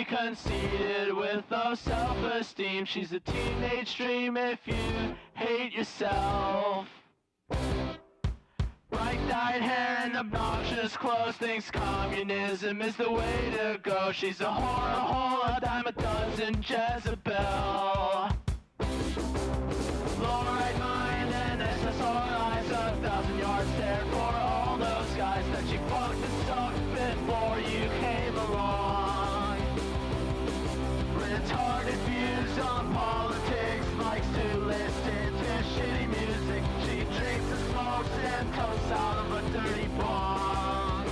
conceited with low self-esteem. She's a teenage dream if you hate yourself. Bright-dyed hair and obnoxious clothes, thinks communism is the way to go. She's a whore, a hole, a dime a dozen, Jezebel. Low-right mind and SSR eyes, 1,000-yard stare for all those guys that she fucked and sucked before you came along. Retarded views on politics, likes to listen to shitty music. She drinks and smokes and toasts out of a dirty bong.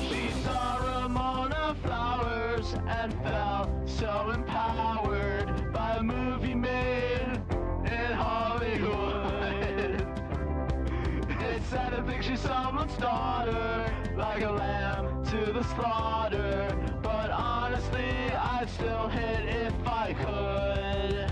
She saw Ramona Flowers and felt so empowered by a movie made in Hollywood. It's sad to think she's someone's daughter, like a lamb to the slaughter. But honestly, I'd still hit if I could.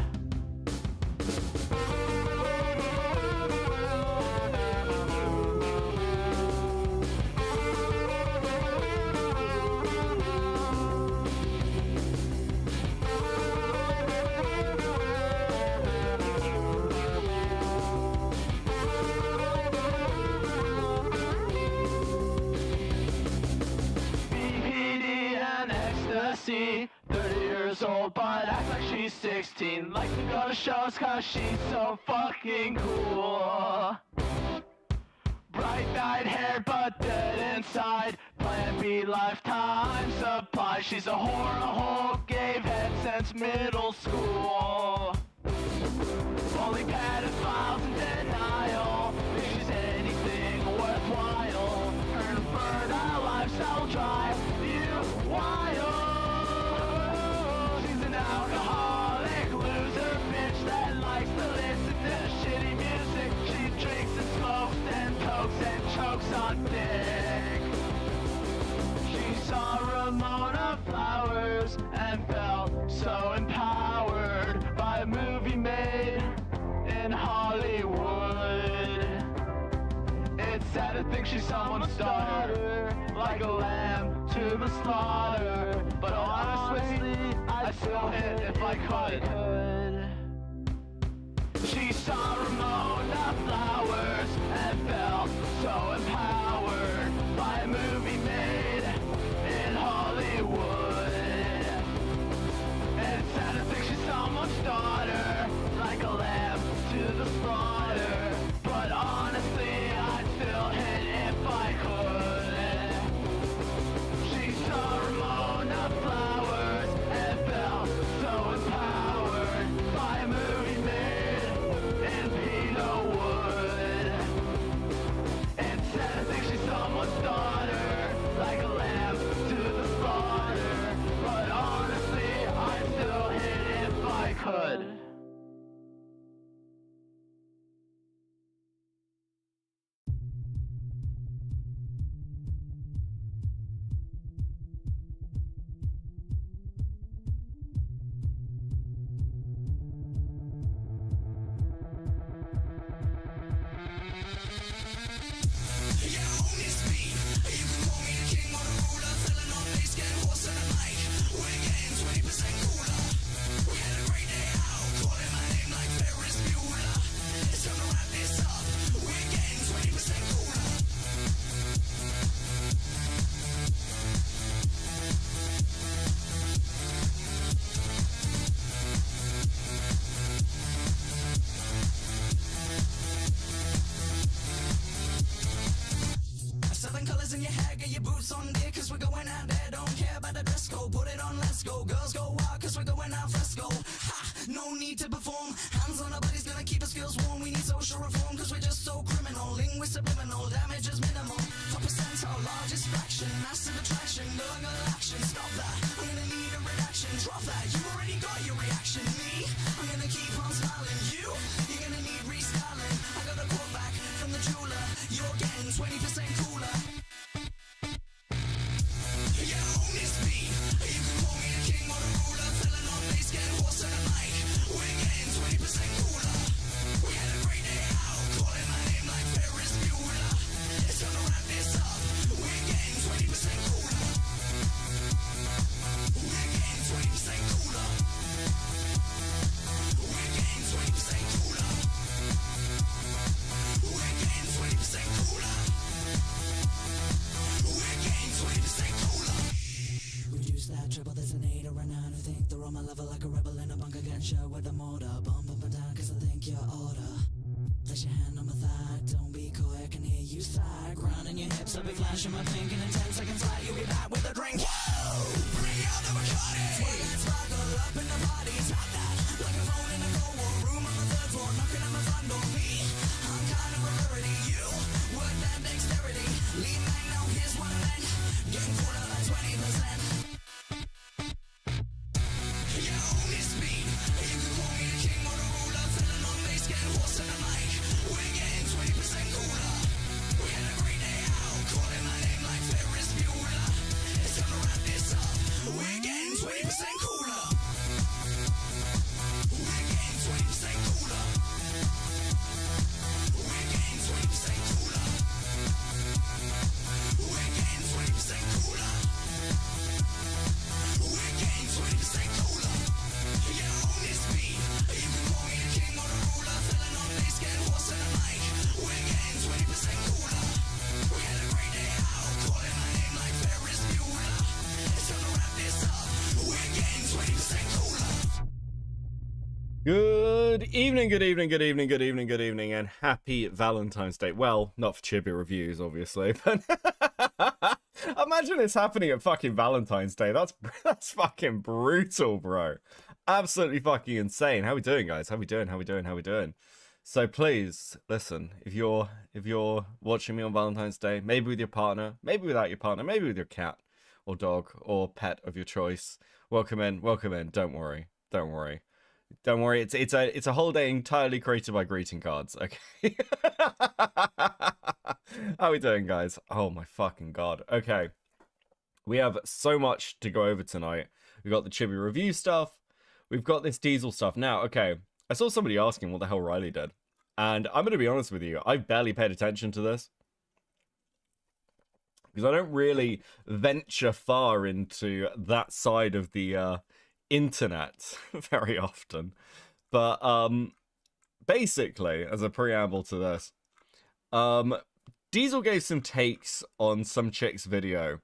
BPD and ecstasy, 30 years old but acts like she's 16. Likes to go to shows cause she's so fucking cool. Bright-dyed hair but dead inside, Plan B lifetime supply. She's a whore, a hole, gave head since middle school. Only pedophiles in denial, think she's anything worthwhile. Her infertile lifestyle will drive you wild. She's an alcoholic loser bitch that likes to listen to shitty music. She drinks and smokes and cokes and chokes on dick. She saw Ramona Flowers and felt so empowered by a movie made in Hollywood. It's sad to think she's someone's daughter, like a lamb to the slaughter. But honestly, I'd still hit if I could. She saw Ramona Flowers and felt so empowered by a movie made in Hollywood. It's sad to think she's someone's daughter, like a lamb to the slaughter. But honestly, I'd still hit if I could. She saw Ramona Flowers and felt so empowered by a movie made in Peterwood. It's sad to think she's someone's daughter, like a lamb to the slaughter. But honestly, I'd still hit if I could. on my level like a rebel in a bunker, getting shot with a mortar. Bump up and down cause I think you're order. Place your hand on my thigh, don't be coy, I can hear you sigh. Grounding your hips, I'll be flashing my pink, and in 10 seconds flat, you'll be back with a drink. Whoa! Bring out the Bacardi! Let's sparkle up in the party, top that. Like a phone in a Cold War room on the 3rd floor, knocking on my front door. Me, I'm kind of a rarity. You, work that dexterity. Lean back now, here's what I meant. Getting caught up at 20%. You miss me. You can call me the king or the ruler. Filling on bass, getting horse in the mic. We're getting 20% cooler. We had a great day out, calling my name like Ferris Bueller. It's time to wrap this up. We're getting 20% cooler. We're getting 20% cooler. We're getting 20% cooler. We're getting 20% cooler. We're getting 20% cooler. You own this beat. You can call me the king or the ruler. Filling on bass, getting horse in the mic. We're getting 20% cooler. We had a great day out, calling my name like Ferris Bueller. It's time to wrap this up. We're getting 20% cooler. Good evening, good evening, good evening, good evening, good evening, and happy Valentine's Day. Well, not for Chibi Reviews, obviously, but imagine it's happening at fucking Valentine's Day. That's fucking brutal, bro. Absolutely fucking insane. How we doing, guys? How we doing? How we doing? How we doing? So please, listen, if you're watching me on Valentine's Day, maybe with your partner, maybe without your partner, maybe with your cat or dog or pet of your choice, welcome in, welcome in. Don't worry. Don't worry. Don't worry, it's a holiday entirely created by greeting cards, okay? How we doing, guys? Oh my fucking god. Okay. We have so much to go over tonight. We've got the Chibi review stuff. We've got this Diesel stuff. Now, okay, I saw somebody asking what the hell Riley did. And I'm going to be honest with you, I barely paid attention to this. Because I don't really venture far into that side of the internet very often. But basically, as a preamble to this, Diesel gave some takes on some chick's video.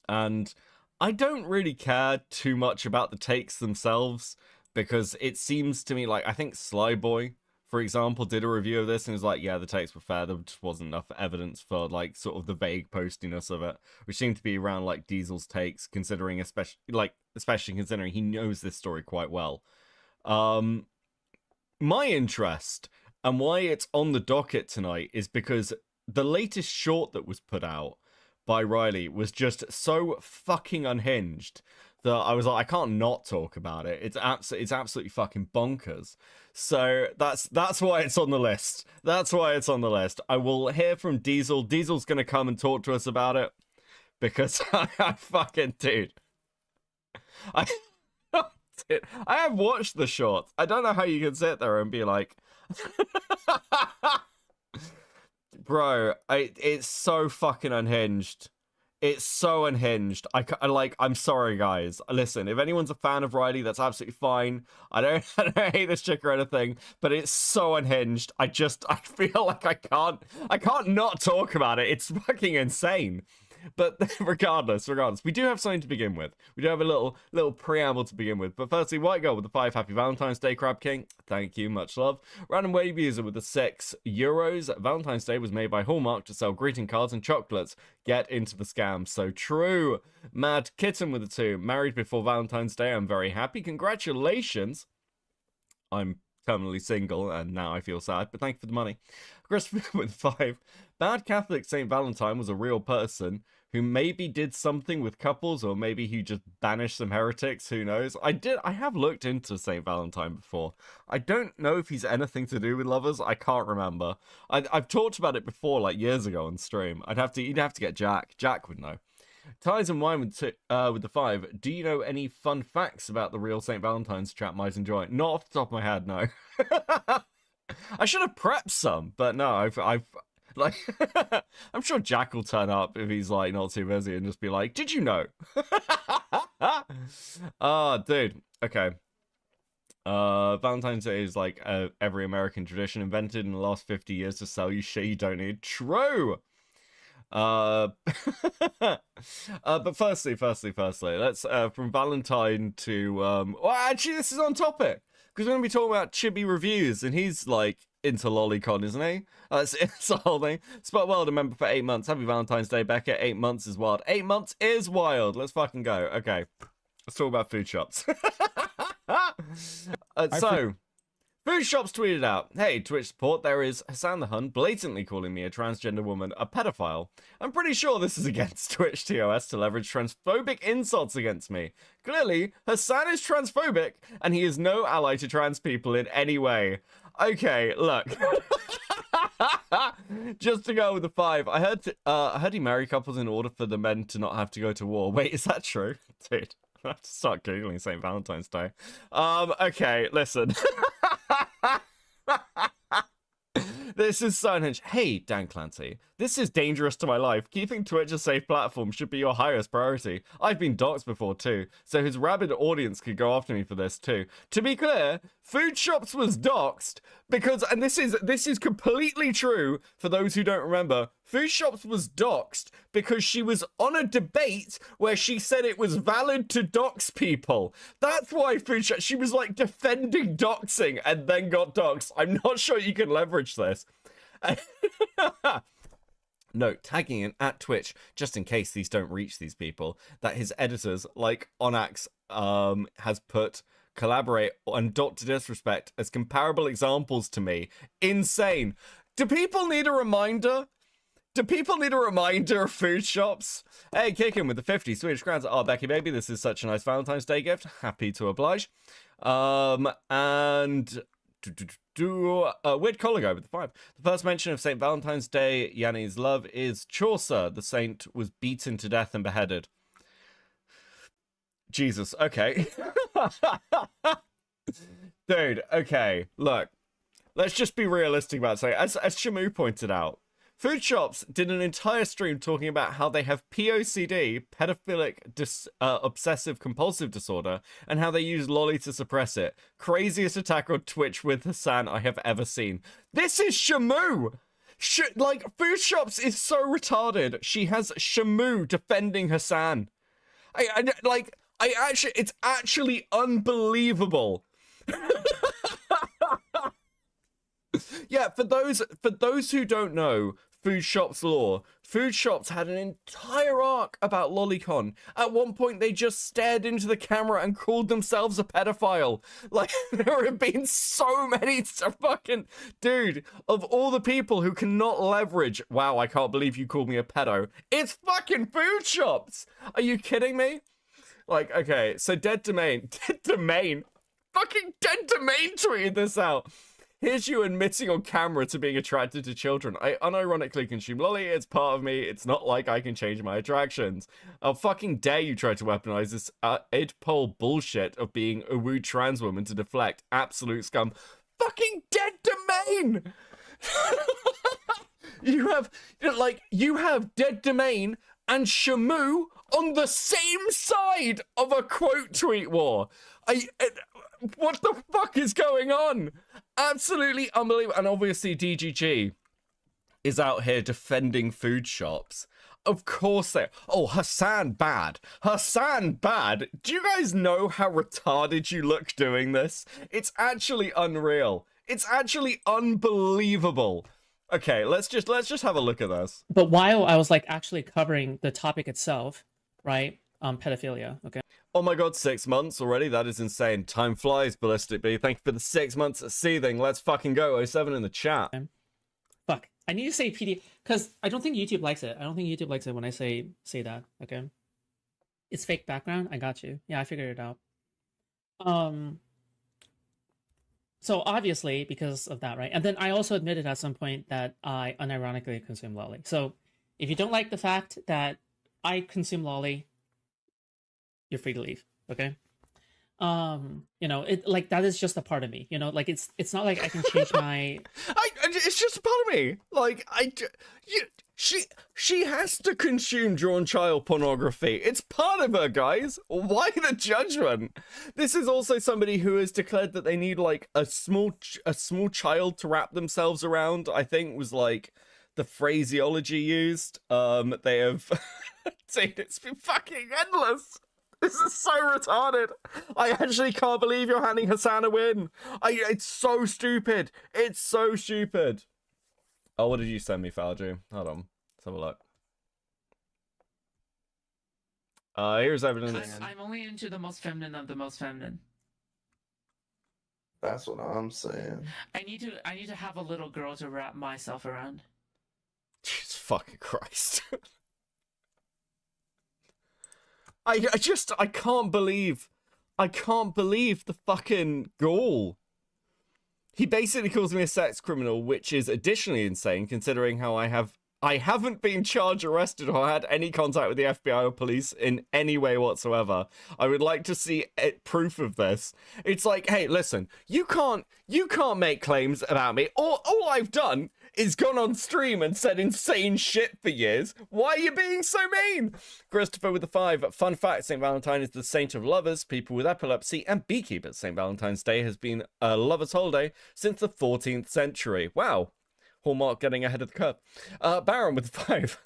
And I don't really care too much about the takes themselves, because it seems to me like, I think Slyboy, for example, did a review of this and was like, yeah, the takes were fair, there just wasn't enough evidence for like sort of the vague postiness of it, which seemed to be around like Diesel's takes, considering especially considering he knows this story quite well. My interest and why it's on the docket tonight is because the latest short that was put out by Riley was just so fucking unhinged that I was like, I can't not talk about it. It's absolutely fucking bonkers. So that's why it's on the list. That's why it's on the list. I will hear from Diesel. Diesel's gonna come and talk to us about it, because I fucking dude, I have watched the short. I don't know how you can sit there and be like, bro, it's so fucking unhinged. It's so unhinged. I'm sorry, guys. Listen, if anyone's a fan of Riley, that's absolutely fine. I don't hate this chick or anything, but it's so unhinged. I feel like I can't not talk about it. It's fucking insane. But regardless, we do have something to begin with. We do have a little preamble to begin with. But firstly, White Girl with the 5 Happy Valentine's Day, Crab King. Thank you, much love. Random Wave User with the €6. Valentine's Day was made by Hallmark to sell greeting cards and chocolates. Get into the scam. So true. Mad Kitten with the 2. Married before Valentine's Day. I'm very happy. Congratulations. I'm terminally single and now I feel sad, but thank you for the money. Christopher with 5. Bad Catholic Saint Valentine was a real person who maybe did something with couples, or maybe he just banished some heretics, who knows. I have looked into Saint Valentine before. I don't know if he's anything to do with lovers. I can't remember. I've talked about it before, like years ago on stream. You'd have to get Jack would know. Ties and Wine with the 5. Do you know any fun facts about the real St. Valentine's chat might enjoy? Not off the top of my head, no. I should have prepped some, but no, I've like, I'm sure Jack will turn up if he's like not too busy and just be like, did you know? Oh, dude. Okay. Valentine's Day is like every American tradition invented in the last 50 years to sell you shit you don't need. True. But firstly, let's from Valentine to well, actually, this is on topic because we're gonna be talking about Chibi Reviews, and he's like into lolicon, isn't he? It's the whole thing. Spot World, a member for 8 months. Happy Valentine's Day, Becca. 8 months is wild. 8 months is wild. Let's fucking go. Okay, let's talk about food shops. Foodshops tweeted out, "Hey, Twitch support, there is Hassan the Hun blatantly calling me a transgender woman a pedophile. I'm pretty sure this is against Twitch TOS to leverage transphobic insults against me. Clearly, Hassan is transphobic, and he is no ally to trans people in any way." Okay, look. Just to go with the 5, I heard he married couples in order for the men to not have to go to war. Wait, is that true? Dude, I have to start Googling St. Valentine's Day. Okay, listen. This is so unhinged. Hey, Dan Clancy, this is dangerous to my life. Keeping Twitch a safe platform should be your highest priority. I've been doxxed before too, so his rabid audience could go after me for this too. To be clear, Foodshops was doxxed because, and this is completely true for those who don't remember, Foodshops was doxxed because she was on a debate where she said it was valid to dox people. That's why Foodshops, she was like defending doxing and then got doxxed. I'm not sure you can leverage this. Note, tagging in at Twitch, just in case these don't reach these people, that his editors, like Onax, has put collaborate and Dr. Disrespect as comparable examples to me. Insane. Do people need a reminder? Do people need a reminder of Foodshops? Hey, kicking with the 50 Swedish crowns. Oh, Becky, baby, this is such a nice Valentine's Day gift. Happy to oblige. Weird collar guy with the 5. The first mention of St. Valentine's Day, Yanni's love, is Chaucer. The saint was beaten to death and beheaded. Jesus, okay. Dude, okay, look. Let's just be realistic about saying, as Shamu pointed out, Foodshops did an entire stream talking about how they have POCD, pedophilic obsessive compulsive disorder, and how they use lolly to suppress it. Craziest attack on Twitch with Hassan I have ever seen. This is Shamu! Like, Foodshops is so retarded. She has Shamu defending Hassan. It's actually unbelievable. Yeah, for those who don't know Foodshops lore, Foodshops had an entire arc about lolicon. At one point, they just stared into the camera and called themselves a pedophile. Like, there have been so many fucking... Dude, of all the people who cannot leverage, wow, I can't believe you called me a pedo, it's fucking Foodshops! Are you kidding me? Like, okay, so Dead Domain fucking Dead Domain tweeted this out. Here's you admitting on camera to being attracted to children. I unironically consume lolly, it's part of me, it's not like I can change my attractions. How fucking dare you try to weaponize this idpole bullshit of being a woo trans woman to deflect. Absolute scum. Fucking Dead Domain! You have Dead Domain and Shamu on the same side of a quote tweet war. What the fuck is going on? Absolutely unbelievable. And obviously DGG is out here defending Foodshops. Of course they... Oh, Hassan bad. Hassan bad. Do you guys know how retarded you look doing this? It's actually unreal. It's actually unbelievable. Okay, let's just have a look at this. But while I was like actually covering the topic itself, right? Pedophilia, okay? Oh my god, 6 months already? That is insane. Time flies, Ballistic B. Thank you for the 6 months of seething. Let's fucking go. 07 in the chat. Fuck. I need to say PD, because I don't think YouTube likes it. I don't think YouTube likes it when I say that, okay? It's fake background. I got you. Yeah, I figured it out. So obviously, because of that, right? And then I also admitted at some point that I unironically consume lolly. So if you don't like the fact that I consume lolly, you're free to leave, okay? You know, it like that is just a part of me, you know, like it's not like I can change my it's just a part of me. Like she has to consume drawn child pornography. It's part of her, guys. Why the judgment? This is also somebody who has declared that they need like a small child to wrap themselves around. I think was like the phraseology used. They have... Dude, it's been fucking endless. This is so retarded. I actually can't believe you're handing Hassan a win. It's so stupid. It's so stupid. Oh, what did you send me, Falju? Hold on. Let's have a look. Here's evidence. I'm only into the most feminine of the most feminine. That's what I'm saying. I need to have a little girl to wrap myself around. Jesus fucking Christ. I can't believe the fucking gall. He basically calls me a sex criminal, which is additionally insane considering how I haven't been charged, arrested, or had any contact with the FBI or police in any way whatsoever. I would like to see proof of this. It's like, hey, listen, you can't make claims about me. All I've done is gone on stream and said insane shit for years. Why are you being so mean? Christopher with the 5. Fun fact, St. Valentine is the saint of lovers, people with epilepsy, and beekeepers. St. Valentine's Day has been a lover's holiday since the 14th century. Wow. Hallmark getting ahead of the curve. Baron with 5.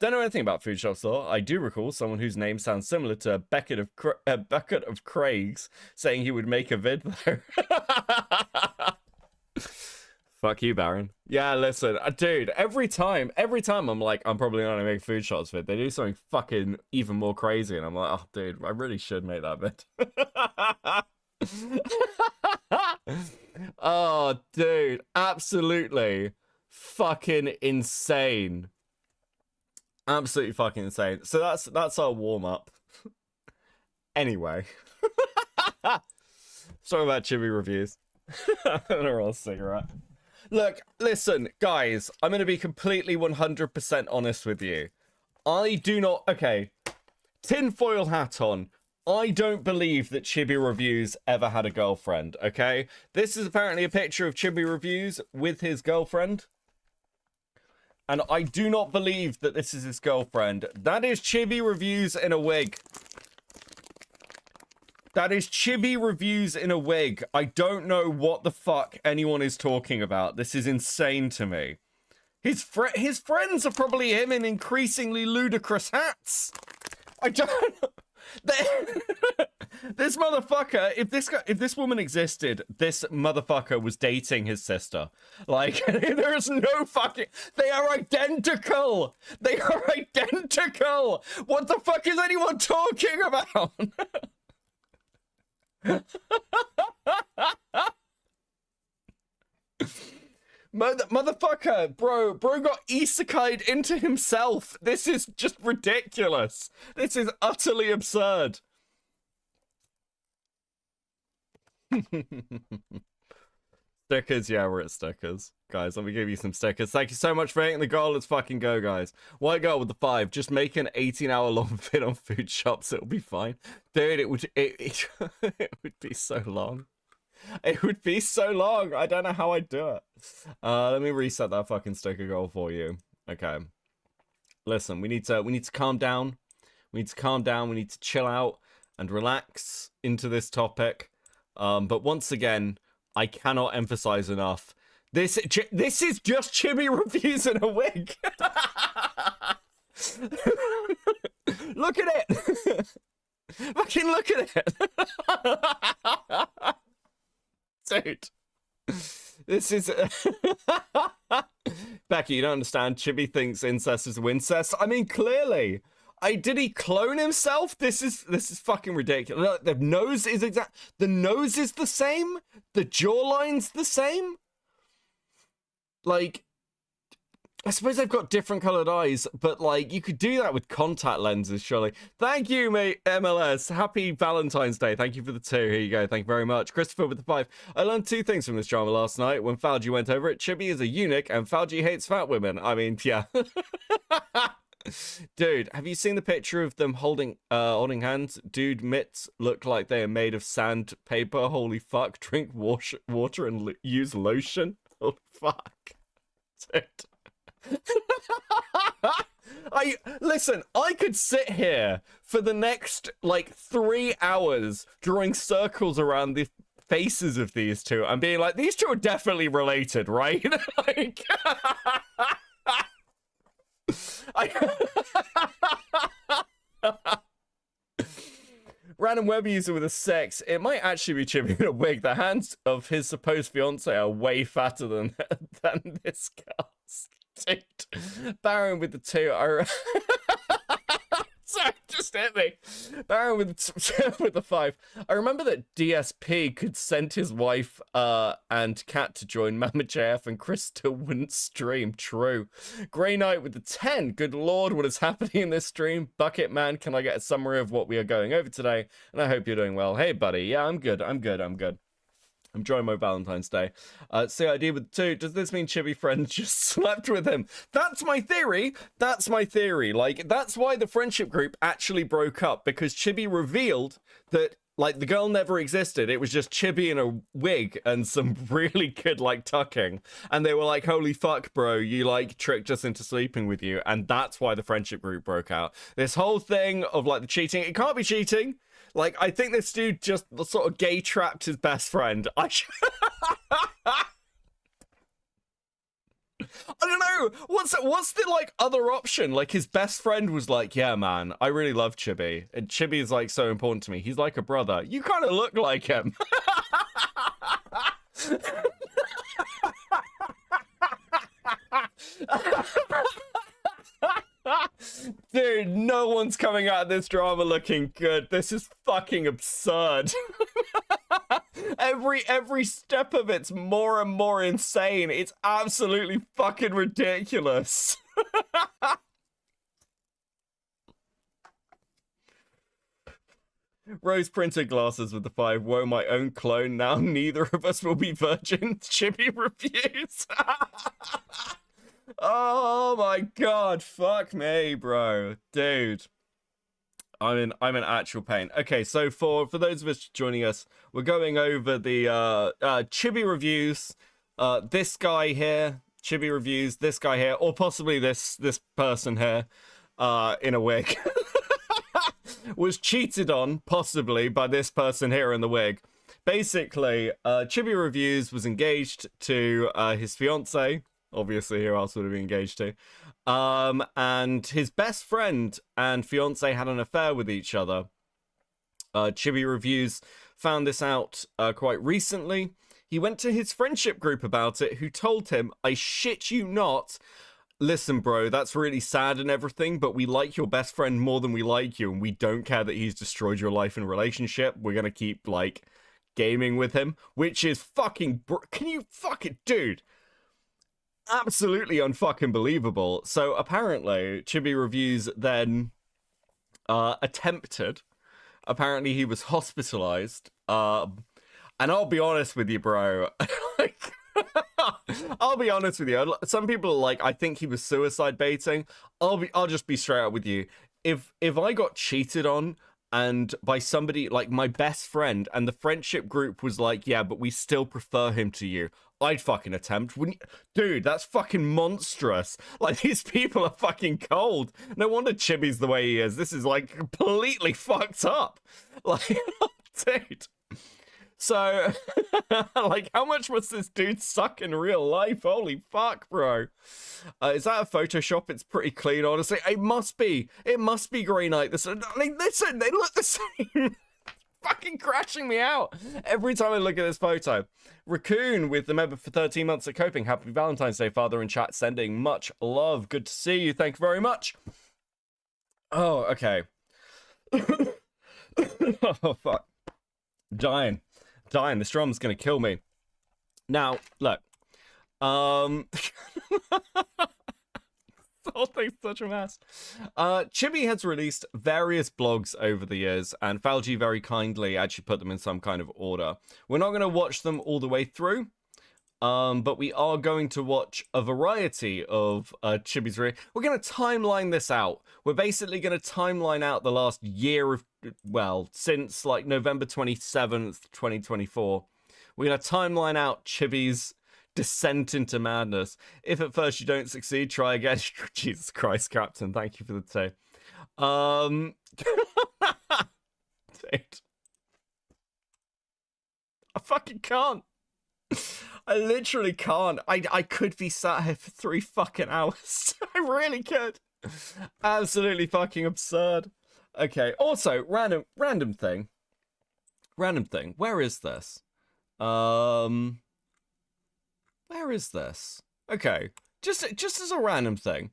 Don't know anything about Foodshops though. I do recall someone whose name sounds similar to Beckett of Craig's saying he would make a vid though. Fuck you, Baron. Yeah, listen, dude, every time I'm like, I'm probably not gonna make Foodshops vid, they do something fucking even more crazy, and I'm like, oh, dude, I really should make that vid. Oh, dude, absolutely fucking insane. Absolutely fucking insane. So that's our warm-up. Anyway. Sorry about Chibi Reviews. I'm gonna roll a cigarette. Look, listen, guys, I'm gonna be completely 100% honest with you. I do not... Okay, tinfoil hat on. I don't believe that Chibi Reviews ever had a girlfriend, okay? This is apparently a picture of Chibi Reviews with his girlfriend. And I do not believe that this is his girlfriend. That is Chibi Reviews in a wig. That is Chibi Reviews in a wig. I don't know what the fuck anyone is talking about. This is insane to me. His friends are probably him in increasingly ludicrous hats. I don't... This motherfucker, if this woman existed, this motherfucker was dating his sister. Like, there is no fucking... They are identical! They are identical! What the fuck is anyone talking about? Motherfucker, bro got isekai'd into himself. This is just ridiculous. This is utterly absurd. Stickers, yeah, we're at stickers. Guys, let me give you some stickers. Thank you so much for hitting the goal. Let's fucking go, guys. White girl with the 5. Just make an 18-hour long vid on Foodshops. It'll be fine. Dude, it would be so long. It would be so long. I don't know how I'd do it. Let me reset that fucking sticker goal for you. Okay. Listen, we need to calm down. We need to calm down. We need to chill out and relax into this topic. But once again, I cannot emphasize enough. This is just Chibi Reviews in a wig. Look at it. Fucking look at it. Dude, this is... Becky, you don't understand. Chibi thinks incest is wincest. I mean, clearly. Did he clone himself? This is fucking ridiculous. Look, the nose is the nose is the same. The jawline's the same. Like, I suppose they've got different colored eyes, but like you could do that with contact lenses, surely. Thank you, mate, MLS. Happy Valentine's Day. Thank you for the 2. Here you go. Thank you very much. Christopher with the 5. I learned 2 things from this drama last night. When Falji went over it, Chibi is a eunuch and Falji hates fat women. I mean, yeah. Dude, have you seen the picture of them holding hands? Dude, mitts look like they are made of sandpaper. Holy fuck. Drink water and use lotion. Oh, fuck. Dude. Listen, I could sit here for the next like 3 hours drawing circles around the faces of these two and being like, these two are definitely related, right? Like Random web user with a sex. It might actually be Chibi in a wig. The hands of his supposed fiance are way fatter than this girl's. Dude. Baron with the two. Sorry, just hit me. Baron with the 5. I remember that DSP could send his wife and cat to join Mama JF and Chris still wouldn't stream. True. Grey Knight with the 10. Good lord, what is happening in this stream? Bucket Man, can I get a summary of what we are going over today? And I hope you're doing well. Hey, buddy. Yeah, I'm good. I'm enjoying my Valentine's Day. CID with 2. Does this mean Chibi friend just slept with him? That's my theory. Like, that's why the friendship group actually broke up, because Chibi revealed that, like, the girl never existed. It was just Chibi in a wig and some really good, like, tucking. And they were like, holy fuck, bro, you, like, tricked us into sleeping with you. And that's why the friendship group broke out. This whole thing of, like, the cheating, it can't be cheating. Like, I think this dude just sort of gay trapped his best friend. I don't know. What's the, like, other option? Like, his best friend was like, yeah, man, I really love Chibi. And Chibi is, like, so important to me. He's like a brother. You kind of look like him. Dude, no one's coming out of this drama looking good. This is fucking absurd. Every step of it's more and more insane. It's absolutely fucking ridiculous. Rose printed glasses with the 5. Whoa, my own clone. Now neither of us will be virgins. Chibi Reviews. Oh my god, fuck me, bro. Dude. I'm in actual pain. Okay, so for those of us joining us, we're going over the Chibi Reviews. This guy here, Chibi Reviews, this guy here, or possibly this person here, in a wig, was cheated on, possibly, by this person here in the wig. Basically, Chibi Reviews was engaged to his fiance. Obviously, who else would have been engaged to? And his best friend and fiance had an affair with each other. Chibi Reviews found this out quite recently. He went to his friendship group about it, who told him, I shit you not, listen, bro, that's really sad and everything, but we like your best friend more than we like you, and we don't care that he's destroyed your life and relationship. We're gonna keep, like, gaming with him, which is fucking... Can you fucking... Dude... Absolutely unfucking believable. So apparently, Chibi Reviews then attempted. Apparently, he was hospitalized. And I'll be honest with you, bro. Like, I'll be honest with you. Some people are like, I think he was suicide baiting. I'll just be straight up with you. If I got cheated on and by somebody like my best friend, and the friendship group was like, yeah, but we still prefer him to you, I'd fucking attempt, wouldn't you? Dude, that's fucking monstrous. Like, these people are fucking cold. No wonder Chibi's the way he is. This is, like, completely fucked up. Like, dude. So, like, how much must this dude suck in real life? Holy fuck, bro. Is that a Photoshop? It's pretty clean, honestly. It must be. It must be Grey Knight. Listen, they look the same. Fucking crashing me out every time I look at this photo. Raccoon with the member for 13 months at Coping. Happy Valentine's Day, father in chat, sending much love. Good to see you. Thank you very much. Oh, okay. Oh, fuck. Dying. This drum's gonna kill me. Now, look. The whole thing's such a mess. Chibi has released various blogs over the years, and Falgi very kindly actually put them in some kind of order. We're not going to watch them all the way through, but we are going to watch a variety of Chibi's. We're going to timeline this out. We're basically going to timeline out the last year of, well, since like November 27th, 2024. We're going to timeline out Chibi's descent into madness. If at first you don't succeed, try again. Jesus Christ, Captain, thank you for the tea. Dude. I fucking can't. I literally can't. I could be sat here for 3 fucking hours. I really could. Absolutely fucking absurd. Okay. Also, random thing. Random thing. Where is this? Where is this? Okay. Just as a random thing.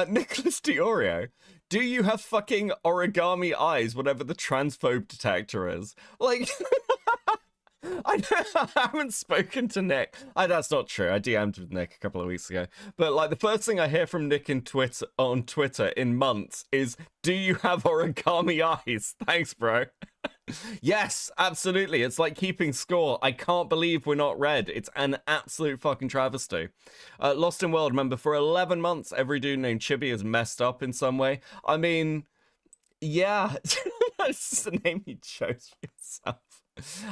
Nicholas Diorio, do you have fucking origami eyes, whatever the transphobe detector is? Like, I haven't spoken to Nick. That's not true. I DM'd with Nick a couple of weeks ago. But, like, the first thing I hear from Nick on Twitter in months is, do you have origami eyes? Thanks, bro. Yes, absolutely. It's like keeping score. I can't believe we're not red. It's an absolute fucking travesty. Lost in World, remember, for 11 months, every dude named Chibi is messed up in some way. I mean, yeah, that's the name you chose for yourself.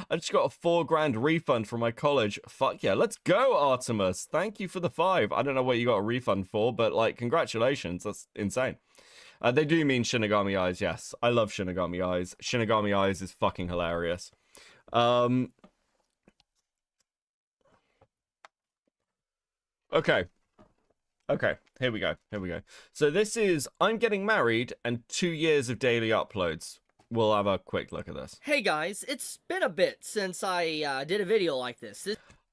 I just got a $4,000 refund from my college. Fuck yeah, let's go, Artemis. Thank you for the 5. I don't know what you got a refund for, but, like, congratulations. That's insane. They do mean Shinigami Eyes, yes. I love Shinigami Eyes. Shinigami Eyes is fucking hilarious. Okay. Okay, here we go. So this is I'm Getting Married and 2 years of daily uploads. We'll have a quick look at this. Hey guys, it's been a bit since I did a video like this.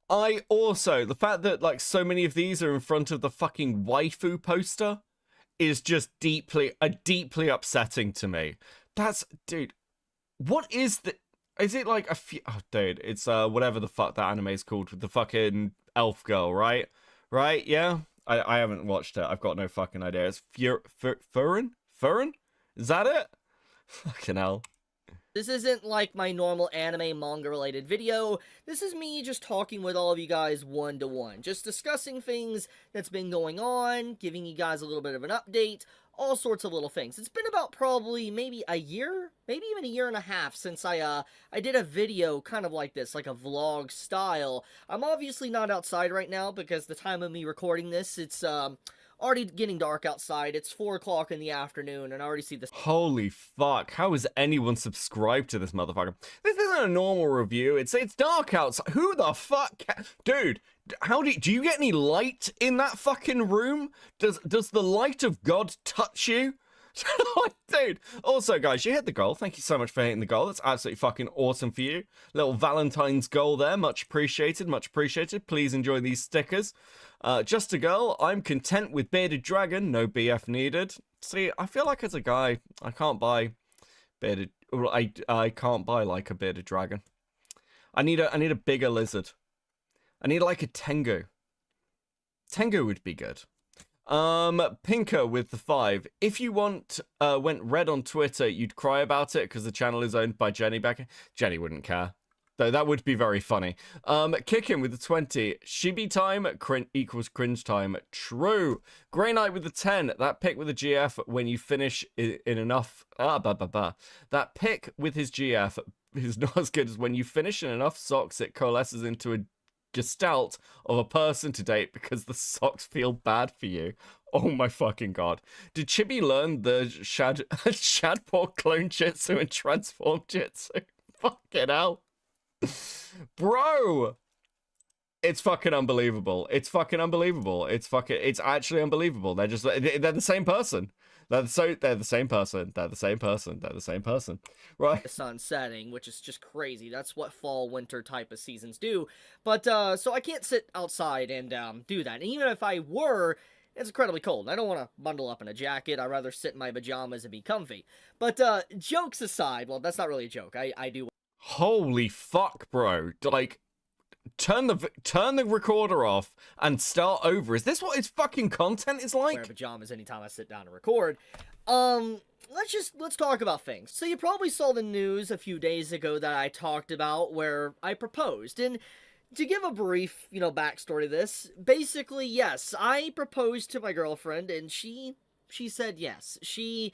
I also, the fact that, like, so many of these are in front of the fucking waifu poster is just deeply upsetting to me. That's, dude, what is it like a few, oh, dude, it's, whatever the fuck that anime is called with the fucking elf girl, right? Right, yeah? I haven't watched it, I've got no fucking idea. It's Furin? Is that it? Fucking hell. This isn't like my normal anime manga related video. This is me just talking with all of you guys one-to-one. Just discussing things that's been going on, giving you guys a little bit of an update, all sorts of little things. It's been about probably maybe a year, maybe even a year and a half since I did a video kind of like this, like a vlog style. I'm obviously not outside right now because the time of me recording this, it's already getting dark outside. It's 4 o'clock in the afternoon, and I already see this. Holy fuck! How is anyone subscribed to this motherfucker? This isn't a normal review. It's dark outside. Who the fuck, dude? How do you get any light in that fucking room? Does the light of God touch you? Dude. Also, guys, you hit the goal. Thank you so much for hitting the goal. That's absolutely fucking awesome for you. Little Valentine's goal there. Much appreciated. Much appreciated. Please enjoy these stickers. Just a girl. I'm content with bearded dragon. No BF needed. See, I feel like as a guy, I can't buy bearded. I can't buy like a bearded dragon. I need a bigger lizard. I need like a Tengu. Tengu would be good. Pinker with the 5. If you went red on Twitter, you'd cry about it because the channel is owned by Jenny Becker. Jenny wouldn't care. Though that would be very funny. Kicking with the 20. Shibi time equals cringe time. True. Grey Knight with the 10. That pick with the GF when you finish in enough. That pick with his GF is not as good as when you finish in enough socks it coalesces into a gestalt of a person to date because the socks feel bad for you. Oh my fucking god. Did Chibi learn the Shadport clone jitsu and transform jitsu? Fucking hell. Bro! It's fucking unbelievable. It's fucking unbelievable. It's actually unbelievable. They're the same person. They're the same person. They're the same person. They're the same person. Right. The sun setting, which is just crazy. That's what fall, winter type of seasons do. But, so I can't sit outside and, do that. And even if I were, it's incredibly cold. I don't want to bundle up in a jacket. I'd rather sit in my pajamas and be comfy. But, jokes aside, well, that's not really a joke. I do. Holy fuck, bro. Like, turn the recorder off and start over. Is this what his fucking content is like? Wear pajamas anytime I sit down to record. Let's talk about things. So you probably saw the news a few days ago that I talked about where I proposed. And to give a brief, backstory to this, basically, yes, I proposed to my girlfriend and she said yes. She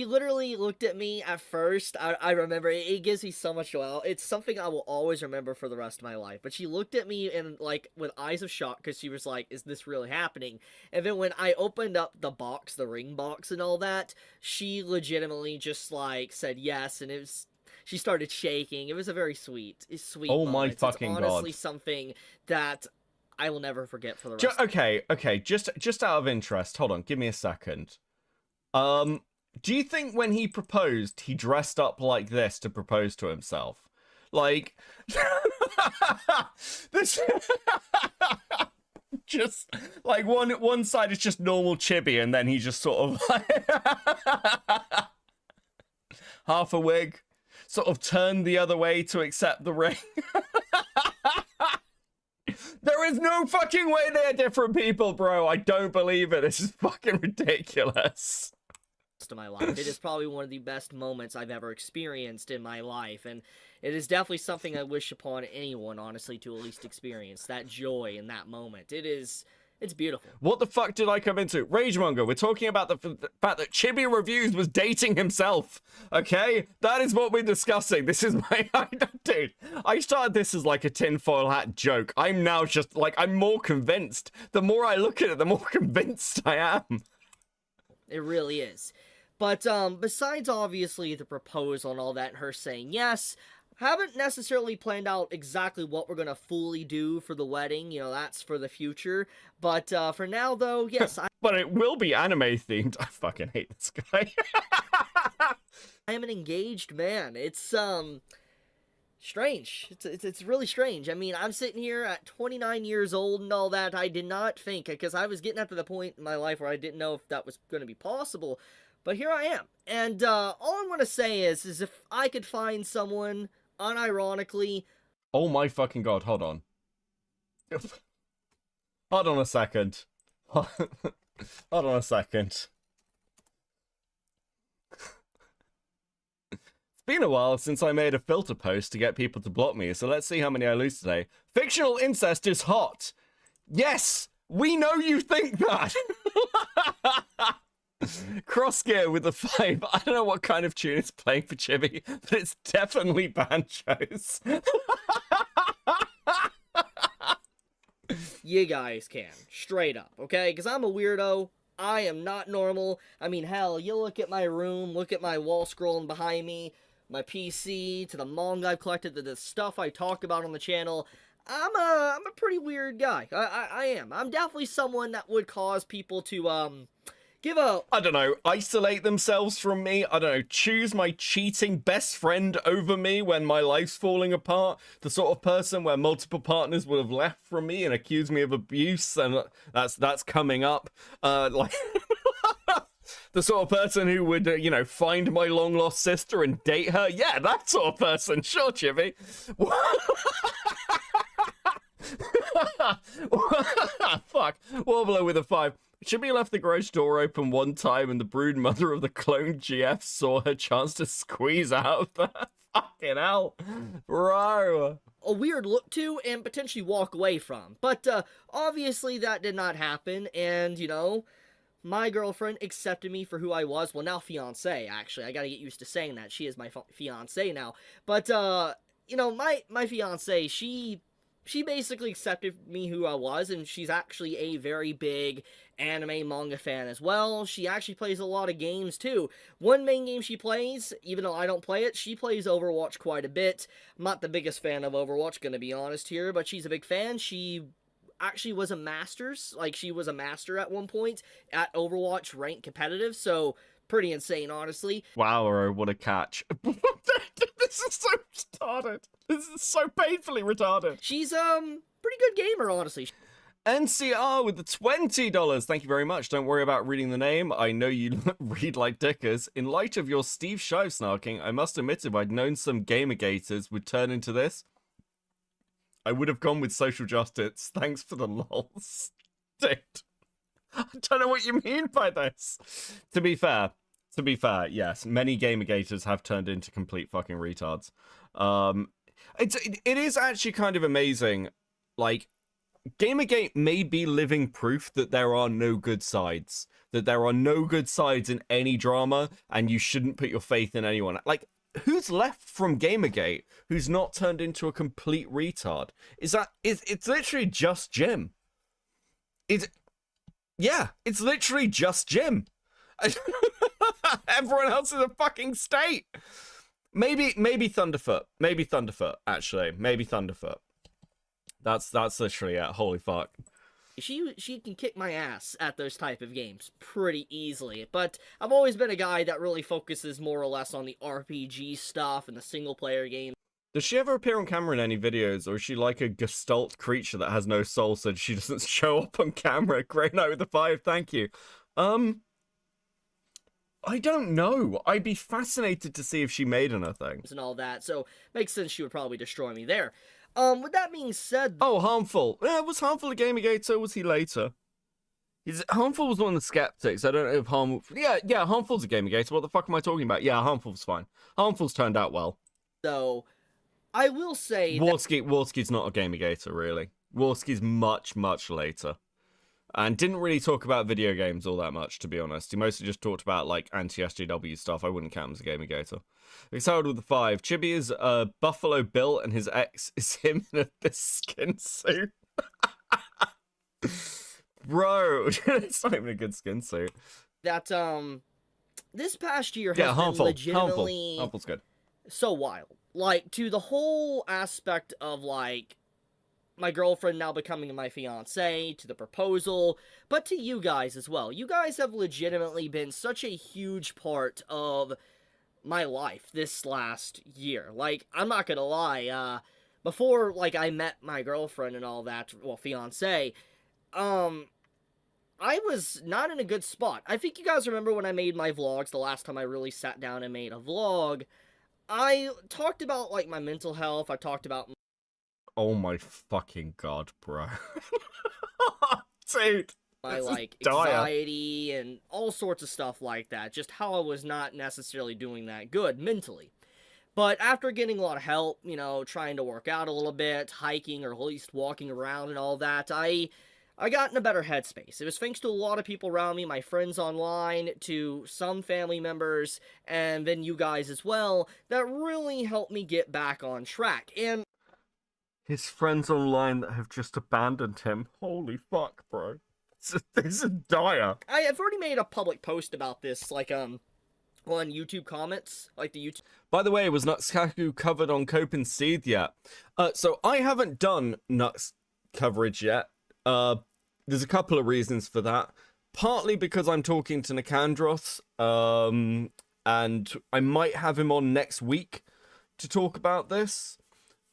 literally looked at me at first. I remember, it gives me so much joy. It's something I will always remember for the rest of my life. But she looked at me and, like, with eyes of shock because she was like, is this really happening? And then when I opened up the box, the ring box and all that, she legitimately just, like, said yes. And she started shaking. It was a very sweet Oh moment. my fucking god. It's honestly something that I will never forget for the rest. Okay. Just out of interest, hold on. Give me a second. Do you think when he proposed, he dressed up like this to propose to himself? Like, this, just like one side is just normal Chibi, and then he just sort of like half a wig, sort of turned the other way to accept the ring. There is no fucking way they are different people, bro. I don't believe it. This is fucking ridiculous. Of my life. It is probably one of the best moments I've ever experienced in my life, and it is definitely something I wish upon anyone, honestly, to at least experience that joy in that moment. It's beautiful. What the fuck did I come into? Ragemonger, we're talking about the fact that Chibi Reviews was dating himself, okay? That is what we're discussing. This is my... Dude, I started this as like a tinfoil hat joke. I'm now just, like, I'm more convinced. The more I look at it, the more convinced I am. It really is. But, besides obviously the proposal and all that, and her saying yes, haven't necessarily planned out exactly what we're gonna fully do for the wedding, you know, that's for the future. But, for now, though, yes, But it will be anime themed. I fucking hate this guy. I am an engaged man. It's, strange. It's really strange. I mean, I'm sitting here at 29 years old and all that. I did not think, because I was getting up to the point in my life where I didn't know if that was going to be possible. But here I am. And all I want to say is if I could find someone, unironically... Oh my fucking god, hold on. Hold on a second. Hold on a second. It's been a while since I made a filter post to get people to block me, so let's see how many I lose today. Fictional incest is hot. Yes, we know you think that. Cross gear with the 5. I don't know what kind of tune it's playing for Chibi, but it's definitely banjos. You guys can. Straight up, okay? Because I'm a weirdo. I am not normal. I mean, hell, you look at my room, look at my wall scrolling behind me, my PC, to the manga I've collected, to the stuff I talk about on the channel. I'm a pretty weird guy. I am. I'm definitely someone that would cause people to, I don't know, isolate themselves from me. I don't know, choose my cheating best friend over me when my life's falling apart. The sort of person where multiple partners would have left from me and accused me of abuse, and that's coming up. Like the sort of person who would, you know, find my long lost sister and date her. Yeah, that sort of person. Sure, Chibi. Fuck. Wobbler with a 5. Chibi left the garage door open one time and the brood mother of the cloned GF saw her chance to squeeze out of that. Fucking hell. Bro. A weird look to and potentially walk away from. But, obviously that did not happen, and, you know, my girlfriend accepted me for who I was. Well, now fiancé, actually. I gotta get used to saying that. She is my fiancé now. But, you know, my fiancé, she basically accepted me who I was, and she's actually a very big anime manga fan as well. She actually plays a lot of games too. One main game she plays, even though I don't play it, she plays Overwatch quite a bit. I'm not the biggest fan of Overwatch, gonna be honest here, but she's a big fan. She actually was a master's, like she was a master at one point at Overwatch ranked competitive, so pretty insane, honestly. Wow, what a catch. This is so retarded. This is so painfully retarded. She's, pretty good gamer, honestly. NCR with the $20. Thank you very much. Don't worry about reading the name. I know you read like dickers. In light of your Steve Shive snarking, I must admit if I'd known some Gamergators would turn into this, I would have gone with social justice. Thanks for the lols. Dude. I don't know what you mean by this. To be fair, yes, many Gamergators have turned into complete fucking retards. It is actually kind of amazing. Like, Gamergate may be living proof that there are no good sides. That there are no good sides in any drama, and you shouldn't put your faith in anyone. Like, who's left from Gamergate who's not turned into a complete retard? It's literally just Jim. Yeah, it's literally just Jim. Everyone else is a fucking state. Maybe Thunderfoot. Maybe Thunderfoot, actually. Maybe Thunderfoot. That's literally it. Holy fuck. She can kick my ass at those type of games pretty easily, but I've always been a guy that really focuses more or less on the RPG stuff and the single-player games. Does she ever appear on camera in any videos, or is she like a gestalt creature that has no soul, so she doesn't show up on camera? Great night with the 5, thank you. I don't know. I'd be fascinated to see if she made anything. And all that, so makes sense she would probably destroy me there. With that being said... Oh, Harmful. Yeah, was Harmful a Gamergator, or was he later? Harmful was one of the skeptics. I don't know if Harmful... Yeah, Harmful's a Gamergator. What the fuck am I talking about? Yeah, Harmful's fine. Harmful's turned out well. So, I will say... Warski's not a Gamergator, really. Warski's much, much later. And didn't really talk about video games all that much, to be honest. He mostly just talked about, like, anti-SJW stuff. I wouldn't count him as a Gamergator. Excited with the 5. Chibi is Buffalo Bill, and his ex is him in this skin suit. Bro, it's not even a good skin suit. That, this past year has been legitimately... Harmful's good. So wild. Like, to the whole aspect of, like, my girlfriend now becoming my fiance, to the proposal, but to you guys as well. You guys have legitimately been such a huge part of my life this last year. Like, I'm not gonna lie, before, like, I met my girlfriend and all that, well, fiance, I was not in a good spot. I think you guys remember when I made my vlogs, the last time I really sat down and made a vlog, I talked about, like, my mental health, I talked about... Oh my fucking god, bro. Dude. My, like, anxiety and all sorts of stuff like that. Just how I was not necessarily doing that good mentally. But after getting a lot of help, you know, trying to work out a little bit, hiking or at least walking around and all that, I got in a better headspace. It was thanks to a lot of people around me, my friends online, to some family members, and then you guys as well, that really helped me get back on track. And his friends online that have just abandoned him. Holy fuck, bro. This is dire. I've already made a public post about this, like, on YouTube comments, like the YouTube... By the way, was Nutskaku covered on Cope and Seed yet? So I haven't done Nuts coverage yet. There's a couple of reasons for that. Partly because I'm talking to Nicandros, and I might have him on next week to talk about this.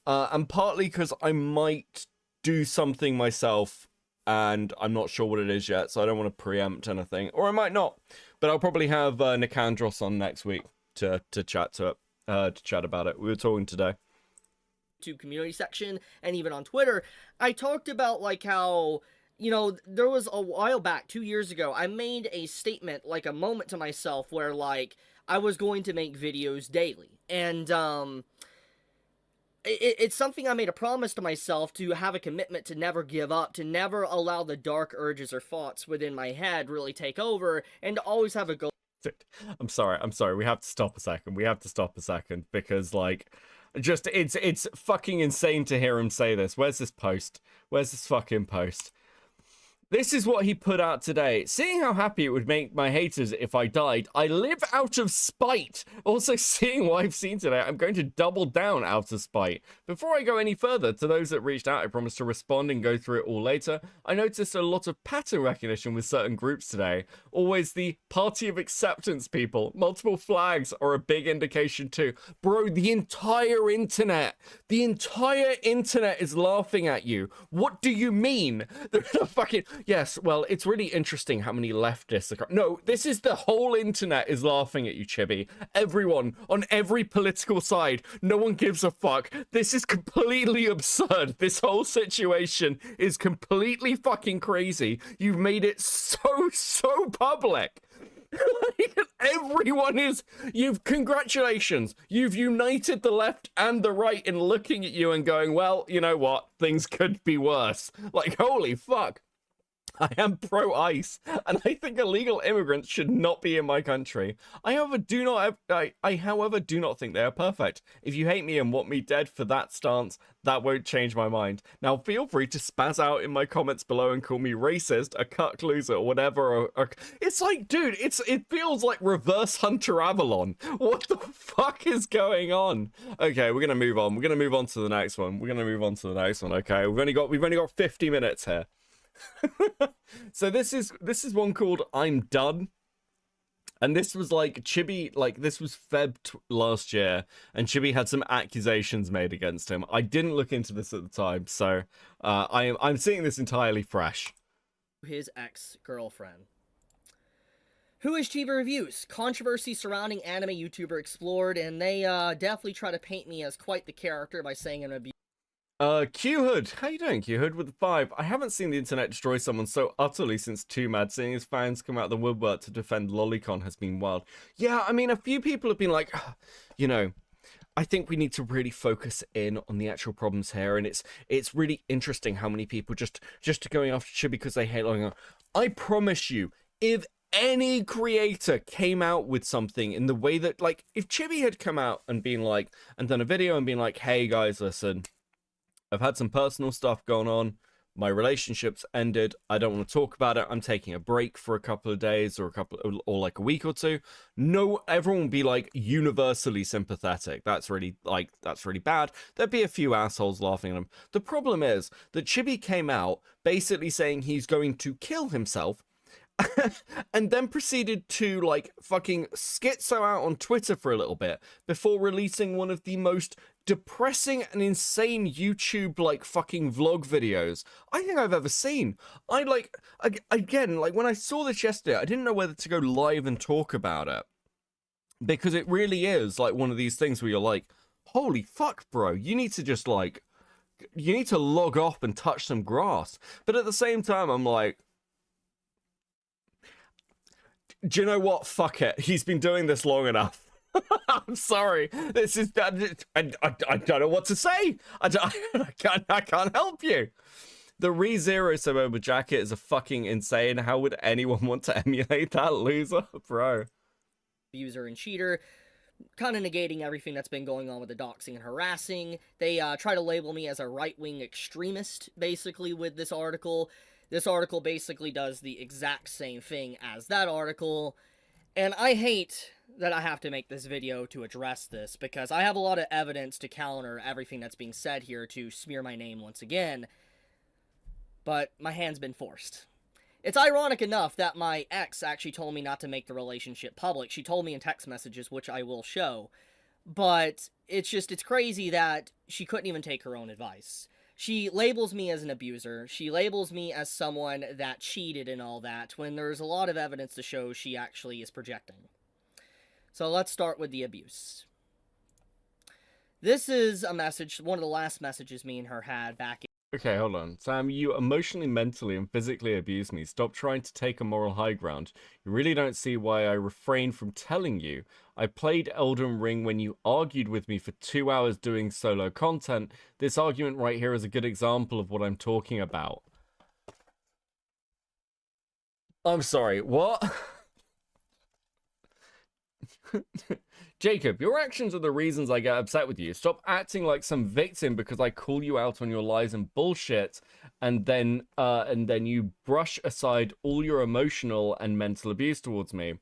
And partly because I might do something myself, and I'm not sure what it is yet, so I don't want to preempt anything. Or I might not. But I'll probably have Nicandros on next week to chat about it. We were talking today. Community section, and even on Twitter, I talked about, like, how, you know, there was a while back, 2 years ago, I made a statement, like, a moment to myself where, like, I was going to make videos daily. And, it's something I made a promise to myself, to have a commitment to never give up, to never allow the dark urges or thoughts within my head really take over, and to always have a goal. I'm sorry, we have to stop a second, because, like, just, it's fucking insane to hear him say this. Where's this post? Where's this fucking post? This is what he put out today. Seeing how happy it would make my haters if I died, I live out of spite. Also, seeing what I've seen today, I'm going to double down out of spite. Before I go any further, to those that reached out, I promise to respond and go through it all later. I noticed a lot of pattern recognition with certain groups today. Always the party of acceptance people. Multiple flags are a big indication too. Bro, the entire internet is laughing at you. What do you mean? They're fucking... Yes, well, it's really interesting how many leftists are... No, this is the whole internet is laughing at you, Chibi. Everyone, on every political side, no one gives a fuck. This is completely absurd. This whole situation is completely fucking crazy. You've made it so public. Everyone is... Congratulations. You've united the left and the right in looking at you and going, well, you know what? Things could be worse. Like, holy fuck. I am pro-ICE, and I think illegal immigrants should not be in my country. I, however, do not however, do not think they are perfect. If you hate me and want me dead for that stance, that won't change my mind. Now, feel free to spaz out in my comments below and call me racist, a cuck loser, or whatever. It's like, dude, it feels like reverse Hunter Avalon. What the fuck is going on? Okay, we're gonna move on. We're gonna move on to the next one. Okay, we've only got 50 minutes here. So this is one called I'm Done, and this was like Chibi, like this was last year, and Chibi had some accusations made against him. I didn't look into this at the time, so I'm seeing this entirely fresh. His ex-girlfriend. Who is Chibi Reviews? Controversy surrounding anime YouTuber explored, and they definitely try to paint me as quite the character by saying I'm abused. Q-Hood. How you doing, Q-Hood with the 5? I haven't seen the internet destroy someone so utterly since 2Mad. Seeing his fans come out of the woodwork to defend Lolicon has been wild. Yeah, I mean, a few people have been like, you know, I think we need to really focus in on the actual problems here, and it's really interesting how many people just going after Chibi because they hate Lolicon. I promise you, if any creator came out with something in the way that, like, if Chibi had come out and been like, and done a video and been like, hey guys, listen, I've had some personal stuff going on. My relationship's ended. I don't want to talk about it. I'm taking a break for a couple of days or like a week or two. No, everyone would be like universally sympathetic. That's really bad. There'd be a few assholes laughing at him. The problem is that Chibi came out basically saying he's going to kill himself and then proceeded to like fucking schizo out on Twitter for a little bit before releasing one of the most depressing and insane YouTube like fucking vlog videos I think I've ever seen. I like, again, like when I saw this yesterday, I didn't know whether to go live and talk about it, because it really is like one of these things where you're like, holy fuck, bro, you need to just like, you need to log off and touch some grass. But at the same time, I'm like, do you know what? Fuck it. He's been doing this long enough. I'm sorry. This is I don't know what to say. I can't help you. The ReZero Suburban jacket is a fucking insane. How would anyone want to emulate that loser, bro? Abuser and cheater, kind of negating everything that's been going on with the doxing and harassing. They try to label me as a right-wing extremist, basically, with this article. This article basically does the exact same thing as that article, and I hate that I have to make this video to address this, because I have a lot of evidence to counter everything that's being said here to smear my name once again, but my hand's been forced. It's ironic enough that my ex actually told me not to make the relationship public. She told me in text messages, which I will show, but it's crazy that she couldn't even take her own advice. She labels me as an abuser. She labels me as someone that cheated and all that, when there's a lot of evidence to show she actually is projecting. So let's start with the abuse. This is a message, one of the last messages me and her had back in... Okay, hold on. Sam, you emotionally, mentally, and physically abused me. Stop trying to take a moral high ground. You really don't see why I refrained from telling you. I played Elden Ring when you argued with me for 2 hours doing solo content. This argument right here is a good example of what I'm talking about. I'm sorry, what? Jacob, your actions are the reasons I get upset with you. Stop acting like some victim because I call you out on your lies and bullshit, and then you brush aside all your emotional and mental abuse towards me.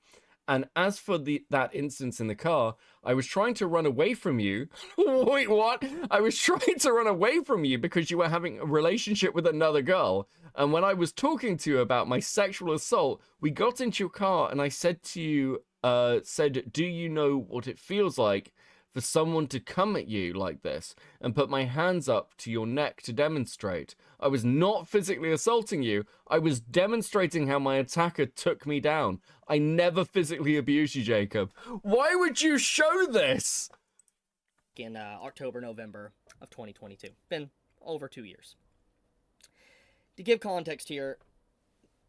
And as for that instance in the car, I was trying to run away from you. Wait, what? I was trying to run away from you because you were having a relationship with another girl. And when I was talking to you about my sexual assault, we got into your car and I said to you, do you know what it feels like for someone to come at you like this, and put my hands up to your neck to demonstrate? I was not physically assaulting you. I was demonstrating how my attacker took me down. I never physically abused you, Jacob. Why would you show this? In October, November of 2022. Been over 2 years. To give context here,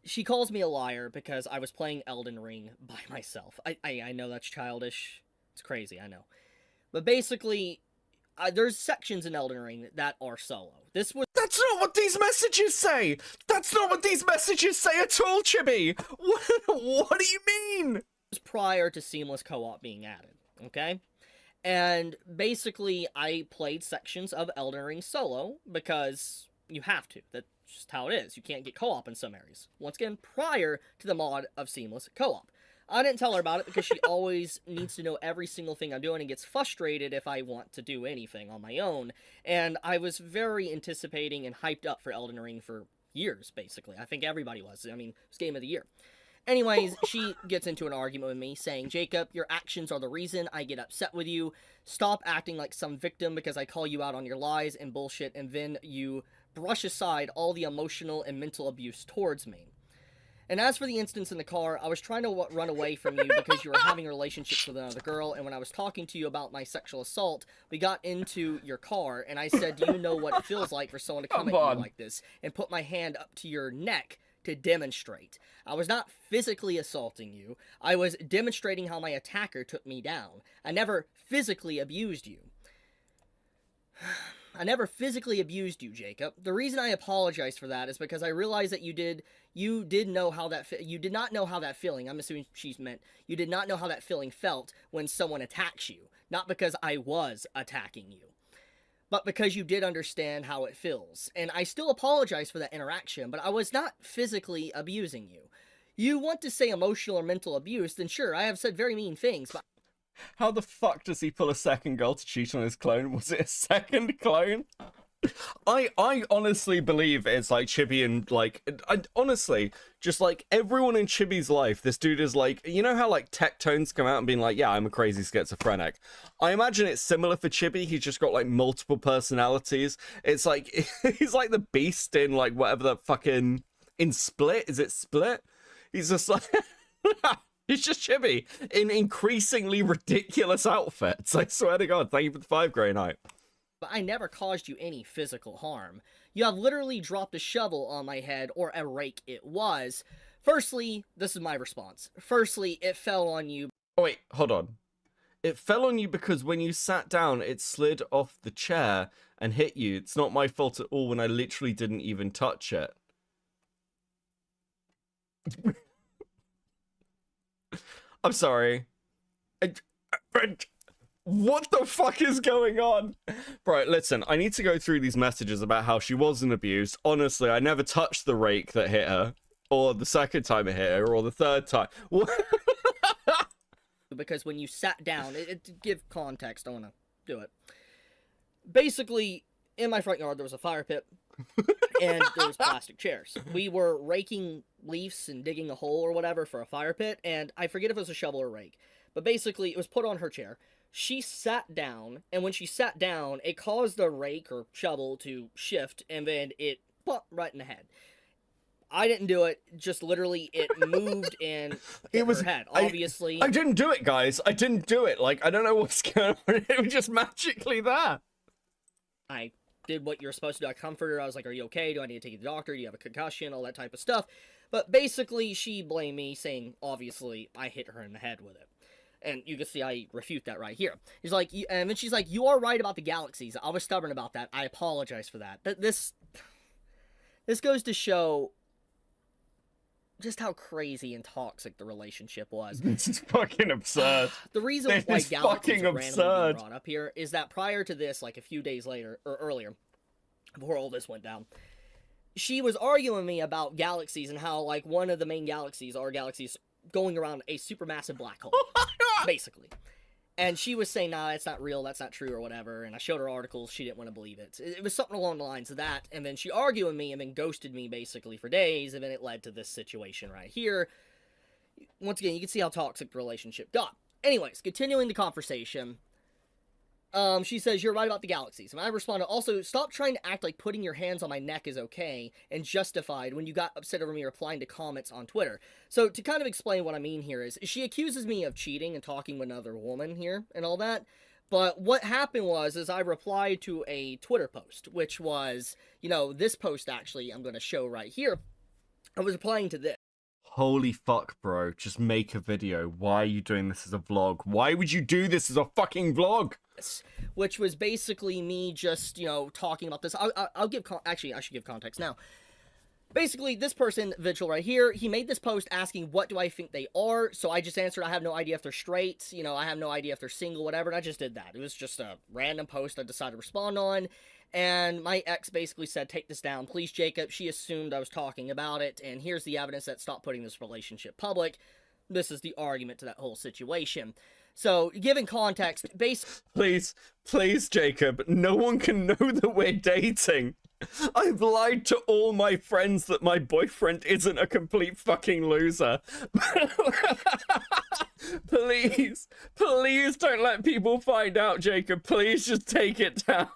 she calls me a liar because I was playing Elden Ring by myself. I know that's childish. It's crazy, I know. But basically, there's sections in Elden Ring that are solo. This was That's not what these messages say! That's not what these messages say at all, Chibi! What do you mean? prior to seamless co-op being added, okay? And basically, I played sections of Elden Ring solo because you have to. That's just how it is. You can't get co-op in some areas. Once again, prior to the mod of seamless co-op. I didn't tell her about it because she always needs to know every single thing I'm doing and gets frustrated if I want to do anything on my own. And I was very anticipating and hyped up for Elden Ring for years, basically. I think everybody was. I mean, it's Game of the Year. Anyways, she gets into an argument with me, saying, Jacob, your actions are the reason I get upset with you. Stop acting like some victim because I call you out on your lies and bullshit, and then you brush aside all the emotional and mental abuse towards me. And as for the instance in the car, I was trying to run away from you because you were having relationships with another girl, and when I was talking to you about my sexual assault, we got into your car, and I said, do you know what it feels like for someone to come at you like this? And put my hand up to your neck to demonstrate. I was not physically assaulting you. I was demonstrating how my attacker took me down. I never physically abused you. I never physically abused you, Jacob. The reason I apologize for that is because I realized that you did know how that you did not know how that feeling, I'm assuming she's meant, you did not know how that feeling felt when someone attacks you. Not because I was attacking you, but because you did understand how it feels. And I still apologize for that interaction, but I was not physically abusing you. You want to say emotional or mental abuse, then sure, I have said very mean things, but How the fuck does he pull a second girl to cheat on his clone? Was it a second clone? I honestly believe it's like Chibi and like, honestly, just like everyone in Chibi's life, this dude is like, you know how like Tectones come out and being like, yeah, I'm a crazy schizophrenic. I imagine it's similar for Chibi. He's just got like multiple personalities. It's like, he's like the Beast in like whatever the fucking, in Split, is it Split? He's just like, he's just Chibi in increasingly ridiculous outfits. I swear to God, thank you for the 5 grey night. I never caused you any physical harm. You have literally dropped a shovel on my head, or a rake it was. Firstly, this is my response. Firstly, it fell on you. Oh wait, hold on. It fell on you because when you sat down, it slid off the chair and hit you. It's not my fault at all when I literally didn't even touch it. I'm sorry. What the fuck is going on? Bro, listen, I need to go through these messages about how she wasn't abused. Honestly, I never touched the rake that hit her. Or the second time it hit her, or the third time. Because when you sat down, to give context, I want to do it. Basically, in my front yard, there was a fire pit. And there was plastic chairs. We were raking leaves and digging a hole or whatever for a fire pit. And I forget if it was a shovel or rake. But basically, it was put on her chair. She sat down, and when she sat down, it caused the rake or shovel to shift, and then it bumped right in the head. I didn't do it, just literally it moved and hit her head, obviously. I didn't do it, guys. I didn't do it. Like, I don't know what's going on. It was just magically there. I did what you're supposed to do. I comforted her. I was like, are you okay? Do I need to take you to the doctor? Do you have a concussion? All that type of stuff. But basically, she blamed me, saying, obviously, I hit her in the head with it. And you can see I refute that right here. He's like, and then she's like, you are right about the galaxies. I was stubborn about that. I apologize for that. This goes to show just how crazy and toxic the relationship was. This is fucking absurd. The reason why galaxies are randomly being brought up here is that prior to this, like a few days later, or earlier, before all this went down, she was arguing with me about galaxies and how, like, one of the main galaxies are galaxies going around a supermassive black hole, basically. And she was saying, nah, that's not real, that's not true, or whatever, and I showed her articles, she didn't want to believe it. It was something along the lines of that, and then she argued with me, and then ghosted me, basically, for days, and then it led to this situation right here. Once again, you can see how toxic the relationship got. Anyways, continuing the conversation, she says, you're right about the galaxies. And I responded, also, stop trying to act like putting your hands on my neck is okay and justified when you got upset over me replying to comments on Twitter. So, to kind of explain what I mean here is, she accuses me of cheating and talking with another woman here and all that. But what happened was, is I replied to a Twitter post, which was, you know, this post actually I'm going to show right here. I was replying to this. Holy fuck, bro. Just make a video. Why are you doing this as a vlog? Why would you do this as a fucking vlog? this, which was basically me just, talking about this. I'll give, actually, I should give context now. Basically, this person, Vigil right here, he made this post asking, what do I think they are? So I just answered, I have no idea if they're straight, I have no idea if they're single, whatever, and I just did that. It was just a random post I decided to respond on, and my ex basically said, take this down, please, Jacob. She assumed I was talking about it, and here's the evidence that stop putting this relationship public. This is the argument to that whole situation. So, given context, Please, Jacob, no one can know that we're dating. I've lied to all my friends that my boyfriend isn't a complete fucking loser. Please don't let people find out, Jacob. Please just take it down.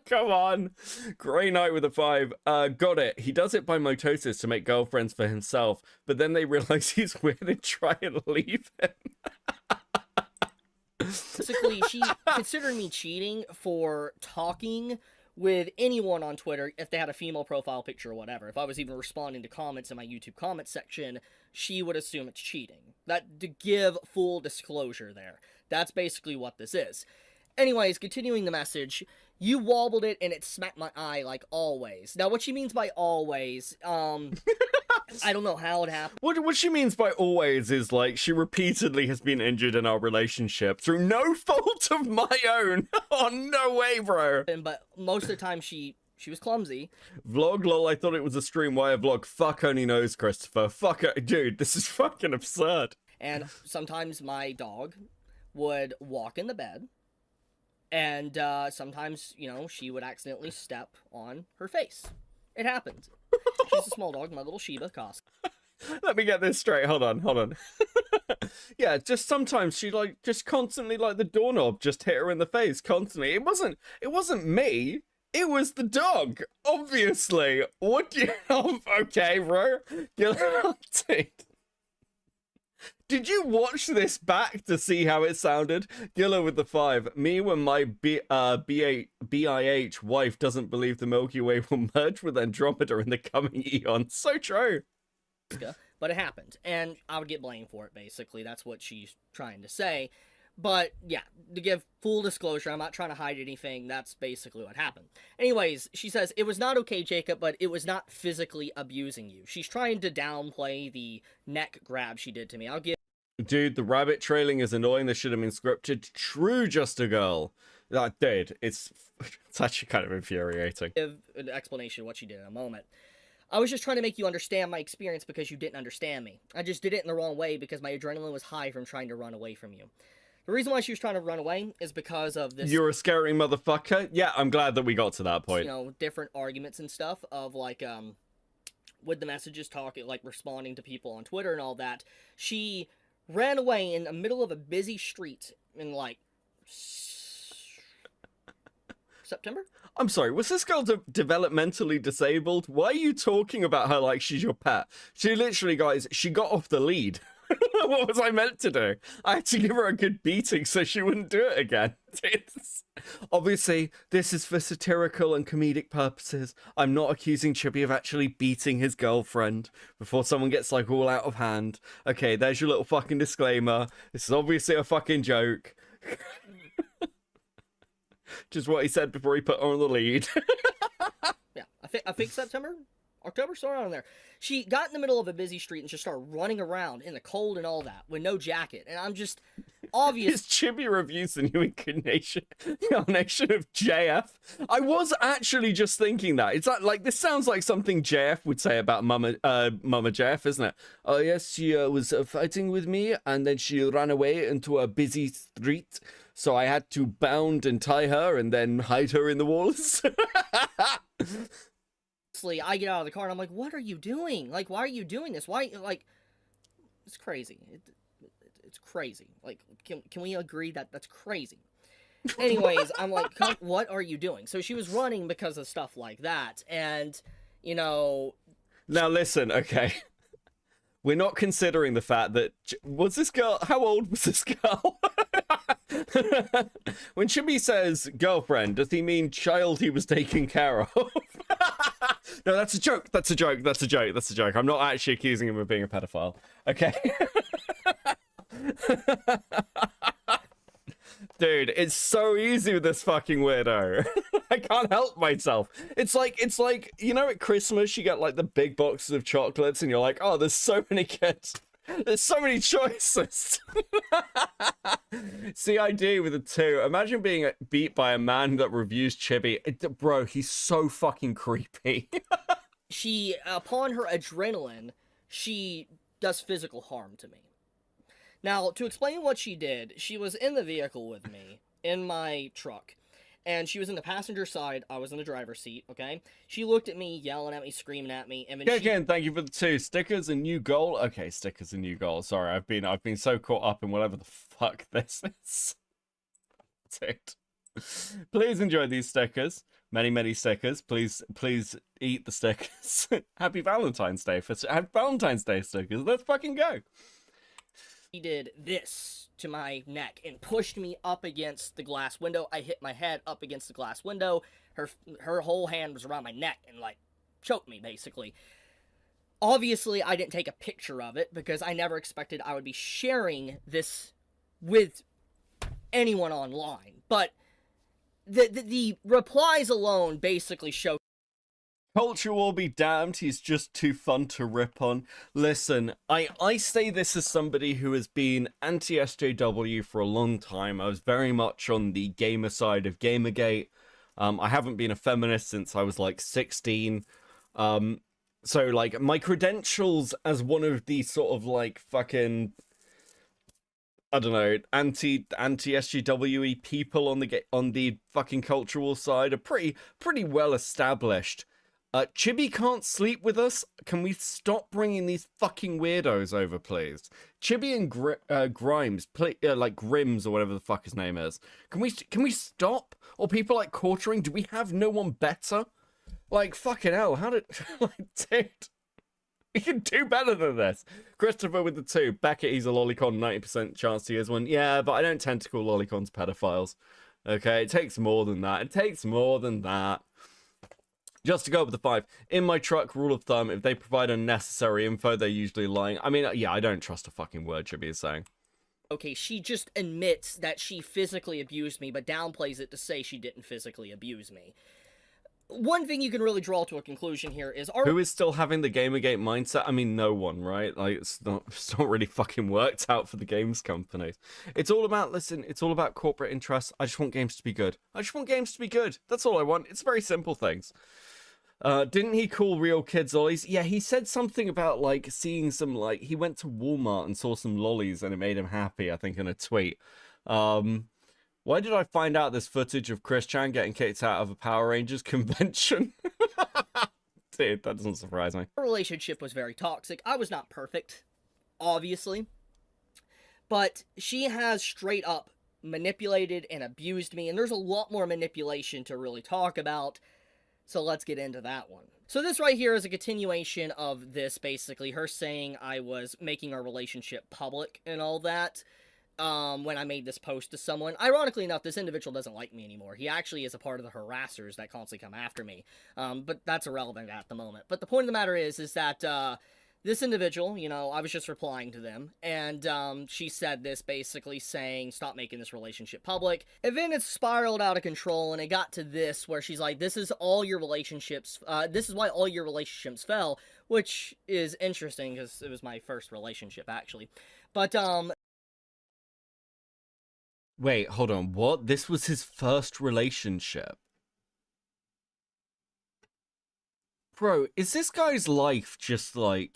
Come on. Grey Knight with a 5. Got it. He does it by mitosis to make girlfriends for himself, but then they realize he's weird and try and leave him. Basically, she considered me cheating for talking with anyone on Twitter if they had a female profile picture or whatever. If I was even responding to comments in my YouTube comment section, she would assume it's cheating. That, to give full disclosure there. That's basically what this is. Anyways, continuing the message, you wobbled it and it smacked my eye like always. Now, what she means by always, I don't know how it happened. What she means by always is, like, she repeatedly has been injured in our relationship through no fault of my own. Oh, no way, bro. But most of the time, she was clumsy. Vlog, lol, I thought it was a stream. Why a vlog? Fuck only knows, Christopher. Fuck it. Dude, this is fucking absurd. And sometimes my dog would walk in the bed. And sometimes, she would accidentally step on her face. It happens. She's a small dog, my little Shiba Cost. Let me get this straight. Hold on. Yeah, just sometimes she just constantly the doorknob just hit her in the face constantly. It wasn't me. It was the dog. Obviously. What do you okay, bro? Dude. Did you watch this back to see how it sounded? Gilla with the 5. Me when my BIH wife doesn't believe the Milky Way will merge with Andromeda in the coming eon. So true. But it happened, and I would get blamed for it, basically. That's what she's trying to say. But, yeah, to give full disclosure, I'm not trying to hide anything. That's basically what happened. Anyways, she says, it was not okay, Jacob, but it was not physically abusing you. She's trying to downplay the neck grab she did to me. I'll give... Dude, the rabbit trailing is annoying. This should have been scripted. True, just a girl. Dude, it's actually kind of infuriating. Give an explanation of what she did in a moment. I was just trying to make you understand my experience because you didn't understand me. I just did it in the wrong way because my adrenaline was high from trying to run away from you. The reason why she was trying to run away is because of this... You're a scary motherfucker? Yeah, I'm glad that we got to that point. Different arguments and stuff of, with the messages talking, responding to people on Twitter and all that. She ran away in the middle of a busy street in, September? I'm sorry, was this girl developmentally disabled? Why are you talking about her like she's your pet? She literally, guys, she got off the lead. What was I meant to do? I had to give her a good beating so she wouldn't do it again. Obviously, this is for satirical and comedic purposes. I'm not accusing Chibi of actually beating his girlfriend before someone gets all out of hand. Okay, there's your little fucking disclaimer. This is obviously a fucking joke. Just what he said before he put her on the lead. Yeah, I think September? October, somewhere around there. She got in the middle of a busy street and just started running around in the cold and all that with no jacket. And I'm just obvious. Is Chibi Reviews the new incarnation of JF? I was actually just thinking that. It's this sounds like something JF would say about Mama JF, isn't it? Oh yes, she was fighting with me and then she ran away into a busy street. So I had to bound and tie her and then hide her in the walls. I get out of the car and I'm like, what are you doing? Why are you doing this? Why, it's crazy. It's crazy. Can we agree that that's crazy? Anyways, I'm like, what are you doing? So she was running because of stuff like that. And, Now listen, okay. We're not considering the fact that, was this girl, how old was this girl? When Chibi says girlfriend, does he mean child he was taking care of? No, that's a joke. That's a joke. That's a joke. That's a joke. I'm not actually accusing him of being a pedophile. Okay. Dude, it's so easy with this fucking weirdo. I can't help myself. It's like, you know, at Christmas, you get like the big boxes of chocolates and you're like, oh, there's so many kids. There's so many choices. CID with a 2. Imagine being beat by a man that reviews Chibi. Bro, he's so fucking creepy. She, upon her adrenaline, she does physical harm to me. Now, to explain what she did, she was in the vehicle with me, in my truck, and she was in the passenger side, I was in the driver's seat, okay? She looked at me, yelling at me, screaming at me, and then Again, thank you for the 2. Stickers and new goal. Okay, stickers and new goal. Sorry, I've been so caught up in whatever the fuck this is. Dude. Please enjoy these stickers. Many stickers. Please eat the stickers. Happy Valentine's Day happy Valentine's Day stickers. Let's fucking go. She did this to my neck and pushed me up against the glass window. I hit my head up against the glass window. Her whole hand was around my neck and like choked me basically. Obviously, I didn't take a picture of it because I never expected I would be sharing this with anyone online. But the replies alone basically show. Culture will be damned, he's just too fun to rip on. Listen, I say this as somebody who has been anti-SJW for a long time. I was very much on the gamer side of Gamergate. I haven't been a feminist since I was like 16. So like my credentials as one of these sort of like fucking, I don't know, anti-SJW people on the fucking cultural side are pretty well established. Chibi can't sleep with us. Can we stop bringing these fucking weirdos over, please? Chibi and Grimes, like Grims or whatever the fuck his name is. Can we stop? Or people like Quartering? Do we have no one better? Like, fucking hell, how did... like, dude, we can do better than this. Christopher with the 2. Beckett, he's a lolicon, 90% chance he is one. Yeah, but I don't tend to call lolicons pedophiles. Okay, it takes more than that. It takes more than that. Just to go up with the 5, in my truck, rule of thumb, if they provide unnecessary info, they're usually lying. I mean, yeah, I don't trust a fucking word Chibi is saying. Okay, she just admits that she physically abused me, but downplays it to say she didn't physically abuse me. One thing you can really draw to a conclusion here is... Who is still having the Gamergate mindset? I mean, no one, right? Like, it's not really fucking worked out for the games companies. It's all about, listen, it's all about corporate interests. I just want games to be good. I just want games to be good. That's all I want. It's very simple things. Didn't he call real kids lollies? Yeah, he said something about, like, seeing some, like, he went to Walmart and saw some lollies and it made him happy, I think, in a tweet. Why did I find out this footage of Chris Chan getting kicked out of a Power Rangers convention? Dude, that doesn't surprise me. Our relationship was very toxic. I was not perfect, obviously. But she has straight up manipulated and abused me, and there's a lot more manipulation to really talk about. So let's get into that one. So this right here is a continuation of this, basically. Her saying I was making our relationship public and all that. When I made this post to someone. Ironically enough, this individual doesn't like me anymore. He actually is a part of the harassers that constantly come after me. But that's irrelevant at the moment. But the point of the matter is that, this individual, you know, I was just replying to them, and, she said this basically saying, stop making this relationship public. And then it spiraled out of control, and it got to this, where she's like, this is all your relationships, this is why all your relationships fell, which is interesting, because it was my first relationship, actually. But, Wait, hold on, what? This was his first relationship? Bro, is this guy's life just like...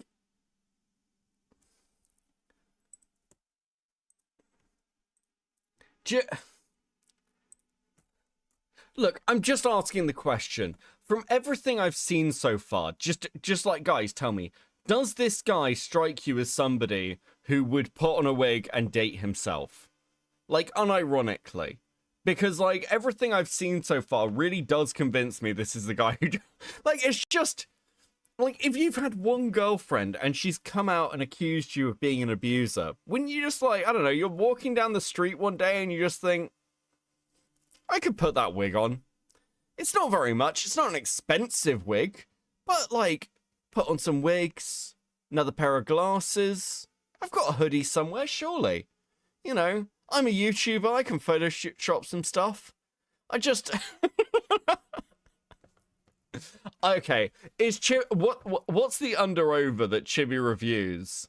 Look, I'm just asking the question. From everything I've seen so far, just like, guys, tell me, does this guy strike you as somebody who would put on a wig and date himself? Like, unironically. Because, like, everything I've seen so far really does convince me this is the guy who... Like, it's just... Like, if you've had one girlfriend and she's come out and accused you of being an abuser, wouldn't you just, like, I don't know, you're walking down the street one day and you just think, I could put that wig on. It's not very much. It's not an expensive wig. But, like, put on some wigs, another pair of glasses. I've got a hoodie somewhere, surely. You know, I'm a YouTuber. I can Photoshop some stuff. I just... Okay, is what's the under-over that Chibi Reviews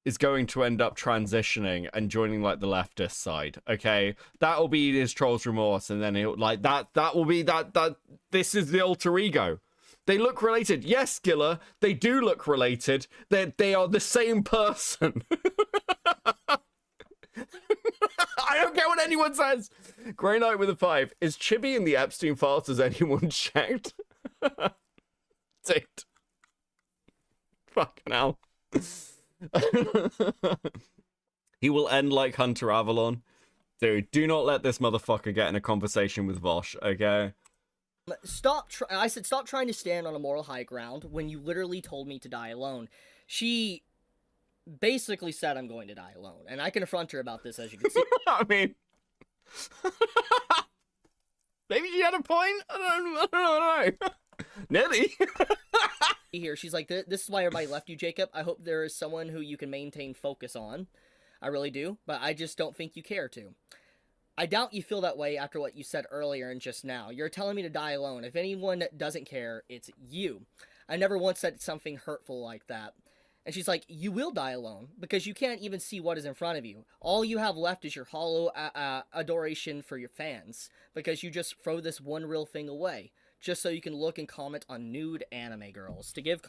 is going to end up transitioning and joining, like, the leftist side? Okay, that'll be his Trolls Remorse, and then he'll, like, that will be that this is the alter ego. They look related. Yes, Gilla, they do look related. They are the same person. I don't care what anyone says. Grey Knight with a 5. Is Chibi in the Epstein files? Has anyone checked? Dude. Fucking hell. He will end like Hunter Avalon. Dude, do not let this motherfucker get in a conversation with Vosh, okay? I said stop trying to stand on a moral high ground when you literally told me to die alone. She basically said I'm going to die alone, and I confront her about this, as you can see. I mean... Maybe she had a point? I don't know. Nelly. Here, she's like, this is why everybody left you, Jacob. I hope there is someone who you can maintain focus on. I really do, but I just don't think you care to. I doubt you feel that way after what you said earlier and just now. You're telling me to die alone. If anyone doesn't care, it's you. I never once said something hurtful like that. And she's like, you will die alone, because you can't even see what is in front of you. All you have left is your hollow adoration for your fans, because you just throw this one real thing away, just so you can look and comment on nude anime girls. To give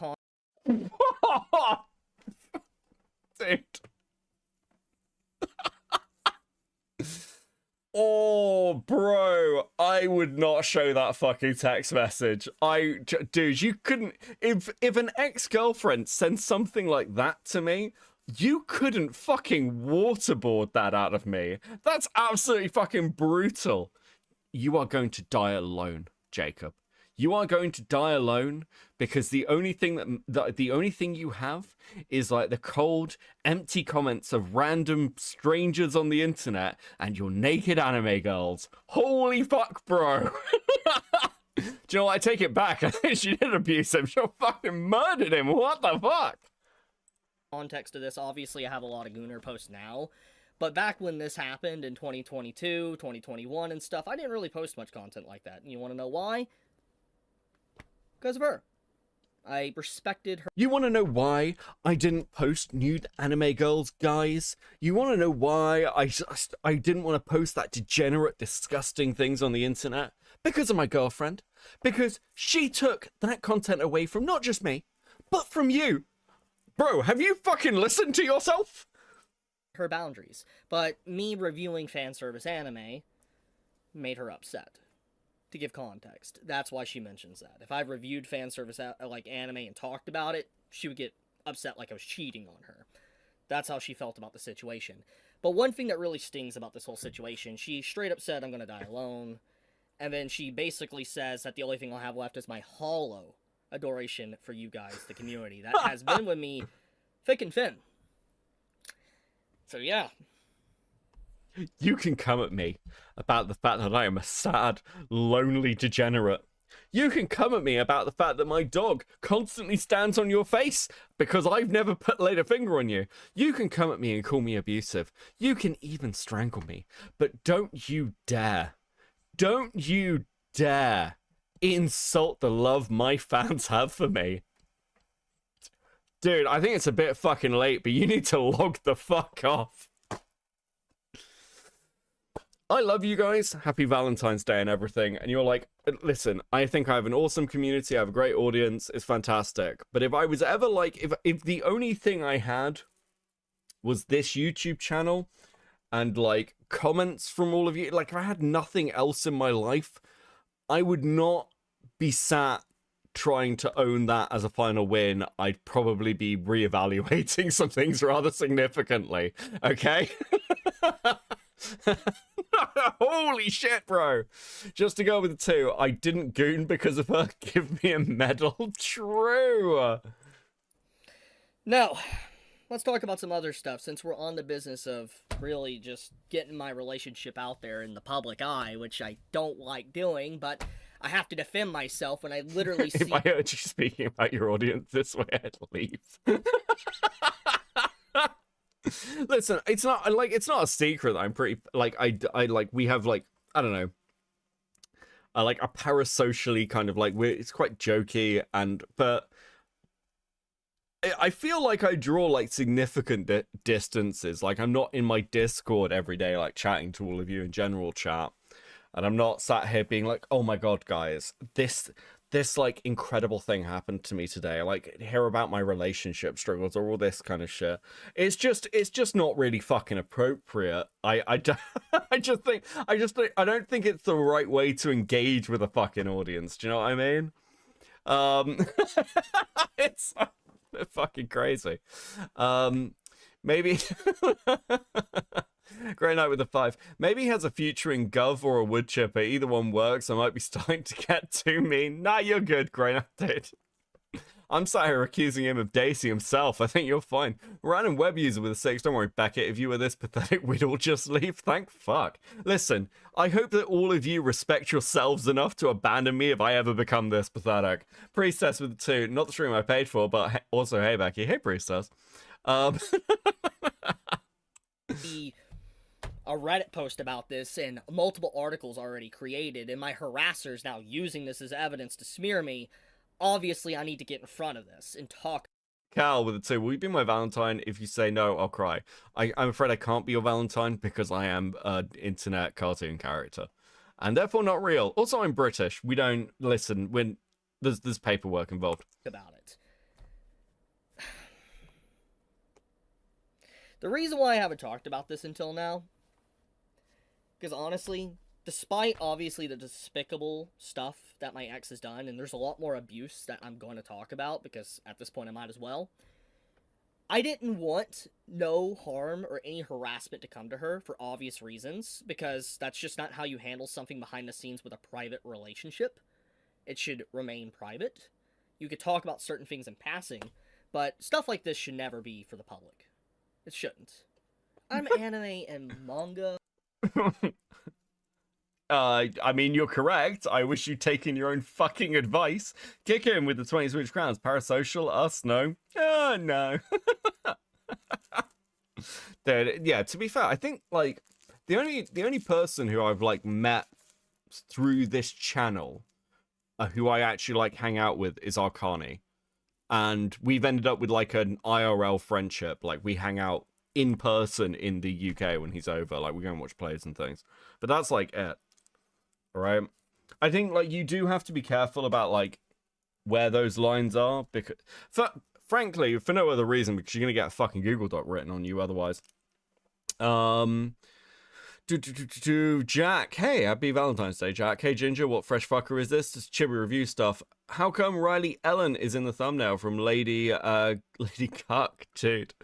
Dude. Oh, bro, I would not show that fucking text message. Dude, you couldn't, if an ex-girlfriend sends something like that to me, you couldn't fucking waterboard that out of me. That's absolutely fucking brutal. You are going to die alone, Jacob. You are going to die alone because the only thing the only thing you have is like the cold, empty comments of random strangers on the internet and your naked anime girls. Holy fuck, bro. Do you know what? I take it back. I think she did abuse him. She fucking murdered him. What the fuck? Context to this, obviously I have a lot of Gooner posts now, but back when this happened in 2022, 2021 and stuff, I didn't really post much content like that. And you want to know why? Because of her. I respected her. You want to know why I didn't post nude anime girls, guys? You want to know why I didn't want to post that degenerate, disgusting things on the internet? Because of my girlfriend. Because she took that content away from not just me, but from you. Bro, have you fucking listened to yourself? Her boundaries. But me reviewing fan service anime made her upset. To give context, that's why she mentions that. If I reviewed fan service like anime and talked about it, she would get upset like I was cheating on her. That's how she felt about the situation. But one thing that really stings about this whole situation, she straight up said, I'm gonna die alone. And then she basically says that the only thing I'll have left is my hollow adoration for you guys, the community. That has been with me thick and thin. So yeah. You can come at me about the fact that I am a sad, lonely degenerate. You can come at me about the fact that my dog constantly stands on your face because I've never laid a finger on you. You can come at me and call me abusive. You can even strangle me. But don't you dare insult the love my fans have for me. Dude, I think it's a bit fucking late, but you need to log the fuck off. I love you guys. Happy Valentine's Day and everything. And you're like, listen, I think I have an awesome community. I have a great audience. It's fantastic. But if I was ever like, if the only thing I had was this YouTube channel and like comments from all of you, like if I had nothing else in my life, I would not be sat trying to own that as a final win. I'd probably be reevaluating some things rather significantly. Okay? Holy shit, bro. Just to go with the 2, I didn't goon because of her. Give me a medal. True. Now, let's talk about some other stuff since we're on the business of really just getting my relationship out there in the public eye, which I don't like doing, but I have to defend myself when I literally see... If I heard you speaking about your audience this way, I'd leave. Listen, it's not a secret that I'm pretty like I like we have like I don't know. Like a parasocially kind of like it's quite jokey but I feel like I draw like significant distances. Like I'm not in my Discord every day like chatting to all of you in general chat, and I'm not sat here being like, oh my god guys, this like incredible thing happened to me today. Like hear about my relationship struggles or all this kind of shit. It's just not really fucking appropriate. I don't think it's the right way to engage with a fucking audience. Do you know what I mean? It's fucking crazy. Maybe Great Night with a 5. Maybe he has a future in Gov or a wood chipper. Either one works. I might be starting to get too mean. Nah, you're good, Great Night, dude. I'm sat here accusing him of Daisy himself. I think you're fine. Random web user with a 6. Don't worry, Beckett. If you were this pathetic, we'd all just leave. Thank fuck. Listen, I hope that all of you respect yourselves enough to abandon me if I ever become this pathetic. Priestess with the 2. Not the stream I paid for, but also, hey, Becky. Hey, Priestess. A Reddit post about this and multiple articles already created, and my harassers now using this as evidence to smear me. Obviously, I need to get in front of this and talk. Cal with the 2. Will you be my Valentine? If you say no, I'll cry. I'm afraid I can't be your Valentine because I am an internet cartoon character, and therefore not real. Also, I'm British. We don't listen when there's paperwork involved. About it. The reason why I haven't talked about this until now, because honestly, despite obviously the despicable stuff that my ex has done, and there's a lot more abuse that I'm going to talk about, because at this point I might as well, I didn't want no harm or any harassment to come to her for obvious reasons, because that's just not how you handle something behind the scenes with a private relationship. It should remain private. You could talk about certain things in passing, but stuff like this should never be for the public. It shouldn't. I'm anime and manga. I mean, you're correct. I wish you'd taken your own fucking advice. Kick in with the 20 Swedish crowns. Parasocial, us, no. Oh, no. Dude, yeah, to be fair, I think, like, the only person who I've, like, met through this channel, who I actually, like, hang out with is Arcani. And we've ended up with, like, an IRL friendship. Like, we hang out in person in the UK when he's over. Like, we go and watch plays and things. But that's, like, it. Right? I think, like, you do have to be careful about, like, where those lines are. Because, frankly, for no other reason, because you're going to get a fucking Google Doc written on you otherwise. Jack, hey, happy Valentine's Day, Jack. Hey, Ginger, what fresh fucker is this? This Chibi Review stuff. How come Riley Ellen is in the thumbnail from Lady Cuck, dude?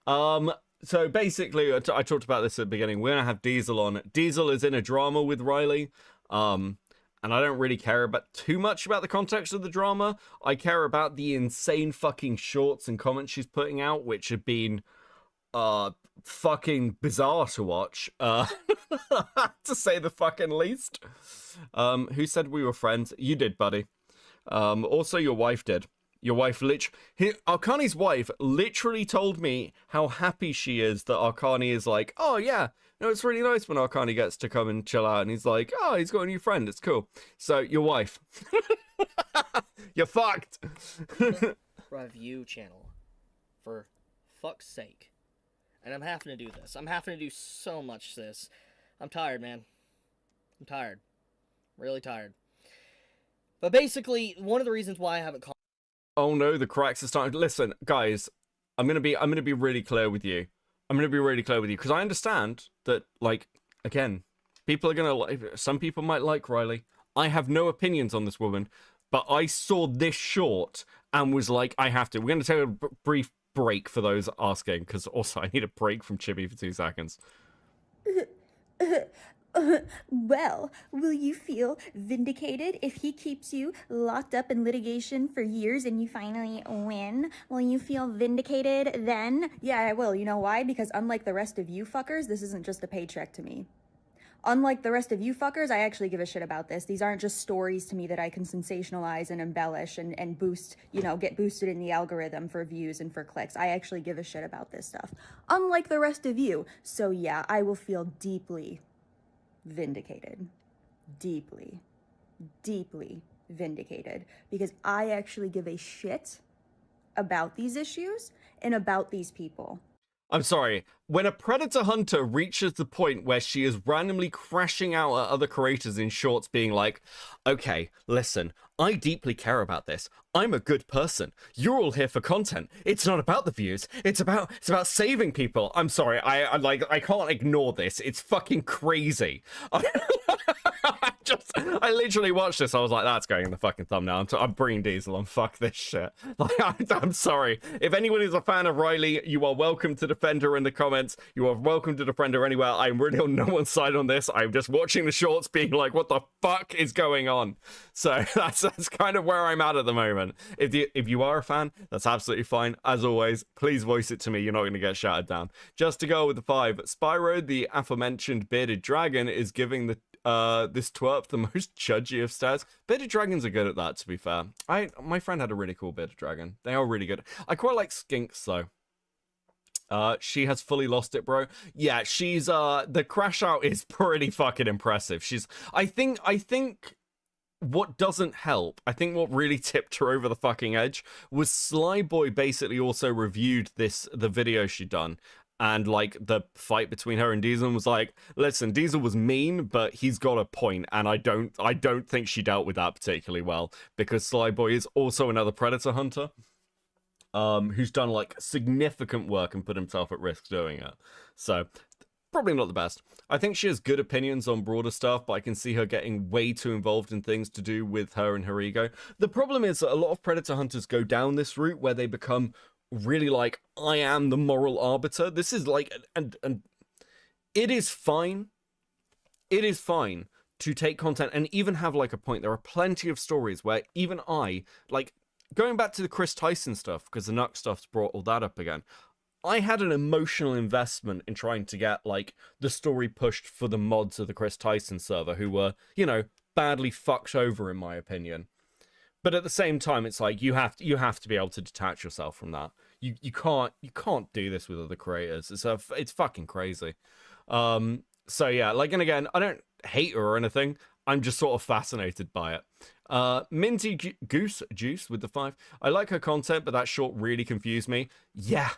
So basically, I talked about this at the beginning. We're gonna have Diesel on. Diesel is in a drama with Riley, and I don't really care about too much about the context of the drama. I care about the insane fucking shorts and comments she's putting out, which have been fucking bizarre to watch, to say the fucking least. Who said we were friends? You did, buddy. Also, your wife did. Your wife Arcani's wife literally told me how happy she is that Arcani is like, oh yeah, no, it's really nice when Arcani gets to come and chill out, and he's like, oh, he's got a new friend, it's cool. So, your wife. You're fucked. Review channel. For fuck's sake. And I'm having to do this. I'm having to do so much this. I'm tired, man. I'm tired. Really tired. But basically, one of the reasons why I haven't called... Oh no, the cracks are starting. Listen, guys, I'm gonna be really clear with you. Because I understand that, like, again, people are gonna like. Some people might like Riley. I have no opinions on this woman, but I saw this short and was like, I have to. We're gonna take a brief break for those asking, because also I need a break from Chibi for 2 seconds. Well, will you feel vindicated if he keeps you locked up in litigation for years and you finally win? Will you feel vindicated then? Yeah, I will. You know why? Because unlike the rest of you fuckers, this isn't just a paycheck to me. Unlike the rest of you fuckers, I actually give a shit about this. These aren't just stories to me that I can sensationalize and embellish and boost, get boosted in the algorithm for views and for clicks. I actually give a shit about this stuff. Unlike the rest of you. So yeah, I will feel deeply vindicated. Deeply, deeply vindicated. Because I actually give a shit about these issues and about these people. I'm sorry, when a predator hunter reaches the point where she is randomly crashing out at other creators in shorts being like, okay, listen, I deeply care about this. I'm a good person. You're all here for content. It's not about the views. It's about saving people. I'm sorry, I can't ignore this. It's fucking crazy. I literally watched this. I was like, that's going in the fucking thumbnail. I'm bringing Diesel on. Fuck this shit. Like, I'm sorry. If anyone is a fan of Riley, you are welcome to defend her in the comments. You are welcome to defend her anywhere. I'm really on no one's side on this. I'm just watching the shorts being like, what the fuck is going on? So that's kind of where I'm at the moment. If you are a fan, that's absolutely fine. As always, please voice it to me. You're not going to get shouted down. Just to go with the 5, Spyro, the aforementioned bearded dragon, is giving this twerp the most judgy of stats. Bearded dragons are good at that, to be fair. My friend had a really cool bearded dragon. They are really good. I quite like skinks though. She has fully lost it, bro. Yeah, she's the crash out is pretty fucking impressive. I think what doesn't help, I think what really tipped her over the fucking edge was Slyboy basically also reviewed the video she'd done. And like the fight between her and Diesel was like, listen, Diesel was mean, but he's got a point, and I don't think she dealt with that particularly well, because Slyboy is also another predator hunter, who's done like significant work and put himself at risk doing it. So probably not the best. I think she has good opinions on broader stuff, but I can see her getting way too involved in things to do with her and her ego. The problem is that a lot of predator hunters go down this route where they become really like, I am the moral arbiter. This is like, and it is fine. It is fine to take content and even have like a point. There are plenty of stories where even I, like going back to the Chris Tyson stuff, because the Nuck stuff's brought all that up again. I had an emotional investment in trying to get like the story pushed for the mods of the Chris Tyson server who were, badly fucked over in my opinion. But at the same time, it's like you have to be able to detach yourself from that. You can't do this with other creators. It's fucking crazy. So yeah, like, and again, I don't hate her or anything. I'm just sort of fascinated by it. Minty Goose Juice with the 5. I like her content, but that short really confused me. Yeah.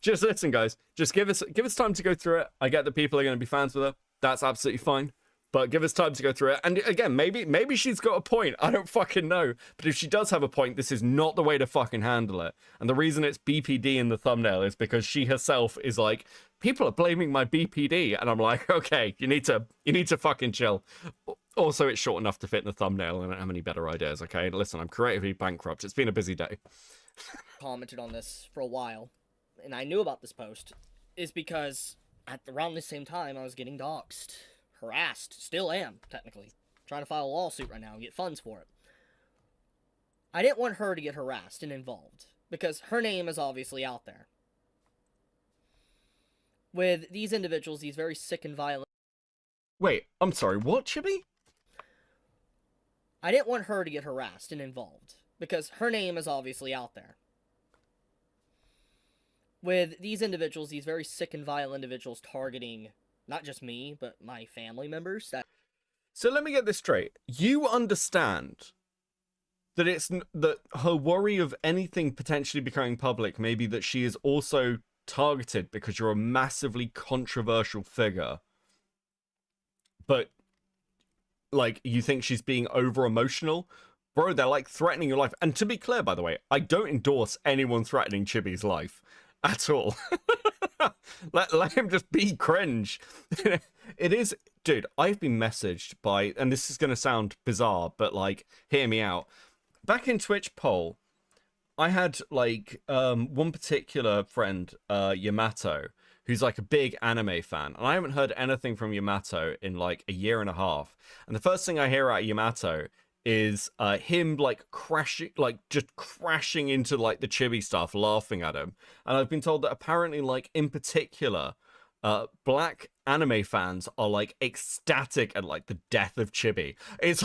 Just listen, guys. Just give us time to go through it. I get that people are going to be fans with her. That's absolutely fine. But give us time to go through it. And again, maybe she's got a point. I don't fucking know. But if she does have a point, this is not the way to fucking handle it. And the reason it's BPD in the thumbnail is because she herself is like, people are blaming my BPD. And I'm like, okay, you need to fucking chill. Also, it's short enough to fit in the thumbnail. I don't have any better ideas, okay? Listen, I'm creatively bankrupt. It's been a busy day. Commented on this for a while, and I knew about this post, is because at around the same time I was getting doxxed. Harassed, still am, technically. Trying to file a lawsuit right now and get funds for it. I didn't want her to get harassed and involved, because her name is obviously out there. With these individuals, these very sick and violent... Wait, I'm sorry, what, Chibi? I didn't want her to get harassed and involved, because her name is obviously out there. With these individuals, these very sick and violent individuals targeting... not just me, but my family members. So let me get this straight. You understand that that her worry of anything potentially becoming public may be that she is also targeted because you're a massively controversial figure. But, like, you think she's being over-emotional? Bro, they're, like, threatening your life. And to be clear, by the way, I don't endorse anyone threatening Chibi's life. At all. let him just be cringe. It is, dude, I've been messaged by, and this is going to sound bizarre, but like, hear me out. Back in Twitch poll, I had like one particular friend, Yamato, who's like a big anime fan, and I haven't heard anything from Yamato in like a year and a half. And the first thing I hear out of Yamato is him like just crashing into like the Chibi stuff, laughing at him. And I've been told that apparently, like, in particular, black anime fans are like ecstatic at like the death of Chibi. It's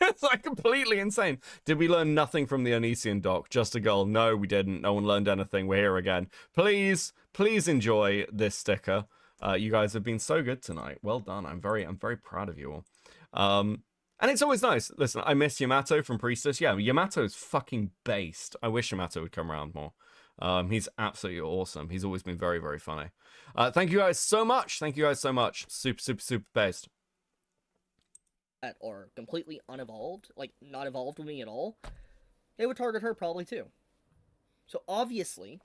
it's like completely insane. Did we learn nothing from the Onision doc? Just a goal? No, we didn't. No one learned anything. We're here again. Please enjoy this sticker. You guys have been so good tonight. Well done. I'm very proud of you all. And it's always nice. Listen, I miss Yamato from Priestess. Yeah, Yamato is fucking based. I wish Yamato would come around more. He's absolutely awesome. He's always been very, very funny. Thank you guys so much. Thank you guys so much. Super based. Or completely unevolved, like not evolved with me at all, they would target her probably too. So obviously,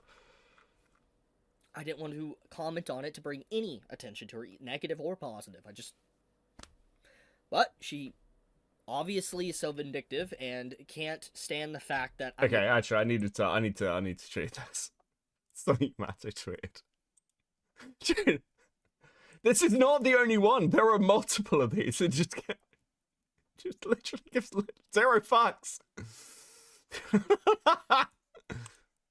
I didn't want to comment on it to bring any attention to her, negative or positive. But she obviously is so vindictive and can't stand the fact that Actually, I need to show you this. Something Mato tweeted. Dude, this is not the only one. There are multiple of these. It just literally gives zero fucks.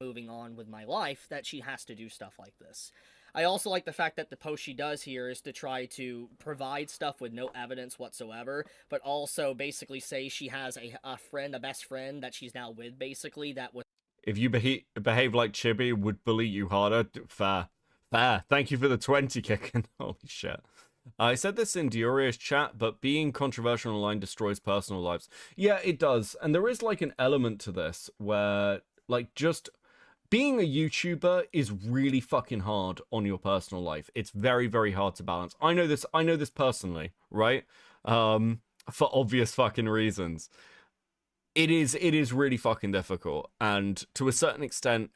moving on with my life, that she has to do stuff like this. I also like the fact that the post she does here is to try to provide stuff with no evidence whatsoever, but also basically say she has a best friend that she's now with, basically, that was... If you behave like Chibi, would bully you harder. Fair. Thank you for the 20 kicking. Holy shit. I said this in Dioria's chat, but being controversial online destroys personal lives. Yeah, it does. And there is like an element to this where like just... being a YouTuber is really fucking hard on your personal life. It's very, very hard to balance. I know this personally, right? For obvious fucking reasons. It is really fucking difficult. And to a certain extent,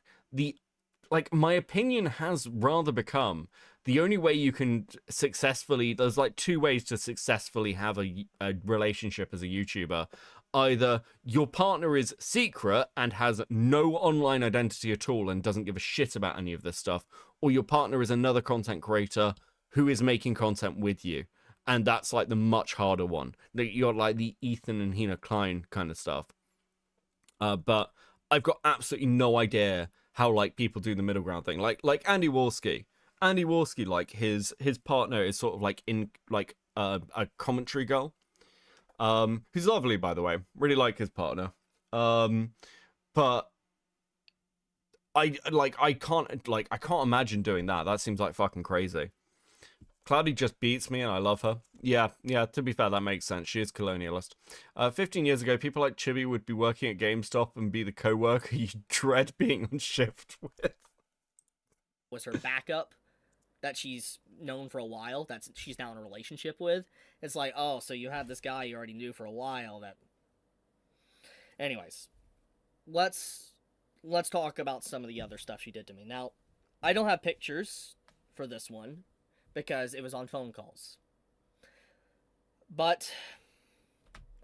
my opinion has rather become the only way you can successfully, there's like two ways to successfully have a relationship as a YouTuber. Either your partner is secret and has no online identity at all and doesn't give a shit about any of this stuff, or your partner is another content creator who is making content with you. And that's like the much harder one. You're like the Ethan and Hina Klein kind of stuff. But I've got absolutely no idea how like people do the middle ground thing. Like Andy Wolski. Andy Wolski, like his partner is sort of like in like a commentary girl. Who's lovely, by the way. Really like his partner. But I can't imagine doing that. That seems like fucking crazy. Cloudy just beats me and I love her. Yeah, to be fair, that makes sense. She is colonialist. 15 years ago, people like Chibi would be working at GameStop and be the co-worker you dread being on shift with. Was her backup that she's known for a while, that she's now in a relationship with. It's like, oh, so you had this guy you already knew for a while that... Anyways, let's talk about some of the other stuff she did to me. Now, I don't have pictures for this one because it was on phone calls. But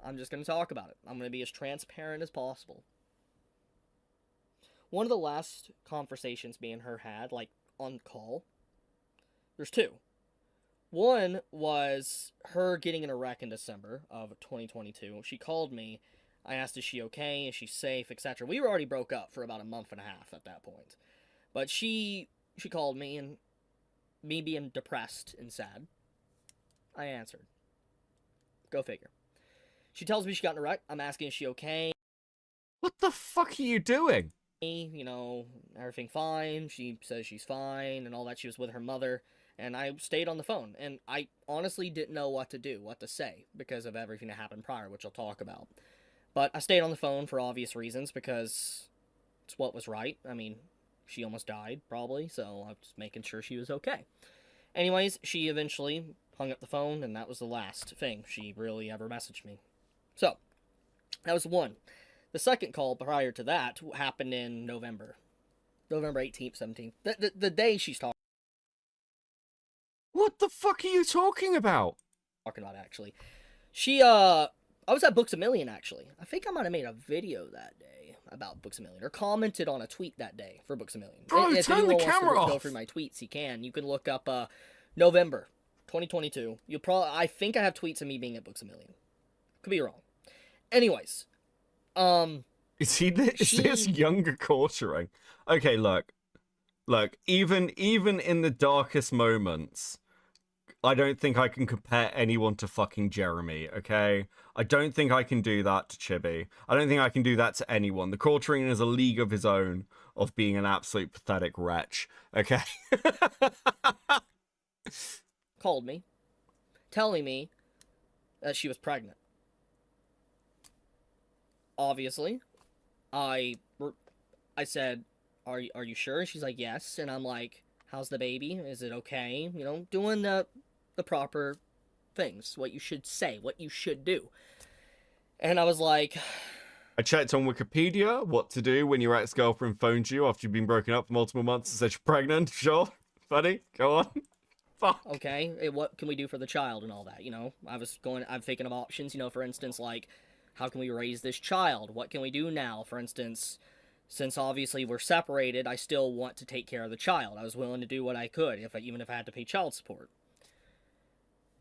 I'm just going to talk about it. I'm going to be as transparent as possible. One of the last conversations me and her had, like, on call, there's two. One was her getting in a wreck in December of 2022. She called me. I asked, is she okay? Is she safe? Etc. We were already broke up for about a month and a half at that point. But she called me, and me being depressed and sad, I answered. Go figure. She tells me she got in a wreck. I'm asking, is she okay? What the fuck are you doing? You know, everything fine. She says she's fine and all that. She was with her mother. And I stayed on the phone, and I honestly didn't know what to do, what to say, because of everything that happened prior, which I'll talk about. But I stayed on the phone for obvious reasons, because it's what was right. I mean, she almost died, probably, so I was making sure she was okay. Anyways, she eventually hung up the phone, and that was the last thing she really ever messaged me. So, that was one. The second call prior to that happened in November. November 18th, 17th. The day she's talking. What the fuck are you talking about? Actually. She, I was at Books A Million, actually. I think I might have made a video that day about Books A Million, or commented on a tweet that day for Books A Million. Bro, if turn the anyone wants camera to off! Go through my tweets, you can look up, November 2022. I think I have tweets of me being at Books A Million. Could be wrong. Anyways. Is this younger quartering? Okay, look. Look, even in the darkest moments, I don't think I can compare anyone to fucking Jeremy, okay? I don't think I can do that to Chibi. I don't think I can do that to anyone. The Quarterine is a league of his own of being an absolute pathetic wretch, okay? Called me, telling me that she was pregnant. Obviously, I said, are you sure? She's like, yes. And I'm like, how's the baby? Is it okay? You know, doing the proper things, what you should say, what you should do. And I was like, I checked on Wikipedia what to do when your ex-girlfriend phones you after you've been broken up for multiple months and said you're pregnant. Sure, buddy, go on. Fuck. okay, what can we do for the child and all that, you know? I'm thinking of options, you know, for instance, like, how can we raise this child? What can we do now? For instance, since obviously we're separated, I still want to take care of the child. I was willing to do what I could, even if I had to pay child support.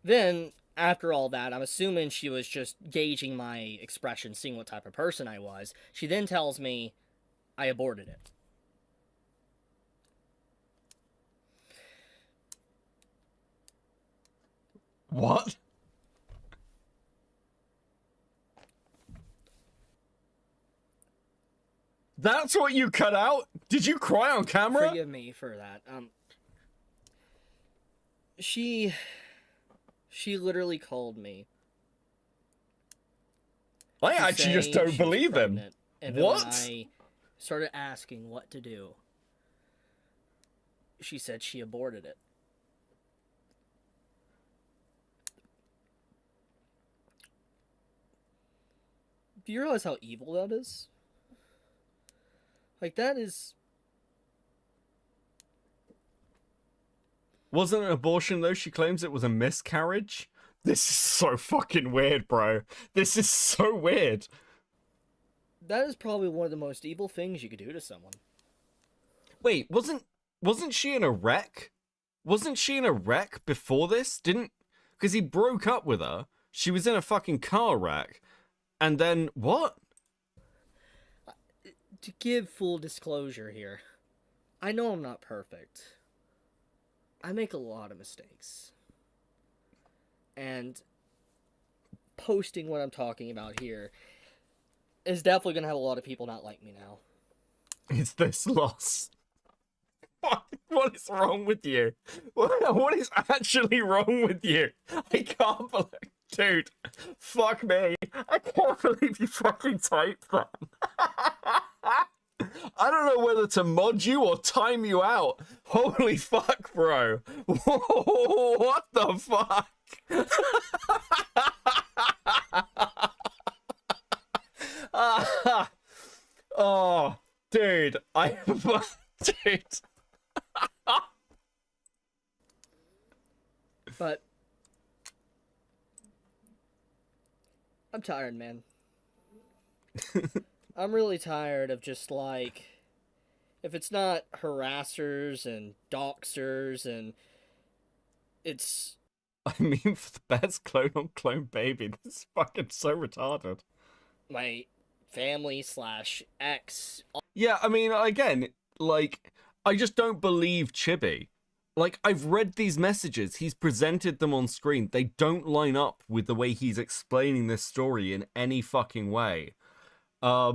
Then, after all that, I'm assuming she was just gauging my expression, seeing what type of person I was. She then tells me I aborted it. What? That's what you cut out? Did you cry on camera? Forgive me for that. She literally called me. I actually just don't believe him. And then What? when I started asking what to do, she said she aborted it. Do you realize how evil that is? Like, that is... Wasn't an abortion, though. She claims it was a miscarriage. This is so fucking weird, bro. This is so weird. That is probably one of the most evil things you could do to someone. Wait, wasn't she in a wreck? Wasn't she in a wreck before this? Because he broke up with her. She was in a fucking car wreck. And then, what? To give full disclosure here, I know I'm not perfect. I make a lot of mistakes. And posting what I'm talking about here is definitely going to have a lot of people not like me now. It's this loss. What is wrong with you? What is actually wrong with you? I can't believe... Dude, fuck me. I can't believe you fucking typed that. I don't know whether to mod you or time you out. Holy fuck, bro. What the fuck? Oh, dude. Dude. But I'm tired, man. I'm really tired of just, like, if it's not harassers and doxers and it's... I mean, for the best clone-on-clone baby, this is fucking so retarded. my family/ex. Yeah, I mean, again, like, I just don't believe Chibi. Like, I've read these messages, he's presented them on screen. They don't line up with the way he's explaining this story in any fucking way. I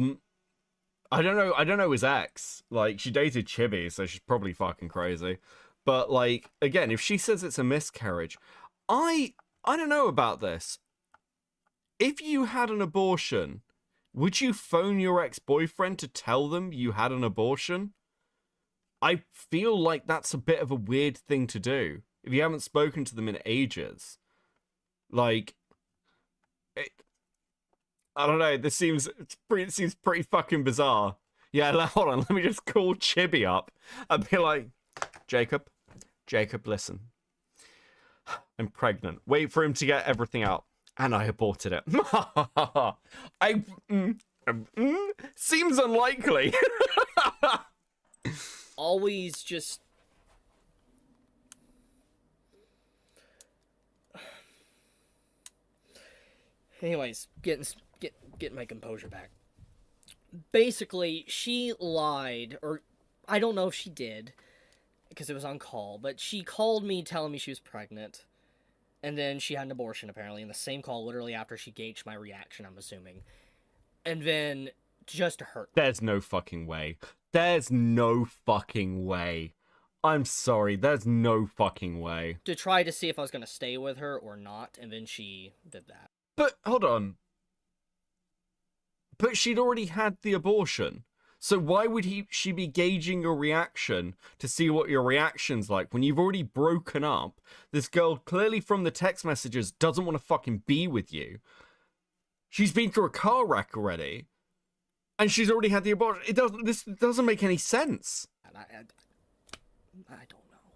don't know his ex. Like, she dated Chibi, so she's probably fucking crazy. But, like, again, if she says it's a miscarriage, I don't know about this. If you had an abortion, would you phone your ex-boyfriend to tell them you had an abortion? I feel like that's a bit of a weird thing to do if you haven't spoken to them in ages. Like, I don't know. This seems pretty fucking bizarre. Yeah, hold on. Let me just call Chibi up and be like, Jacob, listen. I'm pregnant. Wait for him to get everything out. And I aborted it. Seems unlikely. Always just... Anyways, getting my composure back. Basically, she lied, or I don't know if she did, because it was on call, but she called me telling me she was pregnant. And then she had an abortion, apparently, in the same call, literally after she gauged my reaction, I'm assuming. And then, just to hurt me. There's no fucking way. There's no fucking way. I'm sorry, there's no fucking way. To try to see if I was going to stay with her or not, and then she did that. But, hold on. But she'd already had the abortion. So why would she be gauging your reaction to see what your reaction's like when you've already broken up? This girl clearly from the text messages doesn't want to fucking be with you. She's been through a car wreck already. And she's already had the abortion. This doesn't make any sense. I don't know.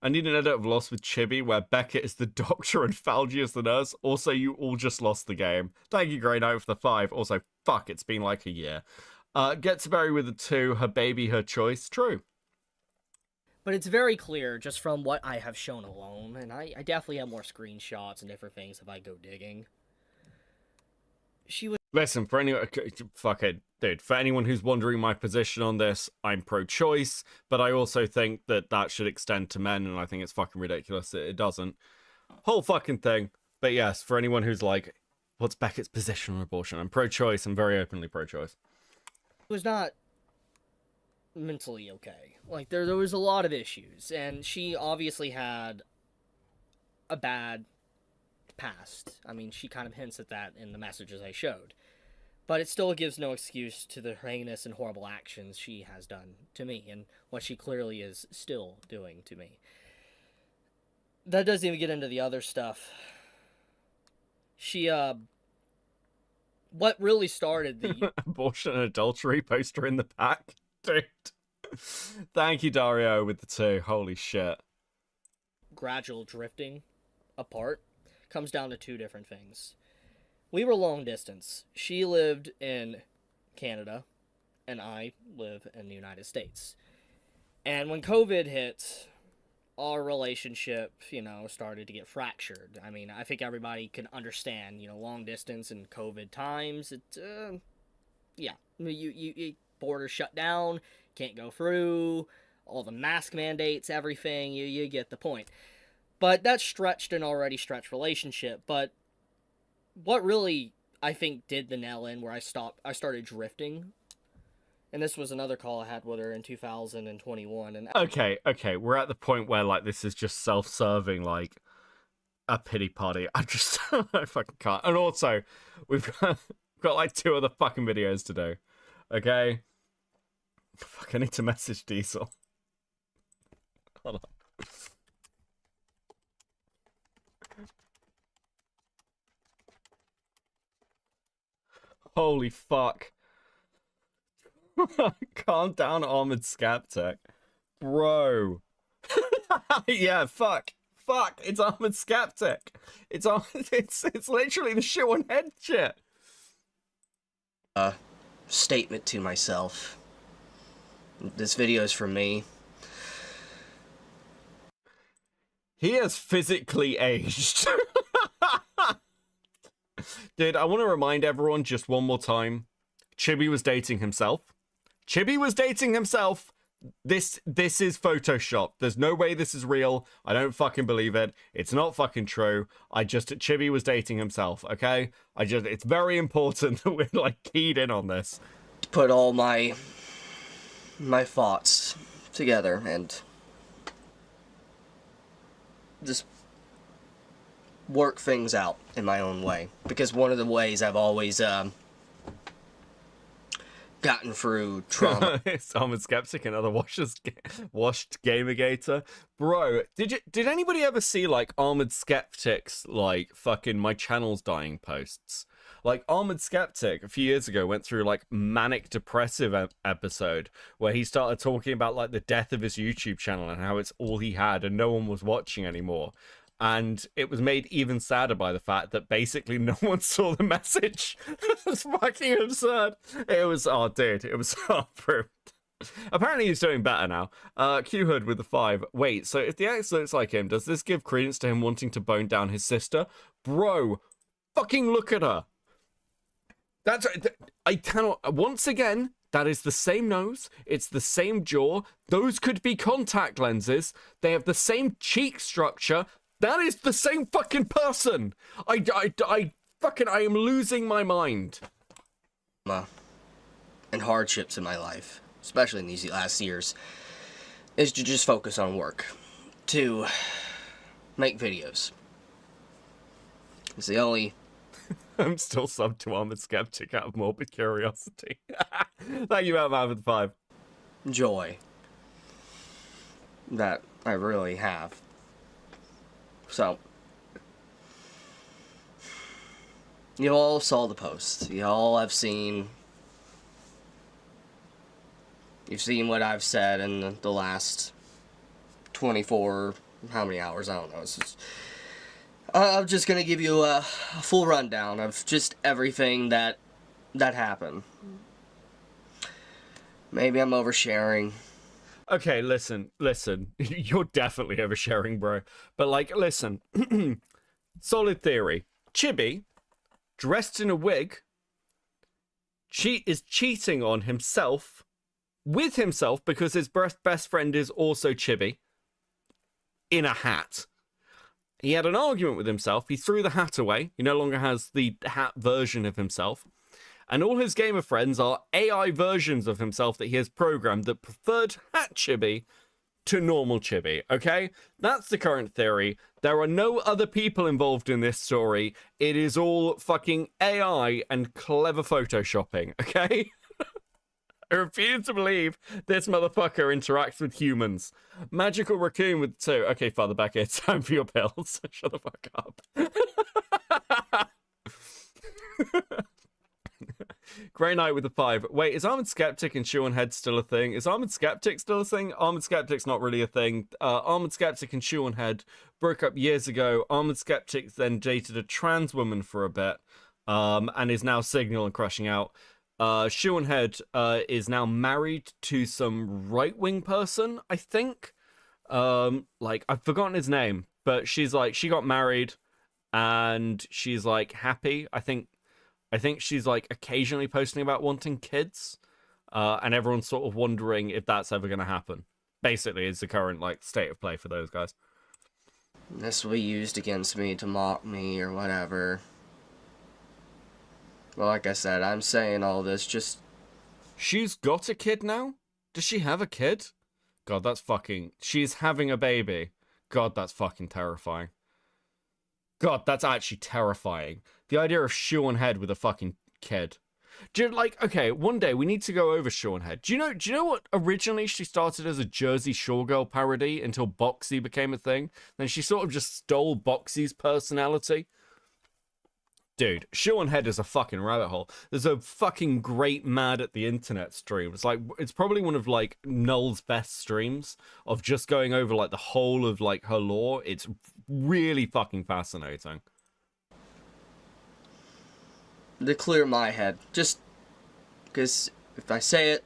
I need an edit of Lost with Chibi where Beckett is the doctor and Falgi is the nurse. Also, you all just lost the game. Thank you, Grey Knight, for the 5. Also, fuck, it's been like a year. Get to bury with a 2, her baby, her choice. True. But it's very clear just from what I have shown alone, and I definitely have more screenshots and different things if I go digging. She was... Listen, for anyone... Fuck it, dude. For anyone who's wondering my position on this, I'm pro-choice, but I also think that that should extend to men, and I think it's fucking ridiculous that it doesn't. Whole fucking thing. But yes, for anyone who's like, what's Beckett's position on abortion? I'm pro-choice. I'm very openly pro-choice. Was not mentally okay. Like, there was a lot of issues, and she obviously had a bad past. I mean, she kind of hints at that in the messages I showed. But it still gives no excuse to the heinous and horrible actions she has done to me, and what she clearly is still doing to me. That doesn't even get into the other stuff. She, what really started the... Abortion and adultery poster in the pack? Dude. Thank you, Dario, with the 2. Holy shit. Gradual drifting apart comes down to 2 different things. We were long distance. She lived in Canada, and I live in the United States. And when COVID hit, our relationship, started to get fractured. I mean, I think everybody can understand, long distance and COVID times. You borders shut down, can't go through, all the mask mandates, everything, you get the point. But that stretched an already stretched relationship. But what really, I think, did the nail in where I started drifting. And this was another call I had with her in 2021. And Okay, we're at the point where, like, this is just self-serving, like, a pity party. I fucking can't. And also, we've got like 2 other fucking videos to do. Okay? Fuck, I need to message Diesel. Hold on. Holy fuck. Calm down, Armored Skeptic. Bro. Yeah, fuck. It's Armored Skeptic. It's literally the shoe on head shit. Statement to myself. This video is from me. He has physically aged. Dude, I want to remind everyone just one more time. Chibi was dating himself. This is Photoshop. There's no way this is real. I don't fucking believe it. It's not fucking true. Chibi was dating himself, okay? It's very important that we're, like, keyed in on this. Put all my thoughts together and just work things out in my own way. Because one of the ways I've always, gotten through trauma. Armored Skeptic, another washed Gamergator. Bro, did anybody ever see, like, Armored Skeptic's, like, fucking my channel's dying posts? Like, Armored Skeptic a few years ago went through, like, manic depressive episode where he started talking about, like, the death of his YouTube channel and how it's all he had and no one was watching anymore. And it was made even sadder by the fact that basically no one saw the message. It's fucking absurd. It was, oh, dude, it was so approved. Apparently he's doing better now. Q-Hood with the 5. Wait, so if the ex looks like him, does this give credence to him wanting to bone down his sister? Bro, fucking look at her. I cannot, once again, That is the same nose. It's the same jaw. Those could be contact lenses. They have the same cheek structure. That is the same fucking person. I am losing my mind. And hardships in my life, especially in these last years, is to just focus on work. To make videos. It's the only... I'm still sub to Armored Skeptic out of morbid curiosity. Thank you, Batman, for the 5. joy that I really have. So, you all saw the post. You all have seen... You've seen what I've said in the last 24... How many hours? I don't know. It's just... I'm just gonna give you a full rundown of just everything that happened. Maybe I'm oversharing. Okay, listen. You're definitely oversharing, bro. But, like, listen. Solid theory. Chibi, dressed in a wig, is cheating on himself, with himself, because his best friend is also Chibi, in a hat. He had an argument with himself. He threw the hat away. He no longer has the hat version of himself. And all his gamer friends are AI versions of himself that he has programmed that preferred hat Chibi to normal Chibi, okay? That's the current theory. There are no other people involved in this story. It is all fucking AI and clever photoshopping, okay? I refuse to believe this motherfucker interacts with humans. Magical raccoon with 2. Okay, Father Becker, it's time for your pills. Shut the fuck up. Grey Knight with a 5. Wait, is Armored Skeptic and Shoe on Head still a thing? Is Armored Skeptic still a thing? Armored Skeptic's not really a thing. Armored Skeptic and Shoe on Head broke up years ago. Armored Skeptic then dated a trans woman for a bit, and is now Signal and crashing out. Shoe on Head is now married to some right-wing person, I think. Like, I've forgotten his name, but she's like, she got married, and she's like happy. I think she's like occasionally posting about wanting kids, and everyone's sort of wondering if that's ever going to happen. Basically, it's the current like state of play for those guys. This will be used against me to mock me or whatever. Well, like I said, I'm saying all this just... She's got a kid now? Does she have a kid? God, that's fucking... She's having a baby. God, that's fucking terrifying. God, that's actually terrifying. The idea of Shoe on Head with a fucking kid. Do you, like, okay, one day we need to go over Shoe on Head. Do you know what originally she started as a Jersey Shore girl parody until Boxy became a thing? Then she sort of just stole Boxy's personality. Dude, Shoe on Head is a fucking rabbit hole. There's a fucking great Mad at the Internet stream. It's like, it's probably one of like Null's best streams of just going over like the whole of like her lore. It's really fucking fascinating. To clear my head, just because if I say it,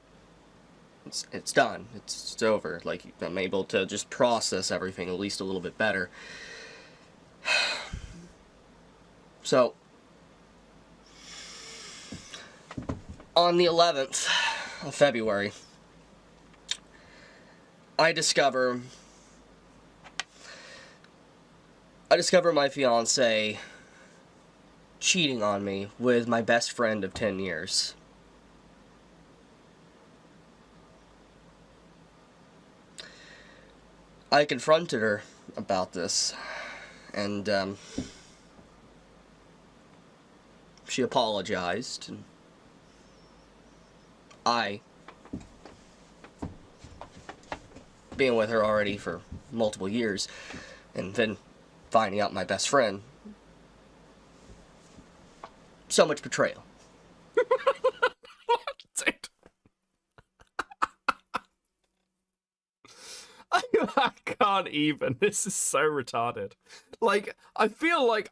it's done. It's over. Like, I'm able to just process everything at least a little bit better. So, on the 11th of February, I discover my fiancé cheating on me with my best friend of 10 years. I confronted her about this, and she apologized, and I, being with her already for multiple years, and then finding out my best friend, so much betrayal. Dude. I can't even. This is so retarded. Like, I feel like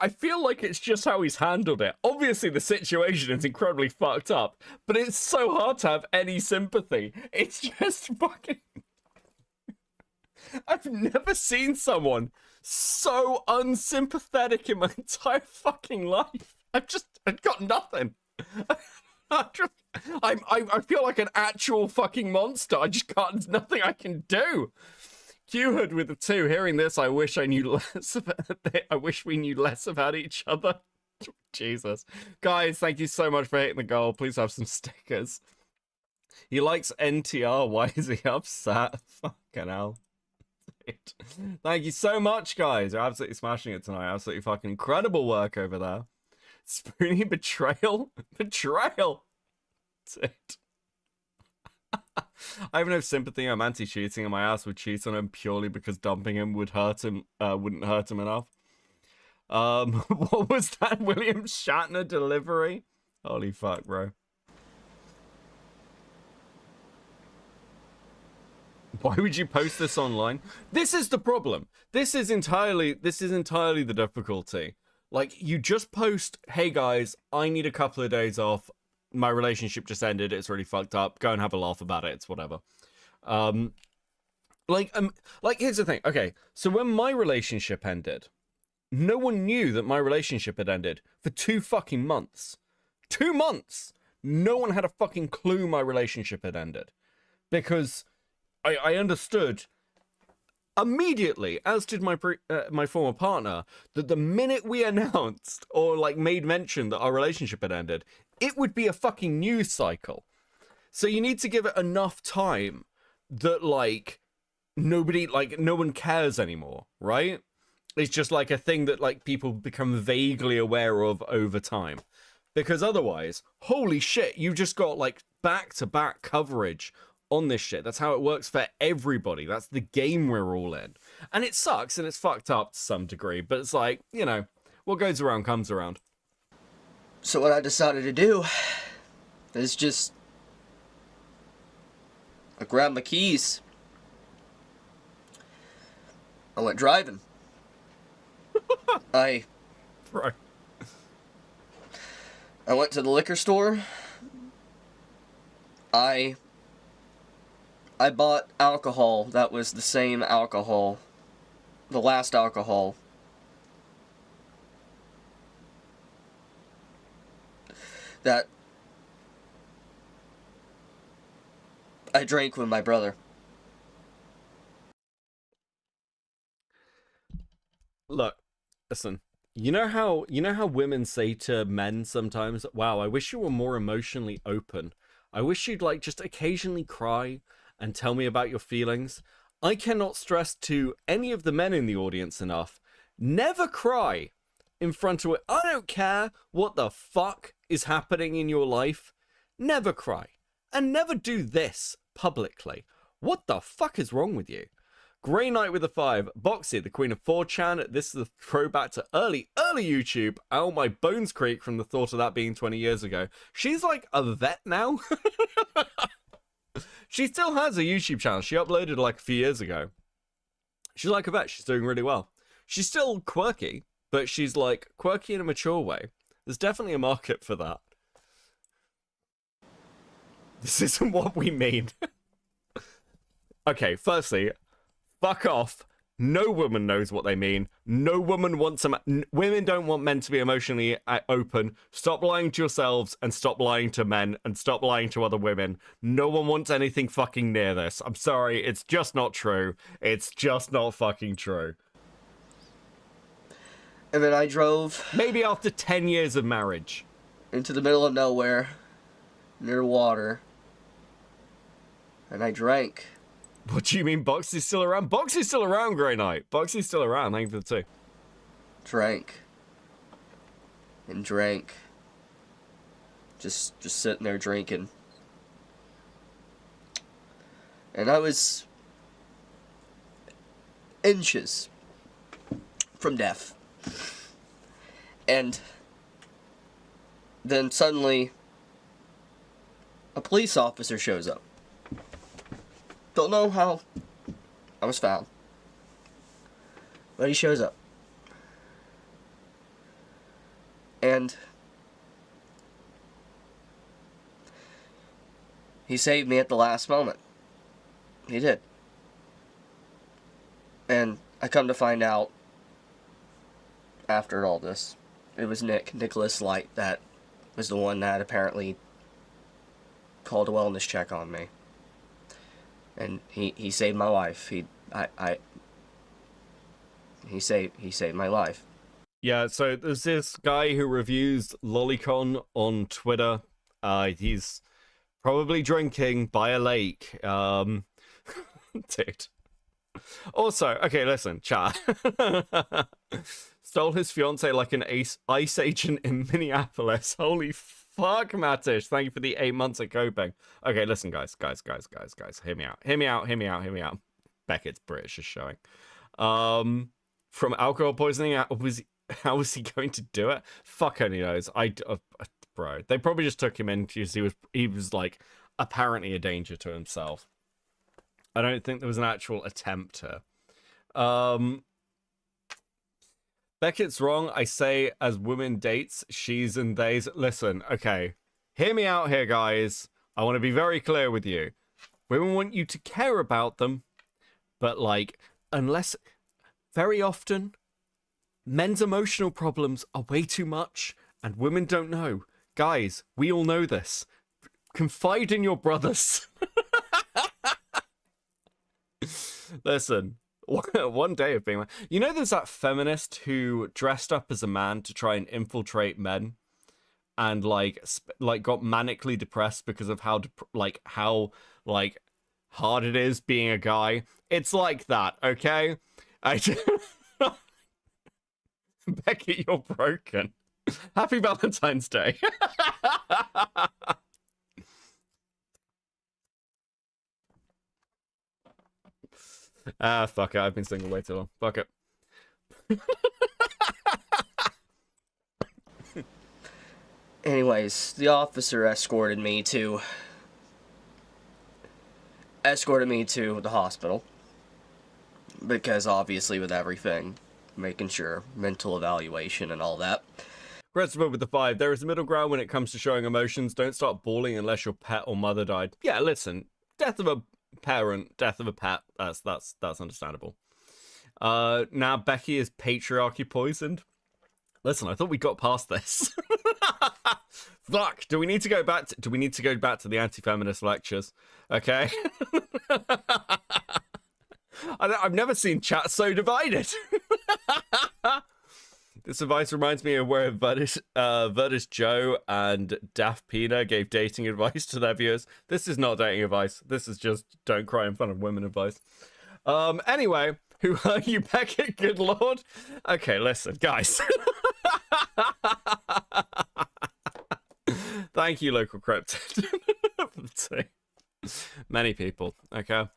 it's just how he's handled it. Obviously, the situation is incredibly fucked up, but it's so hard to have any sympathy. It's just fucking... I've never seen someone so unsympathetic in my entire fucking life. I've got nothing. I feel like an actual fucking monster. I just can't. There's nothing I can do. Q-Hood with the 2. Hearing this, I wish I knew less about it. I wish we knew less about each other. Jesus. Guys, thank you so much for hitting the goal. Please have some stickers. He likes NTR. Why is he upset? Fucking hell. Thank you so much, guys. You're absolutely smashing it tonight. Absolutely fucking incredible work over there. Spoonie betrayal? Betrayal! That's it. I have no sympathy. I'm anti-cheating, and my ass would cheat on him purely because dumping him would hurt him. Wouldn't hurt him enough. What was that William Shatner delivery? Holy fuck, bro. Why would you post this online? This is the problem. This is entirely the difficulty. Like, you just post, hey guys, I need a couple of days off. My relationship just ended. It's really fucked up. Go and have a laugh about it. It's whatever. Like, here's the thing. Okay, so when my relationship ended, no one knew that my relationship had ended for 2 fucking months. 2 months! No one had a fucking clue my relationship had ended. Because I understood immediately, as did my my former partner, that the minute we announced or like made mention that our relationship had ended, it would be a fucking news cycle. So you need to give it enough time that like no one cares anymore, right? It's just like a thing that like people become vaguely aware of over time. Because otherwise, holy shit, you just got like back-to-back coverage on this shit. That's how it works for everybody. That's the game we're all in. And it sucks and it's fucked up to some degree, but it's like, you know, what goes around comes around. So what I decided to do is just I grabbed my keys. I went driving. I went to the liquor store. I bought alcohol that was the same alcohol, the last alcohol that I drank with my brother. Look, listen. You know how women say to men sometimes, "Wow, I wish you were more emotionally open. I wish you'd like just occasionally cry and tell me about your feelings." I cannot stress to any of the men in the audience enough, never cry in front of it. I don't care what the fuck is happening in your life. Never cry. And never do this publicly. What the fuck is wrong with you? Grey Knight with a 5. Boxy, the queen of 4chan. This is a throwback to early YouTube. Oh, my bones creak from the thought of that being 20 years ago. She's like a vet now. She still has a YouTube channel. She uploaded like a few years ago. She's like a vet. She's doing really well. She's still quirky, but she's like quirky in a mature way. There's definitely a market for that. This isn't what we mean. Okay, firstly, fuck off. No woman knows what they mean. No woman wants women don't want men to be emotionally open. Stop lying to yourselves and stop lying to men and stop lying to other women. No one wants anything fucking near this. I'm sorry, it's just not true. It's just not fucking true. And then I drove maybe after 10 years of marriage into the middle of nowhere near water. And I drank. What do you mean Boxy's still around? Boxy's still around, Grey Knight. Boxy's still around. Thank you for the 2. Drank. And drank. Just sitting there drinking. And I was inches from death. And then suddenly a police officer shows up. Don't know how I was found. But he shows up. And he saved me at the last moment. He did. And I come to find out after all this, it was Nicholas Light that was the one that apparently called a wellness check on me. And he saved my life. He saved my life. Yeah, so there's this guy who reviews Lolicon on Twitter. He's probably drinking by a lake. Dude. Also, okay, listen, chat. Stole his fiance like an ICE agent in Minneapolis. Holy fuck, Matish. Thank you for the 8 months at Coping. Okay, listen, guys. Hear me out. Beckett's British is showing. From alcohol poisoning, how was he going to do it? Fuck only knows. Bro, they probably just took him in because he was like apparently a danger to himself. I don't think there was an actual attempt here. Beckett's wrong. I say as women dates, she's and they's. Listen, okay. Hear me out here, guys. I want to be very clear with you. Women want you to care about them, but like, unless very often, men's emotional problems are way too much, and women don't know. Guys, we all know this. Confide in your brothers. Listen, one day of being like, you know, there's that feminist who dressed up as a man to try and infiltrate men, and like got manically depressed because of how hard it is being a guy. It's like that, okay? Becky, you're broken. Happy Valentine's Day. Fuck it. I've been single way too long. Fuck it. Anyways, the officer escorted me to the hospital. Because obviously with everything, making sure mental evaluation and all that. Gretzenberg with the 5. There is a middle ground when it comes to showing emotions. Don't start bawling unless your pet or mother died. Yeah, listen. Death of a parent, death of a pet. That's understandable. Now Becky is patriarchy poisoned. Listen, I thought we got past this. Fuck. Do we need to go back to the anti-feminist lectures? Okay. I've never seen chat so divided. This advice reminds me of where Vertus Joe and Daft Pina gave dating advice to their viewers. This is not dating advice. This is just don't cry in front of women advice. Anyway, who are you, Beckett? Good lord. Okay, listen, guys. Thank you, local cryptid. Many people, okay?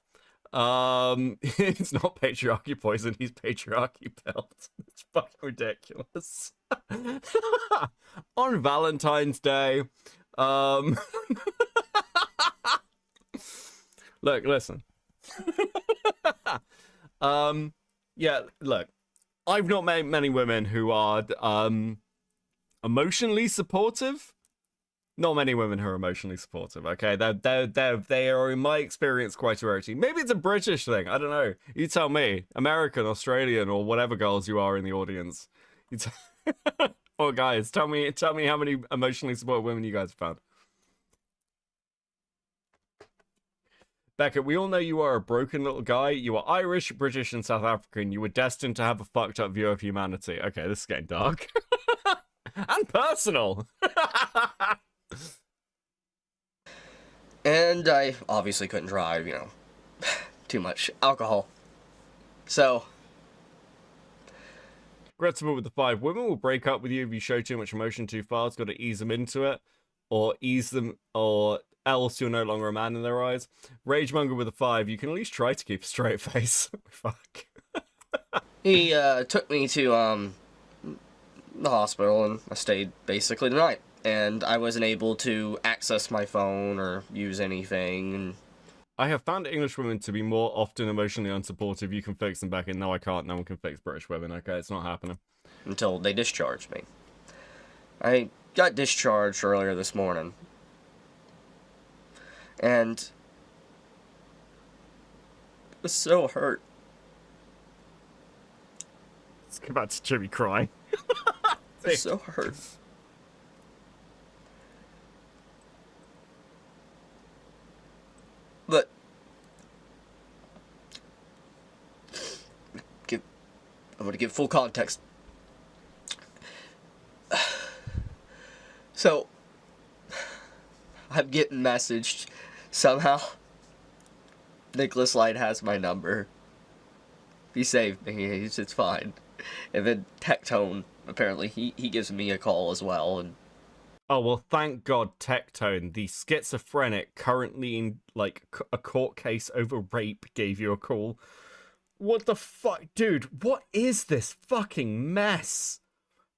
It's not patriarchy poison, he's patriarchy built. It's fucking ridiculous. On Valentine's Day, look, listen. Yeah, look, I've not met many women who are, emotionally supportive. Not many women who are emotionally supportive, okay? They are, in my experience, quite a rarity. Maybe it's a British thing. I don't know. You tell me. American, Australian, or whatever girls you are in the audience. Or guys, tell me how many emotionally supportive women you guys have found. Beckett, we all know you are a broken little guy. You are Irish, British, and South African. You were destined to have a fucked up view of humanity. Okay, this is getting dark. And personal. And I obviously couldn't drive, too much alcohol. So, Gretzenberg with the 5. Women will break up with you if you show too much emotion too fast. Got to ease them into it, or else you're no longer a man in their eyes. Ragemonger with a 5. You can at least try to keep a straight face. Fuck. he took me to the hospital, and I stayed basically the night. And I wasn't able to access my phone or use anything. And I have found English women to be more often emotionally unsupportive. You can fix them back in. No, I can't. No one can fix British women. Okay, it's not happening. Until they discharged me. I got discharged earlier this morning. And I was so hurt. Let's go back to Jimmy crying. I was so hurt. to give full context. So, I'm getting messaged somehow. Nicholas Light has my number. He saved me. It's fine. And then Tectone, apparently, he gives me a call as well. And Oh, well, thank God Tectone, the schizophrenic currently in, like, a court case over rape, gave you a call. What the fuck? Dude, what is this fucking mess?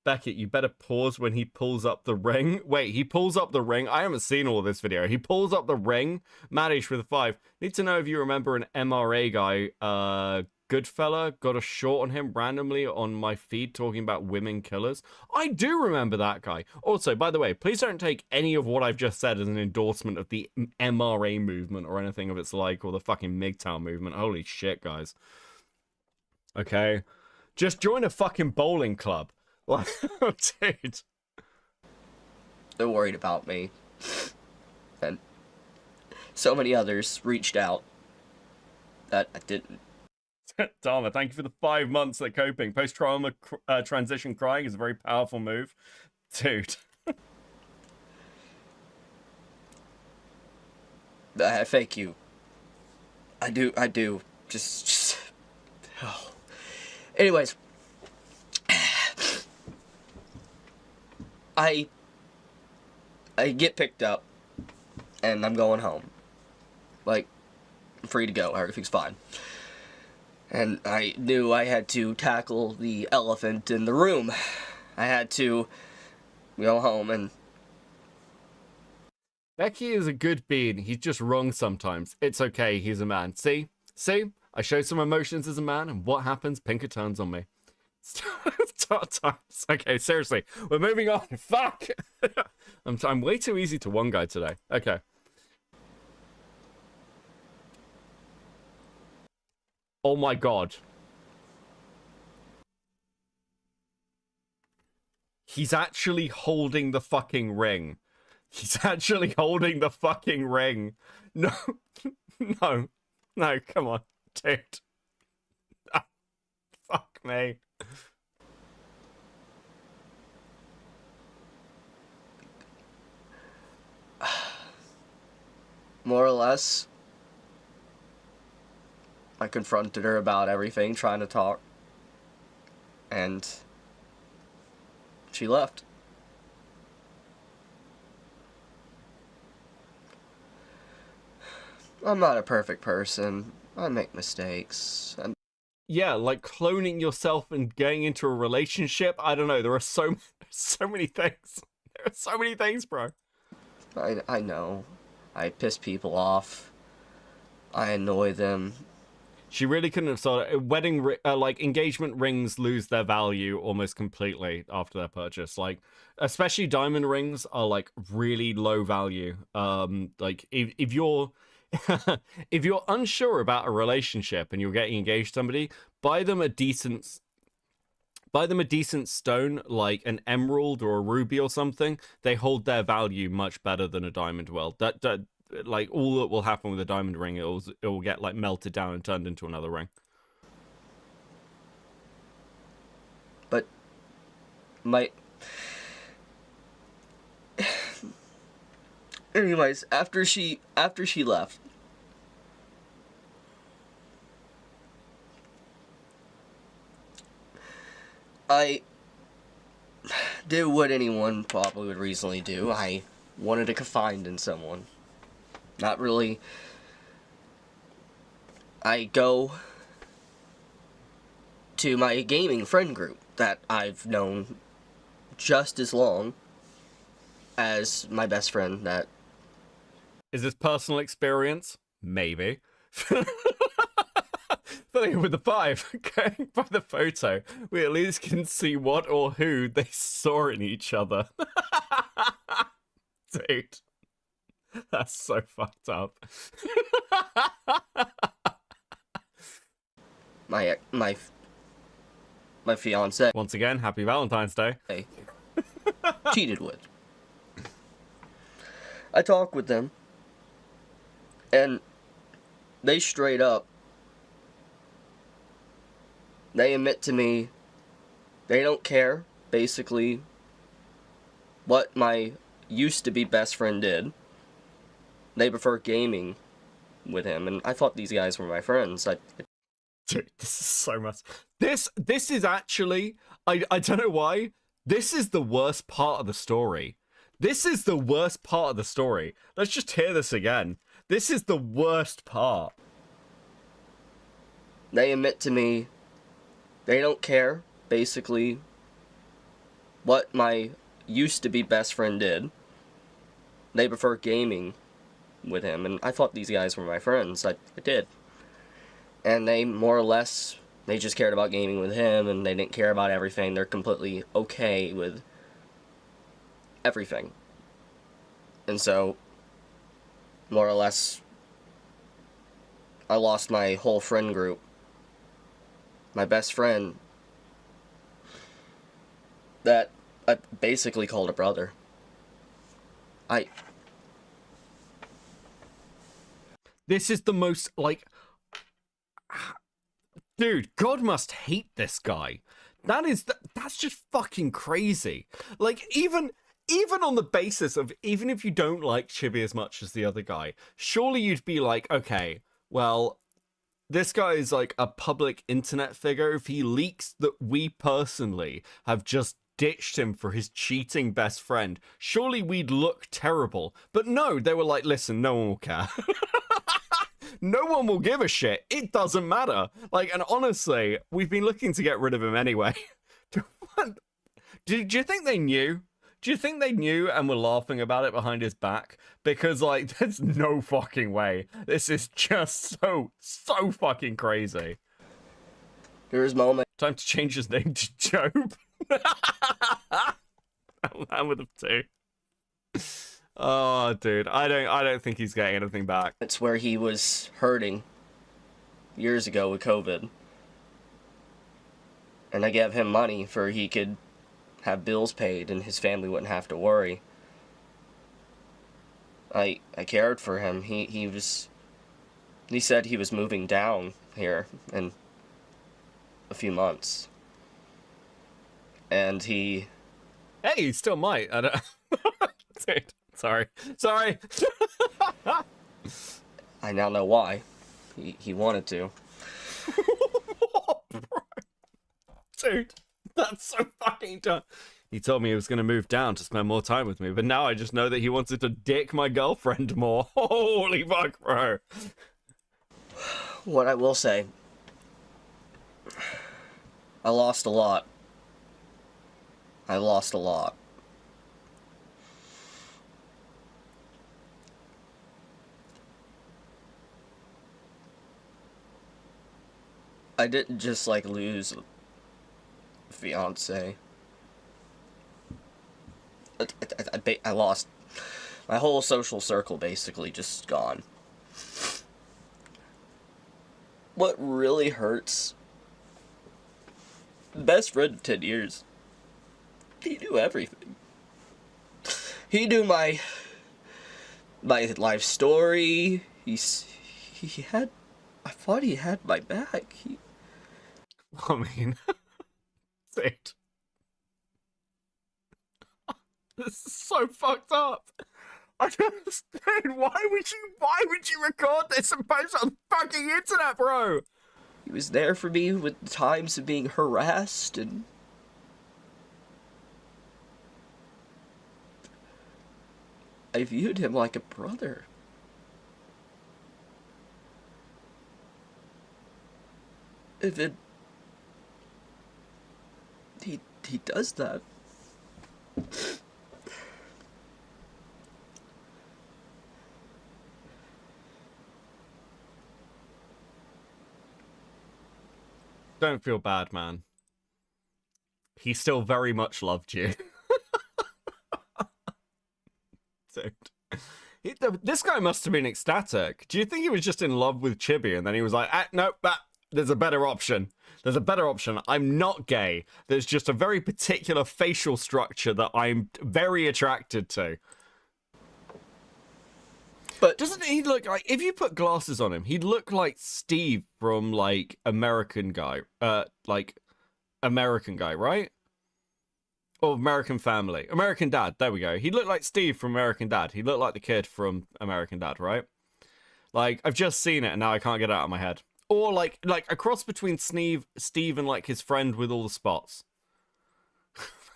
Beckett, you better pause when he pulls up the ring. Wait, he pulls up the ring? I haven't seen all this video. He pulls up the ring. Madish with a 5. Need to know if you remember an MRA guy, Goodfella, got a short on him randomly on my feed talking about women killers. I do remember that guy. Also, by the way, please don't take any of what I've just said as an endorsement of the MRA movement or anything of its like, or the fucking MGTOW movement. Holy shit, guys. Okay? Just join a fucking bowling club. Like, dude. they're worried about me. And so many others reached out that I didn't. Dharma, thank you for the 5 months at coping. Post-trauma transition crying is a very powerful move. Dude. I fake you. I do. Just... Oh. Anyways. I get picked up, and I'm going home. Like, I'm free to go. Everything's fine. And I knew I had to tackle the elephant in the room. I had to go home and... Becky is a good being. He's just wrong sometimes. It's okay. He's a man. See? I show some emotions as a man, and what happens? Pinker turns on me. Start times. Okay, seriously. We're moving on. Fuck! I'm way too easy to one guy today. Okay. Oh my god. He's actually holding the fucking ring. He's actually holding the fucking ring. No. No. No, come on. Dude. Ah, fuck me. More or less, I confronted her about everything, trying to talk, and she left. I'm not a perfect person. I make mistakes. Yeah, like cloning yourself and getting into a relationship. I don't know. There are so many things. There are so many things, bro. I know. I piss people off. I annoy them. She really couldn't have sold it. Like engagement rings lose their value almost completely after their purchase. Like, especially diamond rings are like really low value. Like if you're if you're unsure about a relationship and you're getting engaged to somebody, buy them a decent stone, like an emerald or a ruby or something. They hold their value much better than a diamond will. That like all that will happen with a diamond ring, it will get like melted down and turned into another ring. But anyways, after she left, I did what anyone probably would reasonably do. I wanted to confide in someone. Not really. I go to my gaming friend group that I've known just as long as my best friend that... Is this personal experience? Maybe. Filling with the 5, going by the photo, we at least can see what or who they saw in each other. Dude. That's so fucked up. my fiance, Once again, happy Valentine's Day. cheated with. I talk with them, and they straight up, they admit to me They don't care, basically, what my used-to-be best friend did. They prefer gaming with him, and I thought these guys were my friends. Dude, this is so much. This is actually, I don't know why. This is the worst part of the story. This is the worst part of the story. Let's just hear this again. This is the worst part. They admit to me they don't care, basically, what my used-to-be best friend did. They prefer gaming with him, and I thought these guys were my friends. I did. And they more or less, they just cared about gaming with him, and they didn't care about everything. They're completely okay with everything. And so, more or less, I lost my whole friend group. My best friend that I basically called a brother. This is the most, like... Dude, God must hate this guy. That's just fucking crazy. Like, even on the basis of, even if you don't like Chibi as much as the other guy, surely you'd be like, okay, well, this guy is like a public internet figure. If he leaks that we personally have just ditched him for his cheating best friend, surely we'd look terrible. But no, they were like, listen, no one will care. No one will give a shit. It doesn't matter. Like, and honestly, we've been looking to get rid of him anyway. Do you think they knew? Do you think they knew and were laughing about it behind his back? Because, like, there's no fucking way. This is just so fucking crazy. There was moments. Time to change his name to Job. I'm with him too. Oh, dude, I don't think he's getting anything back. It's where he was hurting years ago with COVID. And I gave him money for he could have bills paid and his family wouldn't have to worry. I cared for him. He said he was moving down here in a few months. And he... Hey, he still might. I don't... Dude, sorry. I now know why. He wanted to. Dude, that's so fucking dumb. He told me he was going to move down to spend more time with me, but now I just know that he wanted to dick my girlfriend more. Holy fuck, bro. What I will say, I lost a lot. I lost a lot. I didn't just, like, lose a fiance. I lost my whole social circle, basically, just gone. What really hurts, best friend of 10 years, he knew everything. He knew my life story. He had, I thought he had my back. I mean, dude. This is so fucked up. I don't understand. Why would you record this and post it on the fucking internet, bro? He was there for me with the times of being harassed, and I viewed him like a brother. If it... He does that. Don't feel bad, man. He still very much loved you. Dude. This guy must have been ecstatic. Do you think he was just in love with Chibi and then he was like, nope, there's a better option. There's a better option. I'm not gay. There's just a very particular facial structure that I'm very attracted to. But doesn't he look like, if you put glasses on him, he'd look like Steve from, like, American Guy, right? Oh, American Family. American Dad. There we go. He looked like Steve from American Dad. He looked like the kid from American Dad, right? Like, I've just seen it and now I can't get it out of my head. Or like a cross between Steve and like his friend with all the spots.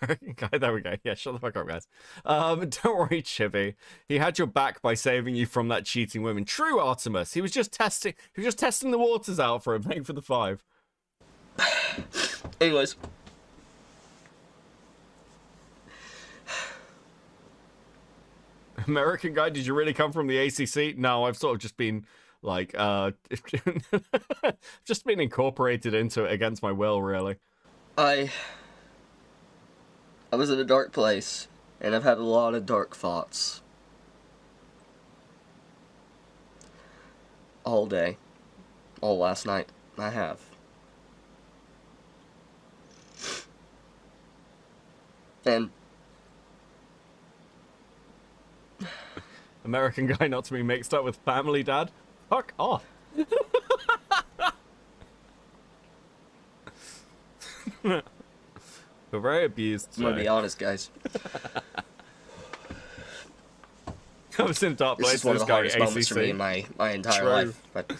Okay, there we go. Yeah, shut the fuck up, guys. Don't worry, Chibi. He had your back by saving you from that cheating woman. True, Artemis. He was just testing the waters out for him. Thank you for the 5. Anyways. American guy, did you really come from the ACC? No, I've sort of just been like just been incorporated into it against my will, really. I was in a dark place, and I've had a lot of dark thoughts. All day. All last night. I have. And American guy not to be mixed up with Family Dad. Fuck off. We're very abused. I'm gonna be honest, guys. I was in dark This place. is one of This the guy hardest moments for me ACC. in my entire True. life. But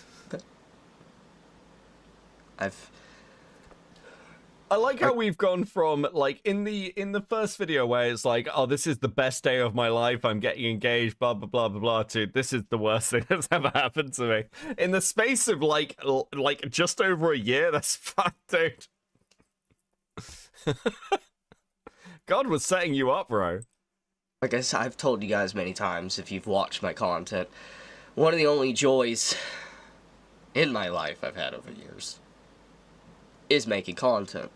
I like how we've gone from like in the first video where it's like, oh, this is the best day of my life, I'm getting engaged, blah blah blah blah blah, to this is the worst thing that's ever happened to me. In the space of like just over a year, that's fucked, dude. God was setting you up, bro. like I've told you guys many times, if you've watched my content, one of the only joys in my life I've had over years is making content.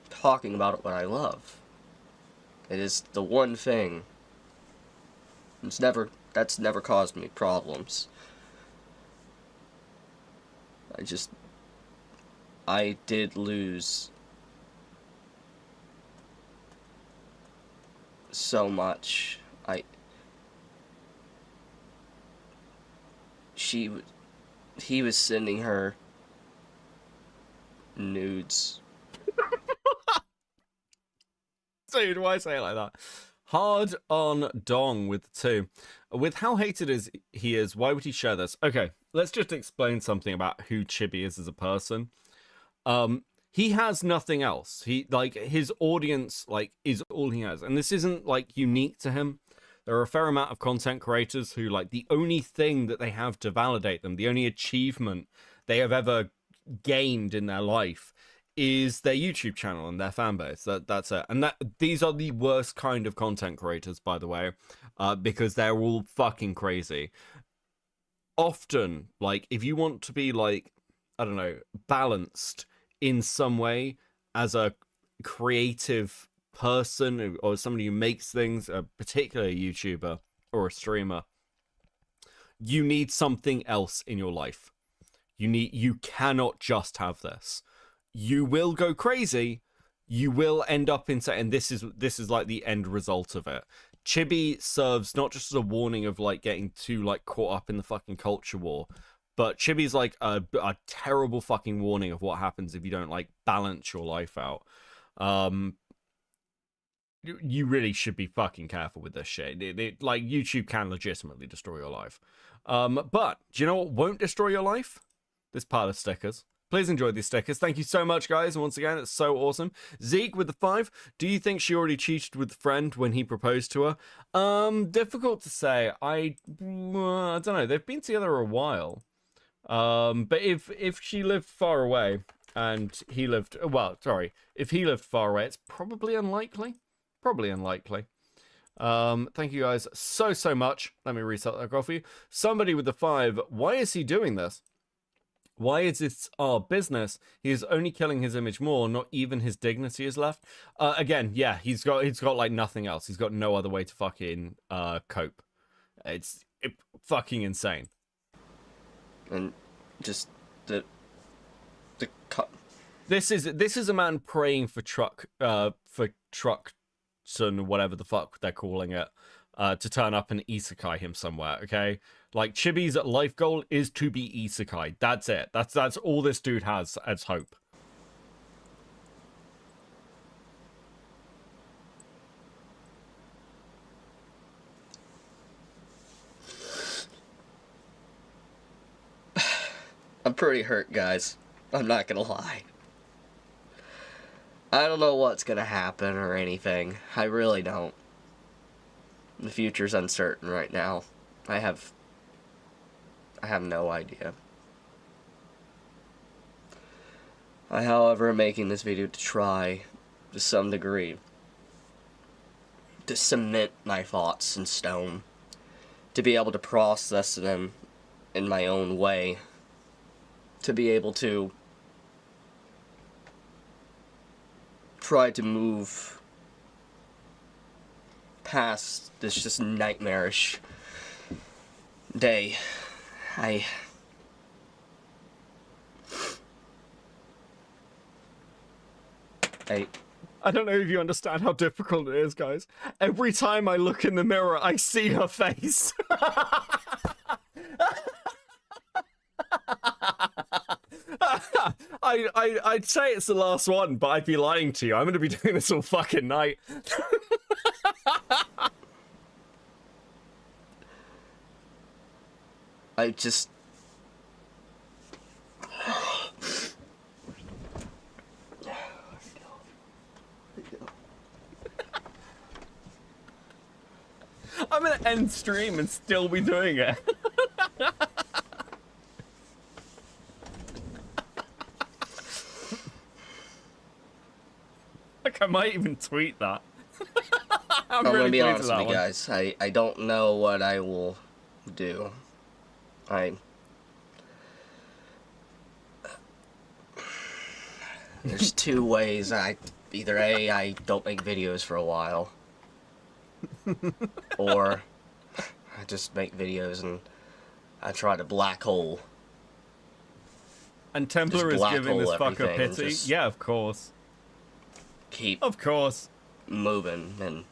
Talking about what I love. It is the one thing that's never caused me problems. I did lose so much. He was sending her nudes. Dude, why say it like that? Hard on Dong with the 2. With how hated he is, why would he share this? Okay, let's just explain something about who Chibi is as a person. He has nothing else. He, like, his audience, like, is all he has. And this isn't, like, unique to him. There are a fair amount of content creators who, like, the only thing that they have to validate them, the only achievement they have ever gained in their life is their YouTube channel and their fan base. That's it. And these are the worst kind of content creators, by the way, because they're all fucking crazy. Often, like, if you want to be, like, I don't know, balanced in some way as a creative person or somebody who makes things, a particular YouTuber or a streamer, you need something else in your life. You cannot just have this. You will go crazy. You will end up in, and this is like the end result of it. Chibi serves not just as a warning of like getting too like caught up in the fucking culture war, but Chibi's like a terrible fucking warning of what happens if you don't like balance your life out. You really should be fucking careful with this shit. Like, YouTube can legitimately destroy your life. But do you know what won't destroy your life? This pile of stickers. Please enjoy these stickers. Thank you so much, guys. And once again, it's so awesome. Zeke with the 5. Do you think she already cheated with the friend when he proposed to her? Difficult to say. I don't know. They've been together a while. But if she lived far away and he lived, well, sorry, if he lived far away, it's probably unlikely. Probably unlikely. Thank you guys so much. Let me reset that for you. Somebody with the 5. Why is he doing this? Why is this our business? He is only killing his image more. Not even his dignity is left. Again, yeah, he's got like nothing else. He's got no other way to fucking cope. It's fucking insane. And just this is a man praying for trucks and whatever the fuck they're calling it, to turn up and isekai him somewhere. Okay, like Chibi's life goal is to be isekai. That's it. That's all this dude has as hope. I'm pretty hurt, guys. I'm not gonna lie. I don't know what's gonna happen or anything. I really don't. The future's uncertain right now. I have no idea. I, however, am making this video to try, to some degree, to cement my thoughts in stone, to be able to process them in my own way, to be able to try to move past this just nightmarish day. I don't know if you understand how difficult it is, guys. Every time I look in the mirror, I see her face. I'd say it's the last one, but I'd be lying to you. I'm gonna be doing this all fucking night. I just... I'm gonna end stream and still be doing it. Like, I might even tweet that. I'm gonna be honest with you guys. I don't know what I will do. There's two ways. Either A, I don't make videos for a while, or I just make videos and I try to black hole. And Templar is giving this fucker pity? Yeah, of course. Keep of course moving, and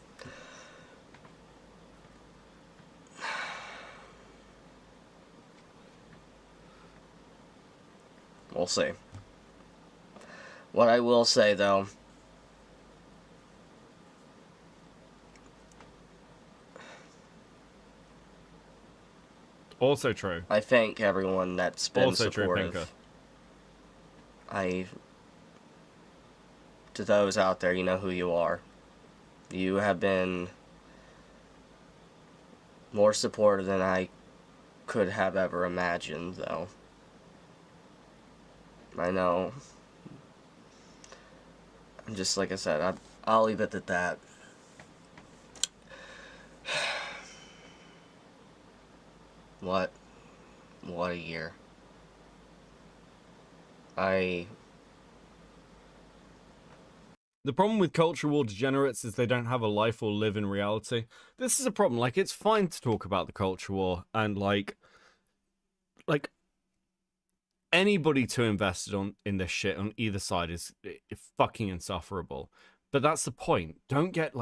we'll see. What I will say, though, also true. I thank everyone that's been also supportive. True, to those out there, you know who you are. You have been more supportive than I could have ever imagined, though. I know. Just like I said, I'll leave it at that. What a year. The problem with culture war degenerates is they don't have a life or live in reality. This is a problem. Like, it's fine to talk about the culture war and like anybody too invested in this shit on either side is fucking insufferable. But that's the point. Don't get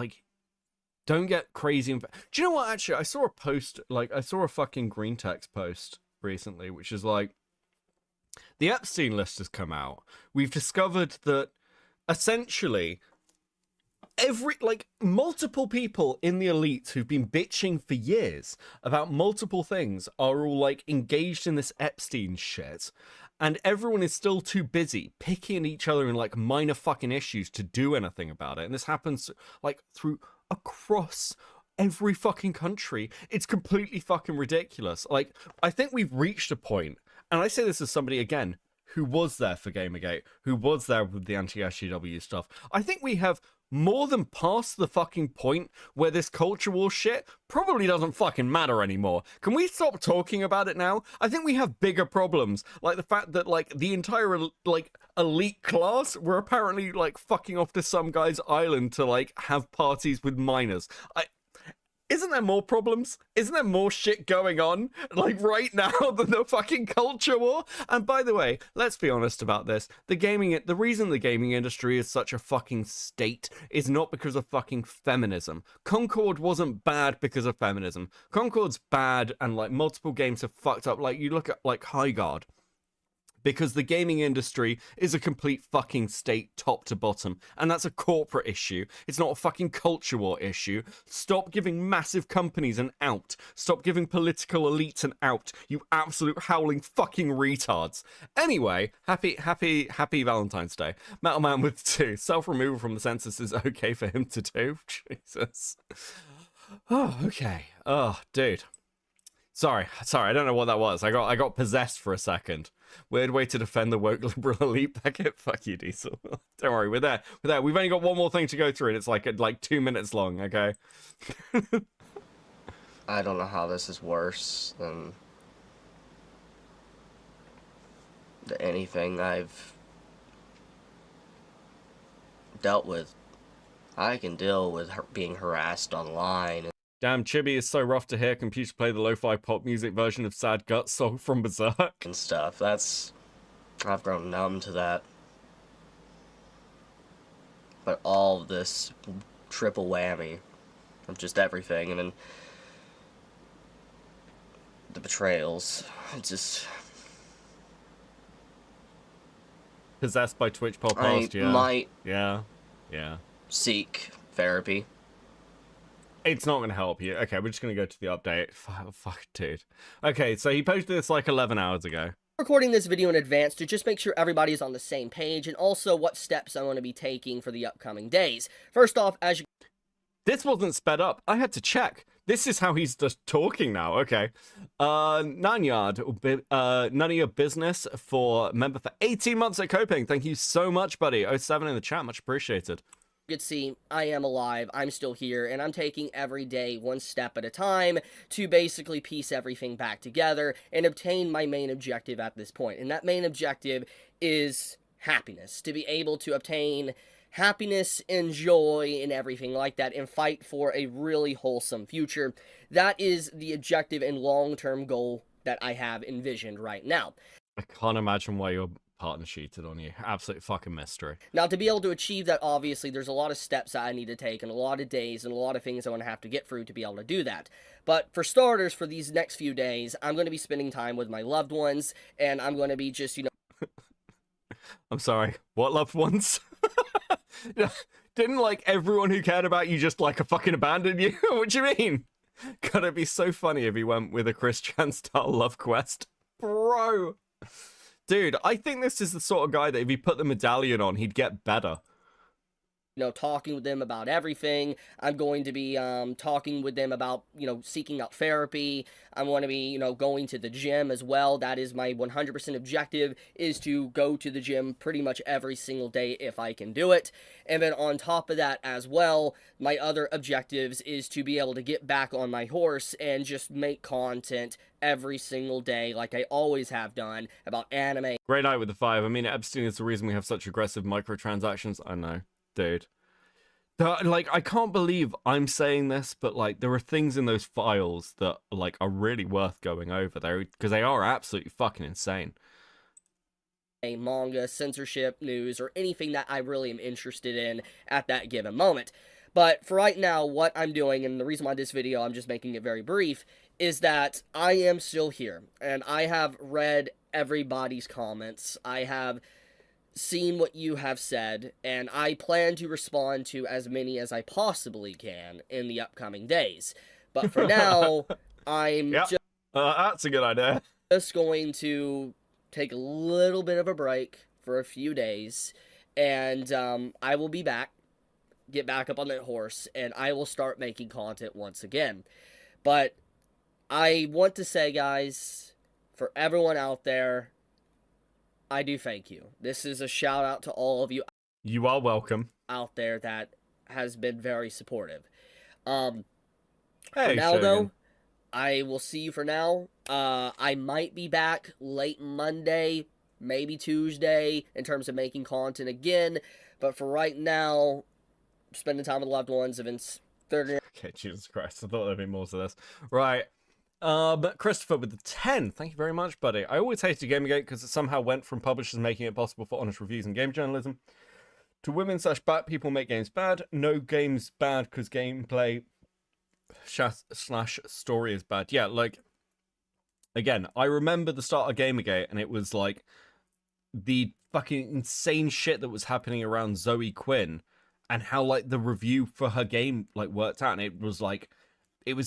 crazy. Do you know what? Actually, I saw a post. Like, I saw a fucking green text post recently, which is like, the Epstein list has come out. We've discovered that essentially multiple people in the elite who've been bitching for years about multiple things are all like engaged in this Epstein shit, and everyone is still too busy picking each other in like minor fucking issues to do anything about it. And this happens like across every fucking country. It's completely fucking ridiculous. Like, I think we've reached a point, and I say this as somebody again who was there for Gamergate, who was there with the anti-SJW stuff. I think we have more than passed the fucking point where this culture war shit probably doesn't fucking matter anymore. Can we stop talking about it now? I think we have bigger problems, like the fact that like the entire like elite class were apparently like fucking off to some guy's island to like have parties with minors. Isn't there more problems? Isn't there more shit going on, like, right now than the fucking culture war? And by the way, let's be honest about this. The reason the gaming industry is such a fucking state is not because of fucking feminism. Concord wasn't bad because of feminism. Concord's bad, and, like, multiple games have fucked up. Like, you look at, like, Highguard. because the gaming industry is a complete fucking state top to bottom, and that's a corporate issue. It's not a fucking culture war issue. Stop giving massive companies an out. Stop giving political elites an out, you absolute howling fucking retards. Anyway, happy Valentine's Day. Metal Man with 2. Self-removal from the census is okay for him to do. Jesus. Oh, okay. Oh, dude. Sorry, I don't know what that was. I got possessed for a second. Weird way to defend the woke liberal elite packet. Fuck you, Diesel. Don't worry, we're there. We've only got one more thing to go through, and it's like 2 minutes long, okay? I don't know how this is worse than anything I've dealt with. I can deal with being harassed online. Damn, Chibi is so rough to hear. Computer play the lo-fi pop music version of Sad Guts song from Berserk. And stuff. I've grown numb to that. But all of this triple whammy of just everything, and then the betrayals. It's just... Possessed by Twitch podcast, yeah. Might Yeah. seek therapy. It's not going to help you. Okay, we're just going to go to the update. Fuck, dude. Okay, so he posted this like 11 hours ago. Recording this video in advance to just make sure everybody is on the same page, and also what steps I'm going to be taking for the upcoming days. First off, as you... This wasn't sped up. I had to check. This is how he's just talking now. Okay. Nanyard, none of your business for member for 18 months at Coping. Thank you so much, buddy. 07 in the chat. Much appreciated. You could see, I am alive, I'm still here, and I'm taking every day one step at a time to basically piece everything back together and obtain my main objective at this point. And that main objective is happiness. To be able to obtain happiness and joy and everything like that and fight for a really wholesome future. That is the objective and long-term goal that I have envisioned right now. I can't imagine why your partner cheated on you. Absolute fucking mystery. Now, to be able to achieve that, obviously, there's a lot of steps that I need to take and a lot of days and a lot of things I'm going to have to get through to be able to do that. But for starters, for these next few days, I'm going to be spending time with my loved ones, and I'm going to be just, I'm sorry, what loved ones? Didn't, like, everyone who cared about you just, like, fucking abandon you? What do you mean? Gotta be so funny if he went with a Chris Chan-style love quest. Bro! Dude, I think this is the sort of guy that if he put the medallion on, he'd get better. Talking with them about everything. I'm going to be talking with them about, seeking out therapy. I'm going to be, going to the gym as well. That is my 100% objective, is to go to the gym pretty much every single day if I can do it. And then on top of that as well, my other objectives is to be able to get back on my horse and just make content every single day like I always have done about anime. Great night with the 5. I mean, Epstein is the reason we have such aggressive microtransactions. I know. Dude. Like, I can't believe I'm saying this, but, like, there are things in those files that, like, are really worth going over there, because they are absolutely fucking insane. A manga, censorship, news, or anything that I really am interested in at that given moment. But for right now, what I'm doing, and the reason why this video, I'm just making it very brief, is that I am still here, and I have read everybody's comments. I have seen what you have said, and I plan to respond to as many as I possibly can in the upcoming days. But for now, I'm that's a good idea. Just going to take a little bit of a break for a few days, and I will be back, get back up on that horse, and I will start making content once again. But I want to say, guys, for everyone out there, I do thank you. This is a shout out to all of you. You are welcome. Out there that has been very supportive. Hey, for now, Shogun. though, I will see you for now. I might be back late Monday, maybe Tuesday, in terms of making content again. But for right now, spending time with loved ones, have been Okay, Jesus Christ. I thought there'd be more to this. Right. But Christopher with the 10, thank you very much, buddy. I always hated Gamergate because it somehow went from publishers making it possible for honest reviews and game journalism to women/bat people make games bad. No games bad because gameplay / story is bad. Yeah, like, again, I remember the start of Gamergate and it was like the fucking insane shit that was happening around Zoe Quinn and how like the review for her game like worked out, and it was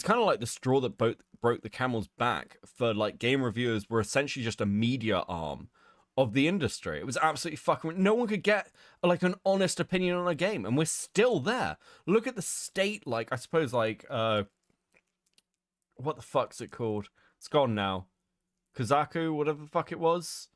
kind of like the straw that broke the camel's back for like game reviewers were essentially just a media arm of the industry. It was absolutely fucking, no one could get like an honest opinion on a game, and we're still there. Look at the state, like I suppose like what the fuck's it called? It's gone now. Kozaku, whatever the fuck it was.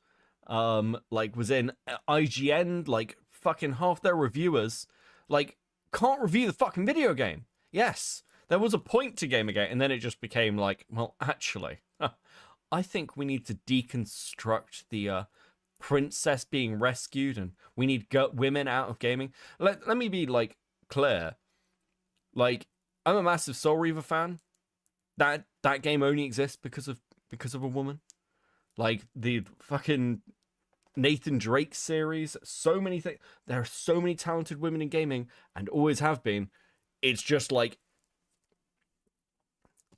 Like was in IGN, like fucking half their reviewers like can't review the fucking video game. Yes, there was a point to Gamergate, and then it just became like, well, actually, I think we need to deconstruct the princess being rescued, and we need women out of gaming. Let me be like clear. Like, I'm a massive Soul Reaver fan. That game only exists because of a woman. Like the fucking Nathan Drake series, so many things. There are so many talented women in gaming, and always have been. It's just like,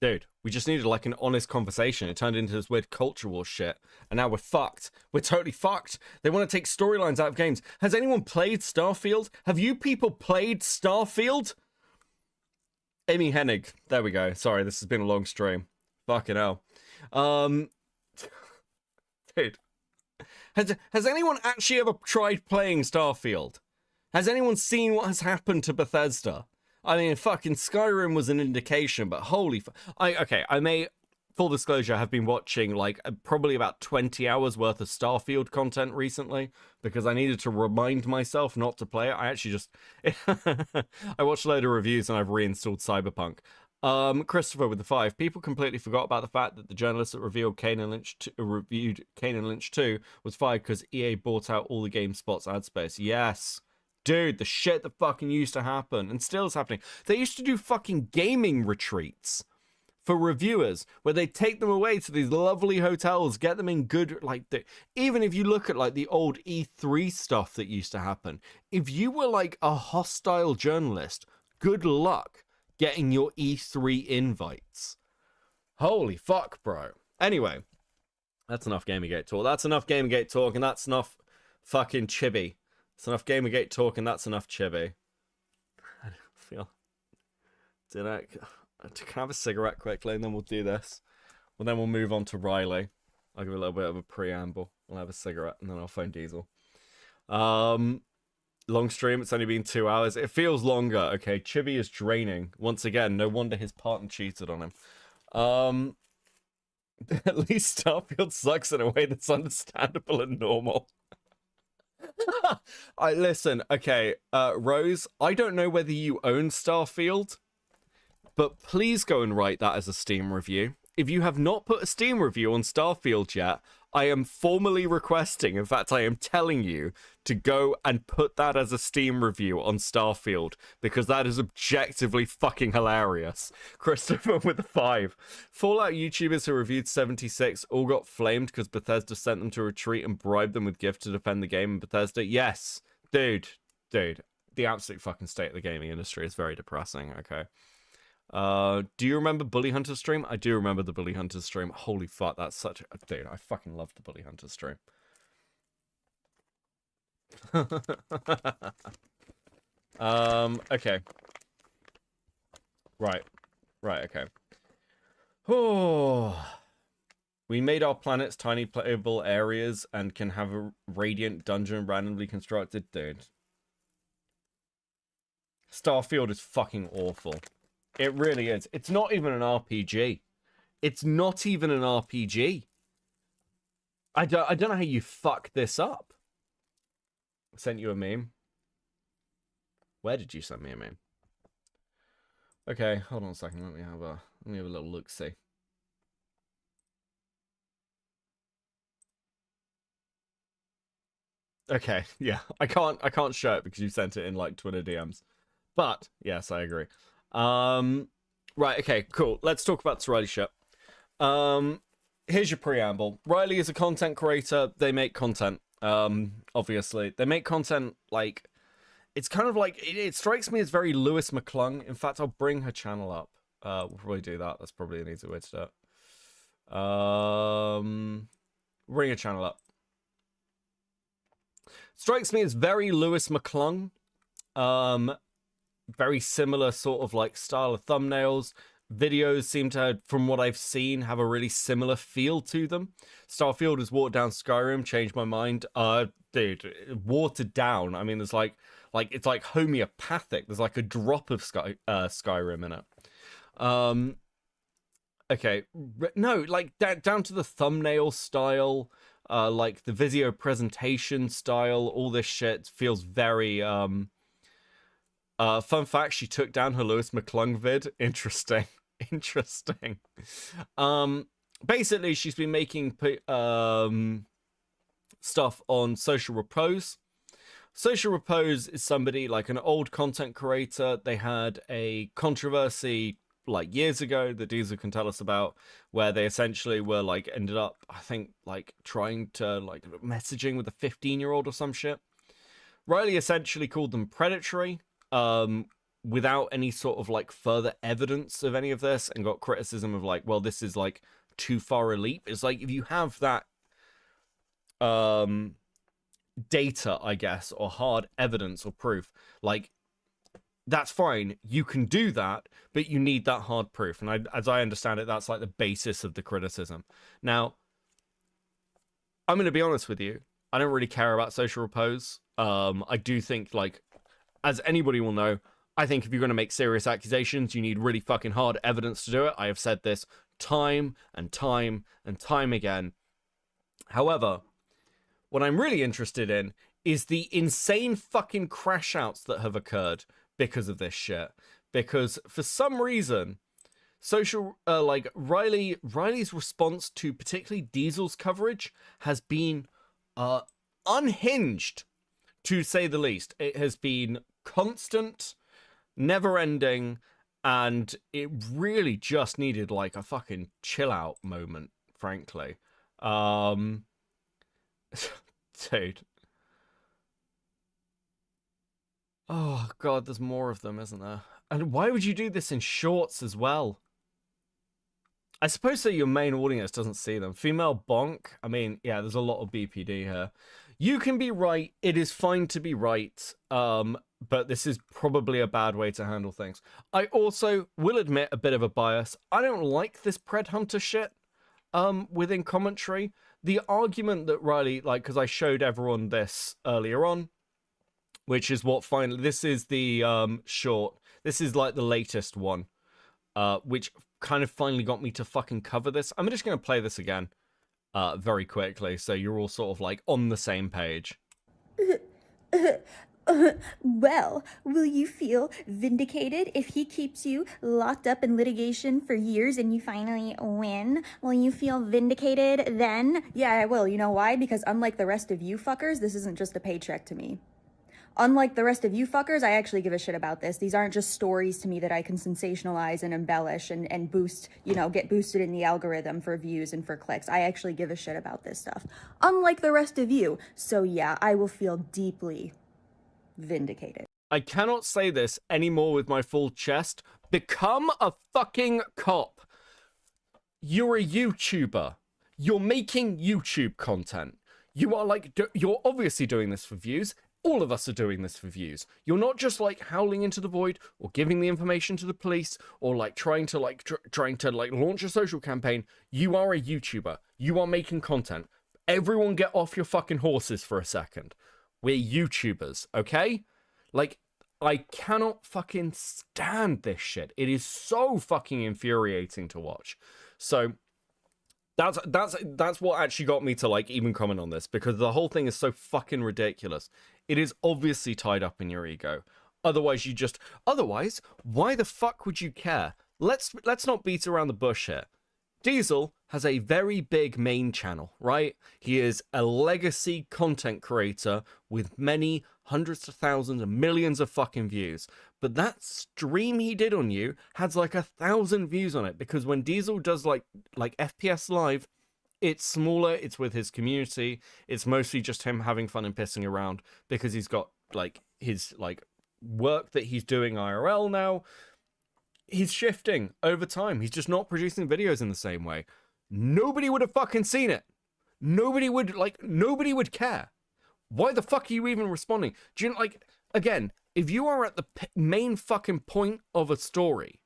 dude, we just needed like an honest conversation. It turned into this weird culture war shit, and now we're fucked. We're totally fucked. They want to take storylines out of games. Has anyone played Starfield? Have you people played Starfield? Amy Hennig. There we go. Sorry, this has been a long stream. Fucking hell. Dude. Has anyone actually ever tried playing Starfield? Has anyone seen what has happened to Bethesda? I mean, fucking Skyrim was an indication, but holy I may, full disclosure, have been watching like probably about 20 hours worth of Starfield content recently because I needed to remind myself not to play it. I actually just I watched a load of reviews and I've reinstalled Cyberpunk. Christopher with the 5. People completely forgot about the fact that the journalist that reviewed Kane and Lynch 2 was fired because EA bought out all the GameSpot's ad space. Yes. Dude, the shit that fucking used to happen and still is happening. They used to do fucking gaming retreats for reviewers where they take them away to these lovely hotels, get them in good, like, even if you look at like the old E3 stuff that used to happen, if you were like a hostile journalist, good luck getting your E3 invites. Holy fuck, bro. Anyway, that's enough Gamergate talk. That's enough Gamergate talk, and that's enough fucking Chibi. It's enough Gamergate talk, and that's enough Chibi. I don't feel... Can I have a cigarette quickly, and then we'll do this? Well, then we'll move on to Riley. I'll give a little bit of a preamble. I'll have a cigarette, and then I'll phone Diesel. Long stream. It's only been 2 hours. It feels longer. Okay, Chibi is draining. Once again, no wonder his partner cheated on him. At least Starfield sucks in a way that's understandable and normal. Listen, okay, Rose, I don't know whether you own Starfield, but please go and write that as a Steam review. If you have not put a Steam review on Starfield yet, I am formally requesting, in fact, I am telling you to go and put that as a Steam review on Starfield, because that is objectively fucking hilarious. Christopher with the 5. Fallout YouTubers who reviewed 76 all got flamed because Bethesda sent them to retreat and bribed them with gifts to defend the game, and Bethesda, yes, dude, the absolute fucking state of the gaming industry is very depressing, okay? Do you remember Bully Hunter stream? I do remember the Bully Hunter stream. Holy fuck, that's such a... Dude, I fucking loved the Bully Hunter stream. Okay. Right, okay. Oh... We made our planets tiny playable areas and can have a radiant dungeon randomly constructed. Dude. Starfield is fucking awful. It really is. It's not even an RPG. It's not even an RPG. I don't know how you fuck this up. I sent you a meme. Where did you send me a meme? Okay, hold on a second. Let me have a little look-see. Okay, yeah. I can't show it because you sent it in like Twitter DMs. But yes, I agree. Right, okay, cool. Let's talk about this Riley shit. Here's your preamble. Riley is a content creator. They make content. Obviously. They make content like... It's kind of like... It strikes me as very Lewis McClung. In fact, I'll bring her channel up. We'll probably do that. That's probably an easy way to do it. Bring her channel up. Strikes me as very Lewis McClung. Very similar sort of like style of thumbnails. Videos seem to, from what I've seen, have a really similar feel to them. Starfield has watered down Skyrim, changed my mind. Dude, watered down. I mean, there's like it's like homeopathic. There's like a drop of Skyrim in it. Okay, no, like down to the thumbnail style, like the video presentation style. All this shit feels very fun fact: she took down her Lewis McClung vid. Interesting. Interesting. Basically, she's been making stuff on Social Repose. Social Repose is somebody like an old content creator. They had a controversy like years ago that Diesel can tell us about, where they essentially were like ended up, I think, like trying to like messaging with a 15-year-old or some shit. Riley essentially called them predatory. Without any sort of like further evidence of any of this, and got criticism of like, well, this is like too far a leap. It's like, if you have that data, I guess, or hard evidence or proof, like that's fine, you can do that, but you need that hard proof. And as I understand it, that's like the basis of the criticism. Now, I'm going to be honest with you, I don't really care about Social Repose. I do think, like, as anybody will know, I think if you're going to make serious accusations, you need really fucking hard evidence to do it. I have said this time and time and time again. However, what I'm really interested in is the insane fucking crash outs that have occurred because of this shit. Because for some reason, Riley's response to particularly Diesel's coverage has been unhinged, to say the least. It has been constant, never ending, and it really just needed like a fucking chill out moment, frankly. Dude. Oh god, there's more of them, isn't there? And why would you do this in shorts as well? I suppose that your main audience doesn't see them. Female bonk. I mean, yeah, there's a lot of BPD here. You can be right. It is fine to be right. But this is probably a bad way to handle things. I also will admit a bit of a bias. I don't like this Pred Hunter shit within commentary. The argument that Riley, like, because I showed everyone this earlier on, which is what finally, this is the short. This is like the latest one, which kind of finally got me to fucking cover this. I'm just going to play this again very quickly, so you're all sort of like on the same page. Well, will you feel vindicated if he keeps you locked up in litigation for years and you finally win? Will you feel vindicated then? Yeah, I will. You know why? Because unlike the rest of you fuckers, this isn't just a paycheck to me. Unlike the rest of you fuckers, I actually give a shit about this. These aren't just stories to me that I can sensationalize and embellish and boost, you know, get boosted in the algorithm for views and for clicks. I actually give a shit about this stuff. Unlike the rest of you. So yeah, I will feel deeply vindicated. I cannot say this anymore with my full chest. Become a fucking cop. You're a YouTuber. You're making YouTube content. You are like, you're obviously doing this for views. All of us are doing this for views. You're not just like howling into the void or giving the information to the police or like trying to launch a social campaign. You are a YouTuber. You are making content. Everyone get off your fucking horses for a second. We're YouTubers, okay? Like, I cannot fucking stand this shit. It is so fucking infuriating to watch. So that's what actually got me to like even comment on this, because the whole thing is so fucking ridiculous. It is obviously tied up in your ego. Otherwise, why the fuck would you care? Let's not beat around the bush here. Diesel has a very big main channel, right? He is a legacy content creator with many hundreds of thousands and millions of fucking views. But that stream he did on you has like 1,000 views on it, because when Diesel does like FPS Live, it's smaller, it's with his community, it's mostly just him having fun and pissing around, because he's got like his like work that he's doing IRL now. He's shifting over time. He's just not producing videos in the same way. Nobody would have fucking seen it. Nobody would care. Why the fuck are you even responding? Do you like, again, if you are at the main fucking point of a story,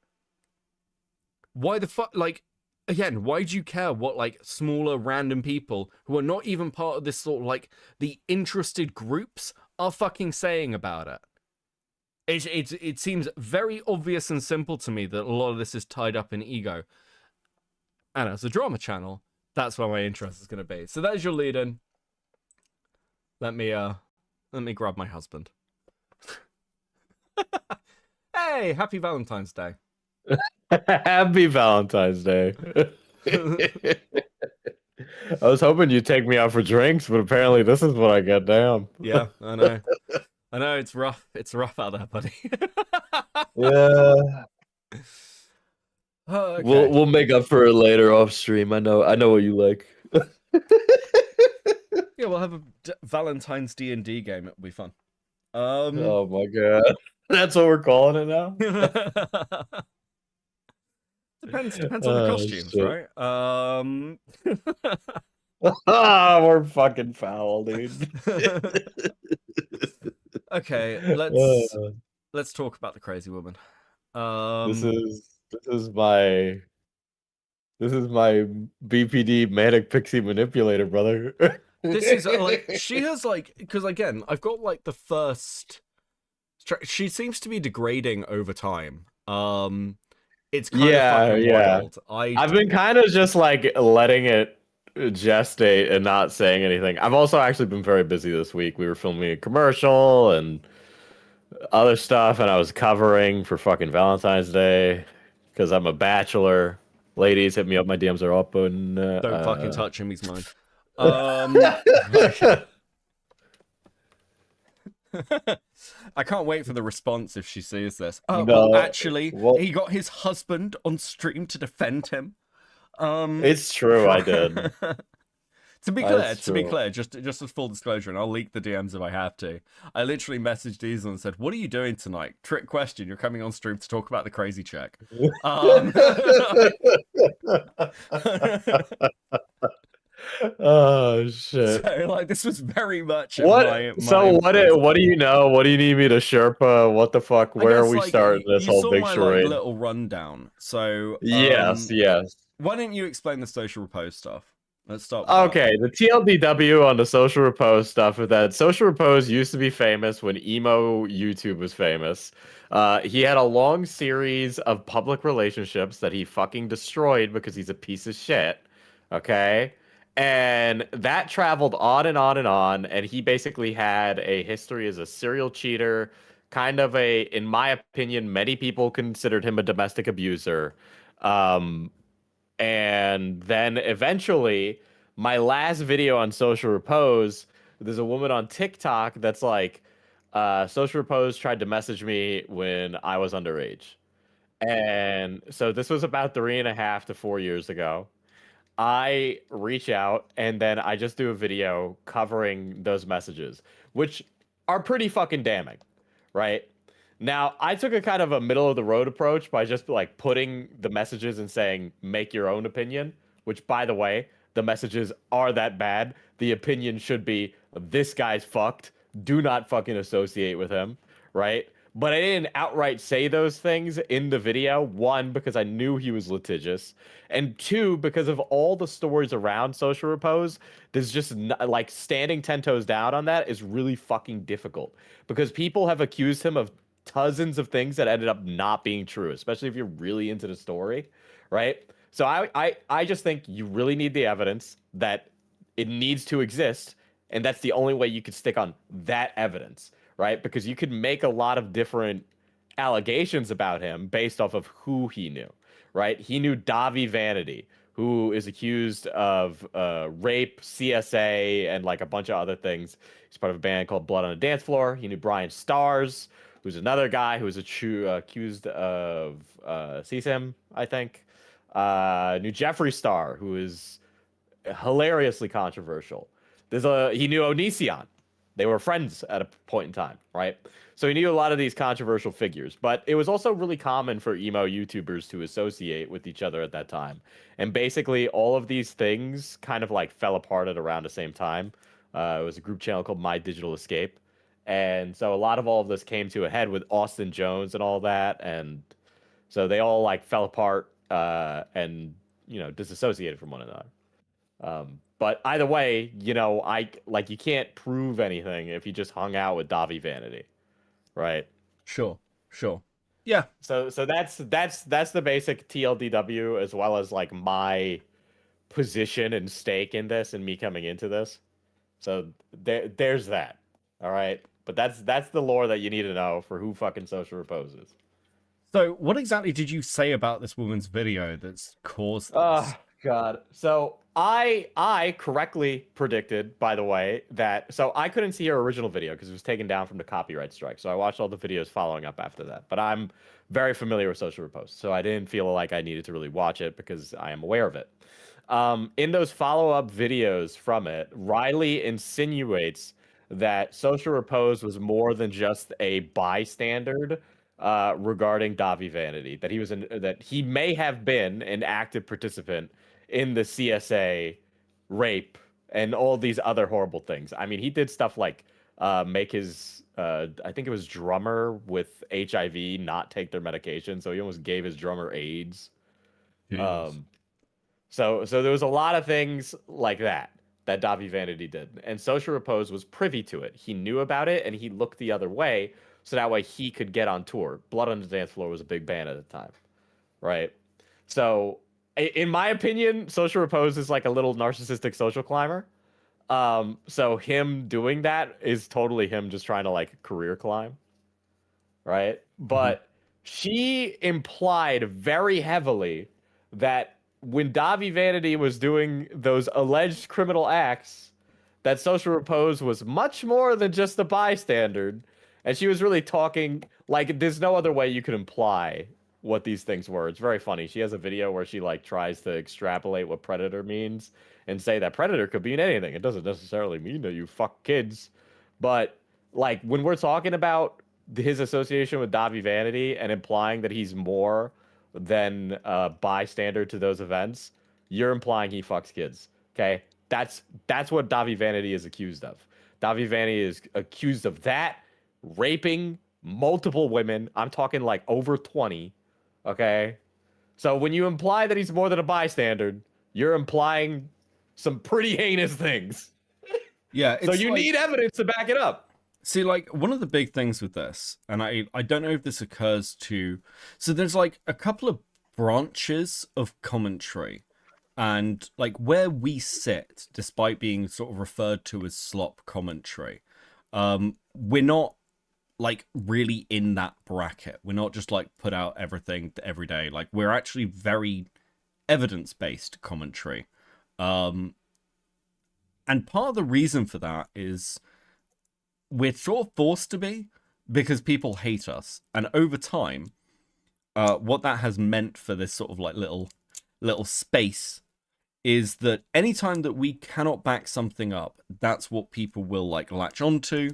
why the fuck, like, again, why do you care what, like, smaller random people who are not even part of this sort of, like, the interested groups are fucking saying about it? It seems very obvious and simple to me that a lot of this is tied up in ego. And as a drama channel, that's where my interest is going to be. So there's your lead-in. Let me grab my husband. Hey, happy Valentine's Day. Happy Valentine's Day. I was hoping you'd take me out for drinks, but apparently this is what I got down. Yeah, I know. I know, it's rough. It's rough out there, buddy. Yeah. Oh, okay. We'll make up for it later off stream. I know what you like. Yeah, we'll have a Valentine's D&D game. It'll be fun. Oh my god. That's what we're calling it now? Depends on the costumes, shit. right? We're fucking foul, dude. Okay, let's talk about the crazy woman. This is my BPD manic pixie manipulator, brother. This is like, she has like, because again, I've got like the first. She seems to be degrading over time. It's kind of fucking wild. I've been kind of just like letting it gestate and not saying anything. I've also actually been very busy this week. We were filming a commercial and other stuff, and I was covering for fucking Valentine's Day because I'm a bachelor. Ladies, hit me up. My DMs are open. Don't fucking touch him. He's mine. I can't wait for the response if she sees this. Oh, No, well, actually, well- he got his husband on stream to defend him. It's true, I did. To be That's clear, true. just as full disclosure, and I'll leak the DMs if I have to. I literally messaged Diesel and said, "What are you doing tonight? Trick question. You're coming on stream to talk about the crazy chick." Oh shit! So like, this was very much What? My What do you know? What do you need me to Sherpa? What the fuck? Where are we starting this whole big charade? Like, little rundown. So Yes. Why don't you explain the social repose stuff? Let's start. Okay, the TLDW on the social repose stuff is that social repose used to be famous when emo YouTube was famous. He had a long series of public relationships that he fucking destroyed because he's a piece of shit. Okay? And that traveled on and on and on, and he basically had a history as a serial cheater, kind of in my opinion, many people considered him a domestic abuser. And then eventually, my last video on social repose, there's a woman on TikTok that's like, social repose tried to message me when I was underage. And so this was about 3.5 to 4 years ago. I reach out and then I just do a video covering those messages, which are pretty fucking damning, right? Now, I took a kind of a middle of the road approach by just like putting the messages and saying, make your own opinion, which by the way, the messages are that bad. The opinion should be, this guy's fucked. Do not fucking associate with him, right? But I didn't outright say those things in the video. One, because I knew he was litigious. And two, because of all the stories around social repose, there's just like standing 10 toes down on that is really fucking difficult. Because people have accused him of dozens of things that ended up not being true, especially if you're really into the story, right? So I just think you really need the evidence that it needs to exist. And that's the only way you could stick on that evidence. Right? Because you could make a lot of different allegations about him based off of who he knew, right? He knew Davi Vanity, who is accused of rape, CSA, and like a bunch of other things. He's part of a band called Blood on the Dance Floor. He knew Brian Stars, who's another guy who was accused of CSIM, I think. Knew Jeffree Star, who is hilariously controversial. He knew Onision. They were friends at a point in time, right? So he knew a lot of these controversial figures, but it was also really common for emo YouTubers to associate with each other at that time. And basically all of these things kind of like fell apart at around the same time. It was a group channel called My Digital Escape. And so a lot of all of this came to a head with Austin Jones and all that. And so they all like fell apart and, disassociated from one another. But either way, you can't prove anything if you just hung out with Davi Vanity, right? Sure. Yeah. So that's the basic TLDW, as well as like my position and stake in this and me coming into this. So there's that. All right. But that's the lore that you need to know for who fucking Social Repose is. So what exactly did you say about this woman's video that's caused this? Oh God. So I correctly predicted, by the way, that I couldn't see her original video because it was taken down from the copyright strike. So I watched all the videos following up after that. But I'm very familiar with Social Repose, so I didn't feel like I needed to really watch it because I am aware of it. In those follow-up videos from it, Riley insinuates that Social Repose was more than just a bystander regarding Davi Vanity. That he may have been an active participant in the CSA rape and all these other horrible things. I mean, he did stuff like make his I think it was drummer with HIV not take their medication, so he almost gave his drummer AIDS. So there was a lot of things like that Davi Vanity did, and Social Repose was privy to it. He knew about it, and he looked the other way, so that way he could get on tour. Blood on the Dance Floor was a big band at the time, right? So, in my opinion, Social Repose is like a little narcissistic social climber. So him doing that is totally him just trying to like career climb, right? But she implied very heavily that when Davi Vanity was doing those alleged criminal acts, that Social Repose was much more than just a bystander. And she was really talking like there's no other way you could imply what these things were. It's very funny. She has a video where she like tries to extrapolate what predator means and say that predator could mean anything. It doesn't necessarily mean that you fuck kids. But like when we're talking about his association with Davi Vanity and implying that he's more than a bystander to those events, you're implying he fucks kids. Okay? That's what Davi Vanity is accused of. Davi Vanity is accused of that, raping multiple women. I'm talking like over 20. Okay? So when you imply that he's more than a bystander, you're implying some pretty heinous things. Yeah. So you need evidence to back it up. See, like, one of the big things with this, and I don't know if this occurs to... So there's, like, a couple of branches of commentary. And, like, where we sit, despite being sort of referred to as slop commentary, we're not, like, really in that bracket. We're not just, like, put out everything every day. Like, we're actually very evidence-based commentary. And part of the reason for that is we're sort of forced to be because people hate us. And over time, what that has meant for this sort of like little space is that anytime that we cannot back something up, that's what people will like latch onto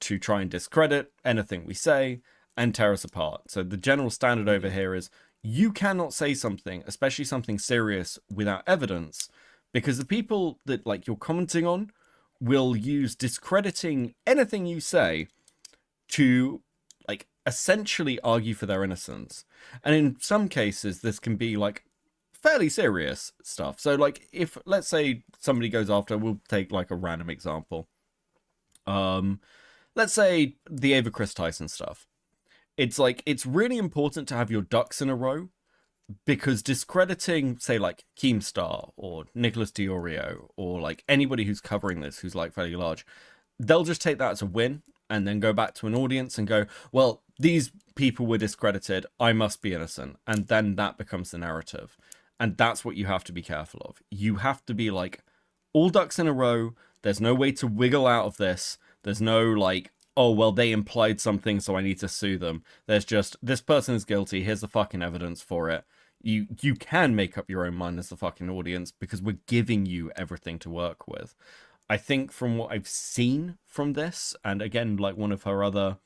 to try and discredit anything we say and tear us apart. So the general standard over here is you cannot say something, especially something serious, without evidence, because the people that like you're commenting on will use discrediting anything you say to like essentially argue for their innocence. And in some cases, this can be like fairly serious stuff. So like if, let's say somebody goes after, we'll take like a random example. Let's say the Ava Chris Tyson stuff. It's like, it's really important to have your ducks in a row, because discrediting, say, like Keemstar or Nicholas Diorio or like anybody who's covering this, who's like fairly large, they'll just take that as a win and then go back to an audience and go, well, these people were discredited, I must be innocent. And then that becomes the narrative. And that's what you have to be careful of. You have to be like, all ducks in a row. There's no way to wiggle out of this. There's no like, oh, well, they implied something, so I need to sue them. There's just, this person is guilty. Here's the fucking evidence for it. You can make up your own mind as the fucking audience because we're giving you everything to work with. I think from what I've seen from this, and again, like one of her other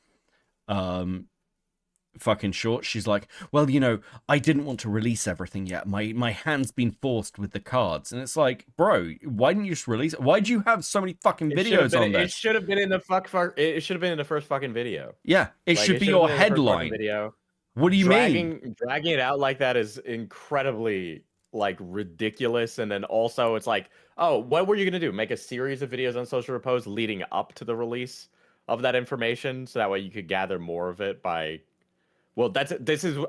fucking short, she's like, well, you know, I didn't want to release everything yet. My hand's been forced with the cards. And it's like, bro, why didn't you just release it? Why do you have so many fucking videos on this? It should have been in the it should have been in the first fucking video. Yeah, it Like, should be your headline. Video. What do you mean? Dragging it out like that is incredibly like ridiculous. And then also it's like, oh, what were you gonna do? Make a series of videos on Social Repose leading up to the release of that information, so that way you could gather more of it by. Well,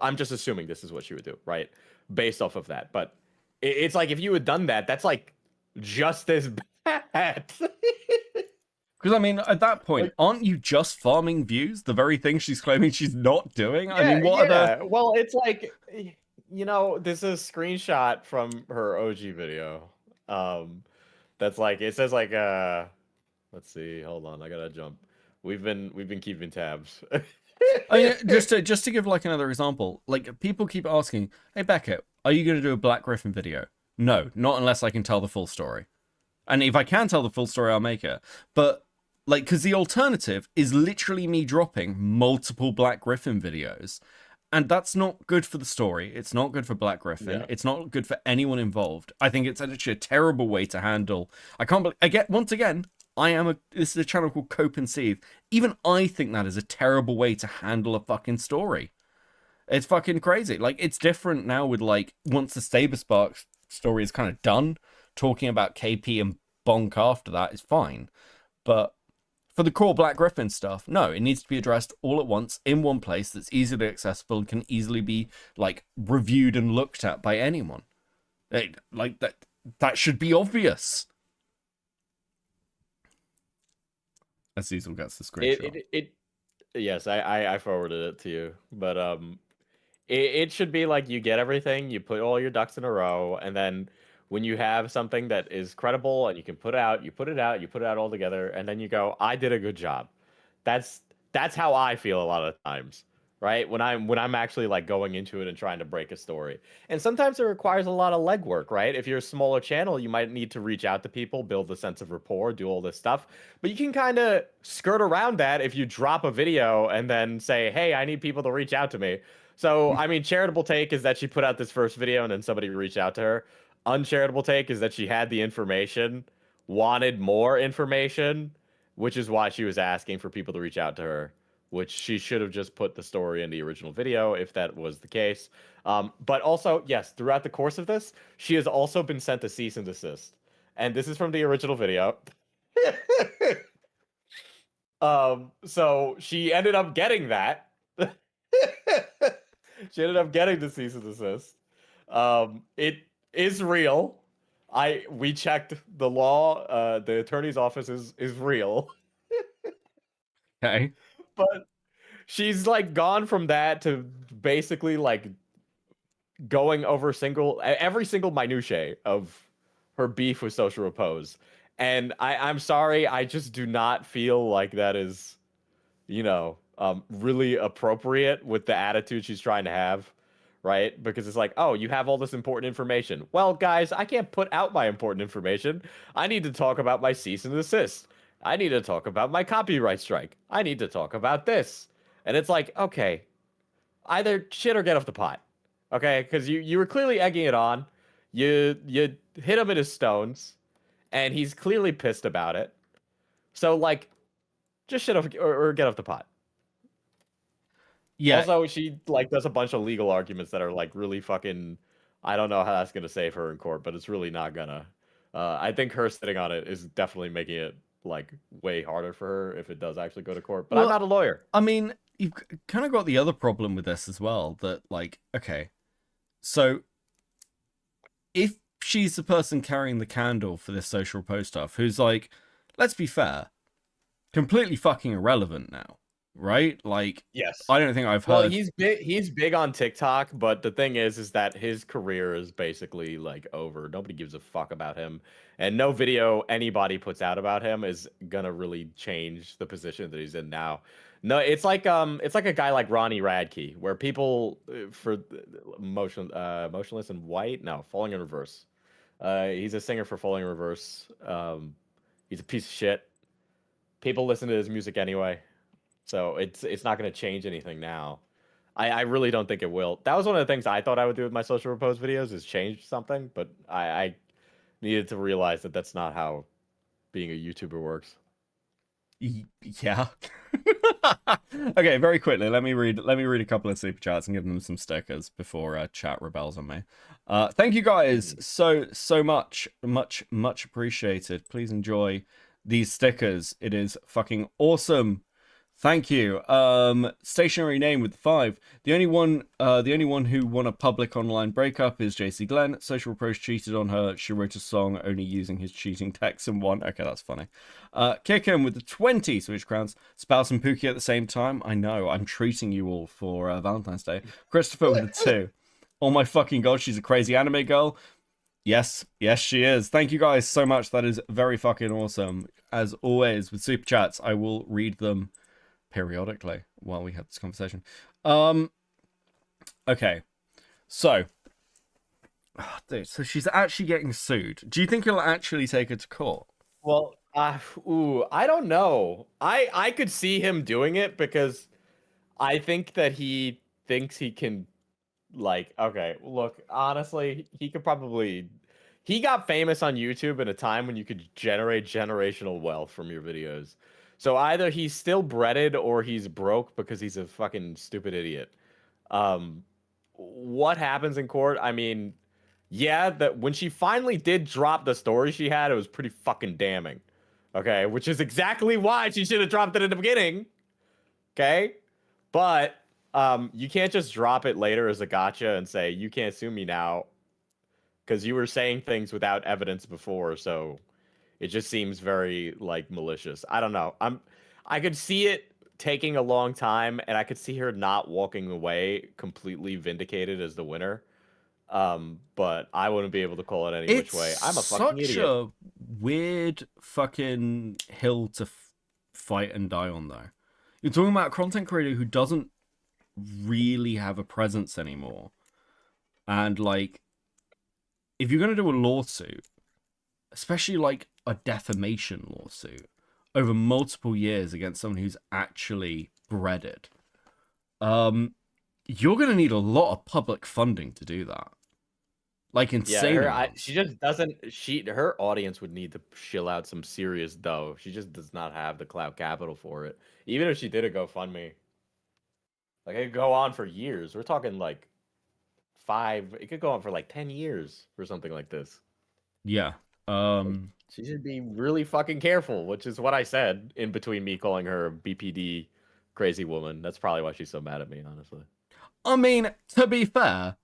I'm just assuming this is what you would do, right? Based off of that, but it's like if you had done that, that's like just as bad. Because, I mean, at that point, like, aren't you just farming views? The very thing she's claiming she's not doing? Yeah, I mean, what are the... Well, it's like, you know, this is a screenshot from her OG video. That's like, it says like, let's see, hold on, I gotta jump. We've been keeping tabs. I mean, just to give like another example, like people keep asking, hey Beckett, are you going to do a Black Griffin video? No, not unless I can tell the full story. And if I can tell the full story, I'll make it. But like, because the alternative is literally me dropping multiple Black Griffin videos. And that's not good for the story. It's not good for Black Griffin. Yeah. It's not good for anyone involved. I think it's actually a terrible way to handle. I can't believe, once again, this is a channel called Cope and Seethe. Even I think that is a terrible way to handle a fucking story. It's fucking crazy. Like, it's different now with, like, once the Saber Spark story is kind of done, talking about KP and Bonk after that is fine. But for the core Black Griffin stuff, no, it needs to be addressed all at once in one place that's easily accessible and can easily be, like, reviewed and looked at by anyone. Like, that should be obvious. As Cecil gets the screenshot. Yes, I forwarded it to you, but it should be like you get everything, you put all your ducks in a row, and then when you have something that is credible and you can put it out, you put it out all together, and then you go, I did a good job. That's how I feel a lot of times, right? When I'm actually like going into it and trying to break a story. And sometimes it requires a lot of legwork, right? If you're a smaller channel, you might need to reach out to people, build a sense of rapport, do all this stuff. But you can kind of skirt around that if you drop a video and then say, hey, I need people to reach out to me. So, I mean, charitable take is that she put out this first video and then somebody reached out to her. Uncharitable take is that she had the information, wanted more information, which is why she was asking for people to reach out to her, which she should have just put the story in the original video if that was the case. But also, yes, throughout the course of this, she has also been sent a cease and desist. And this is from the original video. So she ended up getting that. She ended up getting the cease and desist. It is real. We checked the law. The attorney's office is real. Okay. But she's like gone from that to basically like going over every single minutiae of her beef with Social Repose. And I'm sorry, I just do not feel like that is, really appropriate with the attitude she's trying to have, right? Because it's like, oh, you have all this important information. Well, guys, I can't put out my important information. I need to talk about my cease and desist. I need to talk about my copyright strike. I need to talk about this. And it's like, okay, either shit or get off the pot. Okay? Because you were clearly egging it on. You hit him in his stones. And he's clearly pissed about it. So, like, just shit off or get off the pot. Yeah. Also, she, like, does a bunch of legal arguments that are, like, really fucking... I don't know how that's going to save her in court, but it's really not gonna. I think her sitting on it is definitely making it, like, way harder for her if it does actually go to court. But well, I'm not a lawyer. I mean, you've kind of got the other problem with this as well, that, like, okay, so if she's the person carrying the candle for this Social Repose stuff, who's, like, let's be fair, completely fucking irrelevant now, right? Like, yes, I don't think I've Well, heard. he's big on TikTok, but the thing is that his career is basically like over. Nobody gives a fuck about him, and no video anybody puts out about him is gonna really change the position that he's in now. No, it's like a guy like Ronnie Radke, where people for Motionless in White, no, Falling in Reverse. He's a singer for Falling in Reverse. He's a piece of shit. People listen to his music anyway, so it's not going to change anything now. I really don't think it will. That was one of the things I thought I would do with my social repose videos is change something, but I needed to realize that that's not how being a YouTuber works. Yeah. Okay, very quickly, let me read a couple of super chats and give them some stickers before chat rebels on me. Thank you guys so much appreciated. Please enjoy these stickers. It is fucking awesome. Thank you. Stationary name with 5. The only one who won a public online breakup is JC Glenn. Social approach cheated on her. She wrote a song only using his cheating text and won. Okay, that's funny. Kick him with the 20 Switch crowns. Spouse and Pookie at the same time. I know. I'm treating you all for Valentine's Day. Christopher with the 2. Oh my fucking god, she's a crazy anime girl. Yes, she is. Thank you guys so much. That is very fucking awesome. As always, with super chats, I will read them periodically while we have this conversation. Okay, so dude, so she's actually getting sued. Do you think he'll actually take her to court? Well, I don't know. I could see him doing it because I think that he thinks he can, like, okay, look, honestly, he could probably, he got famous on YouTube in a time when you could generate generational wealth from your videos. So either he's still breaded or he's broke because he's a fucking stupid idiot. What happens in court? I mean, yeah, that when she finally did drop the story she had, it was pretty fucking damning. Okay, which is exactly why she should have dropped it in the beginning. Okay, but you can't just drop it later as a gotcha and say you can't sue me now because you were saying things without evidence before, so it just seems very like malicious. I don't know. I could see it taking a long time, and I could see her not walking away completely vindicated as the winner. But I wouldn't be able to call it any which way. I'm a fucking idiot. It's such a weird fucking hill to fight and die on, though. You're talking about a content creator who doesn't really have a presence anymore, and like, if you're gonna do a lawsuit, especially like a defamation lawsuit over multiple years against someone who's actually breaded, you're gonna need a lot of public funding to do that. Like insane. Yeah, she just doesn't. Her audience would need to shill out some serious dough. She just does not have the clout capital for it. Even if she did a GoFundMe, like it could go on for years. We're talking like 5. It could go on for like 10 years for something like this. Yeah. She should be really fucking careful, which is what I said in between me calling her a BPD crazy woman. That's probably why she's so mad at me, honestly. I mean, to be fair,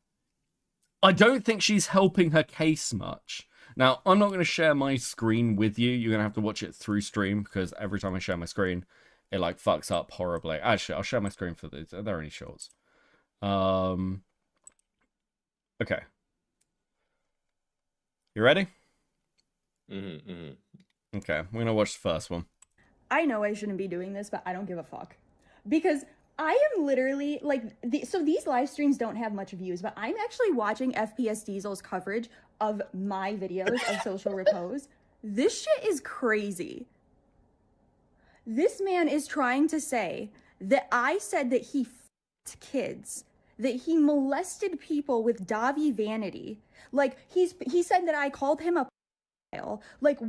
I don't think she's helping her case much. Now, I'm not going to share my screen with you. You're going to have to watch it through stream because every time I share my screen, it like fucks up horribly. Actually, I'll share my screen for these. Are there any shorts? Okay. You ready? Okay, we're gonna watch the first one. I know I shouldn't be doing this, but I don't give a fuck. Because I am literally, like, so these live streams don't have much views, but I'm actually watching FPS Diesel's coverage of my videos of social repose. This shit is crazy. This man is trying to say that I said that he f***ed kids, that he molested people with Davi vanity. Like, he said that I called him a like,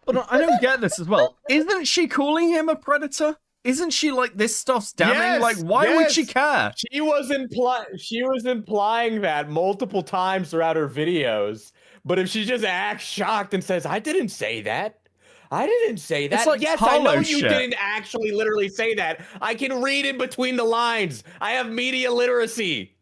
but I don't get this as well. Isn't she calling him a predator? Isn't she like, this stuff's damning? Yes, like, why would she care? She was implying that multiple times throughout her videos. But if she just acts shocked and says, "I didn't say that. I didn't say that." It's like yes, I know you shit. didn't actually literally say that. I can read in between the lines. I have media literacy.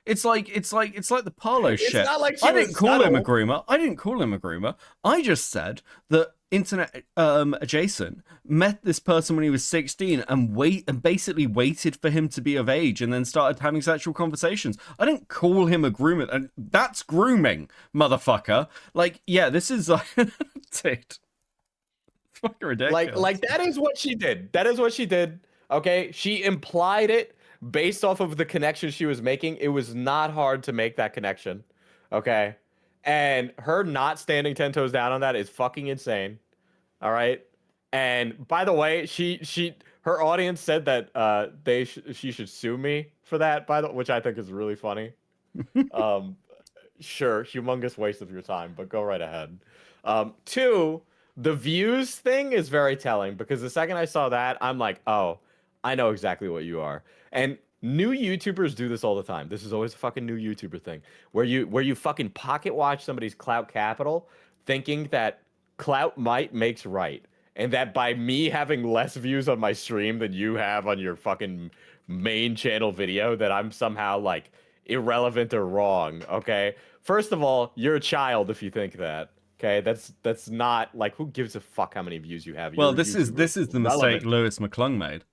It's like the Parlo shit. It's not like she I was didn't call him a subtle. groomer. I didn't call him a groomer. I just said that internet adjacent met this person when he was 16 and basically waited for him to be of age and then started having sexual conversations. I didn't call him a groomer, and that's grooming, motherfucker. Like, yeah, this is like, dude, fucking ridiculous. Like that is what she did. That is what she did. Okay, she implied it. Based off of the connection she was making, it was not hard to make that connection. Okay? And her not standing 10 toes down on that is fucking insane. All right? And by the way, her audience said that she should sue me for that, which I think is really funny. Sure, humongous waste of your time, but go right ahead. 2, the views thing is very telling because the second I saw that, I'm like, oh, I know exactly what you are. And new YouTubers do this all the time. This is always a fucking new YouTuber thing where you fucking pocket watch somebody's clout capital, thinking that clout might makes right, and that by me having less views on my stream than you have on your fucking main channel video, that I'm somehow like irrelevant or wrong. Okay, first of all, you're a child if you think that. Okay, that's not like, who gives a fuck how many views you have? Well, You're a this is YouTuber. the mistake Lewis McClung made.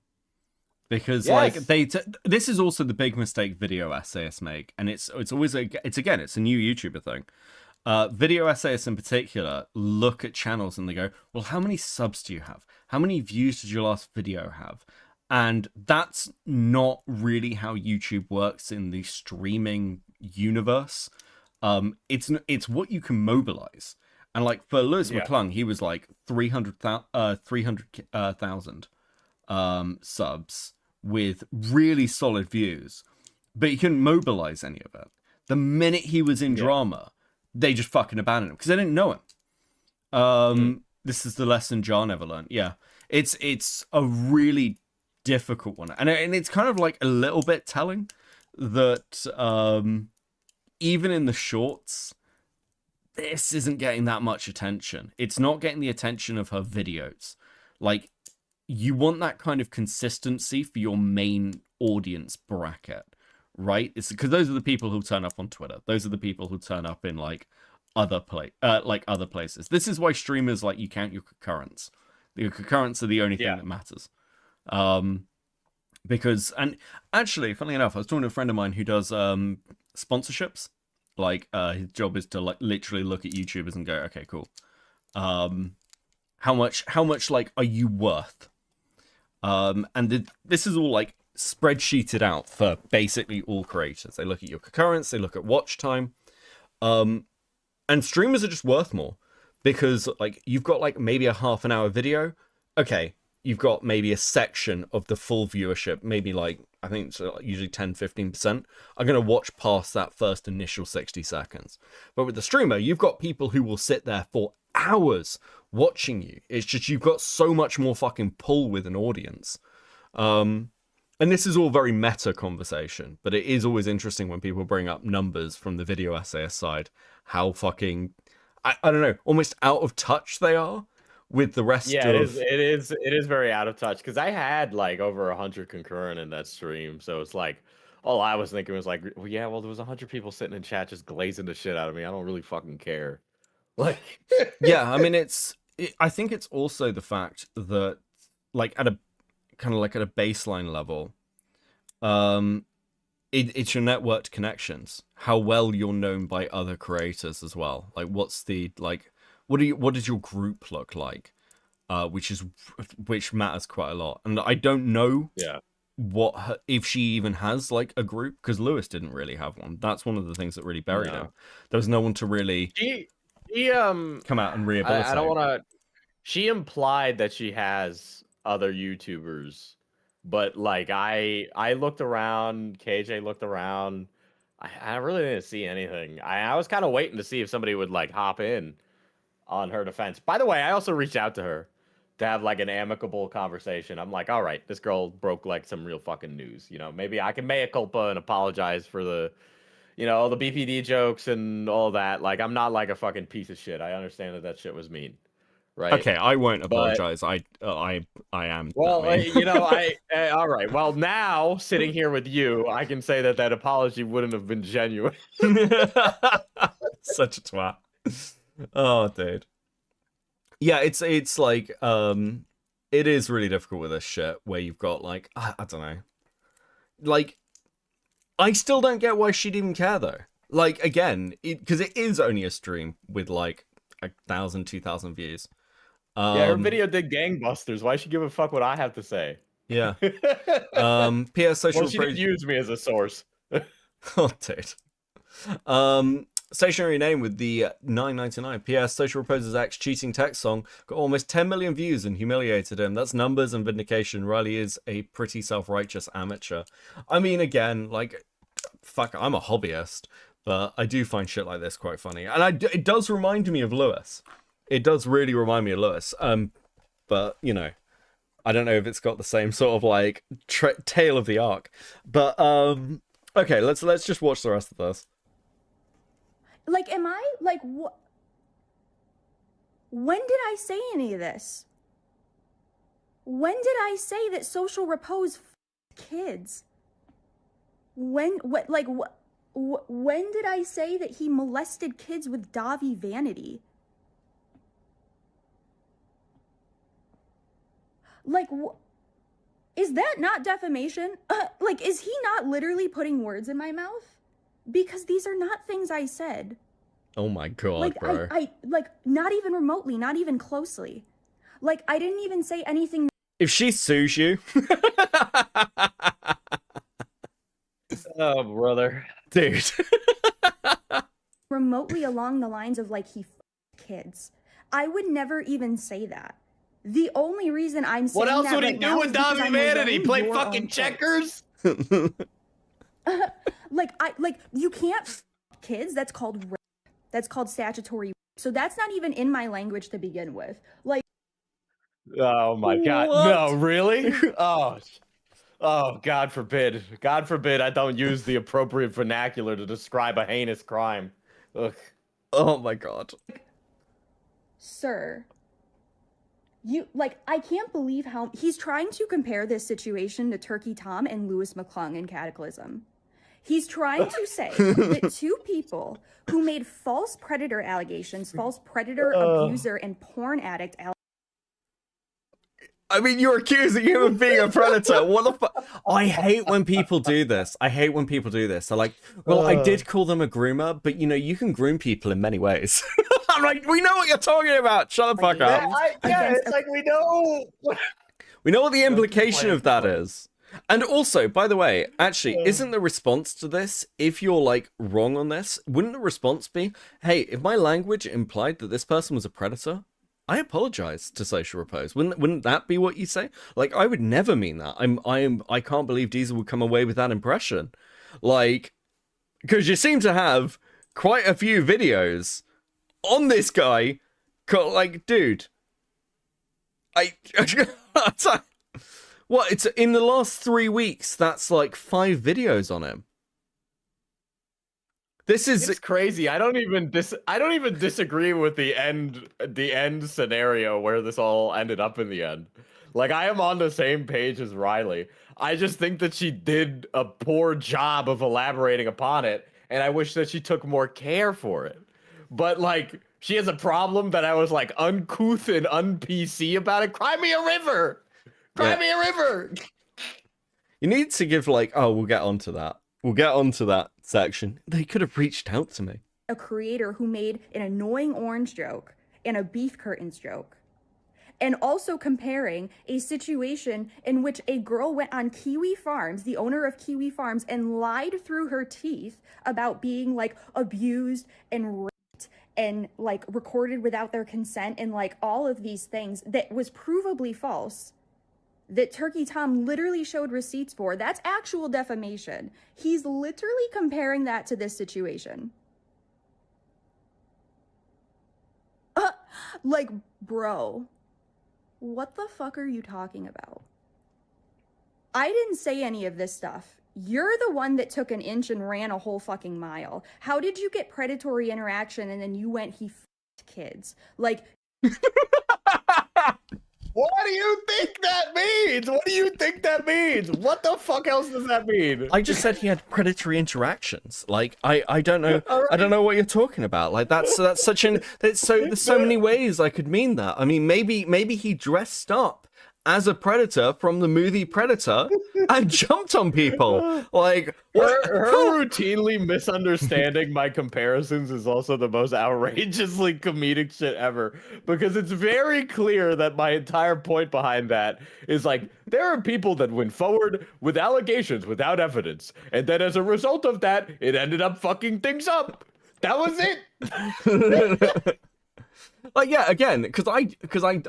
Because Yes. this is also the big mistake video essayists make, and it's always a new YouTuber thing. Video essayists in particular look at channels and they go, well, how many subs do you have? How many views did your last video have? And that's not really how YouTube works in the streaming universe. It's what you can mobilize. And like for Lewis McClung, he was like 300,000 subs with really solid views, but he couldn't mobilize any of it. The minute he was in drama, they just fucking abandoned him because they didn't know him. This is the lesson John ever learned. Yeah, it's a really difficult one, and it's kind of like a little bit telling that even in the shorts, this isn't getting that much attention. It's not getting the attention of her videos. Like, you want that kind of consistency for your main audience bracket, right? It's because those are the people who turn up on Twitter. Those are the people who turn up in like other places. This is why streamers, like, you count your concurrents. Your concurrents are the only thing that matters. Because, and actually, funnily enough, I was talking to a friend of mine who does sponsorships. Like, his job is to like literally look at YouTubers and go, okay, cool. How much like are you worth? This is all like spreadsheeted out for basically all creators. They look at your concurrence, they look at watch time, and streamers are just worth more because like you've got like maybe a half an hour video. Okay, you've got maybe a section of the full viewership, maybe like, I think it's usually 10-15% are going to watch past that first initial 60 seconds. But with the streamer, you've got people who will sit there for hours watching you. It's just you've got so much more fucking pull with an audience. And this is all very meta conversation, but it is always interesting when people bring up numbers from the video essayist side, how fucking, I don't know, almost out of touch they are with the rest of... it is very out of touch because I had like over 100 concurrent in that stream, so it's like all I was thinking was like, well, yeah, well, there was 100 people sitting in chat just glazing the shit out of me. I don't really fucking care. Like, yeah, I mean, I think it's also the fact that like at a kind of like at a baseline level, it's your networked connections, how well you're known by other creators as well. Like, what's the like, what does your group look like? Which matters quite a lot. And I don't know if she even has like a group, because Lewis didn't really have one. That's one of the things that really buried him. There was no one to really come out and rehabilitate. I don't want to. She implied that she has other YouTubers, but like I looked around, KJ looked around. I really didn't see anything. I was kind of waiting to see if somebody would like hop in on her defense. By the way, I also reached out to her to have like an amicable conversation. I'm like, all right, this girl broke like some real fucking news. You know, maybe I can mea culpa and apologize for the, you know, the BPD jokes and all that. Like, I'm not like a fucking piece of shit. I understand that shit was mean, right? Okay, I won't apologize. I am. Well, you know, all right. Well, now sitting here with you, I can say that apology wouldn't have been genuine. Such a twat. Oh, dude. Yeah, it's like it is really difficult with this shit where you've got like, I don't know, like, I still don't get why she'd even care though. Like, again, because it is only a stream with like 1,000, 2,000 views. Yeah, her video did gangbusters. Why should she give a fuck what I have to say? Yeah. PS social. Well, she did use me as a source. Oh, dude. Stationary name with the 9.99. P.S. Social Repose's ex cheating text song got almost 10 million views and humiliated him. That's numbers and vindication. Riley is a pretty self-righteous amateur. I mean, again, like, fuck, I'm a hobbyist, but I do find shit like this quite funny. And it does remind me of Lewis. It does really remind me of Lewis. But, you know, I don't know if it's got the same sort of, like, tale of the arc. But, okay, let's just watch the rest of this. Like, am I, like, what? When did I say any of this? When did I say that Social Repose kids? When did I say that he molested kids with Davi vanity? Like, is that not defamation? Like, is he not literally putting words in my mouth? Because these are not things I said. Oh my god, like, bro. I like, not even remotely, not even closely. Like, I didn't even say anything. If she sues you... Oh, brother. Dude. remotely along the lines of, like, he kids. I would never even say that. The only reason I'm saying What else that would he right do now with is because Davi I'm Vanity? laying Play your fucking own checkers? Like, you can't kids, that's called rape. That's called statutory rape. So that's not even in my language to begin with. Like, Oh my god. What? No, really? Oh, God forbid. God forbid I don't use the appropriate vernacular to describe a heinous crime. Ugh. Oh my god. sir, you, like, I can't believe how he's trying to compare this situation to Turkey Tom and Lewis McClung in Cataclysm. He's trying to say that two people who made false predator allegations, false predator, abuser, and porn addict I mean, you're accusing him of being a predator. What the fuck? I hate when people do this. I hate when people do this. They're like, well, I did call them a groomer, but, you know, you can groom people in many ways. I'm like, we know what you're talking about. Shut the fuck up. Yeah, it's like we know. We know what the implication of that is. And also, by the way, actually, isn't the response to this, if you're, like, wrong on this, wouldn't the response be, hey, if my language implied that this person was a predator, I apologize to Social Repose. Wouldn't that be what you say? Like, I would never mean that. I can't believe Diesel would come away with that impression. Like, because you seem to have quite a few videos on this guy. Like, dude, what? It's in the last 3 weeks. That's like 5 videos on him. This is It's crazy. I don't even disagree with the end scenario where this all ended up in the end. Like, I am on the same page as Riley. I just think that she did a poor job of elaborating upon it, and I wish that she took more care for it. But, like, she has a problem that I was, like, uncouth and un-PC about it. Cry me a river! Cry me a river! You need to give, like, oh, we'll get onto that. We'll get onto that section. They could have reached out to me. a creator who made an annoying orange joke and a beef curtains joke. And also comparing a situation in which a girl went on Kiwi Farms, the owner of Kiwi Farms, and lied through her teeth about being, like, abused and raped and, like, recorded without their consent and, like, all of these things that was provably false, that Turkey Tom literally showed receipts for. That's actual defamation. He's literally comparing that to this situation. Like, bro, what the fuck are you talking about? I didn't say any of this stuff. You're the one that took an inch and ran a whole fucking mile. How did you get predatory interaction and then you went, he f***ed kids? Like... What do you think that means? What do you think that means? What the fuck else does that mean? I just said he had predatory interactions. Like, I don't know. Right. I don't know what you're talking about. Like, that's such an... There's so many ways I could mean that. I mean, maybe he dressed up as a predator from the movie Predator and jumped on people. Like, her routinely misunderstanding my comparisons is also the most outrageously comedic shit ever, because it's very clear that my entire point behind that is, like, there are people that went forward with allegations without evidence, and then as a result of that, it ended up fucking things up. That was it. Like, yeah, again, because I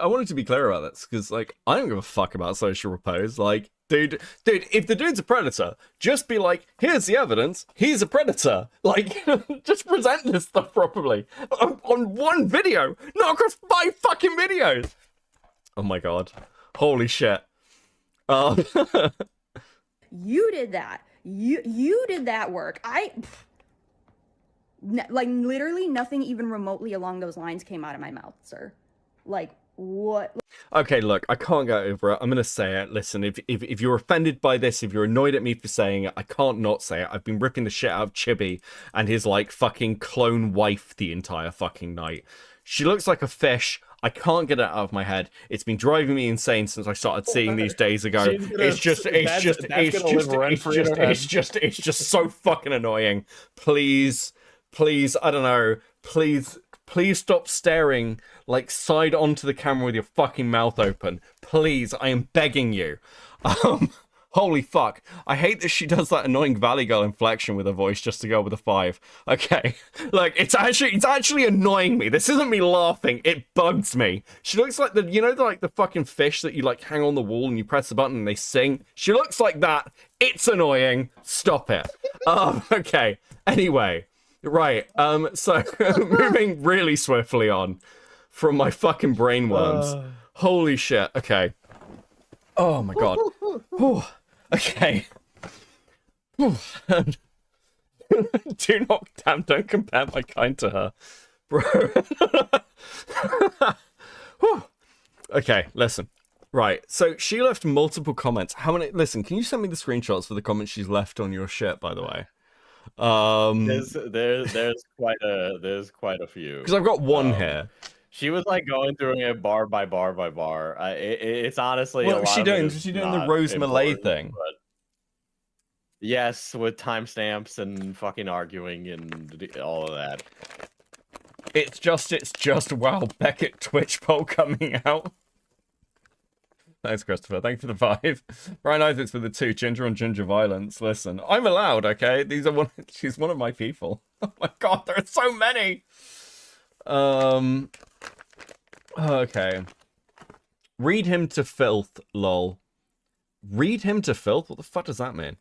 wanted to be clear about this, because, like, I don't give a fuck about social repose. Like, dude, if the dude's a predator, just be like, here's the evidence, he's a predator. Like, just present this stuff properly on one video, not across 5 fucking videos. Oh my god, holy shit. You did that. You did that work. Like, literally nothing even remotely along those lines came out of my mouth, sir. Like, what? Okay, look, I can't get over it. I'm gonna say it. Listen, if you're offended by this, if you're annoyed at me for saying it, I can't not say it. I've been ripping the shit out of Chibi and his, like, fucking clone wife the entire fucking night. She looks like a fish. I can't get it out of my head. It's been driving me insane since I started seeing these days ago. It's just so fucking annoying. Please, I don't know. Please stop staring, like, side onto the camera with your fucking mouth open. Please, I am begging you. Holy fuck. I hate that she does that annoying Valley Girl inflection with her voice just to go with a 5. Okay. Like, it's actually annoying me. This isn't me laughing. It bugs me. She looks like the fucking fish that you, like, hang on the wall and you press the button and they sing. She looks like that. It's annoying. Stop it. Okay. Anyway. Right. So moving really swiftly on from my fucking brain worms. Holy shit. Okay. Oh my god. Whew. Okay. Whew. Don't compare my kind to her. Bro. Whew. Okay, listen. Right, so she left multiple comments. How many? Listen, can you send me the screenshots for the comments she's left on your shit, by the way? There's quite a few. Because I've got one here. She was like going through it bar by bar by bar. It's honestly. What was she doing? Was she doing the Rose Malay thing? Yes, with timestamps and fucking arguing and all of that. It's just wow, Beckett Twitch poll coming out. Thanks, Christopher. Thank you for the 5. Brian Isaacs for the 2. Ginger on Ginger Violence. Listen, I'm allowed, okay? She's one of my people. Oh my god, there are so many! Okay. Read him to filth, lol. Read him to filth? What the fuck does that mean?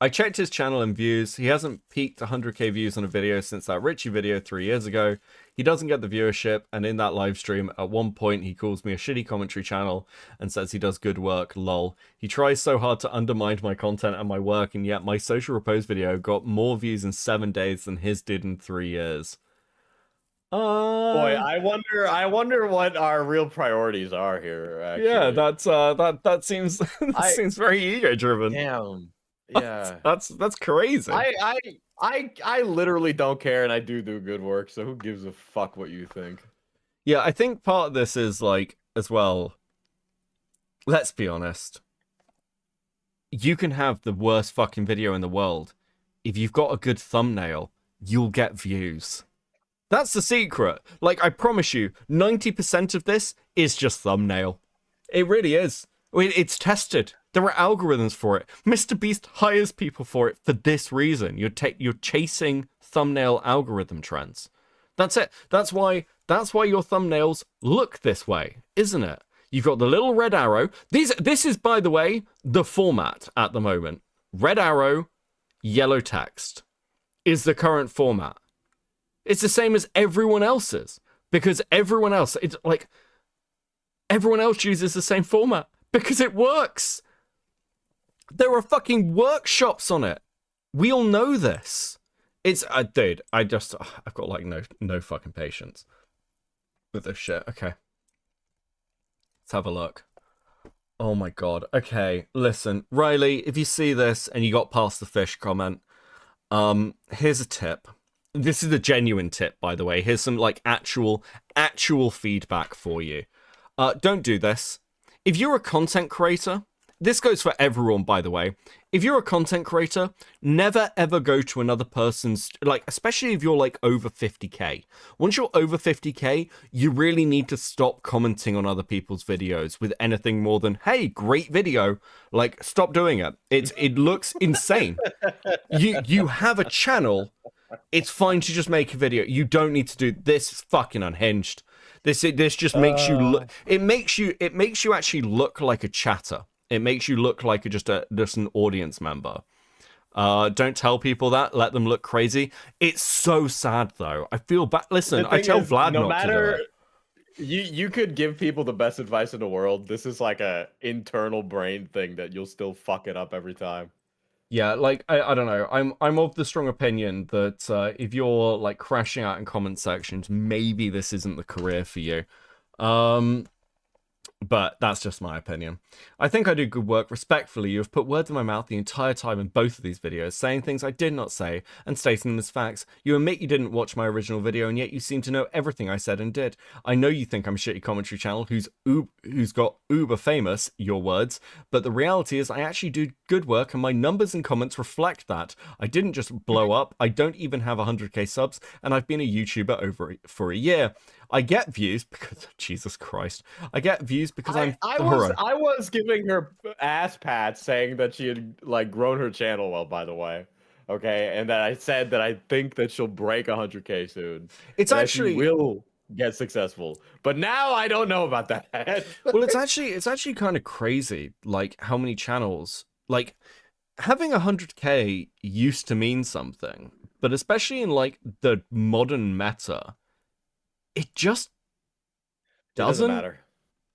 I checked his channel and views. He hasn't peaked 100k views on a video since that Richie video 3 years ago. He doesn't get the viewership, and in that live stream, at one point, he calls me a shitty commentary channel and says he does good work, lol. He tries so hard to undermine my content and my work, and yet my social repose video got more views in 7 days than his did in 3 years. Boy, I wonder what our real priorities are here. Actually. Yeah, that seems seems very ego driven. Damn. Yeah. That's crazy. I literally don't care, and I do good work, so who gives a fuck what you think? Yeah, I think part of this is, like, as well, let's be honest. You can have the worst fucking video in the world. If you've got a good thumbnail, you'll get views. That's the secret. Like, I promise you, 90% of this is just thumbnail. It really is. It's tested. There are algorithms for it. Mr. Beast hires people for it for this reason. You're chasing thumbnail algorithm trends. That's it. That's why your thumbnails look this way, isn't it? You've got the little red arrow. This is, by the way, the format at the moment. Red arrow, yellow text is the current format. It's the same as everyone else's, because everyone else uses the same format because it works. There are fucking workshops on it. We all know this. It's dude, I've got like no fucking patience with this shit. Okay. Let's have a look. Oh my god. Okay, listen, Riley, if you see this and you got past the fish comment, here's a tip. This is a genuine tip, by the way. Here's some like actual feedback for you. Don't do this. If you're a content creator, this goes for everyone, by the way. If you're a content creator, never ever go to another person's, like, especially if you're like over 50k. Once you're over 50k, you really need to stop commenting on other people's videos with anything more than, hey, great video. Like, stop doing it. It looks insane. You have a channel. It's fine to just make a video. You don't need to do this. Is fucking unhinged. This just makes you look. It makes you actually look like a chatter. It makes you look like just an audience member. Don't tell people that. Let them look crazy. It's so sad though. I feel bad. Listen, I tell Vlad not to do it. You could give people the best advice in the world. This is like a internal brain thing that you'll still fuck it up every time. Yeah, like I don't know. I'm of the strong opinion that if you're like crashing out in comment sections, maybe this isn't the career for you. But that's just my opinion. I think I do good work. Respectfully, you have put words in my mouth the entire time in both of these videos, saying things I did not say and stating them as facts. You admit you didn't watch my original video, and yet you seem to know everything I said and did. I know you think I'm a shitty commentary channel who's got uber famous, your words, but the reality is I actually do good work, and my numbers and comments reflect that. I didn't just blow up. I don't even have 100k subs, and I've been a YouTuber for a year. I get views because Jesus Christ. I get views because I was giving her ass pats saying that she had like grown her channel well, by the way. Okay, and that I said that I think that she'll break 100k soon. It's actually she will get successful. But now I don't know about that. Well, it's actually kind of crazy like how many channels, like having 100k used to mean something, but especially in like the modern meta, it just doesn't matter.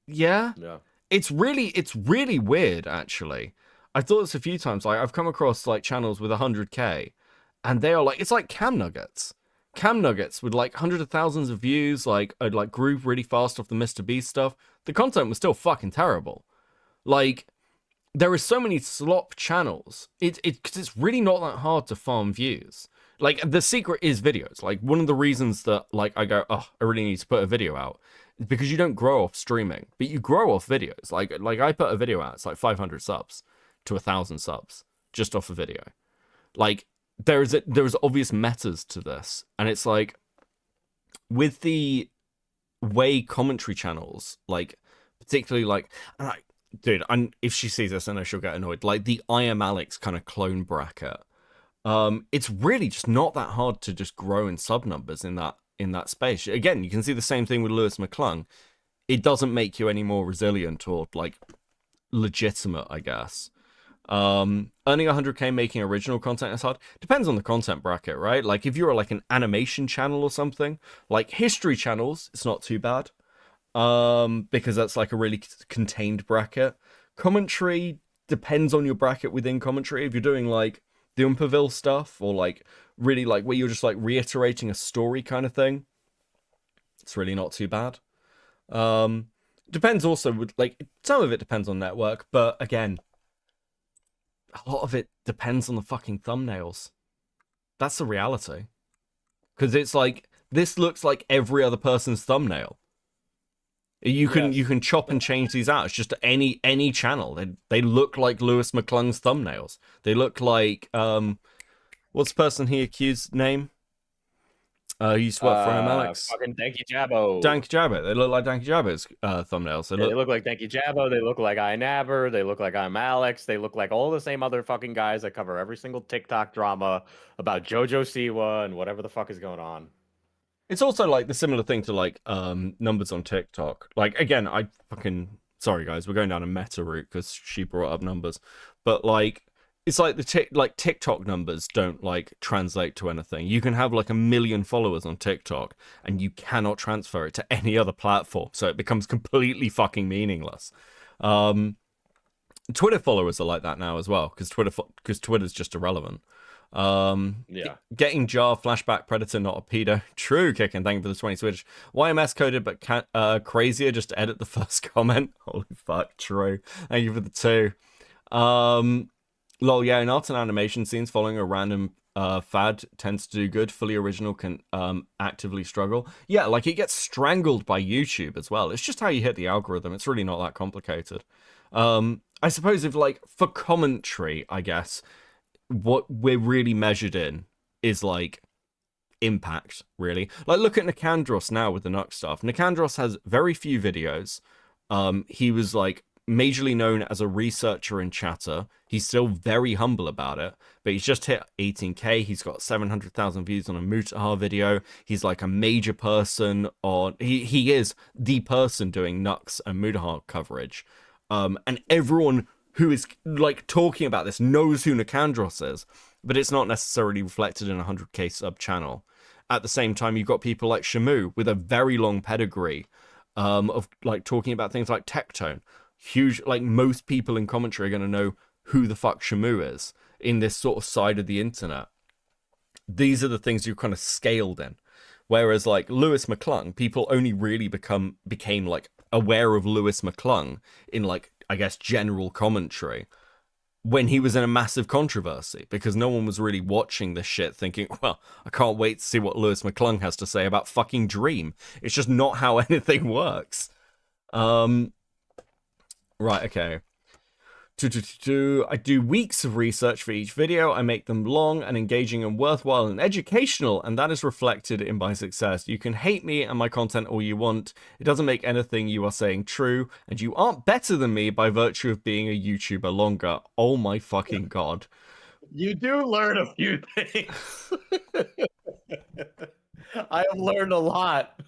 Yeah. Yeah. It's really weird, actually. I've thought this a few times. Like, I've come across like channels with 100k, and they are like, it's like cam nuggets. Cam nuggets with like hundreds of thousands of views, like grew really fast off the Mr. Beast stuff. The content was still fucking terrible. Like, there are so many slop channels. Because it's really not that hard to farm views. Like, the secret is videos. Like, one of the reasons that, like, I go, oh, I really need to put a video out is because you don't grow off streaming, but you grow off videos. Like I put a video out, it's like 500 subs to 1,000 subs just off a video. Like, there's obvious metas to this. And it's like, with the way commentary channels, like, particularly, like, dude, if she sees this, I know she'll get annoyed. Like, the I Am Alex kind of clone bracket. It's really just not that hard to just grow in sub numbers in that space. Again, you can see the same thing with Lewis McClung. It doesn't make you any more resilient or like legitimate, I guess. Earning 100k making original content is hard. Depends on the content bracket, right? Like if you're like an animation channel or something, like history channels, it's not too bad. Because that's like a really contained bracket. Commentary depends on your bracket within commentary. If you're doing like the Umperville stuff, or like really like where you're just like reiterating a story kind of thing, it's really not too bad. Depends also with like some of it depends on network, but again, a lot of it depends on the fucking thumbnails. That's the reality, because it's like this looks like every other person's thumbnail. You can chop and change these out. It's just any channel. They look like Lewis McClung's thumbnails. They look like what's the person he accused name? He used to work for him, Alex. Fucking Danky Jabbo. Danky Jabbo. They look like Danky Jabbo's thumbnails. They look like Danky Jabbo. They look like iNabber. They look like I'm Alex. They look like all the same other fucking guys that cover every single TikTok drama about JoJo Siwa and whatever the fuck is going on. It's also like the similar thing to like numbers on TikTok. Like again, sorry guys, we're going down a meta route because she brought up numbers, but like it's like the TikTok numbers don't like translate to anything. You can have like 1 million followers on TikTok and you cannot transfer it to any other platform, so it becomes completely fucking meaningless. Twitter followers are like that now as well because Twitter's just irrelevant. Getting Jar flashback predator, not a pedo. True, Kicking. Thank you for the 20 Switch. YMS coded but crazier just to edit the first comment. Holy fuck, true. Thank you for the 2. Lol, yeah, in art and animation scenes, following a random fad tends to do good. Fully original can actively struggle. Yeah, like it gets strangled by YouTube as well. It's just how you hit the algorithm. It's really not that complicated. I suppose if like for commentary, I guess what we're really measured in is like impact, really. Like look at Nicandros now with the Nux stuff. Nicandros has very few videos. He was like majorly known as a researcher and chatter. He's still very humble about it, but he's just hit 18k. He's got 700,000 views on a Mutahar video. He's like a major person on he is the person doing Nux and Mutahar coverage. And everyone who is like talking about this knows who Nicandros is, but it's not necessarily reflected in a 100k sub channel. At the same time, you've got people like Shamu with a very long pedigree of like talking about things like Tectone. Huge, like most people in commentary are going to know who the fuck Shamu is in this sort of side of the internet. These are the things you're kind of scaled in. Whereas like Lewis McClung, people only really became like aware of Lewis McClung in like, I guess, general commentary when he was in a massive controversy, because no one was really watching this shit thinking, well, I can't wait to see what Lewis McClung has to say about fucking Dream. It's just not how anything works. Right, okay. I do weeks of research for each video. I make them long and engaging and worthwhile and educational, and that is reflected in my success. You can hate me and my content all you want. It doesn't make anything you are saying true, and you aren't better than me by virtue of being a YouTuber longer. Oh my fucking god. You do learn a few things. I have learned a lot.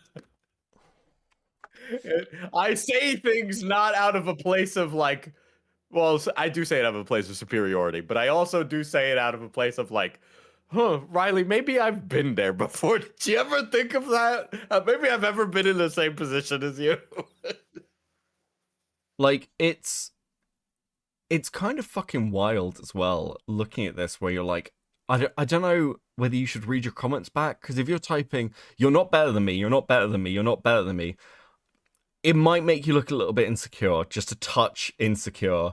I say things not out of a place of like, well, I do say it out of a place of superiority, but I also do say it out of a place of like, huh, Riley, maybe I've been there before. Did you ever think of that? Maybe I've ever been in the same position as you. Like, it's kind of fucking wild as well, looking at this, where you're like, I don't know whether you should read your comments back, because if you're typing, you're not better than me, you're not better than me, you're not better than me, it might make you look a little bit insecure, just a touch insecure.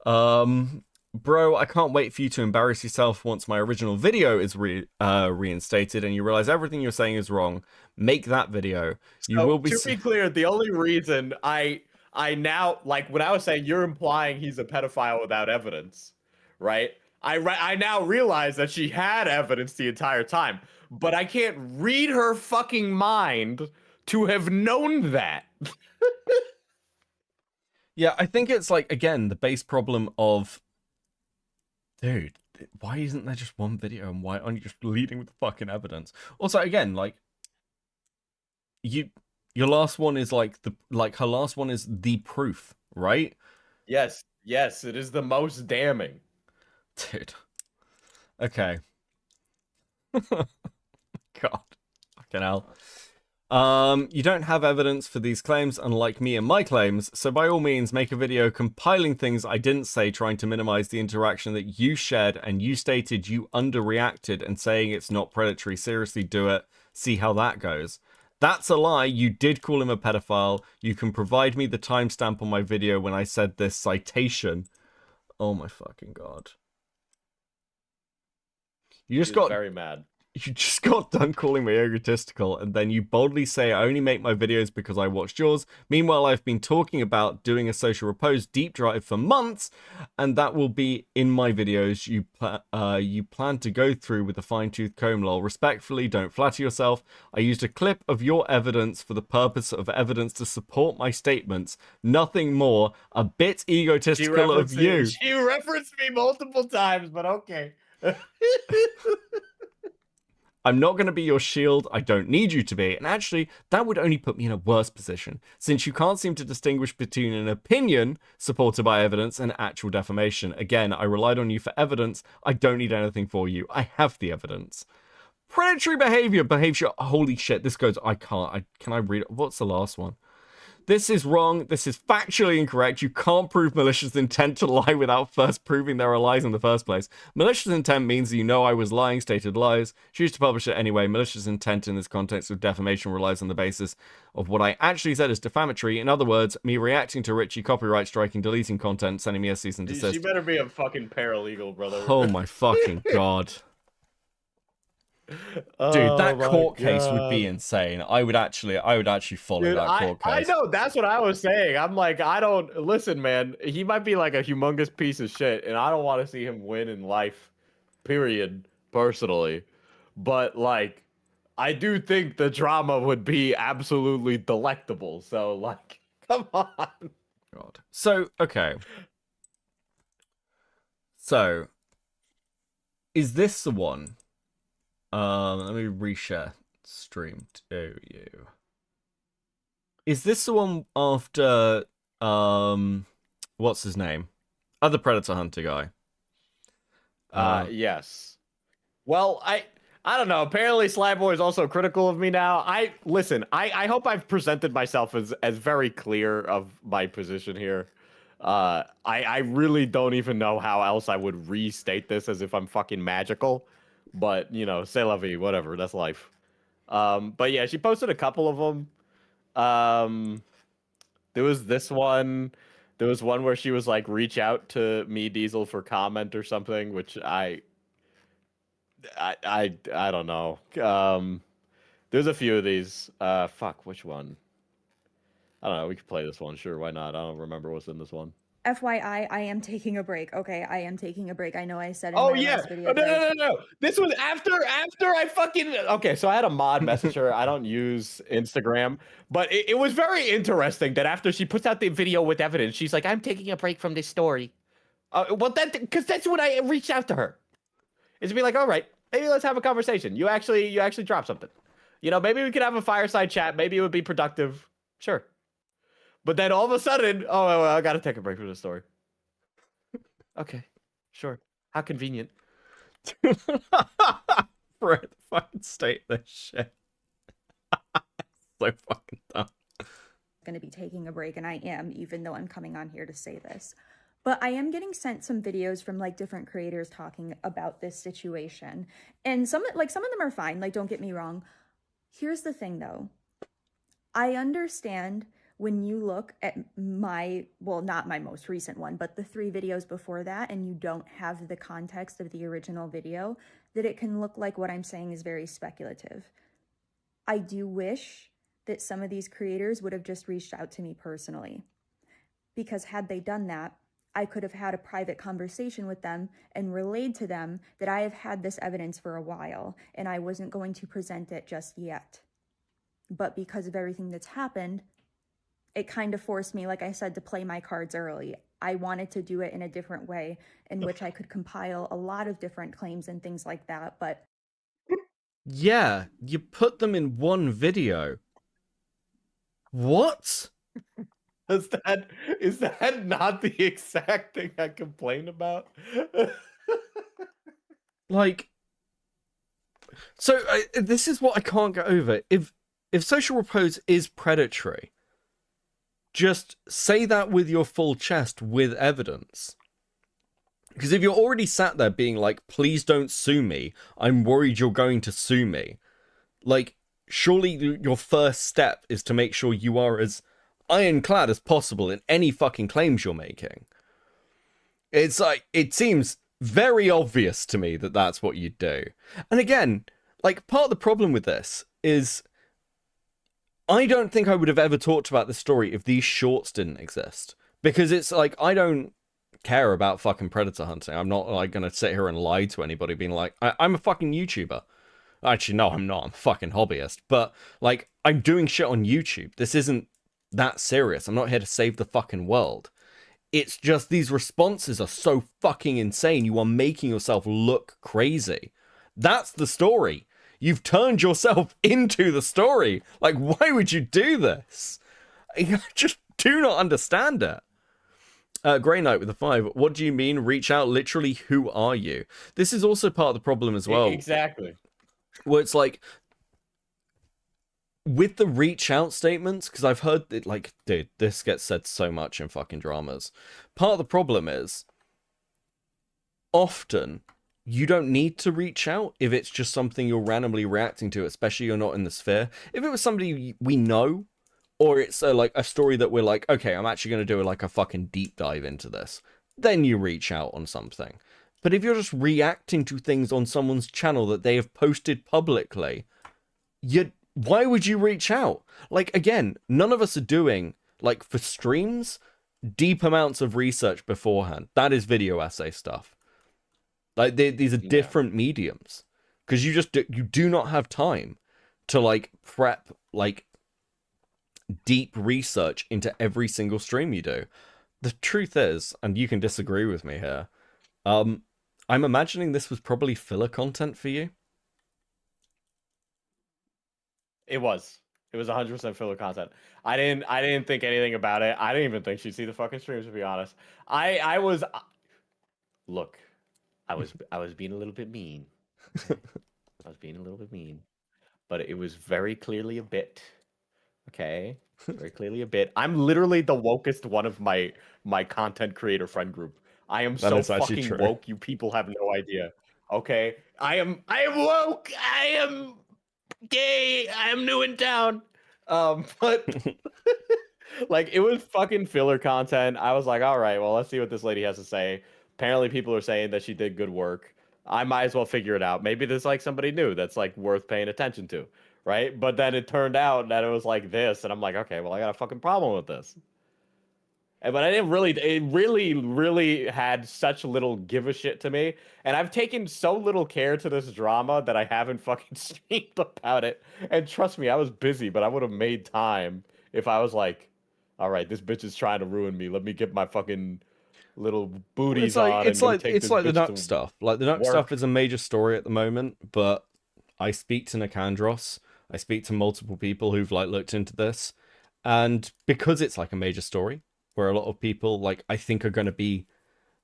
Bro, I can't wait for you to embarrass yourself once my original video is reinstated and you realize everything you're saying is wrong. Make that video. You will be. To be clear, the only reason I now, like when I was saying you're implying he's a pedophile without evidence, right? I now realize that she had evidence the entire time, but I can't read her fucking mind to have known that. Yeah, I think it's like, again, the base problem of, dude, why isn't there just one video and why aren't you just leading with the fucking evidence? Also, again, like, your last one is like her last one is the proof, right? Yes, it is the most damning. Dude. Okay. God. Fucking hell. You don't have evidence for these claims, unlike me and my claims, so by all means make a video compiling things I didn't say, trying to minimize the interaction that you shared and you stated you underreacted and saying it's not predatory. Seriously, do it. See how that goes. That's a lie. You did call him a pedophile. You can provide me the timestamp on my video when I said this citation. Oh my fucking god. You just got very mad. You just got done calling me egotistical, and then you boldly say I only make my videos because I watched yours. Meanwhile, I've been talking about doing a social repose deep dive for months, and that will be in my videos. You plan to go through with a fine-tooth comb, lol. Respectfully, don't flatter yourself. I used a clip of your evidence for the purpose of evidence to support my statements. Nothing more. A bit egotistical of you. She referenced me multiple times, but okay. I'm not going to be your shield, I don't need you to be, and actually, that would only put me in a worse position, since you can't seem to distinguish between an opinion supported by evidence and actual defamation. Again, I relied on you for evidence, I don't need anything for you, I have the evidence. Predatory behavior, holy shit, this goes, can I read it? What's the last one? This is wrong. This is factually incorrect. You can't prove malicious intent to lie without first proving there are lies in the first place. Malicious intent means that you know I was lying, stated lies. Choose to publish it anyway. Malicious intent in this context of defamation relies on the basis of what I actually said is defamatory. In other words, me reacting to Richie copyright striking, deleting content, sending me a cease and desist. She better be a fucking paralegal, brother. Oh my fucking god. Dude, that my court case would be God. insane. I would actually follow Dude, that court I case. know, that's what I was saying. I'm like, I don't listen, man. He might be like a humongous piece of shit, and I don't want to see him win in life, period, personally. But like, I do think the drama would be absolutely delectable. So like, come on. God. So, okay. So, is this the one? Let me reshare stream to you. Is this the one after what's his name? Other Predator Hunter guy. Yes. Well, I don't know. Apparently, Slyboy is also critical of me now. I hope I've presented myself as very clear of my position here. I really don't even know how else I would restate this as if I'm fucking magical. But you know, c'est la vie, whatever. That's life. But yeah, she posted a couple of them. There was this one. There was one where she was like, "Reach out to me, Diesel, for comment or something," which I don't know. There's a few of these. Fuck, which one? I don't know. We could play this one. Sure, why not? I don't remember what's in this one. FYI, I am taking a break. Okay, I am taking a break. I know I said in Oh my yeah. last No, video. no. This was after I fucking okay. So I had a mod message her. I don't use Instagram, but it was very interesting that after she puts out the video with evidence, she's like, "I'm taking a break from this story." Well, because that's when I reached out to her. Is to be like, all right, maybe let's have a conversation. You actually dropped something. You know, maybe we could have a fireside chat. Maybe it would be productive. Sure. But then all of a sudden, oh, well, I gotta take a break from the story. Okay, sure. How convenient. Fred, fucking state this shit. So fucking dumb. Going to be taking a break, and I am, even though I'm coming on here to say this. But I am getting sent some videos from like different creators talking about this situation, and some of them are fine. Like, don't get me wrong. Here's the thing, though. I understand when you look at not my most recent one, but the 3 videos before that, and you don't have the context of the original video, that it can look like what I'm saying is very speculative. I do wish that some of these creators would have just reached out to me personally, because had they done that, I could have had a private conversation with them and relayed to them that I have had this evidence for a while and I wasn't going to present it just yet. But because of everything that's happened, it kind of forced me, like I said, to play my cards early. I wanted to do it in a different way in which I could compile a lot of different claims and things like that, but... Yeah, you put them in one video. What? Is that not the exact thing I complained about? Like, so this is what I can't get over. If social repose is predatory, just say that with your full chest with evidence. Because if you're already sat there being like, please don't sue me, I'm worried you're going to sue me. Like, surely your first step is to make sure you are as ironclad as possible in any fucking claims you're making. It's like, it seems very obvious to me that that's what you'd do. And again, like, part of the problem with this is I don't think I would have ever talked about this story if these shorts didn't exist. Because it's like, I don't care about fucking predator hunting. I'm not like gonna sit here and lie to anybody being like, I'm a fucking YouTuber. Actually, no, I'm not. I'm a fucking hobbyist. But like, I'm doing shit on YouTube. This isn't that serious. I'm not here to save the fucking world. It's just these responses are so fucking insane. You are making yourself look crazy. That's the story. You've turned yourself into the story. Like, why would you do this? I just do not understand it. Grey Knight with a 5. What do you mean? Reach out. Literally, who are you? This is also part of the problem as well. Exactly. Where it's like, with the reach out statements, because I've heard that, like, dude, this gets said so much in fucking dramas. Part of the problem is, often, you don't need to reach out if it's just something you're randomly reacting to, especially you're not in the sphere. If it was somebody we know, or it's like a story that we're like, okay, I'm actually going to do like a fucking deep dive into this, then you reach out on something. But if you're just reacting to things on someone's channel that they have posted publicly, why would you reach out? Like, again, none of us are doing, like, for streams, deep amounts of research beforehand. That is video essay stuff. Like, these are different mediums. Because you do not have time to, like, prep, like, deep research into every single stream you do. The truth is, and you can disagree with me here, I'm imagining this was probably filler content for you. It was 100% filler content. I didn't think anything about it. I didn't even think she'd see the fucking streams, to be honest. I was being a little bit mean. I was being a little bit mean, but it was very clearly a bit. Okay, very clearly a bit. I'm literally the wokest one of my content creator friend group. I am so fucking woke. You people have no idea. Okay, I am woke. I am gay. I am new in town. But like, it was fucking filler content. I was like, all right, well, let's see what this lady has to say. Apparently, people are saying that she did good work. I might as well figure it out. Maybe there's like somebody new that's like worth paying attention to, right? But then it turned out that it was like this, and I'm like, okay, well, I got a fucking problem with this. But I didn't really, it really had such little give a shit to me. And I've taken so little care to this drama that I haven't fucking streamed about it. And trust me, I was busy, but I would have made time if I was like, all right, this bitch is trying to ruin me. Let me get my fucking little booties on. It's like the Nuck stuff. Like, the Nuck stuff is a major story at the moment, but I speak to Nicandros. I speak to multiple people who've like looked into this. And because it's like a major story, where a lot of people, like, I think are going to be,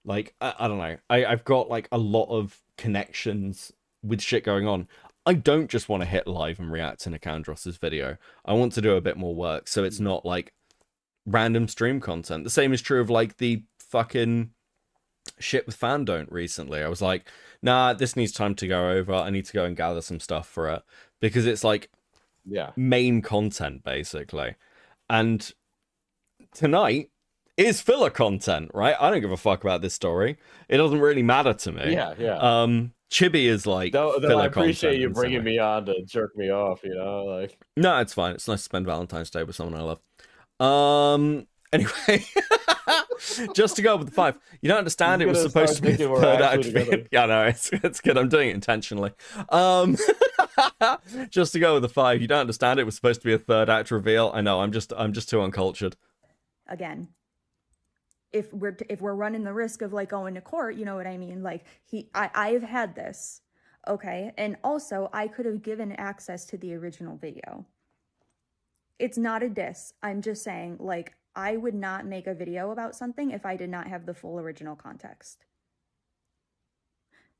like, I don't know. I've got, like, a lot of connections with shit going on. I don't just want to hit live and react to Nicandros' video. I want to do a bit more work, so it's not, like, random stream content. The same is true of, like, the fucking shit with Fandom recently. I was like, nah, this needs time to go over. I need to go and gather some stuff for it. Because it's, like, main content, basically. And tonight is filler content, right? I don't give a fuck about this story. It doesn't really matter to me. Yeah. Chibi is like though filler I appreciate you bringing me me on to jerk me off, you know, like. No, it's fine. It's nice to spend Valentine's Day with someone I love. Anyway, just to go with the 5. You don't understand. It was supposed to be a third act reveal. Yeah, no, it's good. I'm doing it intentionally. Just to go with the 5. You don't understand. It was supposed to be a third act reveal. I know. I'm just too uncultured. Again, if we're running the risk of like going to court, you know what I mean? Like I've had this, okay? And also I could have given access to the original video. It's not a diss. I'm just saying, like, I would not make a video about something if I did not have the full original context.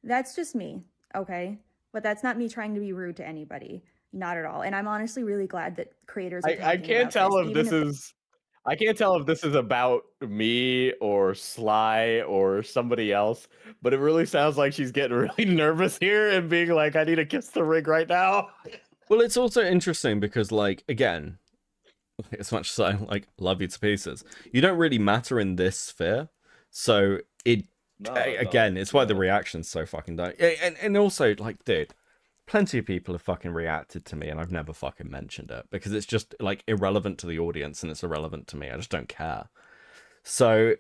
That's just me, okay? But that's not me trying to be rude to anybody. Not at all. And I'm honestly really glad that creators are I can't tell if this is I can't tell if this is about me or Sly or somebody else, but it really sounds like she's getting really nervous here and being like, I need to kiss the ring right now. Well, it's also interesting because, like, again, as much as I like love you to pieces, you don't really matter in this sphere. So it's why the reaction's so fucking dumb. And also, like, dude, plenty of people have fucking reacted to me and I've never fucking mentioned it because it's just like irrelevant to the audience and it's irrelevant to me. I just don't care. So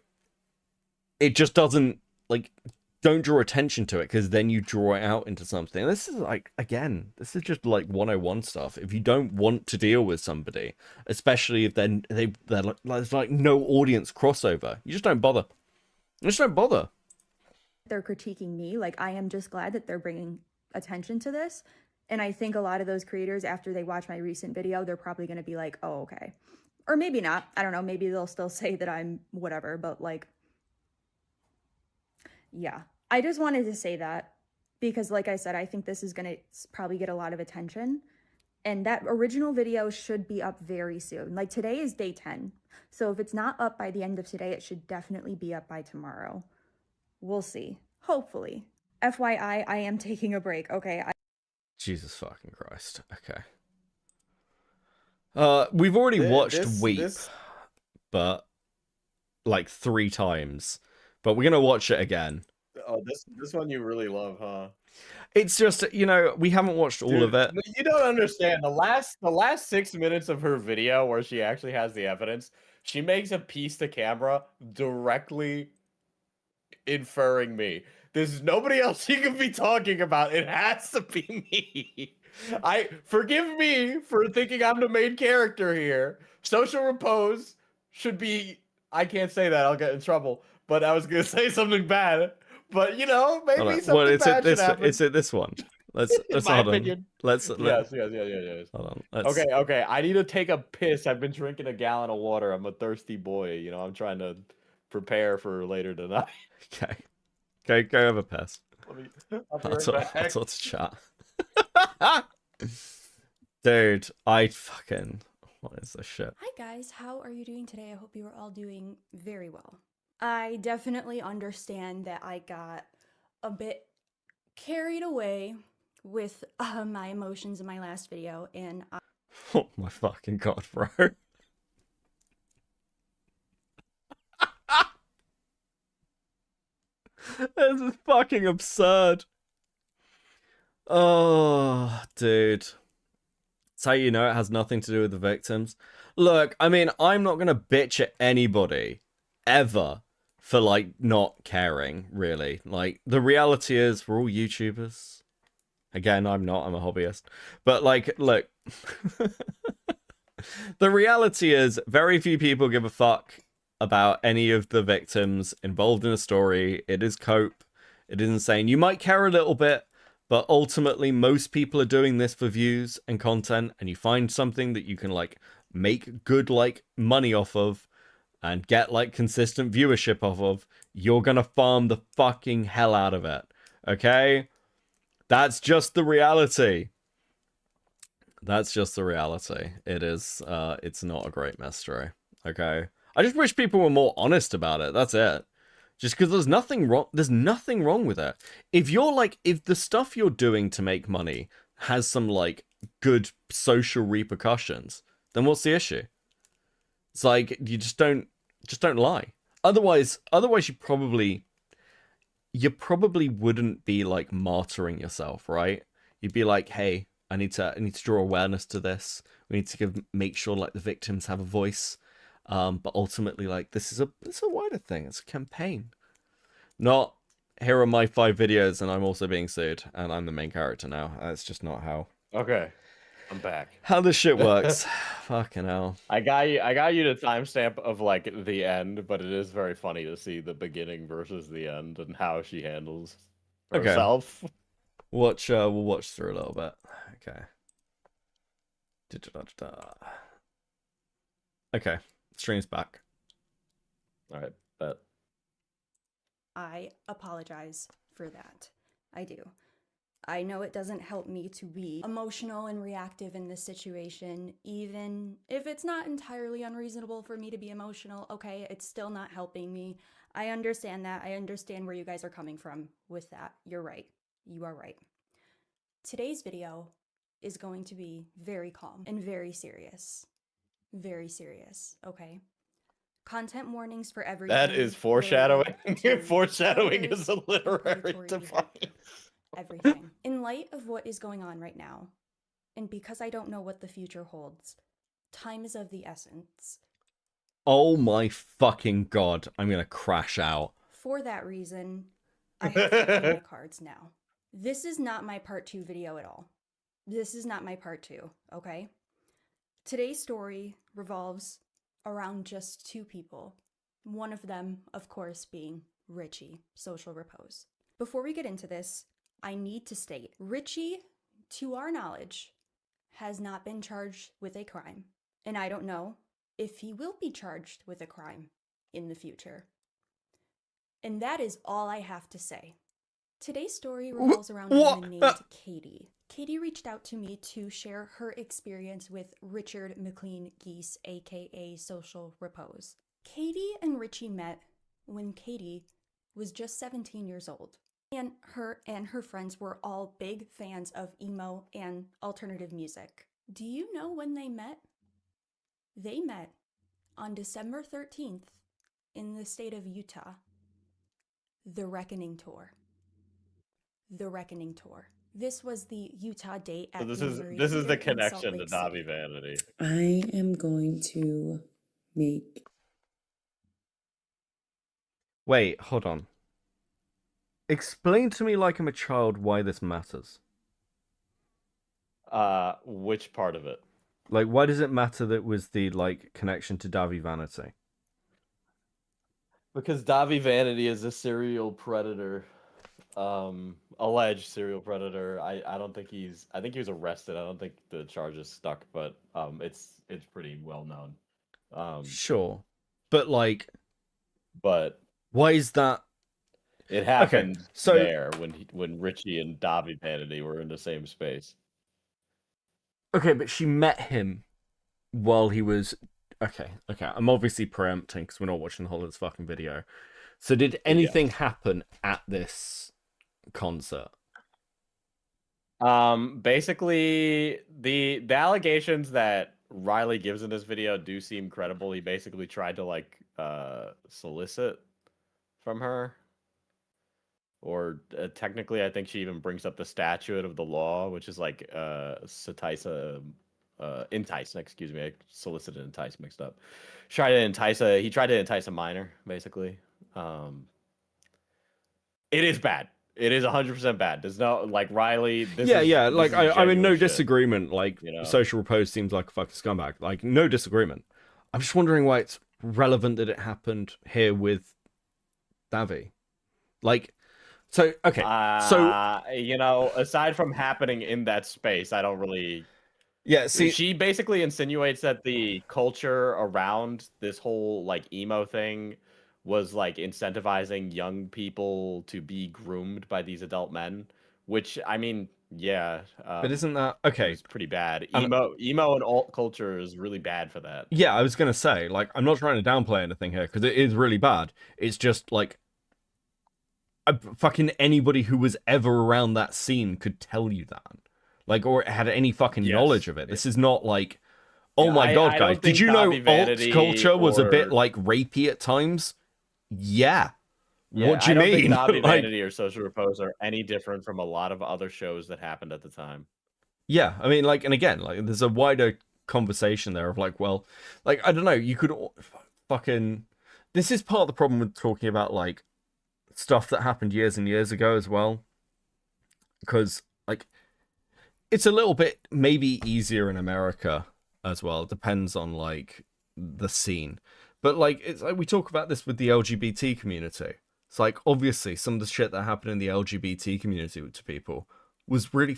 it just doesn't, like, don't draw attention to it because then you draw it out into something. And this is like, again, this is just like 101 stuff. If you don't want to deal with somebody, especially if they're like, there's like no audience crossover, you just don't bother. You just don't bother. They're critiquing me. Like, I am just glad that they're bringing attention to this. And I think a lot of those creators, after they watch my recent video, they're probably going to be like, oh, okay. Or maybe not. I don't know. Maybe they'll still say that I'm whatever, but like, yeah. I just wanted to say that because, like I said, I think this is going to probably get a lot of attention. And that original video should be up very soon. Like, today is day 10. So if it's not up by the end of today, it should definitely be up by tomorrow. We'll see. Hopefully. FYI, I am taking a break. Okay. Jesus fucking Christ. Okay. We've already watched Weep, but like 3 times. But we're gonna watch it again. Oh, this one you really love, huh? It's just, you know, we haven't watched all of it. You don't understand. The last 6 minutes of her video where she actually has the evidence, she makes a piece to camera directly inferring me. There's nobody else you can be talking about. It has to be me. I forgive me for thinking I'm the main character here. Social repose should be. I can't say that. I'll get in trouble. But I was gonna say something bad. But you know, maybe Well, something it's at bad should this. happen. It's at this one. Let's In my hold on. opinion. Let's Yes. hold on. Let's, Okay. I need to take a piss. I've been drinking a gallon of water. I'm a thirsty boy. You know, I'm trying to prepare for later tonight. Okay, go have a piss. I'll be I'll right back. talk to chat. Dude, I fucking. What is this shit? Hi guys, how are you doing today? I hope you are all doing very well. I definitely understand that I got a bit carried away with my emotions in my last video, and Oh my fucking god, bro. This is fucking absurd. Oh, dude. That's how you know it has nothing to do with the victims. Look, I mean, I'm not gonna bitch at anybody ever for like not caring, really. Like, the reality is we're all YouTubers. Again, I'm not, I'm a hobbyist. But like, look. The reality is very few people give a fuck about any of the victims involved in a story. It is Cope. It is insane. You might care a little bit, but ultimately most people are doing this for views and content, and you find something that you can like make good like money off of and get like consistent viewership off of, you're gonna farm the fucking hell out of it. Okay? That's just the reality. That's just the reality. It is it's not a great mystery. Okay? I just wish people were more honest about it. That's it. Just because there's nothing wrong with it. If you're like, if the stuff you're doing to make money has some like good social repercussions, then what's the issue? It's like, you just don't lie. Otherwise you probably wouldn't be like martyring yourself, right? You'd be like, hey, I need to draw awareness to this. We need to make sure like the victims have a voice. But ultimately, like, it's a wider thing. It's a campaign. Not, here are my 5 videos and I'm also being sued and I'm the main character now. That's just not how. Okay, I'm back. How this shit works. Fucking hell. I got you the timestamp of like the end, but it is very funny to see the beginning versus the end and how she handles herself. Okay. We'll watch through a little bit. Okay. Okay. Stream's back. All right, bet. I apologize for that. I do. I know it doesn't help me to be emotional and reactive in this situation, even if it's not entirely unreasonable for me to be emotional. Okay, it's still not helping me. I understand that. I understand where you guys are coming from with that. You're right. You are right. Today's video is going to be very calm and very serious. Very serious, okay? Content warnings for everything. That is foreshadowing. Foreshadowing spoilers, is a literary predatory device. Everything. In light of what is going on right now, and because I don't know what the future holds, time is of the essence. Oh my fucking god. I'm gonna crash out. For that reason, I have to play my cards now. This is not my part 2 video at all. This is not my part 2, okay? Today's story revolves around just 2 people. One of them, of course, being Richie, Social Repose. Before we get into this, I need to state, Richie, to our knowledge, has not been charged with a crime, and I don't know if he will be charged with a crime in the future. And that is all I have to say. Today's story revolves around a woman named Katie. Katie reached out to me to share her experience with Richard McLean Geese, aka Social Repose. Katie and Richie met when Katie was just 17 years old. And her friends were all big fans of emo and alternative music. Do you know when they met? They met on December 13th in the state of Utah. The Reckoning Tour. The Reckoning Tour. This was the Utah date at So this the is Murray this is the Theater in Salt connection to Lake Davi City. Vanity. I am going to make. Wait, hold on. Explain to me like I'm a child why this matters. Which part of it? Like, why does it matter that it was the, like, connection to Davi Vanity? Because Davi Vanity is a serial predator. Alleged serial predator. I don't think I think he was arrested. I don't think the charges stuck, but it's pretty well known. Sure. But, like... But... Why is that... It happened so... there when Richie and Davi Vanity were in the same space. Okay, but she met him while he was... Okay. I'm obviously preempting because we're not watching the whole of this fucking video. So did anything happen at this concert? Basically, the allegations that Riley gives in this video do seem credible. He basically tried to, like, solicit from her. Or technically, I think she even brings up the statute of the law, which is like entice. Excuse me, I solicited and entice mixed up. He tried to entice a minor, basically. It is bad. It is 100% bad. There's no like Riley. Like I'm in no shit. disagreement. Like Social Repose seems like a fucking scumbag. Like no disagreement. I'm just wondering why it's relevant that it happened here with Davi. Like. So okay, aside from happening in that space, I don't really. Yeah, see, she basically insinuates that the culture around this whole like emo thing was like incentivizing young people to be groomed by these adult men, which I mean, yeah. But isn't that okay? It's pretty bad. Emo and alt culture is really bad for that. Yeah, I was gonna say, like, I'm not trying to downplay anything here because it is really bad. It's just like. Fucking anybody who was ever around that scene could tell you that, like, or had any fucking knowledge of it. This is not like, oh my god, guys, did you know alt culture was a bit like rapey at times? Yeah. What do you mean? I don't think Davi Vanity or Social Repose are any different from a lot of other shows that happened at the time. Yeah, I mean, like, and again, like, there's a wider conversation there of like, well, like, I don't know, you could fucking. This is part of the problem with talking about like. Stuff that happened years and years ago as well, because like it's a little bit maybe easier in America as well. It depends on like the scene, but like it's like we talk about this with the LGBT community. It's like obviously some of the shit that happened in the LGBT community to people was really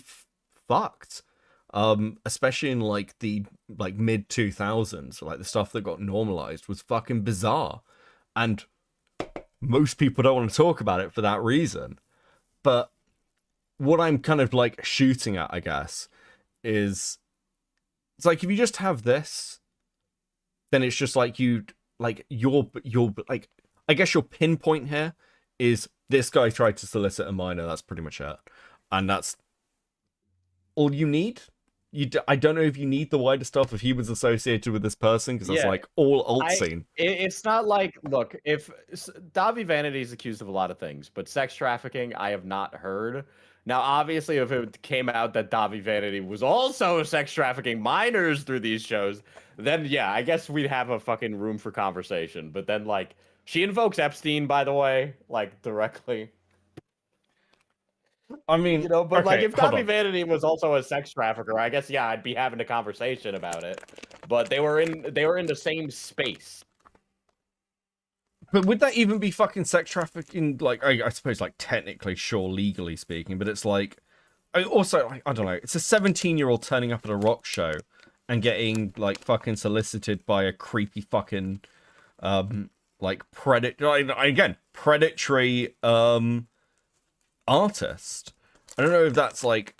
fucked, especially in like the like mid 2000s. Like the stuff that got normalized was fucking bizarre, and most people don't want to talk about it for that reason. But what I'm kind of like shooting at, I guess, is it's like if you just have this, then it's just like your like I guess your pinpoint here is this guy tried to solicit a minor. That's pretty much it, and that's all you need. I don't know if you need the wider stuff if he was associated with this person, because that's like all alt scene. It's not like, look, if Davi Vanity is accused of a lot of things, but sex trafficking I have not heard. Now, obviously, if it came out that Davi Vanity was also sex trafficking minors through these shows, then yeah, I guess we'd have a fucking room for conversation. But then, like, she invokes Epstein, by the way, like directly. I mean, but like if Davi Vanity was also a sex trafficker, I guess yeah, I'd be having a conversation about it. But they were in the same space. But would that even be fucking sex trafficking? Like, I suppose, like technically, sure, legally speaking, but it's like, I don't know. It's a 17-year-old turning up at a rock show and getting like fucking solicited by a creepy fucking, like predatory artist. I don't know if that's like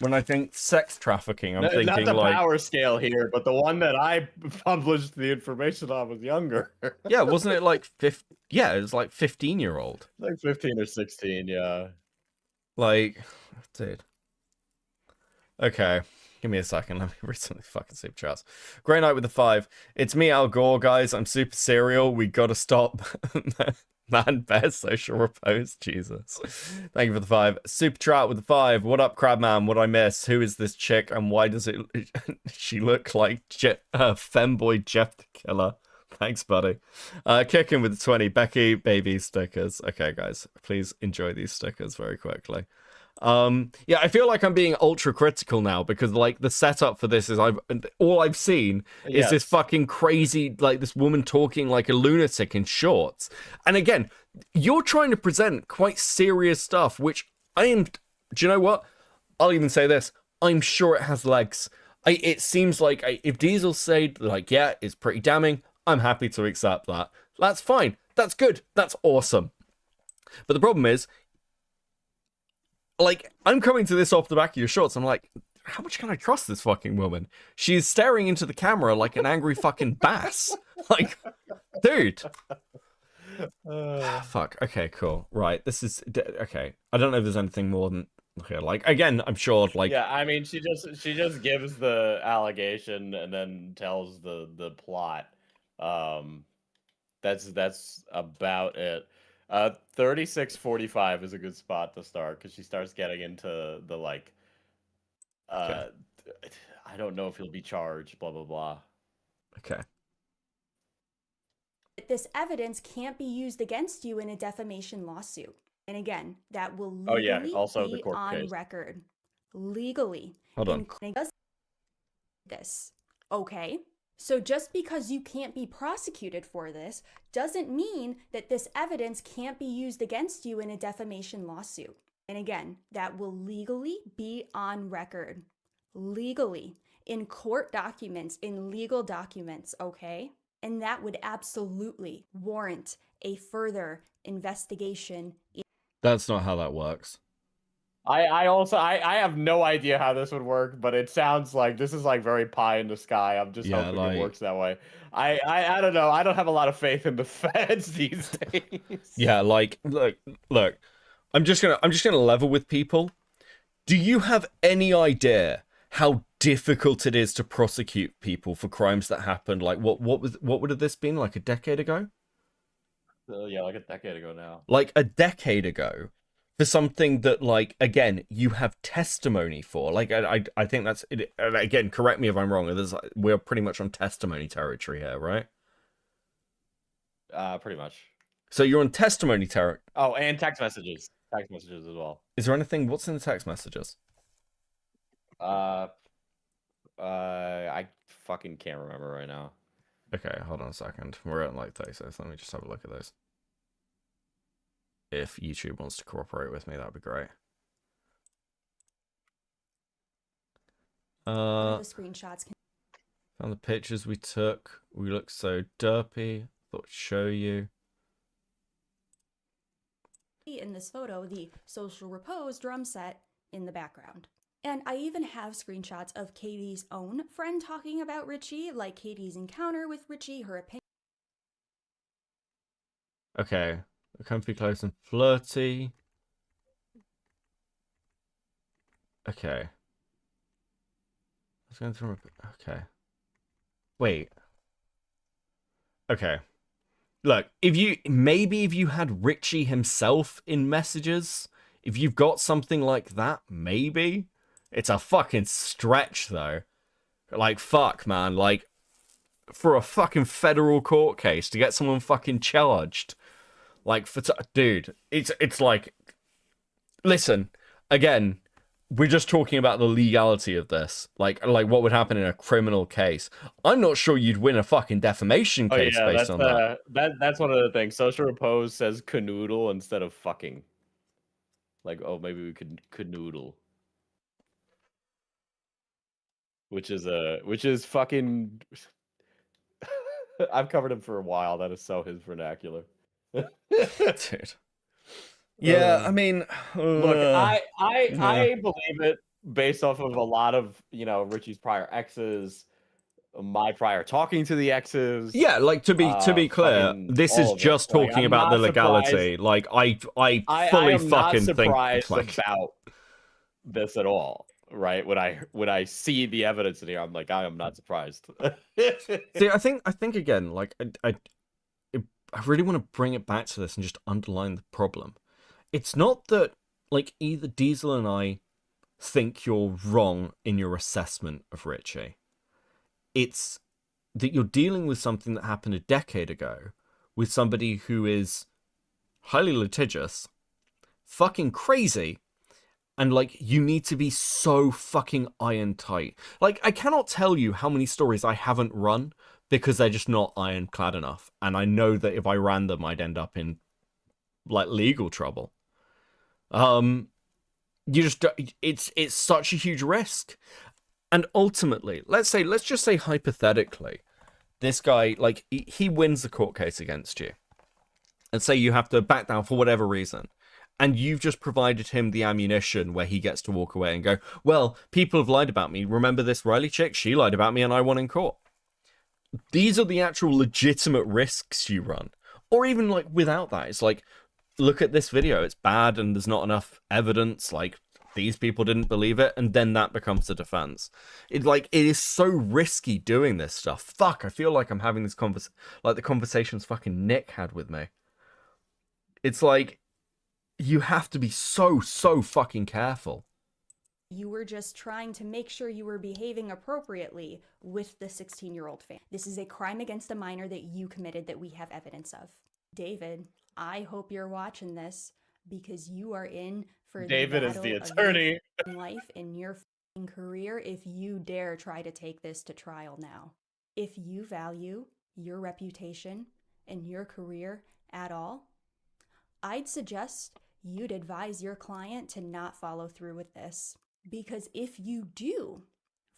when I think sex trafficking, I'm thinking not the like power scale here, but the one that I published the information on was younger. Yeah, wasn't it like 50? Yeah, it was like 15-year-old. Like 15 or 16, yeah. Like, dude. Okay, give me a second. Let me read some of the fucking super chats. Grey Knight with the 5. It's me, Al Gore, guys. I'm super serial. We gotta stop. Man, best social repose, Jesus. Thank you for the 5. Super Trout with the 5. What up, Crabman? What do I miss? Who is this chick, and why does it she look like femboy Jeff the Killer? Thanks, buddy. Kicking with the 20. Becky, baby stickers. Okay, guys, please enjoy these stickers very quickly. Yeah, I feel like I'm being ultra critical now because like the setup for this is all I've seen is this fucking crazy, like this woman talking like a lunatic in shorts. And again, you're trying to present quite serious stuff, which do you know what? I'll even say this. I'm sure it has legs. It seems like if Diesel said like, yeah, it's pretty damning, I'm happy to accept that. That's fine. That's good. That's awesome. But the problem is, like, I'm coming to this off the back of your shorts. I'm like, how much can I trust this fucking woman? She's staring into the camera like an angry fucking bass. Like, dude. Fuck. Okay, cool. Right. This is okay. I don't know if there's anything more than okay. Like, again, I'm sure. Like, yeah. I mean, she just gives the allegation and then tells the plot. That's about it. 36:45 is a good spot to start because she starts getting into the like I don't know if he'll be charged, blah blah blah. Okay. This evidence can't be used against you in a defamation lawsuit. And again, that will legally also be the court on case. record. Legally. Hold on. This. Okay? So just because you can't be prosecuted for this doesn't mean that this evidence can't be used against you in a defamation lawsuit. And again, that will legally be on record. Legally. In court documents, in legal documents, okay? And that would absolutely warrant a further investigation. That's not how that works. I also have no idea how this would work, but it sounds like this is like very pie in the sky. I'm just hoping it works that way. I don't know. I don't have a lot of faith in the feds these days. Yeah, like look. I'm just gonna level with people. Do you have any idea how difficult it is to prosecute people for crimes that happened? Like what would have this been like a decade ago? Yeah, like a decade ago now. Like a decade ago. For something that, like, again, you have testimony for. Like, I think that's it. Again, correct me if I'm wrong. We're pretty much on testimony territory here, right? Pretty much. So you're on testimony territory. Oh, and text messages. Text messages as well. Is there anything? What's in the text messages? I fucking can't remember right now. Okay, hold on a second. We're at like 36. Let me just have a look at those. If YouTube wants to cooperate with me, that'd be great. The screenshots. Found the pictures we took. We look so derpy. Thought I'd show you. In this photo, the social repose drum set in the background. And I even have screenshots of Katie's own friend talking about Richie, like Katie's encounter with Richie, her opinion. Okay. Comfy, close, and flirty. Okay. I was going through my... Okay. Wait. Okay. Look, if you had Richie himself in messages, if you've got something like that, maybe. It's a fucking stretch, though. Like, fuck, man. Like, for a fucking federal court case to get someone fucking charged... Like, dude, it's like, listen, again, we're just talking about the legality of this. Like what would happen in a criminal case. I'm not sure you'd win a fucking defamation case based on that. That's one of the things. Social repose says canoodle instead of fucking. Like, oh, maybe we could canoodle. Which is fucking... I've covered him for a while. That is so his vernacular. Dude. Yeah, I mean, look, I believe it based off of a lot of, Richie's prior exes, my prior talking to the exes. Yeah, like to be clear, this is just talking about the legality. Like I fully fucking think about this at all. Right? When I see the evidence in here, I'm like, I am not surprised. See, I think again, like really want to bring it back to this and just underline the problem. It's not that, like, either Diesel and I think you're wrong in your assessment of Richie. It's that you're dealing with something that happened a decade ago with somebody who is highly litigious, fucking crazy, and, like, you need to be so fucking iron tight. Like, I cannot tell you how many stories I haven't run because they're just not ironclad enough. And I know that if I ran them, I'd end up in, like, legal trouble. You just, it's such a huge risk. And ultimately, let's just say hypothetically, this guy, like, he wins the court case against you. And say you have to back down for whatever reason. And you've just provided him the ammunition where he gets to walk away and go, well, people have lied about me. Remember this Riley chick? She lied about me and I won in court. These are the actual legitimate risks you run. Or even, like, without that, it's like, look at this video. It's bad and there's not enough evidence. Like, these people didn't believe it. And then that becomes the defense. It is so risky doing this stuff. Fuck, I feel like I'm having this like the conversations fucking Nick had with me. It's like, you have to be so fucking careful. You were just trying to make sure you were behaving appropriately with the 16-year-old fan. This is a crime against a minor that you committed that we have evidence of. David, I hope you're watching this because you are in for David the is the battle attorney. of your life and your career if you dare try to take this to trial now. If you value your reputation and your career at all, I'd suggest you'd advise your client to not follow through with this. Because if you do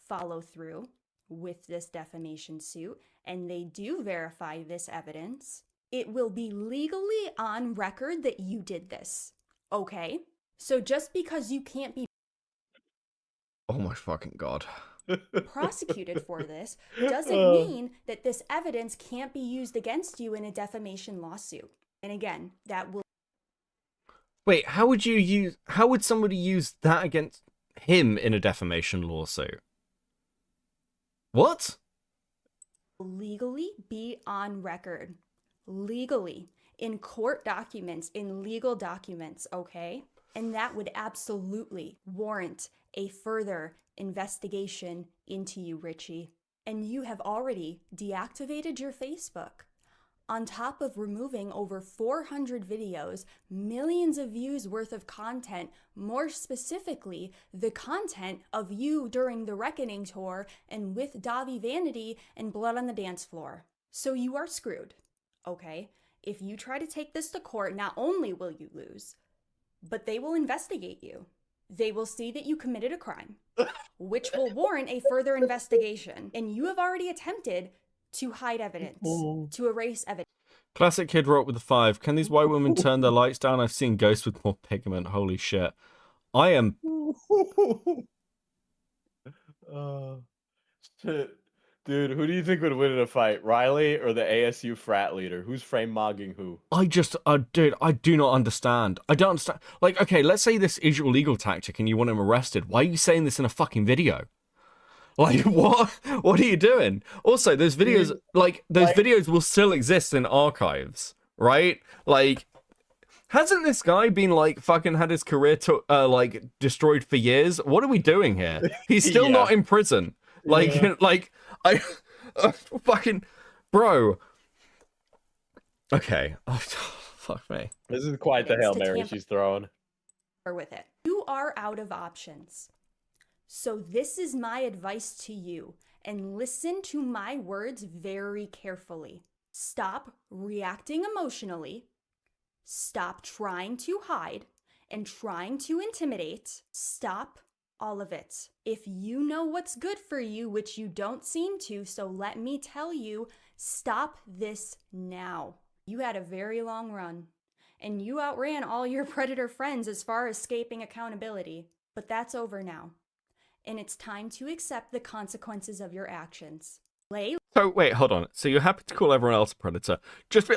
follow through with this defamation suit and they do verify this evidence, it will be legally on record that you did this. Okay? So just because you can't be Oh my fucking god. prosecuted for this doesn't mean that this evidence can't be used against you in a defamation lawsuit. And again, that will Wait, how would somebody use that against him in a defamation lawsuit? What? legally be on record. Legally. In court documents, in legal documents, okay? And that would absolutely warrant a further investigation into you, Richie. And you have already deactivated your Facebook. On top of removing over 400 videos, millions of views worth of content, more specifically, the content of you during the Reckoning tour and with Davi Vanity and Blood on the Dance Floor. So you are screwed, okay? If you try to take this to court, not only will you lose, but they will investigate you. They will see that you committed a crime, which will warrant a further investigation. And you have already attempted to hide evidence, to erase evidence. Classic Kid Rock with a 5. Can these white women turn their lights down? I've seen ghosts with more pigment. Holy shit. I am... Shit. Dude, who do you think would win in a fight? Riley or the ASU frat leader? Who's frame mogging who? Dude, I do not understand. I don't understand. Like, okay, let's say this is your legal tactic and you want him arrested. Why are you saying this in a fucking video? Like, what? What are you doing? Also, those videos, videos will still exist in archives, right? Like, hasn't this guy been, like, fucking had his career, destroyed for years? What are we doing here? He's still not in prison. Like, fucking, bro. Okay. Oh, fuck me. This is quite the Hail Mary she's throwing. With it. You are out of options. So this is my advice to you, and listen to my words very carefully. Stop reacting emotionally. Stop trying to hide and trying to intimidate. Stop all of it. If you know what's good for you, which you don't seem to, so let me tell you, stop this now. You had a very long run, and you outran all your predator friends as far as escaping accountability. But that's over now. And it's time to accept the consequences of your actions. Lay So wait, hold on. So you're happy to call everyone else a predator?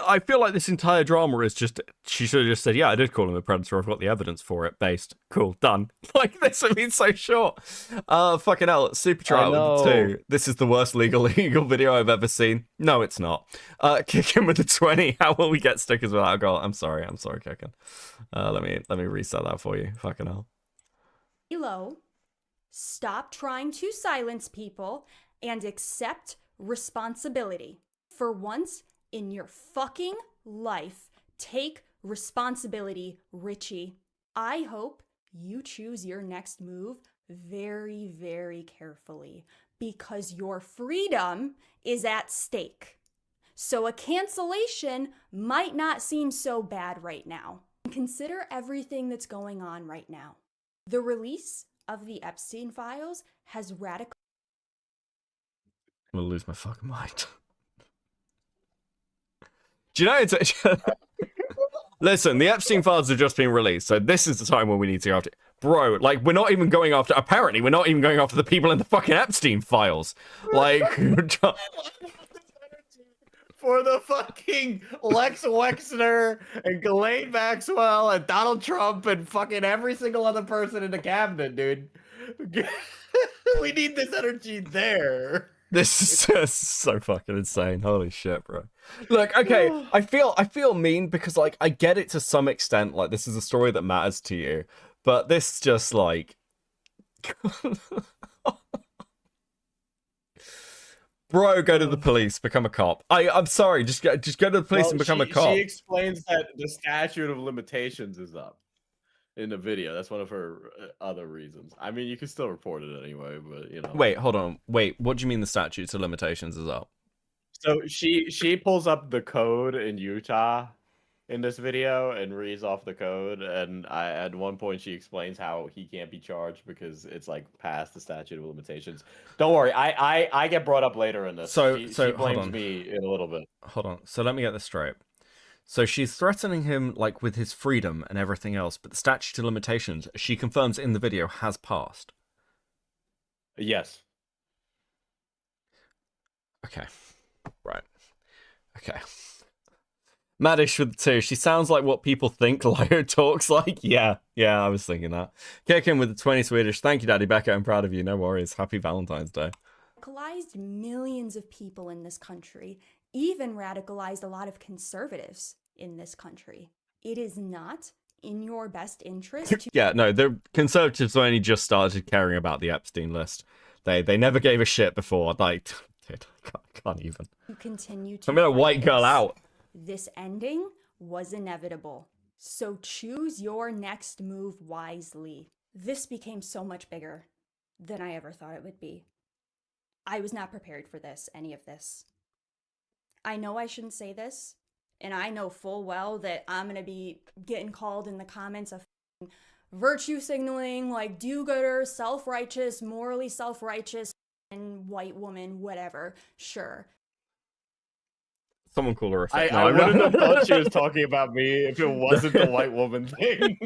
I feel like this entire drama is just. She should have just said, "Yeah, I did call him a predator. I've got the evidence for it. Based. Cool. Done." Like this would be so short. Fucking hell. Super Trout with the 2. This is the worst legal video I've ever seen. No, it's not. Kick in with the 20. How will we get stickers without a goal? I'm sorry, Kickin. Let me reset that for you. Fucking hell. Hello. Stop trying to silence people and accept responsibility. For once in your fucking life, take responsibility, Richie. I hope you choose your next move very, very carefully because your freedom is at stake. So a cancellation might not seem so bad right now. Consider everything that's going on right now. The release of the Epstein files has radical. I'm gonna lose my fucking mind. Do you know it's Listen, the Epstein files have just been released, so this is the time when we need to go after bro, like we're not even going after the people in the fucking Epstein files. Like for the fucking Lex Wexner and Ghislaine Maxwell and Donald Trump and fucking every single other person in the cabinet, dude. We need this energy there. this is just so fucking insane. Holy shit, bro. Look, okay, I feel mean because like I get it to some extent, like this is a story that matters to you, but this just like bro, go to the police, become a cop. I'm sorry, just go to the police and become a cop. She explains that the statute of limitations is up in the video. That's one of her other reasons. I mean, you can still report it anyway, but you know. Wait, hold on. Wait, what do you mean the statute of limitations is up? So she pulls up the code in Utah in this video and reads off the code, and at one point she explains how he can't be charged because it's like past the statute of limitations. Don't worry, I get brought up later in this. So she blames me in a little bit. Hold on. So let me get this straight. So she's threatening him like with his freedom and everything else, but the statute of limitations, she confirms in the video, has passed. Yes. Okay. Right. Okay. Maddish with the 2. She sounds like what people think Lio talks like. Yeah, I was thinking that. Kick in with the 20 Swedish. Thank you, Daddy Becca. I'm proud of you. No worries. Happy Valentine's Day. Radicalized millions of people in this country, even radicalized a lot of conservatives in this country. It is not in your best interest to... Yeah, no, the conservatives only just started caring about the Epstein list. They never gave a shit before. Like, dude, I can't even. Continue to... I'm gonna white girl out. This ending was inevitable. So choose your next move wisely. This became so much bigger than I ever thought it would be. I was not prepared for this, any of this. I know I shouldn't say this, and I know full well that I'm gonna be getting called in the comments of virtue signaling, like do-gooder, self-righteous, morally self-righteous, and white woman, whatever. Sure. Someone call her a I wouldn't have thought she was talking about me if it wasn't the white woman thing.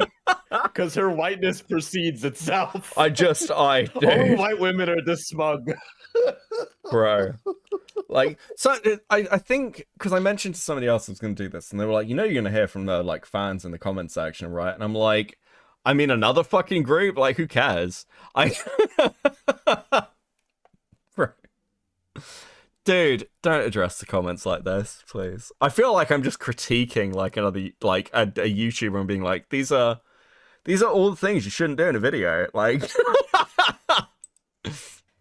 Because her whiteness precedes itself. All white women are this smug. Bro. Like, so I think, because I mentioned to somebody else I was going to do this, and they were like, you're going to hear from the like fans in the comment section, right? And I'm like, I'm in another fucking group, like, who cares? Bro. Dude, don't address the comments like this, please. I feel like I'm just critiquing like another, like a YouTuber and being like, these are all the things you shouldn't do in a video. Like,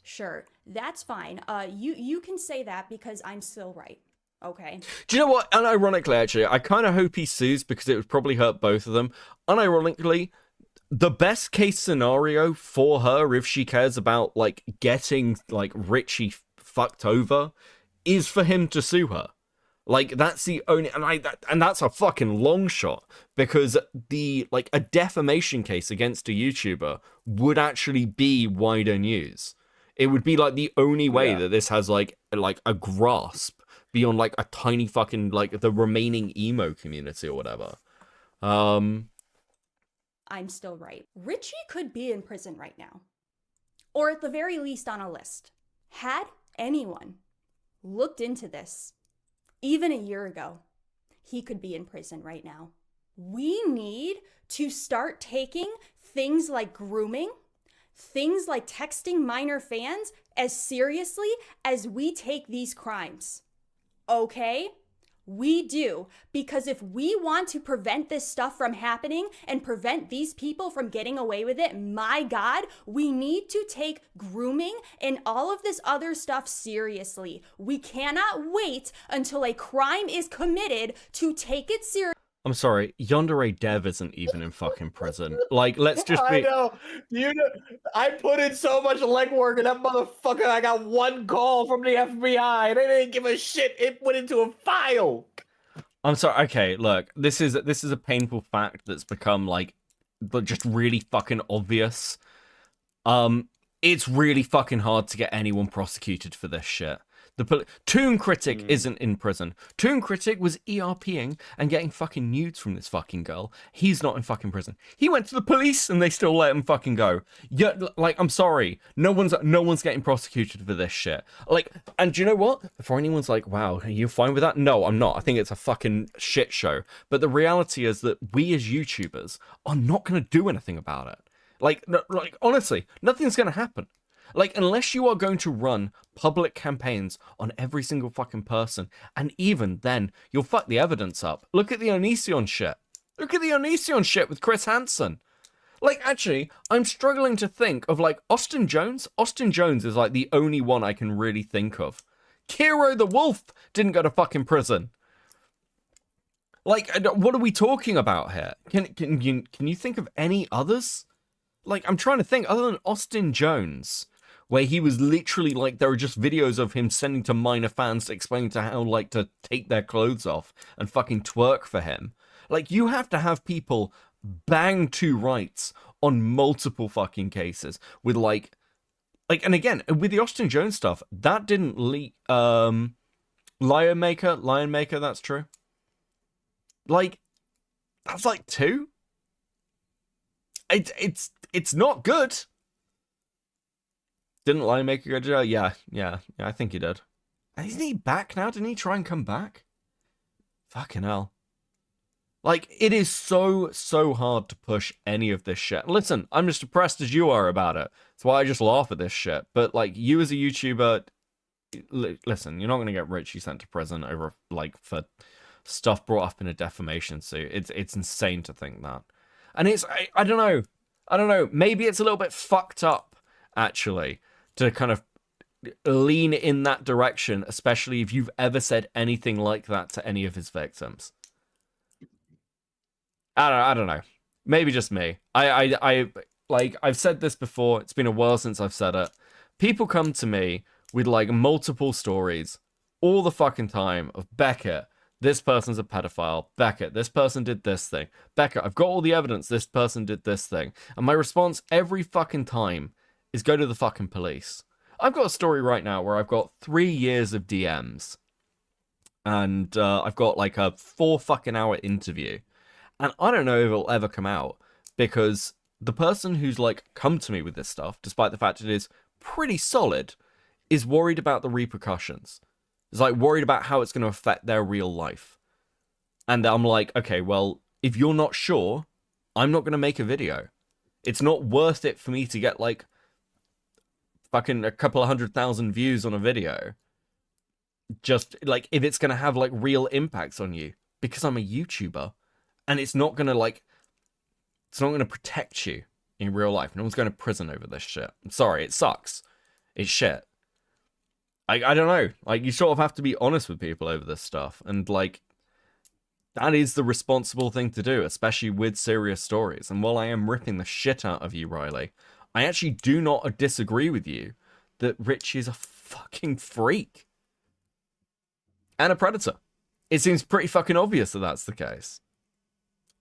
sure, that's fine. You can say that because I'm still right. Okay. Do you know what? Unironically, actually, I kind of hope he sues because it would probably hurt both of them. Unironically, the best case scenario for her, if she cares about like getting like Richie fucked over, is for him to sue her. Like, that's the only, and that's a fucking long shot, because the like a defamation case against a YouTuber would actually be wider news. It would be like the only way that this has like a grasp beyond like a tiny fucking like the remaining emo community or whatever. I'm still right. Richie could be in prison right now, or at the very least on a list. Had anyone looked into this, even a year ago, he could be in prison right now. We need to start taking things like grooming, things like texting minor fans as seriously as we take these crimes. Okay? We do, because if we want to prevent this stuff from happening and prevent these people from getting away with it, my God, we need to take grooming and all of this other stuff seriously. We cannot wait until a crime is committed to take it seriously. I'm sorry, Yandere Dev isn't even in fucking prison. Like, let's just I be. know. You know, I put in so much legwork, and that motherfucker, I got one call from the FBI. They didn't give a shit. It went into a file. I'm sorry. Okay, look, this is a painful fact that's become like just really fucking obvious. It's really fucking hard to get anyone prosecuted for this shit. Toon Critic isn't in prison. Toon Critic was ERPing and getting fucking nudes from this fucking girl. He's not in fucking prison. He went to the police and they still let him fucking go. Yeah, like, I'm sorry. No one's getting prosecuted for this shit. Like, and do you know what? Before anyone's like, wow, are you fine with that? No, I'm not. I think it's a fucking shit show. But the reality is that we as YouTubers are not going to do anything about it. Like, honestly, nothing's going to happen. Like, unless you are going to run public campaigns on every single fucking person, and even then, you'll fuck the evidence up. Look at the Onision shit. Look at the Onision shit with Chris Hansen. Like, actually, I'm struggling to think of, like, Austin Jones. Austin Jones is, like, the only one I can really think of. Kiro the Wolf didn't go to fucking prison. Like, what are we talking about here? Can you think of any others? Like, I'm trying to think, other than Austin Jones, where he was literally, like, there were just videos of him sending to minor fans explaining to how, like, to take their clothes off and fucking twerk for him. Like, you have to have people bang to rights on multiple fucking cases with, like, and again, with the Austin Jones stuff, that didn't leak, Lion Maker, that's true. Like, that's like 2? It's not good. Didn't Lion Maker go to jail? Yeah, I think he did. Isn't he back now? Didn't he try and come back? Fucking hell. Like, it is so hard to push any of this shit. Listen, I'm as depressed as you are about it. That's why I just laugh at this shit. But, like, you as a YouTuber, listen, you're not going to get Richie sent to prison over, like, for stuff brought up in a defamation suit. It's insane to think that. And it's, I don't know. Maybe it's a little bit fucked up, actually, to kind of lean in that direction, especially if you've ever said anything like that to any of his victims. I don't know. Maybe just me. I like, I've said this before. It's been a while since I've said it. People come to me with, like, multiple stories all the fucking time of Beckett. This person's a pedophile. Beckett, this person did this thing. Beckett, I've got all the evidence this person did this thing. And my response every fucking time is go to the fucking police. I've got a story right now where I've got 3 years of DMs. And I've got, like, a 4 fucking hour interview. And I don't know if it'll ever come out. Because the person who's, like, come to me with this stuff, despite the fact it is pretty solid, is worried about the repercussions. It's like worried about how it's going to affect their real life. And I'm like, okay, well, if you're not sure, I'm not going to make a video. It's not worth it for me to get, like, fucking a couple of 100,000 views on a video. Just, like, if it's going to have, like, real impacts on you. Because I'm a YouTuber. And it's not going to, like, it's not going to protect you in real life. No one's going to prison over this shit. I'm sorry, it sucks. It's shit. I don't know. Like, you sort of have to be honest with people over this stuff. And, like, that is the responsible thing to do, especially with serious stories. And while I am ripping the shit out of you, Riley, I actually do not disagree with you that Rich is a fucking freak. And a predator. It seems pretty fucking obvious that that's the case.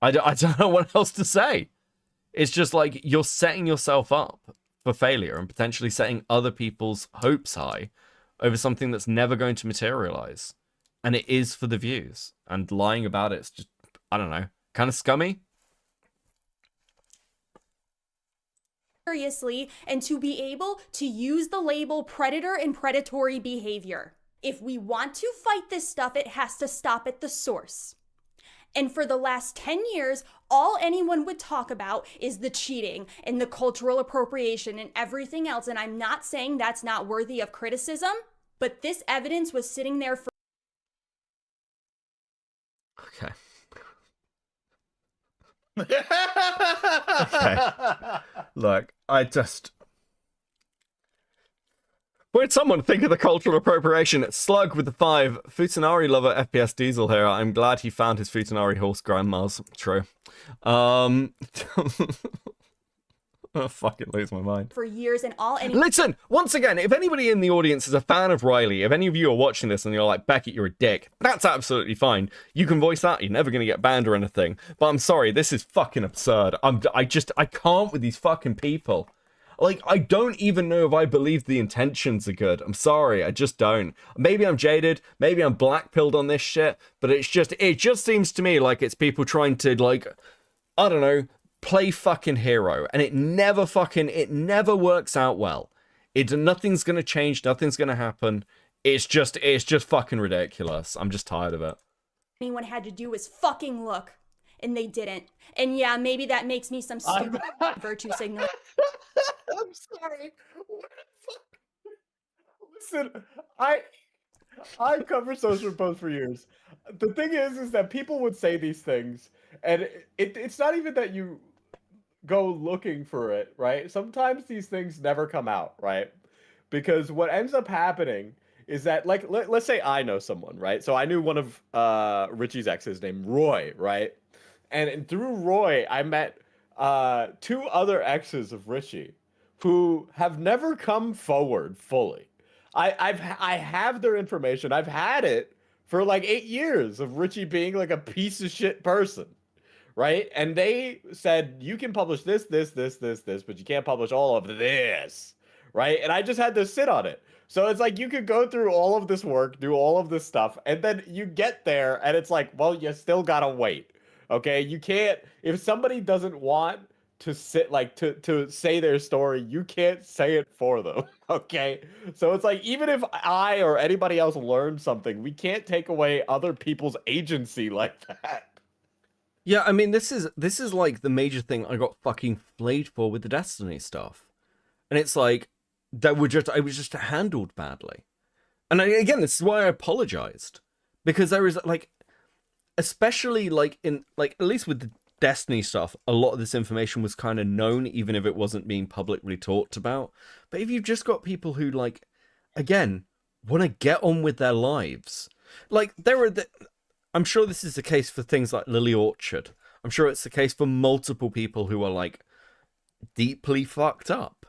I don't know what else to say. It's just like you're setting yourself up for failure and potentially setting other people's hopes high over something that's never going to materialize. And it is for the views. And lying about it's just, I don't know, kind of scummy. Seriously, and to be able to use the label predator and predatory behavior. If we want to fight this stuff, it has to stop at the source. And for the last 10 years, all anyone would talk about is the cheating and the cultural appropriation and everything else. And I'm not saying that's not worthy of criticism, but this evidence was sitting there for... Okay. Okay. Look, Where'd someone think of the cultural appropriation? Slug with the 5. Futanari lover FPS Diesel here. I'm glad he found his Futanari horse grandmas. True. I'll fucking lose my mind. For years and all... Listen, once again, if anybody in the audience is a fan of Riley, if any of you are watching this and you're like, Beckett, you're a dick, that's absolutely fine. You can voice that. You're never going to get banned or anything. But I'm sorry, this is fucking absurd. I can't with these fucking people. Like, I don't even know if I believe the intentions are good. I'm sorry, I just don't. Maybe I'm jaded, maybe I'm black-pilled on this shit, but it just seems to me like it's people trying to, like, I don't know, play fucking hero, and it never works out well. Nothing's gonna change, nothing's gonna happen. It's just fucking ridiculous. I'm just tired of it. Anyone had to do was fucking look, and they didn't. And yeah, maybe that makes me some stupid virtue signal. I'm sorry. Listen, I covered social posts for years. The thing is that people would say these things, and it's not even that you go looking for it, right? Sometimes these things never come out, right? Because what ends up happening is that, like, let's say I know someone, right? So I knew one of Richie's exes named Roy, right? And through Roy, I met 2 other exes of Richie who have never come forward fully. I have their information. I've had it for like 8 years of Richie being like a piece of shit person, right? And they said, you can publish this, but you can't publish all of this, right? And I just had to sit on it. So it's like you could go through all of this work, do all of this stuff, and then you get there and it's like, well, you still gotta wait. Okay, you can't, if somebody doesn't want to sit, like, to say their story, you can't say it for them. Okay, so it's like, even if I or anybody else learned something, we can't take away other people's agency like that. Yeah, I mean, this is like the major thing I got fucking flayed for with the Destiny stuff, and it's like I was just handled badly, and again, this is why I apologized, because there is, like, especially like in, like, at least with the Destiny stuff, a lot of this information was kind of known, even if it wasn't being publicly talked about. But if you've just got people who, like, again, want to get on with their lives, like, I'm sure this is the case for things like Lily Orchard. I'm sure it's the case for multiple people who are, like, deeply fucked up.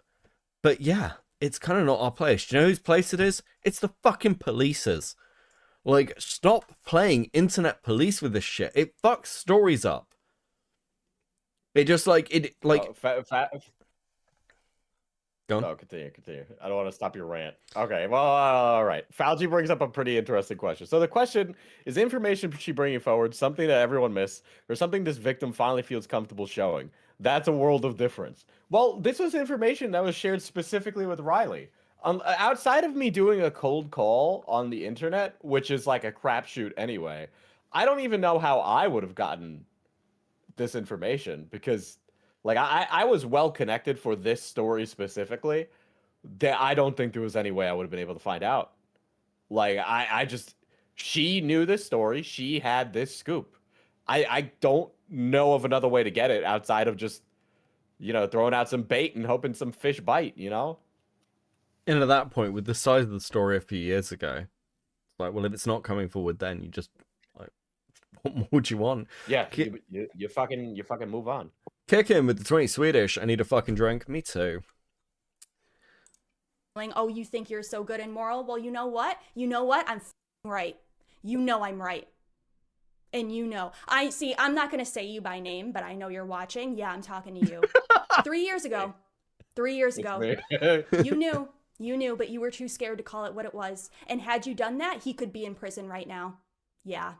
But yeah, it's kind of not our place. Do you know whose place it is? It's the fucking police's. Like, stop playing internet police with this shit. It fucks stories up. It just, like, Go on. No, continue. I don't want to stop your rant. Okay, well, all right. Fauci brings up a pretty interesting question. So the question is, information she bringing forward something that everyone missed, or something this victim finally feels comfortable showing? That's a world of difference. Well, this was information that was shared specifically with Riley. Outside of me doing a cold call on the internet, which is like a crapshoot anyway, I don't even know how I would have gotten this information, because, like, I was well connected for this story specifically, that I don't think there was any way I would have been able to find out. Like, she knew this story, she had this scoop. I don't know of another way to get it outside of just, you know, throwing out some bait and hoping some fish bite, you know? And at that point, with the size of the story a few years ago, it's like, well, if it's not coming forward, then you just, like, what more would you want? Yeah, you fucking move on. Kick in with the 20 Swedish. I need a fucking drink. Me too. Oh, you think you're so good and moral? Well, you know what? I'm right. You know I'm right. And you know. I'm not going to say you by name, but I know you're watching. Yeah, I'm talking to you. 3 years ago. You knew, but you were too scared to call it what it was. And had you done that, he could be in prison right now. Yeah.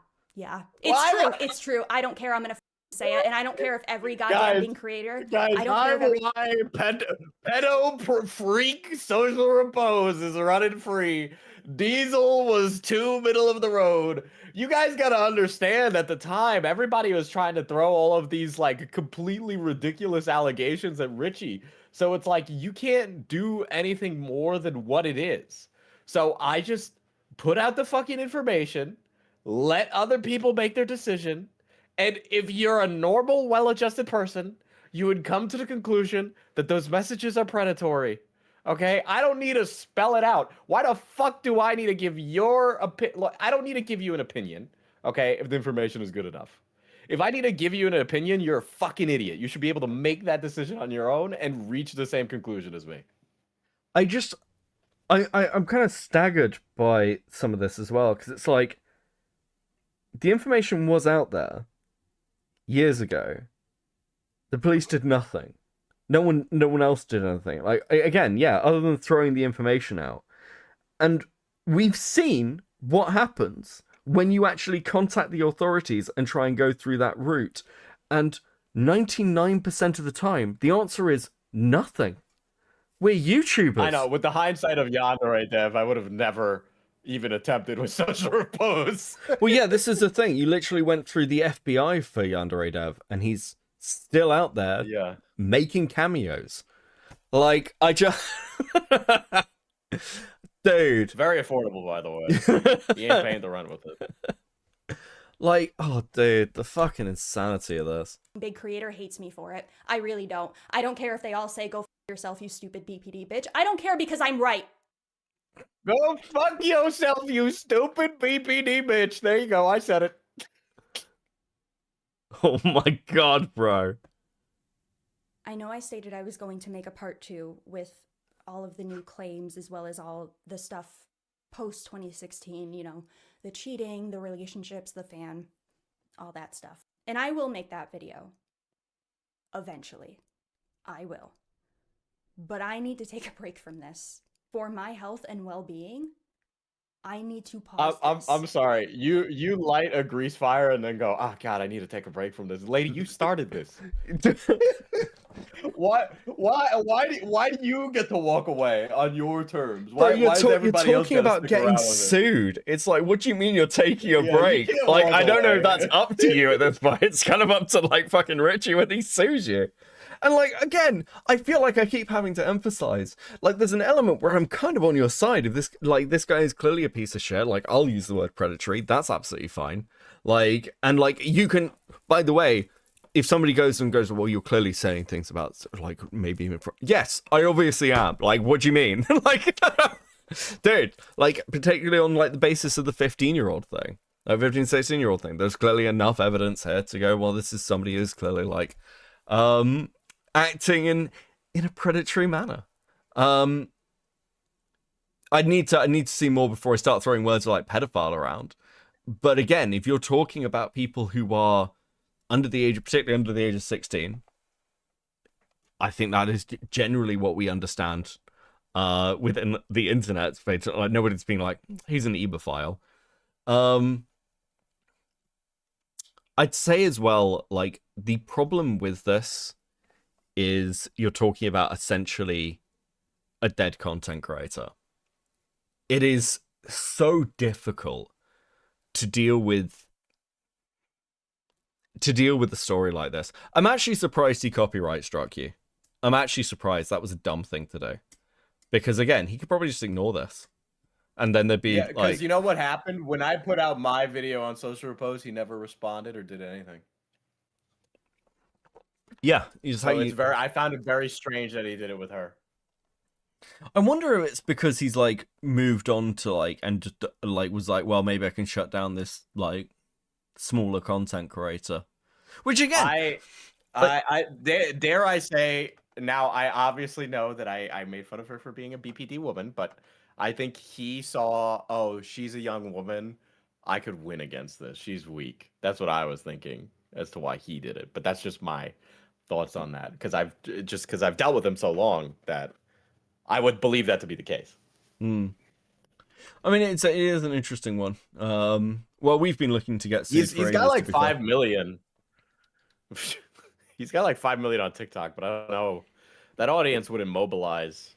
It's true. I don't care. I'm going to say it. And I don't care if every goddamn thing creator. I don't care if pedo freak social repose is running free. Diesel was too middle of the road. You guys gotta understand, at the time, everybody was trying to throw all of these like completely ridiculous allegations at Richie. So it's like, you can't do anything more than what it is. So I just put out the fucking information, let other people make their decision, and if you're a normal, well-adjusted person, you would come to the conclusion that those messages are predatory. Okay? I don't need to spell it out. Why the fuck do I need to give your opinion? I don't need to give you an opinion, okay, if the information is good enough. If I need to give you an opinion, you're a fucking idiot. You should be able to make that decision on your own and reach the same conclusion as me. I'm kind of staggered by some of this as well, because it's like, the information was out there years ago. The police did nothing. No one else did anything. Like, again, yeah, other than throwing the information out. And we've seen what happens when you actually contact the authorities and try and go through that route. And 99% of the time, the answer is nothing. We're YouTubers. I know, with the hindsight of Yandere Dev, I would have never even attempted with Social Repose. Well, yeah, this is the thing. You literally went through the FBI for Yandere Dev, and he's still out there making cameos. Like, I just... Dude. Very affordable, by the way. He ain't paying the rent with it. Like, oh, dude, the fucking insanity of this. Big creator hates me for it. I really don't. I don't care if they all say, go f yourself, you stupid BPD bitch. I don't care because I'm right. Go fuck yourself, you stupid BPD bitch. There you go, I said it. Oh my god, bro. I know I stated I was going to make a part 2 with all of the new claims as well as all the stuff post 2016, you know, the cheating, the relationships, the fan, all that stuff. And I will make that video. Eventually. I will. But I need to take a break from this. For my health and well-being, I need to pause this. I'm sorry. You light a grease fire and then go, oh god, I need to take a break from this. Lady, you started this. Why do you get to walk away on your terms? Why, Bro, you're why talking about getting sued. It's like, what do you mean you're taking a break? Like, I don't know if that's up to you at this point. It's kind of up to, like, fucking Richie when he sues you. And, like, again, I feel like I keep having to emphasize, like, there's an element where I'm kind of on your side. If this, like, this guy is clearly a piece of shit, like, I'll use the word predatory. That's absolutely fine. Like, and, like, you can, by the way, if somebody goes, well, you're clearly saying things about, like, maybe even... Yes, I obviously am. Like, what do you mean? Like, dude, like, particularly on, like, the basis of the 15-year-old thing. Like, 15, 16-year-old thing. There's clearly enough evidence here to go, well, this is somebody who's clearly, like, acting in a predatory manner. I need to see more before I start throwing words like pedophile around. But again, if you're talking about people who are under the age, particularly under the age of 16, I think that is generally what we understand within the internet. Like, nobody's being like, he's an ebophile. I'd say as well, like, the problem with this is you're talking about essentially a dead content creator. It is so difficult to deal with a story like this. I'm actually surprised he copyright struck you. I'm actually surprised. That was a dumb thing to do. Because again, he could probably just ignore this. And then there'd be because you know what happened? When I put out my video on Social Repose, he never responded or did anything. Yeah, I found it very strange that he did it with her. I wonder if it's because he's like moved on to like and just like was like, well, maybe I can shut down this like smaller content creator. Which again, dare I say, now I obviously know that I made fun of her for being a BPD woman, but I think he saw, oh, she's a young woman, I could win against this. She's weak. That's what I was thinking as to why he did it. But that's just my thoughts on that, because I've dealt with him so long that I would believe that to be the case. I mean, it is an interesting one. Well, we've been looking to get. He's got like 5 million. He's got like 5 million on TikTok, but I don't know. That audience wouldn't mobilize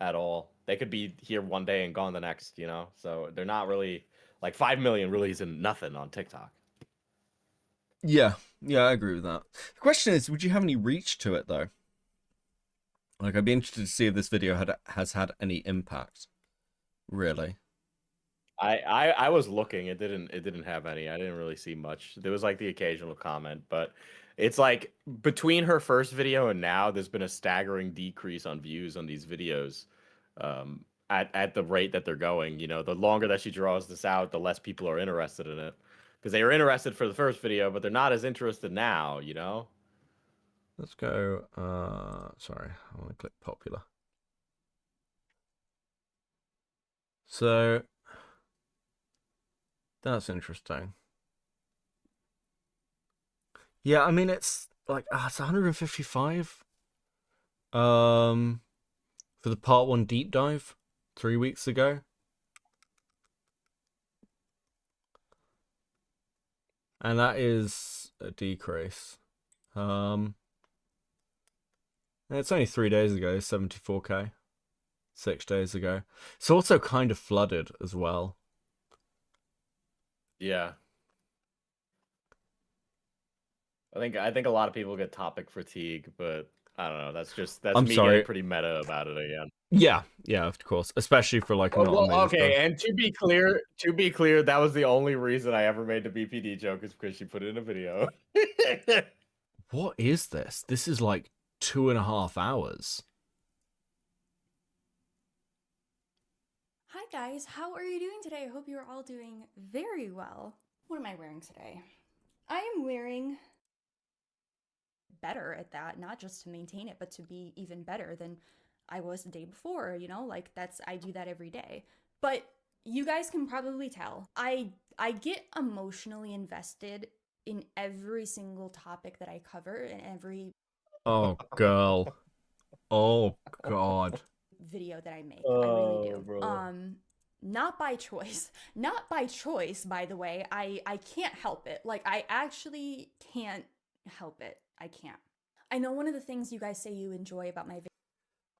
at all. They could be here one day and gone the next, you know? So they're not really, like 5 million really isn't nothing on TikTok. Yeah, I agree with that. The question is, would you have any reach to it though? Like, I'd be interested to see if this video has had any impact. Really. I was looking, it didn't have any. I didn't really see much. There was like the occasional comment, but it's like between her first video and now, there's been a staggering decrease on views on these videos. At the rate that they're going, you know, the longer that she draws this out, the less people are interested in it. Because they were interested for the first video, but they're not as interested now, you know? Let's go, sorry, I want to click popular. So, that's interesting. Yeah, I mean, it's like, it's 155. For the part 1 deep dive 3 weeks ago. And that is a decrease. And it's only 3 days ago, 74k. 6 days ago. It's also kind of flooded as well. Yeah. I think a lot of people get topic fatigue, but I don't know. That's me getting pretty meta about it again. Yeah, of course, especially for like okay, and to be clear, that was the only reason I ever made the BPD joke is because she put it in a video. What is this? This is like 2.5 hours. Hi guys, how are you doing today? I hope you're all doing very well. What am I wearing today? I am wearing better at that, not just to maintain it, but to be even better than I was the day before, you know, like I do that every day. But you guys can probably tell, I get emotionally invested in every single topic that I cover and every girl. Oh god. video that I make. I really do. Bro. Not by choice. Not by choice, by the way. I can't help it. Like, I actually can't help it. I can't. I know one of the things you guys say you enjoy about my videos.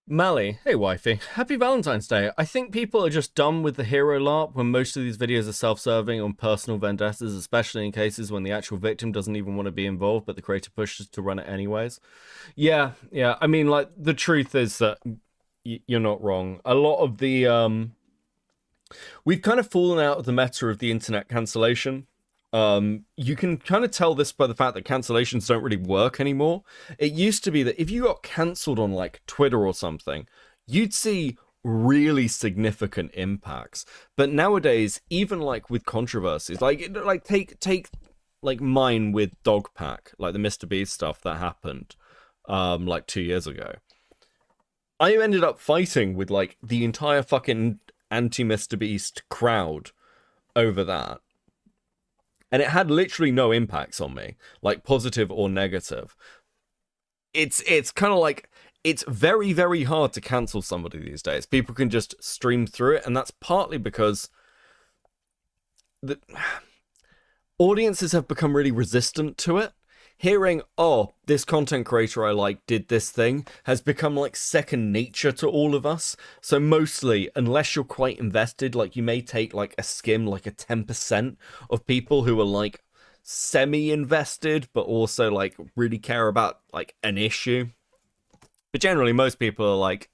Mally, hey wifey, happy Valentine's Day. I think people are just done with the hero LARP when most of these videos are self-serving on personal vendettas, especially in cases when the actual victim doesn't even want to be involved, but the creator pushes to run it anyways. Yeah, I mean, like, the truth is that you're not wrong. A lot of the, we've kind of fallen out of the meta of the internet cancellation. You can kind of tell this by the fact that cancellations don't really work anymore. It used to be that if you got cancelled on like Twitter or something, you'd see really significant impacts. But nowadays, even like with controversies, like take like mine with Dogpack, like the Mr. Beast stuff that happened like 2 years ago. I ended up fighting with like the entire fucking anti-Mr. Beast crowd over that. And it had literally no impacts on me, like positive or negative. It's kind of like, it's very, very hard to cancel somebody these days. People can just stream through it, and that's partly because the audiences have become really resistant to it. Hearing, oh, this content creator I like did this thing has become like second nature to all of us. So mostly, unless you're quite invested, like you may take like a skim, like a 10% of people who are like semi-invested, but also like really care about like an issue. But generally, most people are like,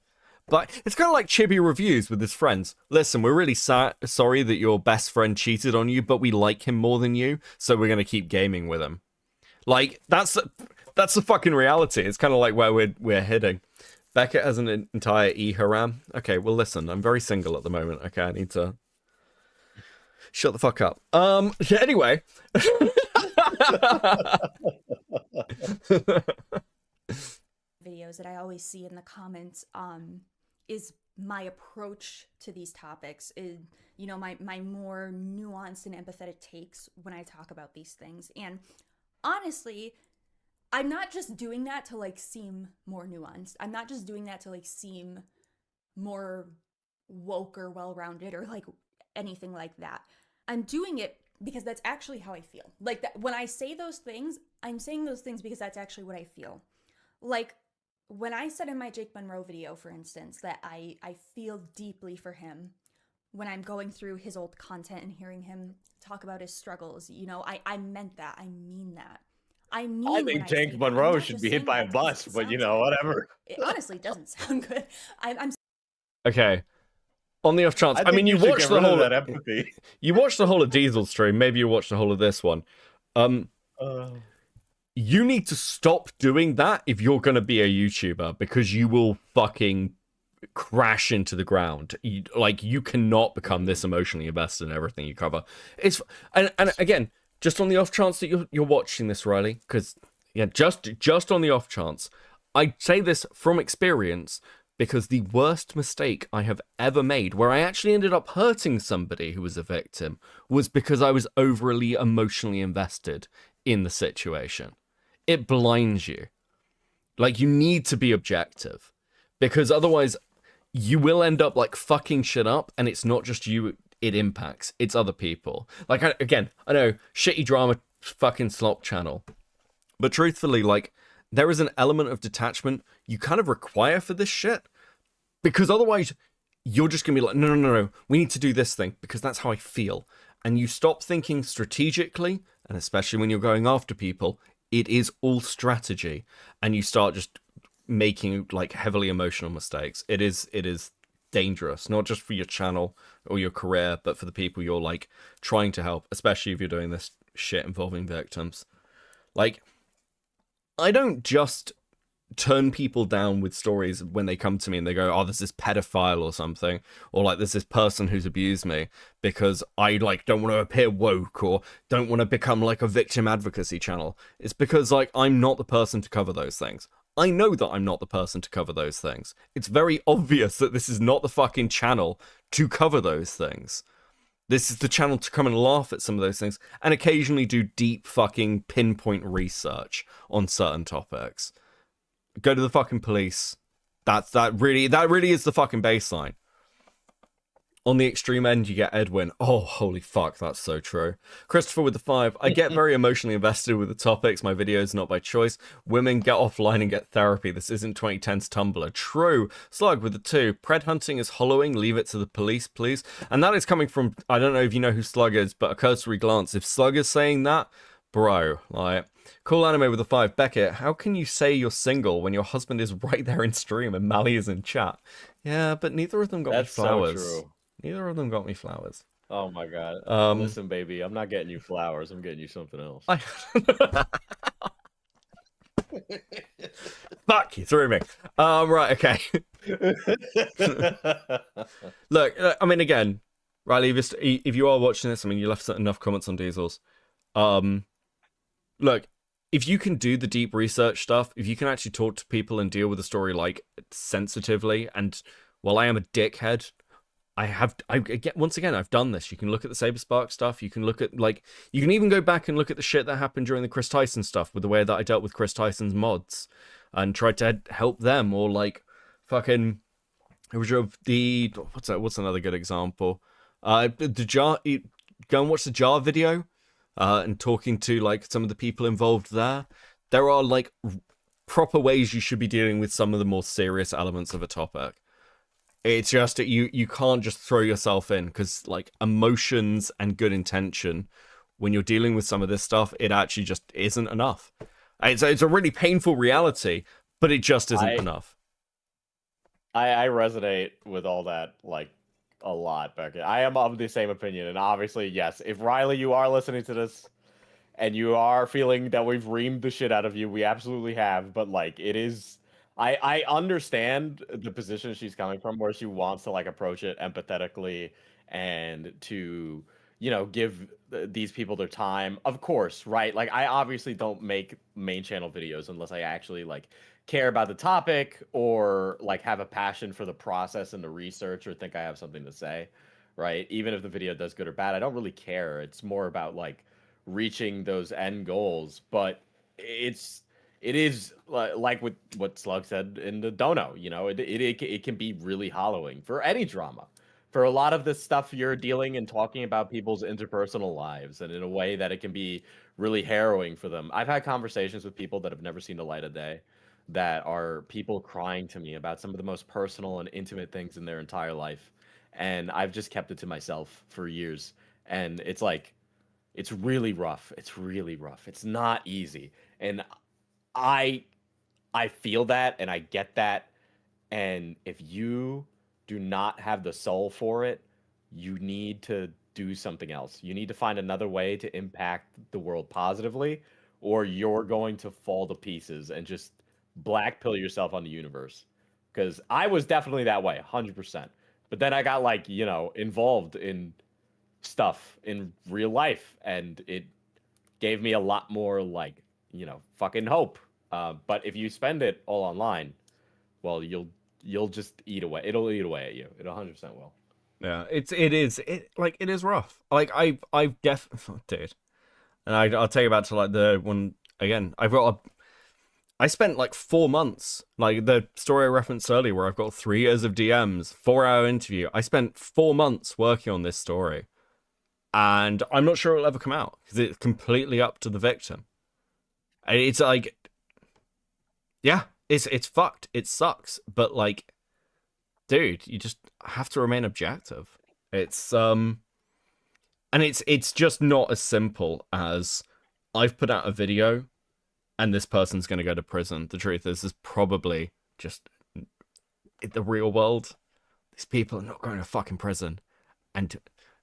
but it's kind of like Chibi Reviews with his friends. Listen, we're really sorry that your best friend cheated on you, but we like him more than you, so we're going to keep gaming with him. Like, that's the fucking reality. It's kind of like where we're heading. Beckett has an entire e-haram. Okay, well, listen, I'm very single at the moment. Okay, I need to shut the fuck up. Anyway. Videos that I always see in the comments is my approach to these topics, is, you know, my more nuanced and empathetic takes when I talk about these things. And honestly, I'm not just doing that to like seem more nuanced. I'm not just doing that to like seem more woke or well-rounded or like anything like that. I'm doing it because that's actually how I feel. Like, that when I say those things, I'm saying those things because that's actually what I feel. Like, when I said in my Jake Monroe video, for instance, that I feel deeply for him when I'm going through his old content and hearing him talk about his struggles, you know, I meant that. I mean that. I mean I when think I say Jake that. I'm Monroe not should just be hit saying by a that because bus, it but you sounds know, good. whatever. It honestly doesn't sound good. I'm Okay. On the off chance, I I think mean, you should watched get the rid of whole. that empathy. You watched the whole of Diesel stream. Maybe you watched the whole of this one. You need to stop doing that if you're going to be a YouTuber, because you will fucking crash into the ground. You cannot become this emotionally invested in everything you cover. And again, just on the off chance that you're watching this, Riley, because yeah, just on the off chance, I say this from experience, because the worst mistake I have ever made, where I actually ended up hurting somebody who was a victim, was because I was overly emotionally invested in the situation. It blinds you. Like, you need to be objective, because otherwise you will end up like fucking shit up, and it's not just you it impacts, it's other people. Like, I know, shitty drama fucking slop channel, but truthfully, like, there is an element of detachment you kind of require for this shit, because otherwise you're just gonna be like, no, we need to do this thing because that's how I feel. And you stop thinking strategically, and especially when you're going after people, it is all strategy, and you start just making like heavily emotional mistakes. It is dangerous, not just for your channel or your career, but for the people you're like trying to help, especially if you're doing this shit involving victims. Like, I don't just turn people down with stories when they come to me and they go, oh, there's this pedophile or something, or like there's this person who's abused me, because I like don't want to appear woke or don't want to become like a victim advocacy channel. It's because like I'm not the person to cover those things. I know that I'm not the person to cover those things. It's very obvious that this is not the fucking channel to cover those things. This is the channel to come and laugh at some of those things and occasionally do deep fucking pinpoint research on certain topics. Go to the fucking police. That really is the fucking baseline. On the extreme end, you get Edwin. Oh, holy fuck, that's so true. Christopher with the 5. I get very emotionally invested with the topics. My videos, not by choice. Women, get offline and get therapy. This isn't 2010's Tumblr. True. Slug with the 2. Pred hunting is hollowing. Leave it to the police, please. And that is coming from, I don't know if you know who Slug is, but a cursory glance. If Slug is saying that, bro, like... Cool Anime with a 5. Beckett, how can you say you're single when your husband is right there in stream and Mally is in chat? Yeah, but neither of them got me flowers. So true. Neither of them got me flowers. Oh my god. Listen, baby, I'm not getting you flowers. I'm getting you something else. Fuck, you threw me. Right, okay. Look, I mean, again, Riley, if you are watching this, I mean, you left enough comments on Diesels. Look, if you can do the deep research stuff, if you can actually talk to people and deal with the story like sensitively, and while I am a dickhead, once again, I've done this. You can look at the Saberspark stuff. You can look at, like, you can even go back and look at the shit that happened during the Chris Tyson stuff with the way that I dealt with Chris Tyson's mods and tried to help them, or like fucking what's another good example? The Jar, go and watch the Jar video and talking to like some of the people involved there. There are like proper ways you should be dealing with some of the more serious elements of a topic. It's just that you can't just throw yourself in, because like emotions and good intention, when you're dealing with some of this stuff, it actually just isn't enough. It's a really painful reality, but it just isn't enough. I resonate with all that like a lot, Beckett. I am of the same opinion, and obviously, yes, if Riley, you are listening to this and you are feeling that we've reamed the shit out of you, we absolutely have, but like it is. I understand the position she's coming from, where she wants to like approach it empathetically and to, you know, give these people their time. Of course, right? Like I obviously don't make main channel videos unless I actually like care about the topic or like have a passion for the process and the research or think I have something to say, right? Even if the video does good or bad, I don't really care. It's more about like reaching those end goals, but it is like with what Slug said in the dono, you know, it can be really hollowing for any drama. For a lot of this stuff, you're dealing and talking about people's interpersonal lives, and in a way that it can be really harrowing for them. I've had conversations with people that have never seen the light of day, that are people crying to me about some of the most personal and intimate things in their entire life. And I've just kept it to myself for years. And it's like, it's really rough. It's really rough. It's not easy. And I I feel that and I get that. And if you do not have the soul for it, you need to do something else. You need to find another way to impact the world positively, or you're going to fall to pieces and just black pill yourself on the universe. Because I was definitely that way, 100%. But then I got like, involved in stuff in real life, and it gave me a lot more like, fucking hope. But if you spend it all online, well, you'll just eat away. It'll eat away at you. It 100% will. Yeah, it is rough. Like I've dude, and I'll take you back to like the one again. I spent like 4 months, like the story I referenced earlier, where I've got 3 years of DMs, 4-hour interview. I spent 4 months working on this story, and I'm not sure it'll ever come out because it's completely up to the victim. And it's like, yeah, it's fucked. It sucks, but like, dude, you just have to remain objective. It's and it's just not as simple as I've put out a video and this person's going to go to prison. The truth is probably just in the real world, these people are not going to fucking prison. And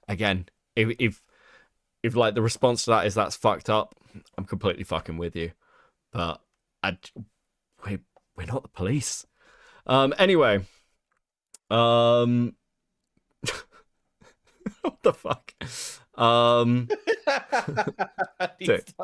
again, if like the response to that is that's fucked up, I'm completely fucking with you. But we're not the police. Anyway, what the fuck? Dude.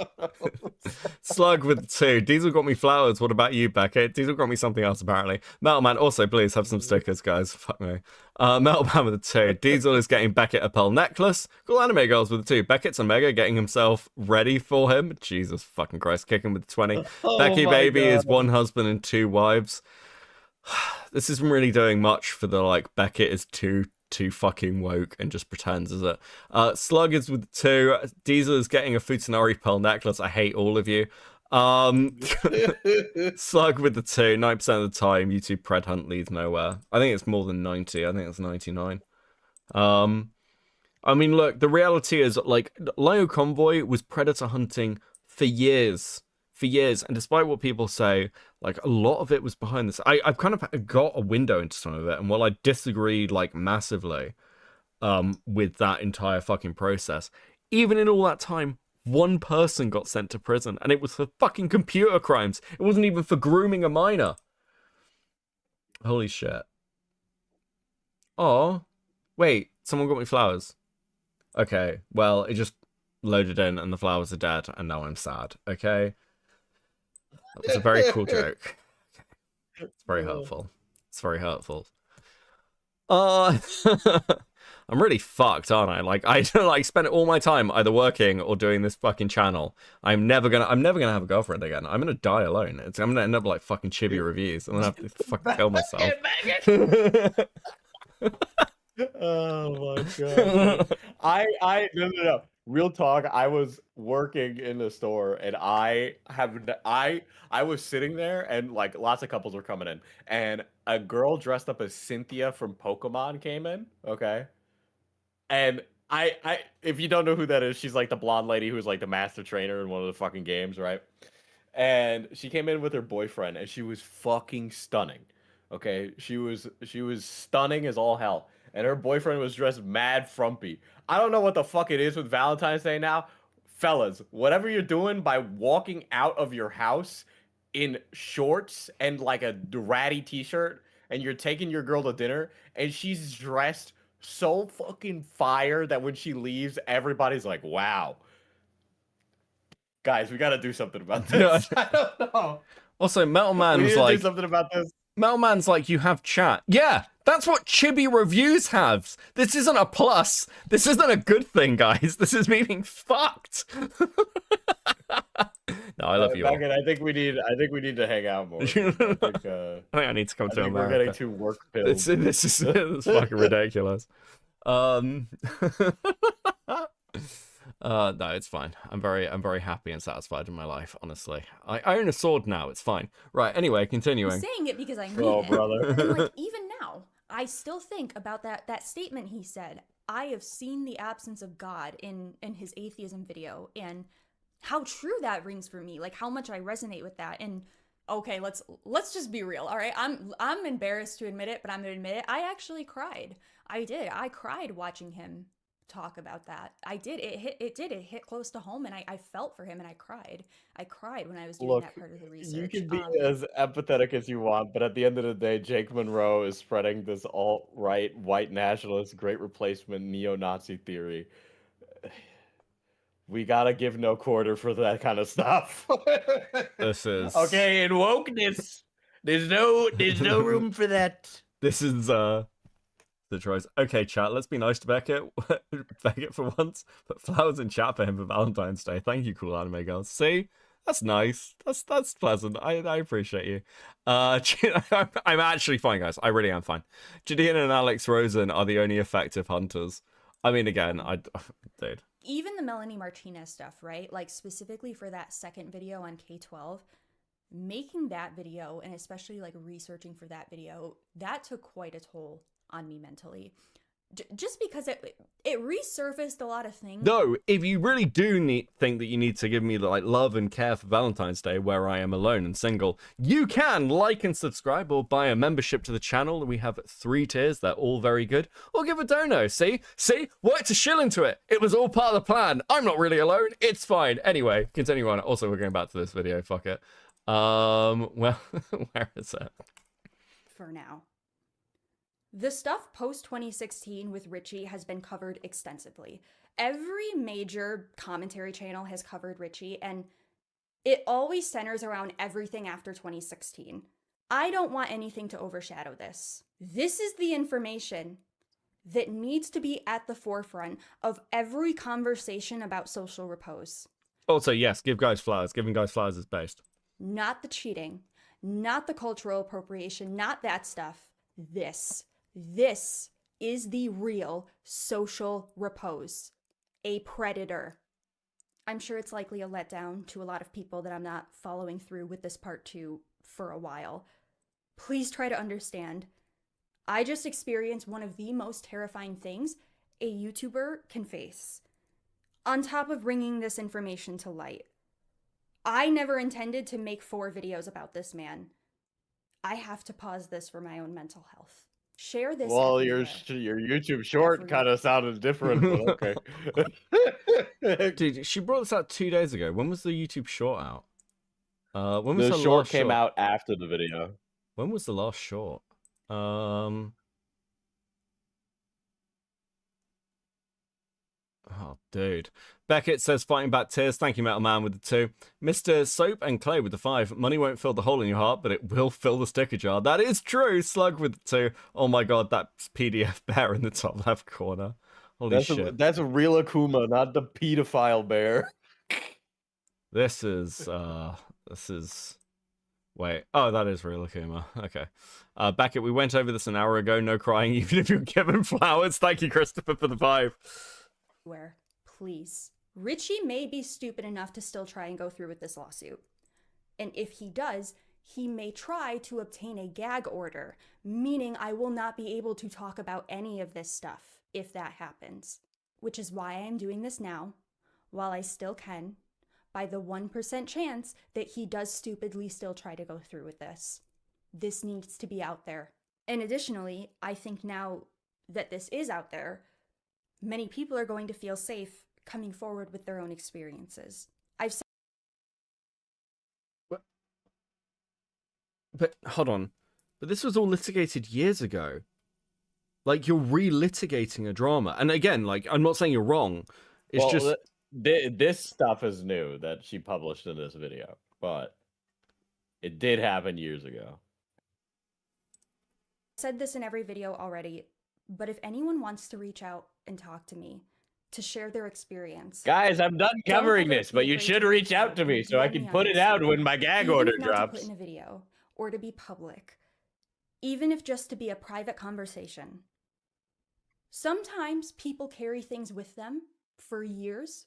Slug with 2. Diesel got me flowers. What about you, Beckett? Diesel got me something else, apparently. Metalman, also, please have some stickers, guys. Fuck me. Metalman with a 2. Diesel is getting Beckett a pearl necklace. Cool Anime Girls with a 2. Beckett's Omega getting himself ready for him. Jesus fucking Christ. Kicking with 20. Becky Baby God. is 1 husband and 2 wives. This isn't really doing much for the, like, Beckett is too fucking woke and just pretends, is it? Slug is with 2. Diesel is getting a Futanari pearl necklace. I hate all of you. Slug with the 2. 9% of the time, YouTube pred hunt leads nowhere. I think it's more than 90. I think it's 99. I mean, look, the reality is, like, Lio Convoy was predator hunting for years. And despite what people say, like, a lot of it was behind this. I've kind of got a window into some of it, and while I disagreed, like, massively with that entire fucking process, even in all that time, 1 person got sent to prison, and it was for fucking computer crimes. It wasn't even for grooming a minor. Holy shit. Oh, wait, someone got me flowers. Okay, well, it just loaded in, and the flowers are dead, and now I'm sad, okay? That was a very cool joke. It's very hurtful. It's very hurtful. I'm really fucked, aren't I? Like, I don't like spend all my time either working or doing this fucking channel. I'm never gonna have a girlfriend again. I'm gonna die alone. I'm gonna end up like fucking Chibi Reviews. I'm gonna have to fucking kill myself. Oh my god. No. Real talk, I was working in the store and I was sitting there and like lots of couples were coming in and a girl dressed up as Cynthia from Pokemon came in, okay? And I if you don't know who that is, she's like the blonde lady who's like the master trainer in one of the fucking games, right? And she came in with her boyfriend and she was fucking stunning. Okay? She was stunning as all hell. And her boyfriend was dressed mad frumpy. I don't know what the fuck it is with Valentine's Day now. Fellas, whatever you're doing by walking out of your house in shorts and like a ratty t-shirt and you're taking your girl to dinner and she's dressed so fucking fire that when she leaves, everybody's like, wow. Guys, we gotta do something about this. I don't know. Also, Metal Man we was need to like... do something about this. Metal Man's like, you have chat. Yeah, that's what Chibi Reviews have. This isn't a plus. This isn't a good thing, guys. This is me being fucked. No, I love you all. I think we need to hang out more. I think I need to come to America. We're getting too work pilled. This is fucking ridiculous. No, it's fine. I'm very happy and satisfied in my life, honestly. I own a sword now, it's fine. Right, anyway, I'm continuing. saying it because I mean Oh, it. brother. And like even now, I still think about that statement he said. I have seen the absence of God in his atheism video, and how true that rings for me. Like how much I resonate with that. And okay, let's just be real. All right, I'm embarrassed to admit it, but I'm gonna admit it. I actually cried. I did. I cried watching him talk about that. I did. It hit close to home, and I felt for him, and I cried. I cried when I was doing Look, that part of the you research. can be as empathetic as you want, but at the end of the day, Jake Monroe is spreading this alt-right, white nationalist, great replacement, neo-Nazi theory. We gotta give no quarter for that kind of stuff. This is okay. In wokeness, there's no room for that. This is the choice. Okay, chat. Let's be nice to Beckett. Beckett for once. Put flowers in chat for him for Valentine's Day. Thank you, cool anime girls. See, that's nice. That's pleasant. I appreciate you. I'm actually fine, guys. I really am fine. Gideon and Alex Rosen are the only effective hunters. I mean, again, dude. Even the Melanie Martinez stuff, right? Like specifically for that second video on K12, making that video and especially like researching for that video, that took quite a toll on me mentally. Just because it resurfaced a lot of things. No, if you really do think that you need to give me like love and care for Valentine's Day, where I am alone and single, you can like and subscribe or buy a membership to the channel. We have 3 tiers; they're all very good. Or give a dono. See, worked a shill into it. It was all part of the plan. I'm not really alone. It's fine. Anyway, continue on. Also, we're going back to this video. Fuck it. Well, where is it? For now. The stuff post-2016 with Richie has been covered extensively. Every major commentary channel has covered Richie, and it always centers around everything after 2016. I don't want anything to overshadow this. This is the information that needs to be at the forefront of every conversation about social repose. Also, yes, give guys flowers. Giving guys flowers is based. Not the cheating, not the cultural appropriation, not that stuff. This is the real social repose. A predator. I'm sure it's likely a letdown to a lot of people that I'm not following through with this part 2 for a while. Please try to understand. I just experienced one of the most terrifying things a YouTuber can face. On top of bringing this information to light, I never intended to make 4 videos about this man. I have to pause this for my own mental health. Share this. Well, everywhere. your YouTube short kind of sounded different, but okay. Dude, she brought this out 2 days ago. When was the YouTube short out? When was the the short last came short? out after the video. When was the last short? Oh, dude. Beckett says, fighting back tears. Thank you, Metal Man, with the 2. Mr. Soap and Clay with the 5. Money won't fill the hole in your heart, but it will fill the sticker jar. That is true. Slug with the 2. Oh my god, that PDF bear in the top left corner. Holy shit. That's a real Akuma, not the pedophile bear. This is, wait. Oh, that is real Akuma. Okay. Beckett, we went over this an hour ago. No crying, even if you're given flowers. Thank you, Christopher, for the 5. Where, please. Richie may be stupid enough to still try and go through with this lawsuit. And if he does, he may try to obtain a gag order, meaning I will not be able to talk about any of this stuff if that happens. Which is why I am doing this now, while I still can, by the 1% chance that he does stupidly still try to go through with this. This needs to be out there. And additionally, I think now that this is out there, many people are going to feel safe coming forward with their own experiences. But hold on. But this was all litigated years ago. Like, you're relitigating a drama. And again, like, I'm not saying you're wrong. It's just... This stuff is new that she published in this video. But it did happen years ago. I've said this in every video already, but if anyone wants to reach out and talk to me, to share their experience. Guys, I'm done covering this, but you should reach out to me so I can put it out when my gag order drops. To put in a video, or to be public, even if just to be a private conversation. Sometimes people carry things with them for years,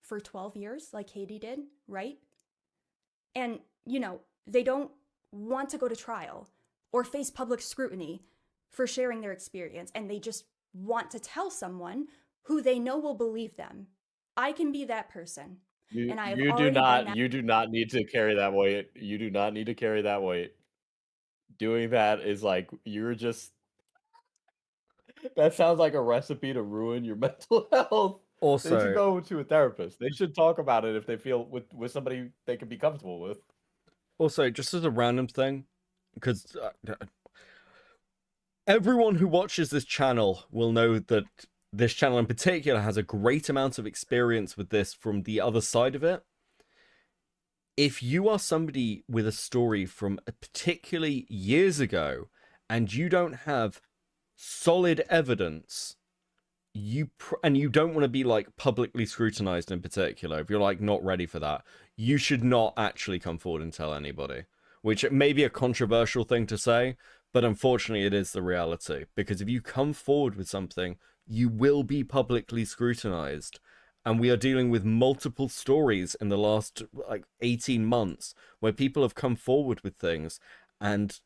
for 12 years, like Katie did, right? And, you know, they don't want to go to trial or face public scrutiny for sharing their experience, and they just want to tell someone who they know will believe them. I can be that person. You, And I have you do already been not that. you do not need to carry that weight. You do not need to carry that weight. Doing that is like you're just that sounds like a recipe to ruin your mental health. They should Also, go to a therapist. They should talk about it if they feel with somebody they can be comfortable with. just as a random thing, because everyone who watches this channel will know that this channel in particular has a great amount of experience with this from the other side of it. If you are somebody with a story from particularly years ago and you don't have solid evidence, and you don't want to be like publicly scrutinized in particular, if you're like not ready for that, you should not actually come forward and tell anybody, which may be a controversial thing to say, but unfortunately it is the reality. Because if you come forward with something, you will be publicly scrutinized. And we are dealing with multiple stories in the last like 18 months where people have come forward with things and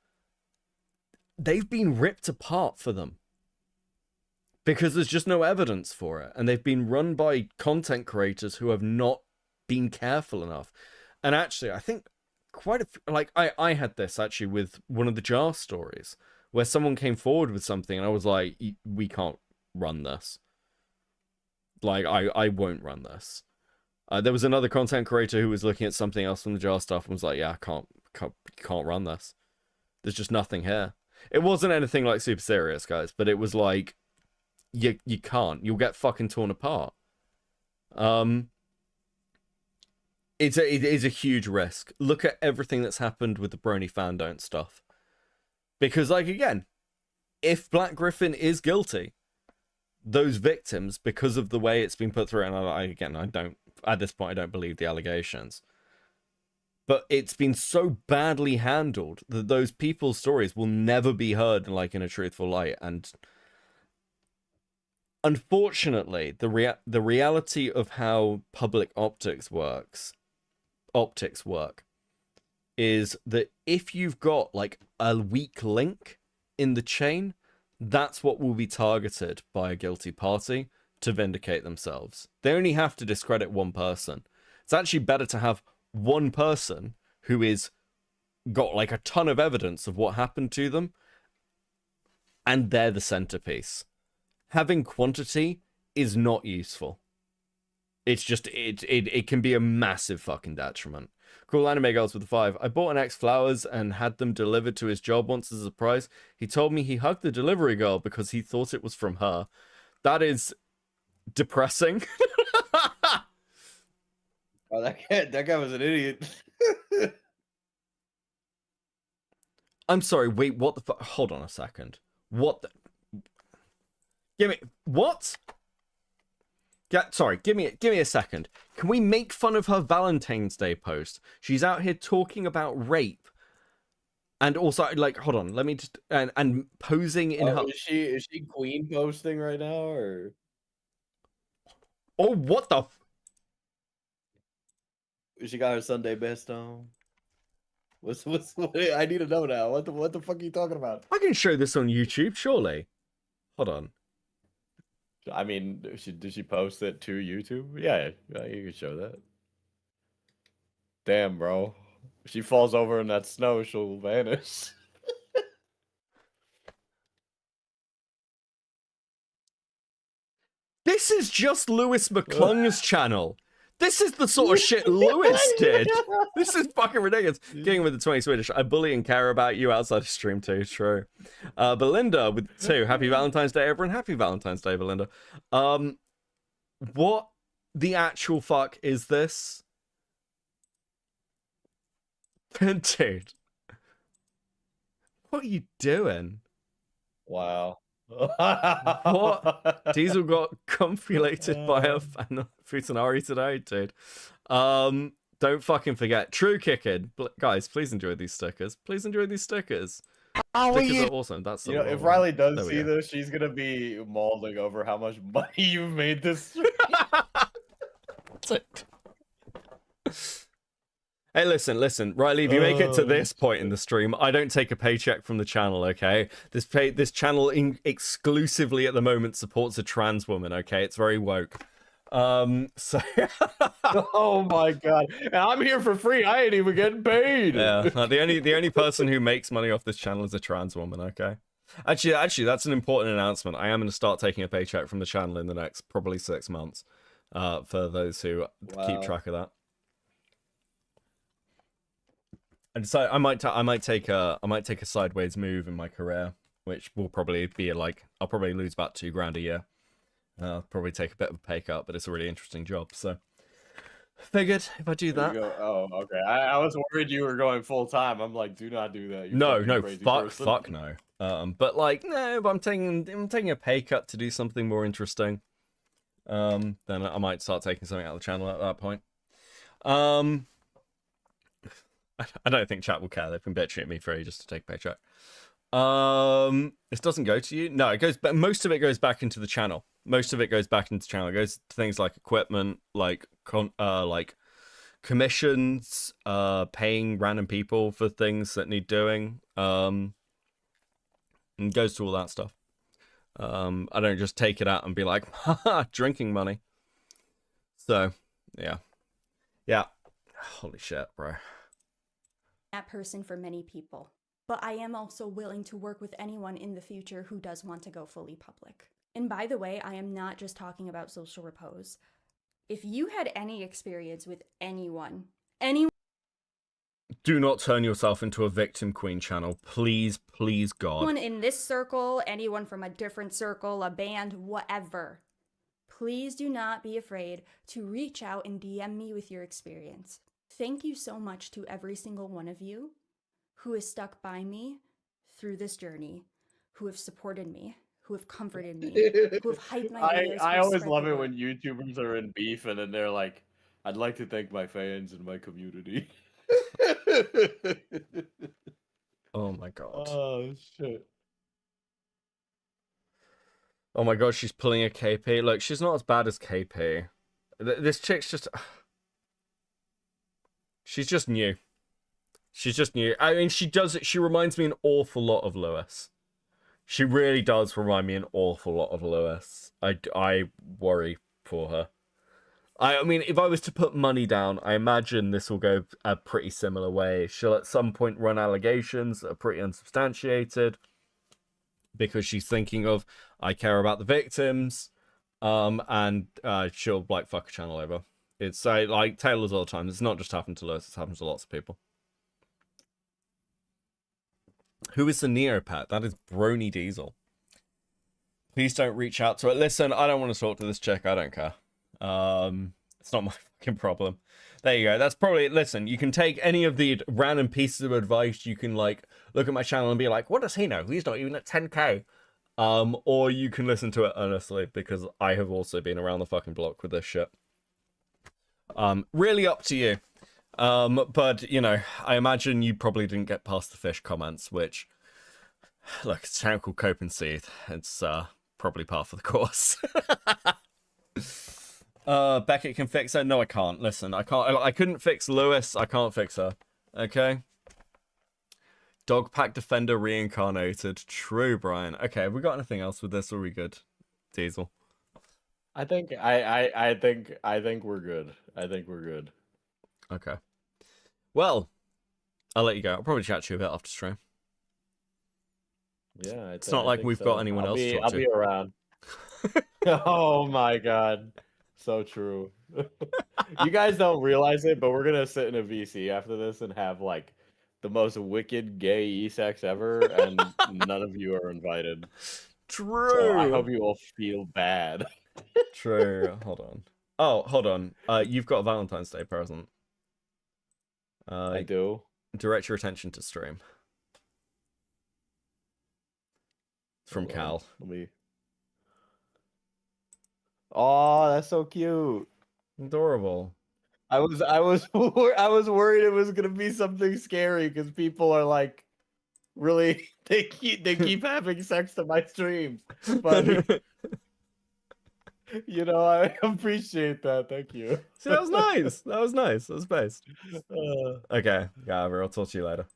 they've been ripped apart for them because there's just no evidence for it. And they've been run by content creators who have not been careful enough. And actually, I think quite a few, like I had this actually with one of the jar stories where someone came forward with something and I was like, we can't run this. Like, I won't run this. There was another content creator who was looking at something else from the jar stuff and was like, yeah, I can't run this. There's just nothing here. It wasn't anything like super serious, guys, but it was like, you can't. You'll get fucking torn apart. It is a huge risk. Look at everything that's happened with the Brony fan don't stuff. Because, like, again, if Black Griffin is guilty, those victims, because of the way it's been put through, and I don't, at this point, I don't believe the allegations. But it's been so badly handled that those people's stories will never be heard in a truthful light. And unfortunately, the reality of how public optics work is that if you've got like a weak link in the chain, that's what will be targeted by a guilty party to vindicate themselves. They only have to discredit one person. It's actually better to have one person who is got like a ton of evidence of what happened to them, and they're the centerpiece. Having quantity is not useful. It's just it can be a massive fucking detriment. Cool Anime Girls with the 5. I bought an ex flowers and had them delivered to his job once as a surprise. He told me he hugged the delivery girl because he thought it was from her. That is depressing. Oh, that guy was an idiot. I'm sorry, wait, what the fuck? Hold on a second. What the... Give me... What? Sorry, give me a second. Can we make fun of her Valentine's Day post? She's out here talking about rape. And also, like, hold on, let me just... And posing in her... Is she queen posting right now, or... Oh, what the... She got her Sunday best on. What's I need to know now. What the fuck are you talking about? I can show this on YouTube, surely. Hold on. I mean, did she post it to YouTube? Yeah, you can show that. Damn, bro. If she falls over in that snow, she'll vanish. This is just Lewis McClung's channel. This is the sort of shit Lewis did. This is fucking ridiculous. Getting with the 20 Swedish. I bully and care about you outside of stream too. True. Belinda with 2. Happy Valentine's Day, everyone. Happy Valentine's Day, Belinda. What the actual fuck is this? Dude. What are you doing? Wow. What? Diesel got confulated by a fan of Futanari today, dude. Don't fucking forget. True kicking. Guys, please enjoy these stickers. Please enjoy these stickers. Stickers are awesome. That's the if Riley does see this, she's gonna be mauling over how much money you've made this. it. Hey, listen, Riley, if you make it to this point in the stream, I don't take a paycheck from the channel, okay? This channel exclusively at the moment supports a trans woman, okay? It's very woke. So Oh my god. And I'm here for free. I ain't even getting paid. yeah, the only person who makes money off this channel is a trans woman, okay? Actually, that's an important announcement. I am going to start taking a paycheck from the channel in the next probably 6 months. For those who keep track of that. And so I might take a sideways move in my career, which will probably be like I'll probably lose about $2,000 a year. Probably take a bit of a pay cut, but it's a really interesting job. So figured if I do that. Oh, okay. I was worried you were going full time. I'm like, do not do that. You No, fucking crazy person. fuck no. But like no, but I'm taking a pay cut to do something more interesting. Then I might start taking something out of the channel at that point. I don't think chat will care. They've been bitching at me for ages to take a paycheck. This doesn't go to you. No, it goes. But most of it goes back into the channel. Most of it goes back into the channel. It goes to things like equipment, like commissions, paying random people for things that need doing. And goes to all that stuff. I don't just take it out and be like, haha, drinking money. So, yeah. Holy shit, bro. That person for many people. But I am also willing to work with anyone in the future who does want to go fully public. And by the way, I am not just talking about social repose. If you had any experience with anyone Do not turn yourself into a victim queen channel. Please, please, God. anyone in this circle, anyone from a different circle, a band, whatever, please do not be afraid to reach out and DM me with your experience. Thank you so much to every single one of you who has stuck by me through this journey, who have supported me, who have comforted me, who have hyped my videos. I always love it when YouTubers are in beef and then they're like, I'd like to thank my fans and my community. Oh my God. Oh, shit. Oh my God, she's pulling a KP. Look, she's not as bad as KP. This chick's just... She's just new. She's just new. I mean, she reminds me an awful lot of Lewis. She really does remind me an awful lot of Lewis. I worry for her. I mean, if I was to put money down, I imagine this will go a pretty similar way. She'll at some point run allegations that are pretty unsubstantiated because she's thinking of, I care about the victims, and she'll like fuck a channel over. It's like Taylor's all the time. It's not just happened to Lewis, it's happened to lots of people. Who is the Neopet? That is Brony Diesel. Please don't reach out to it. Listen, I don't want to talk to this chick. I don't care. It's not my fucking problem. There you go. That's probably... Listen, you can take any of the random pieces of advice. You can, like, look at my channel and be like, what does he know? He's not even at 10k. Or you can listen to it earnestly, because I have also been around the fucking block with this shit. Really up to you. But, you know, I imagine you probably didn't get past the fish comments, which... Look, it's a channel called Cope and Seethe. It's, probably par for the course. Beckett can fix her. No, I can't. Listen, I can't. I couldn't fix Lewis. I can't fix her. Okay. Dog pack defender reincarnated. True, Brian. Okay, have we got anything else with this? Or are we good, Diesel? I think we're good. I think we're good. Okay. Well, I'll let you go. I'll probably chat to you a bit after stream. Yeah, it's not like we've got anyone else to talk to. I'll be around. Oh my god. So true. You guys don't realize it, but we're gonna sit in a VC after this and have like the most wicked gay e-sex ever, and none of you are invited. True. So I hope you all feel bad. True. Hold on. Oh, hold on. You've got a Valentine's Day present. I do. Direct your attention to stream. It's from Cal. Let me... Oh, that's so cute. Adorable. I was worried it was gonna be something scary because people are like, really they keep having sex to my streams, but You know, I appreciate that. Thank you. See, that was nice. That was nice. That was based. Uh, Okay, Gabber, I'll talk to you later.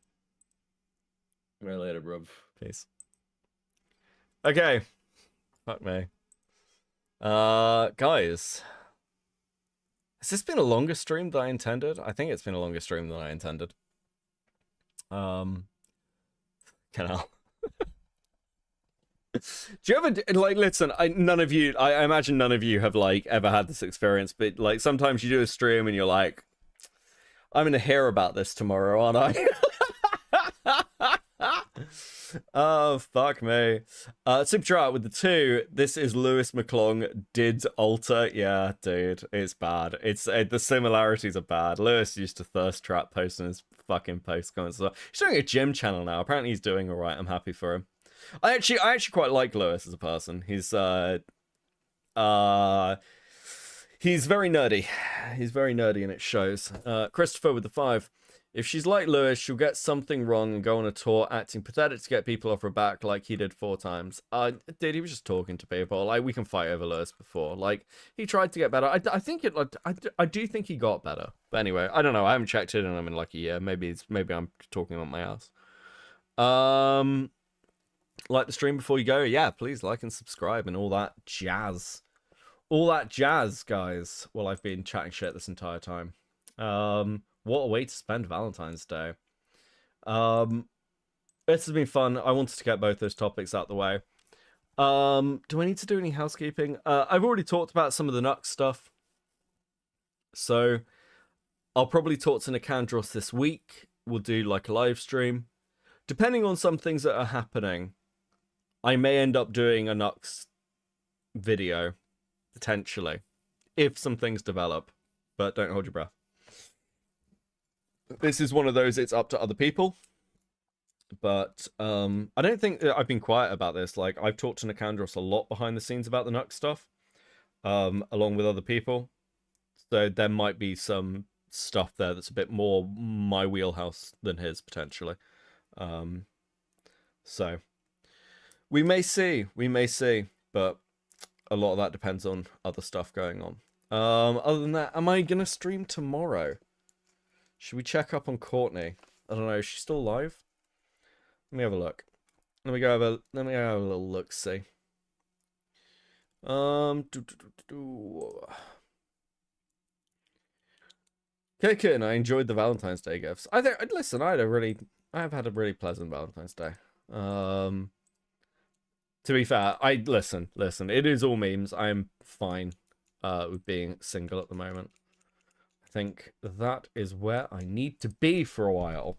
right later, bro. Peace. Okay. Fuck me. Guys. Has this been a longer stream than I intended? I think it's been a longer stream than I intended. Canal. Do you ever, like, listen, none of you, I imagine none of you have, like, ever had this experience, but, like, sometimes you do a stream and you're like, I'm gonna hear about this tomorrow, aren't I? Oh, fuck me. Super chat with the 2. This is Lewis McClung did alter. Yeah, dude, it's bad. It's the similarities are bad. Lewis used to thirst trap posting his fucking post comments. He's doing a gym channel now. Apparently he's doing all right. I'm happy for him. I actually quite like Lewis as a person. He's very nerdy. He's very nerdy and it shows. Christopher with the 5. If she's like Lewis, she'll get something wrong and go on a tour acting pathetic to get people off her back like he did 4 times. Dude, he was just talking to people. Like, we can fight over Lewis before. Like, he tried to get better. I think it, like, I do think he got better. But anyway, I don't know. I haven't checked it and I'm in like a year. Maybe I'm talking about my ass. Like the stream before you go? Yeah, please like and subscribe and all that jazz. All that jazz, guys. Well, I've been chatting shit this entire time. What a way to spend Valentine's Day. This has been fun. I wanted to get both those topics out the way. Do I need to do any housekeeping? I've already talked about some of the Nux stuff. So, I'll probably talk to Nicandros this week. We'll do like a live stream. Depending on some things that are happening, I may end up doing a Nux video. Potentially. If some things develop. But don't hold your breath. This is one of those, it's up to other people. But I don't think I've been quiet about this. Like, I've talked to Nicandros a lot behind the scenes about the Nux stuff. Along with other people. So there might be some stuff there that's a bit more my wheelhouse than his, potentially. So we may see. But a lot of that depends on other stuff going on. Other than that, am I going to stream tomorrow? Should we check up on Courtney? I don't know. Is she still alive? Let me have a look. Let me go have a little look. See. Okay, and I enjoyed the Valentine's Day gifts. Listen, I've had a really pleasant Valentine's Day. To be fair, listen. It is all memes. I am fine with being single at the moment. I think that is where I need to be for a while.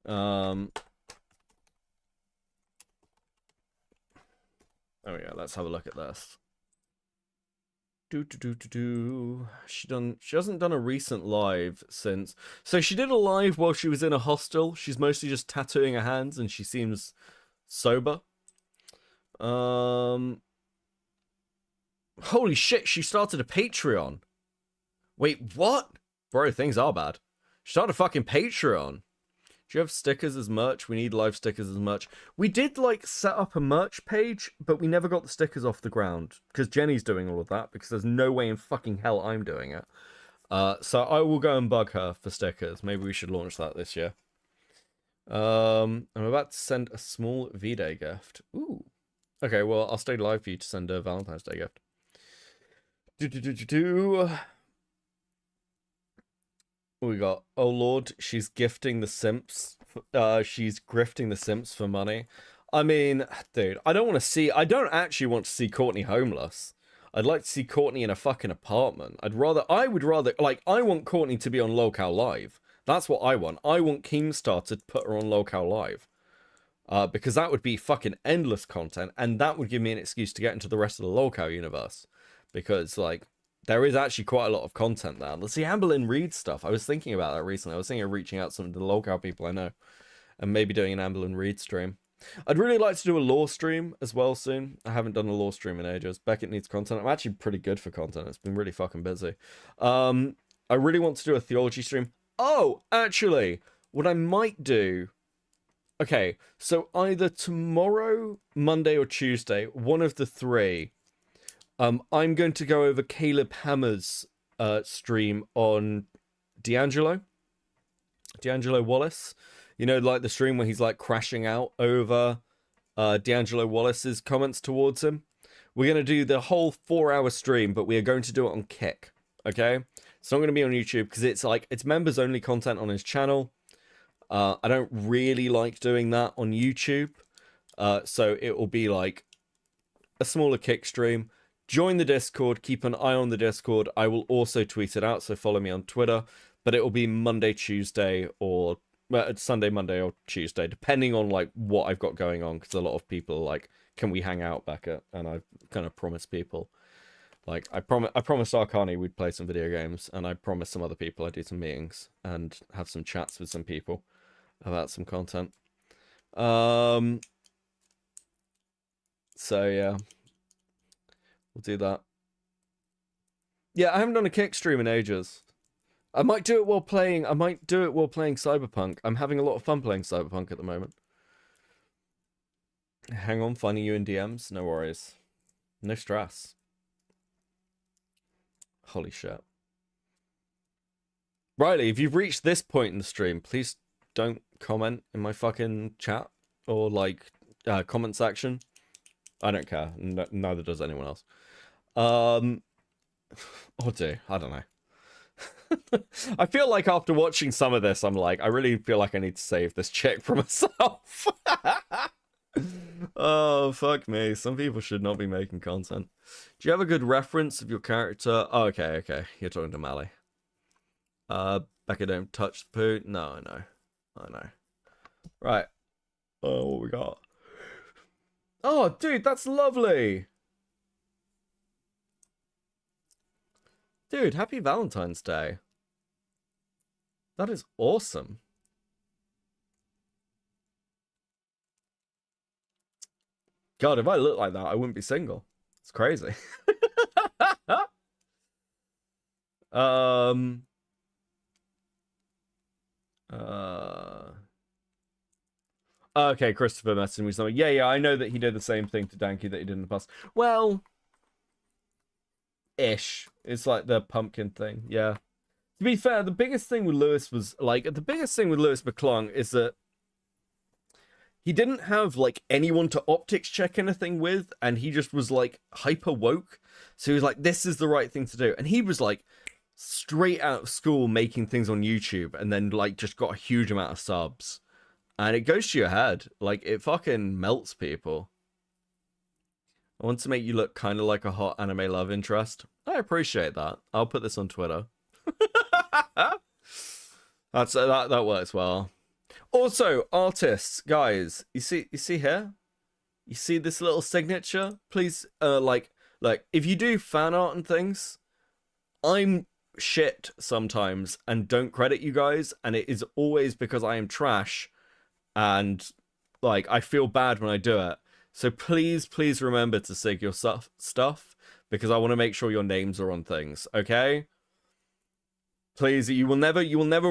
There we go. Let's have a look at this. She hasn't done a recent live since. So she did a live while she was in a hostel. She's mostly just tattooing her hands, and she seems sober. Holy shit, she started a Patreon. Wait, what? Bro, things are bad. She started a fucking Patreon. Do you have stickers as merch? We need live stickers as merch. We did, like, set up a merch page, but we never got the stickers off the ground. Because Jenny's doing all of that, because there's no way in fucking hell I'm doing it. So I will go and bug her for stickers. Maybe we should launch that this year. I'm about to send a small V-Day gift. Ooh. Okay, well, I'll stay live for you to send a Valentine's Day gift. We got, oh lord, she's gifting the simps. She's grifting the simps for money. I mean, dude, I don't actually want to see Courtney homeless. I'd like to see Courtney in a fucking apartment. I would rather, like, I want Courtney to be on Locale Live. That's what I want. I want Keemstar to put her on Locale Live. Because that would be fucking endless content, and that would give me an excuse to get into the rest of the Locale universe. Because, like, there is actually quite a lot of content there. Let's see Amberlynn Reed stuff. I was thinking about that recently. I was thinking of reaching out to some of the Locale people I know. And maybe doing an Amberlynn Reed stream. I'd really like to do a lore stream as well soon. I haven't done a lore stream in ages. Beckett needs content. I'm actually pretty good for content. It's been really fucking busy. I really want to do a theology stream. Oh, actually, what I might do Okay, so either tomorrow, Monday, or Tuesday, one of the three, I'm going to go over Caleb Hammer's stream on D'Angelo Wallace. You know, like the stream where he's like crashing out over D'Angelo Wallace's comments towards him. We're going to do the whole 4-hour stream, but we are going to do it on Kick. Okay? It's not going to be on YouTube because it's members only content on his channel. I don't really like doing that on YouTube. So it will be like a smaller Kick stream. Join the Discord. Keep an eye on the Discord. I will also tweet it out, so follow me on Twitter. But it will be Monday, Tuesday, or Sunday, Monday, or Tuesday, depending on like what I've got going on. Because a lot of people are like, "Can we hang out, Becca?" And I've kind of promised people, like I promised Arcani we'd play some video games, and I promised some other people I'd do some meetings and have some chats with some people about some content. So yeah, we'll do that. Yeah, I haven't done a Kick stream in ages. I might do it while playing Cyberpunk. I'm having a lot of fun playing Cyberpunk at the moment. Hang on, finding you in DMs. No worries. No stress. Holy shit. Riley, if you've reached this point in the stream, please don't comment in my fucking chat or like comment section. I don't care. Neither does anyone else. Or do. I don't know. I feel like after watching some of this, I'm like, I really feel like I need to save this chick for myself. Oh, fuck me. Some people should not be making content. Do you have a good reference of your character? Oh, okay. You're talking to Mally. Becca, don't touch the poo. No, I know. Right. Oh, what we got? Oh, dude, that's lovely. Dude, happy Valentine's Day. That is awesome. God, if I looked like that, I wouldn't be single. It's crazy. Okay, Christopher messaging me something. Yeah, I know that he did the same thing to Danky that he did in the past. Well, ish. It's like the pumpkin thing, yeah. To be fair, the biggest thing with Lewis McClung is that he didn't have like anyone to optics check anything with, and he just was like hyper woke. So he was like, this is the right thing to do. And he was like straight out of school making things on YouTube, and then like just got a huge amount of subs. And it goes to your head. Like, it fucking melts people. I want to make you look kind of like a hot anime love interest. I appreciate that. I'll put this on Twitter. That works well. Also, artists, guys, you see here? You see this little signature? Please, like, if you do fan art and things, I'm shit sometimes and don't credit you guys, and it is always because I am trash, and, like, I feel bad when I do it. So please remember to sig your stuff, because I want to make sure your names are on things, okay? Please, you will never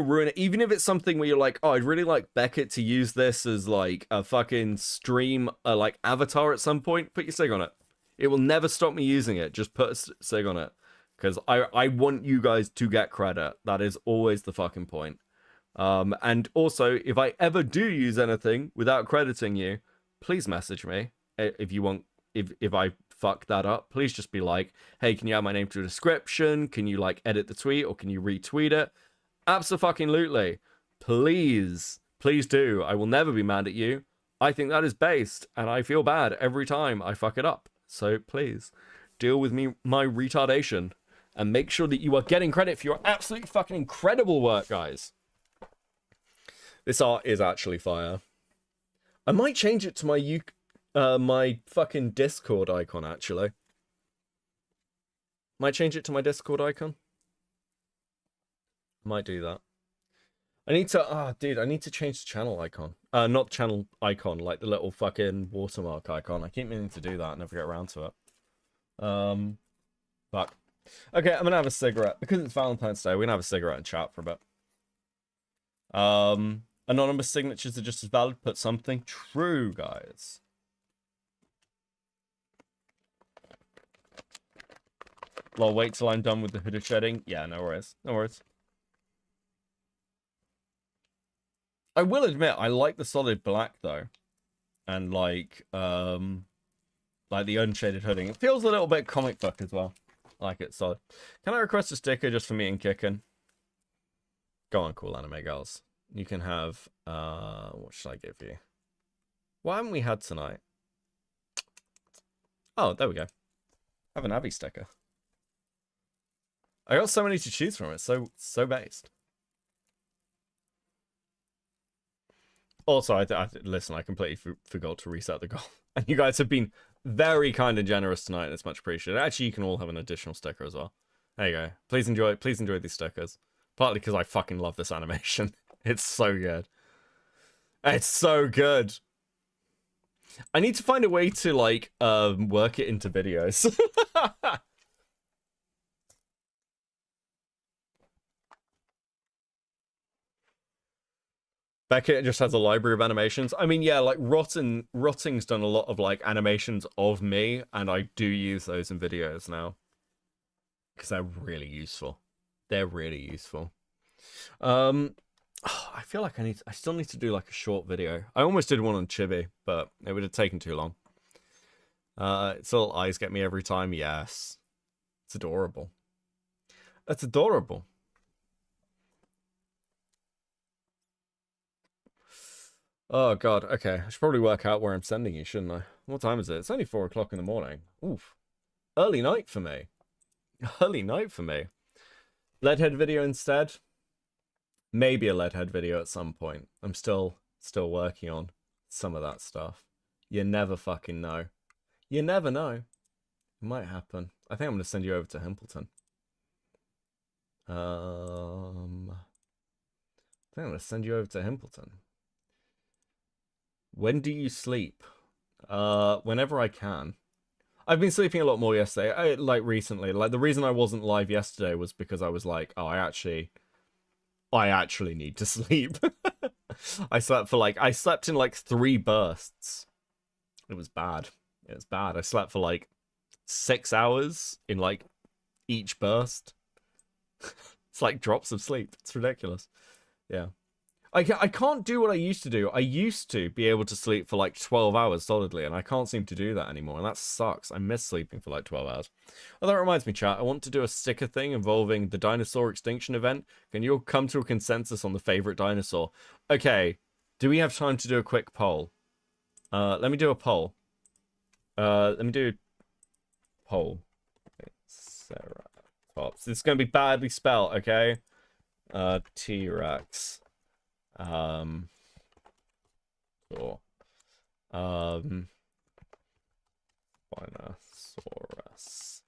ruin it. Even if it's something where you're like, oh, I'd really like Beckett to use this as like a fucking stream, like avatar at some point, put your sig on it. It will never stop me using it. Just put a sig on it. Because I want you guys to get credit. That is always the fucking point. And also, if I ever do use anything without crediting you, please message me. If you want, if I fuck that up, please just be like, hey, can you add my name to the description? Can you like edit the tweet, or can you retweet it? Abso-fucking-lutely. Please do. I will never be mad at you. I think that is based, and I feel bad every time I fuck it up. So please deal with my retardation and make sure that you are getting credit for your absolutely fucking incredible work, guys. This art is actually fire. I might change it to my fucking Discord icon, actually. Might change it to my Discord icon. Might do that. I need to, dude, I need to change the channel icon. Not channel icon, like the little fucking watermark icon. I keep meaning to do that and never get around to it. Fuck. Okay, I'm gonna have a cigarette. Because it's Valentine's Day, we're gonna have a cigarette and chat for a bit. Anonymous signatures are just as valid. Put something. True, guys. I'll wait till I'm done with the hooded shedding. Yeah, no worries. No worries. I will admit, I like the solid black, though. And, like the unshaded hooding. It feels a little bit comic book as well. I like it solid. Can I request a sticker just for me and Kickin'? Go on, cool anime girls. You can have, what should I give you? What haven't we had tonight? Oh, there we go. Have an Abby sticker. I got so many to choose from. It's so based. Also, listen, I completely forgot to reset the goal. And you guys have been very kind and generous tonight. It's much appreciated. Actually, you can all have an additional sticker as well. There you go. Please enjoy these stickers. Partly because I fucking love this animation. It's so good. It's so good. I need to find a way to, like, work it into videos. Beckett just has a library of animations. I mean, yeah, like Rotting's done a lot of like animations of me, and I do use those in videos now because they're really useful. They're really useful. I feel like I still need to do like a short video. I almost did one on Chibi, but it would have taken too long. Its little eyes get me every time. Yes, it's adorable. That's adorable. Oh god, okay. I should probably work out where I'm sending you, shouldn't I? What time is it? It's only 4 o'clock in the morning. Oof. Early night for me. Early night for me. Leadhead video instead? Maybe a Leadhead video at some point. I'm still working on some of that stuff. You never fucking know. You never know. It might happen. I think I'm going to send you over to Himpleton. I think I'm going to send you over to Himpleton. When do you sleep? Whenever I can. I've been sleeping a lot more yesterday. Like recently. Like the reason I wasn't live yesterday was because I was like, oh, I actually need to sleep. I slept in like 3 bursts. It was bad. It was bad. I slept for like 6 hours in like each burst. It's like drops of sleep. It's ridiculous. Yeah. I can't do what I used to do. I used to be able to sleep for like 12 hours solidly, and I can't seem to do that anymore, and that sucks. I miss sleeping for like 12 hours. Oh, that reminds me, chat. I want to do a sticker thing involving the dinosaur extinction event. Can you all come to a consensus on the favorite dinosaur? Okay. Do we have time to do a quick poll? Let me do a poll. Let me do a poll. Ceratops. This is going to be badly spelled, okay? T-Rex. Cool. Spinosaurus.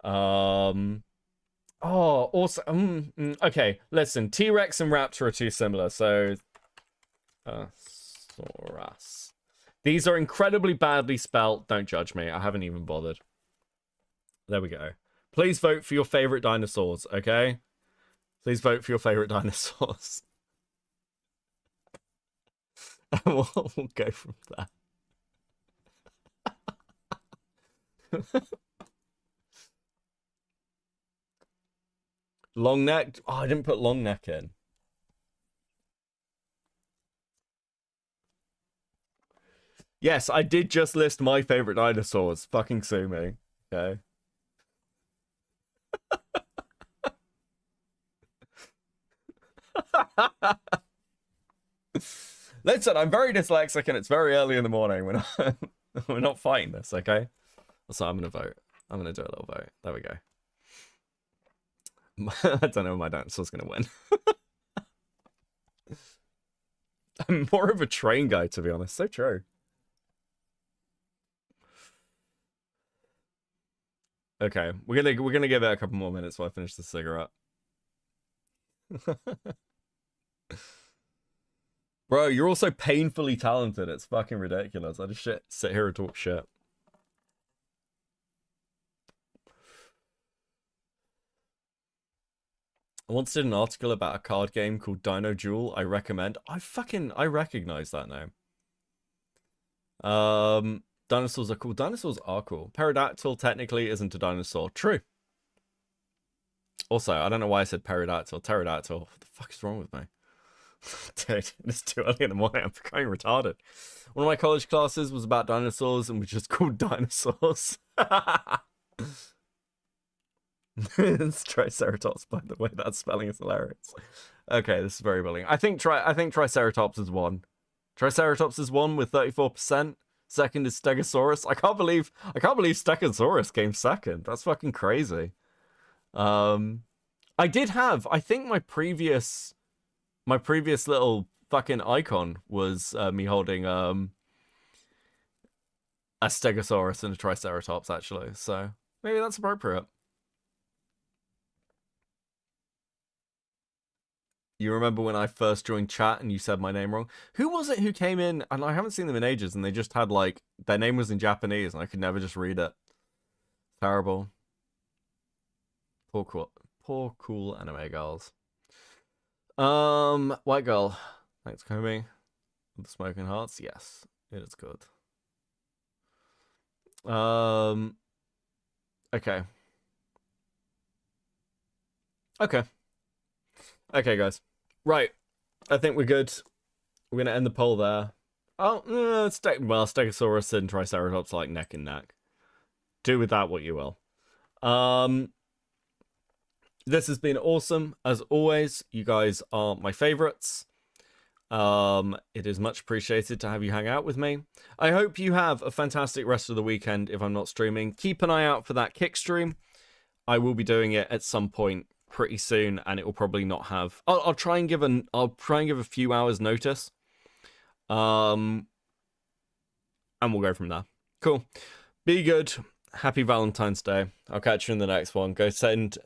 Oh, also, okay, listen, T-Rex and Raptor are too similar, so, Saurus. These are incredibly badly spelt. Don't judge me. I haven't even bothered. There we go. Please vote for your favorite dinosaurs, okay? Please vote for your favorite dinosaurs. And we'll go from there. Long neck? Oh, I didn't put long neck in. Yes, I did just list my favorite dinosaurs. Fucking sue me. Okay. Listen, I'm very dyslexic and it's very early in the morning. We're not fighting this, okay? So I'm gonna vote. I'm gonna do a little vote. There we go. I don't know if my dinosaur's gonna win. I'm more of a train guy, to be honest. So true. Okay, we're gonna give it a couple more minutes while I finish the cigarette. Bro, you're also painfully talented. It's fucking ridiculous. I just sit here and talk shit. I once did an article about a card game called Dino Duel. I recommend. I recognize that name. Dinosaurs are cool. Dinosaurs are cool. Pterodactyl technically isn't a dinosaur. True. Also, I don't know why I said pterodactyl. Pterodactyl. What the fuck is wrong with me? Dude, it's too early in the morning. I'm becoming retarded. One of my college classes was about dinosaurs and we just called dinosaurs. It's Triceratops, by the way. That spelling is hilarious. Okay, this is very bullying. I think Triceratops is one. Triceratops is one with 34%. Second is Stegosaurus. I can't believe Stegosaurus came second. That's fucking crazy. I think my previous little fucking icon was me holding a Stegosaurus and a Triceratops, actually. So maybe that's appropriate. You remember when I first joined chat and you said my name wrong? Who was it who came in? And I haven't seen them in ages, and they just had, like, their name was in Japanese, and I could never just read it. Terrible. Poor cool anime girls. White girl. Thanks, Komi. The Smoking Hearts. Yes, it is good. Okay. Okay, guys. Right. I think we're good. We're going to end the poll there. Oh, Stegosaurus and Triceratops like neck and neck. Do with that what you will. This has been awesome. As always, you guys are my favorites. It is much appreciated to have you hang out with me. I hope you have a fantastic rest of the weekend if I'm not streaming. Keep an eye out for that kick stream. I will be doing it at some point pretty soon, and it will probably not have. I'll try and give a few hours notice. And we'll go from there. Cool. Be good. Happy Valentine's Day. I'll catch you in the next one. Go send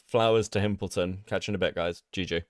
flowers to Himpleton. Catch you in a bit, guys. GG.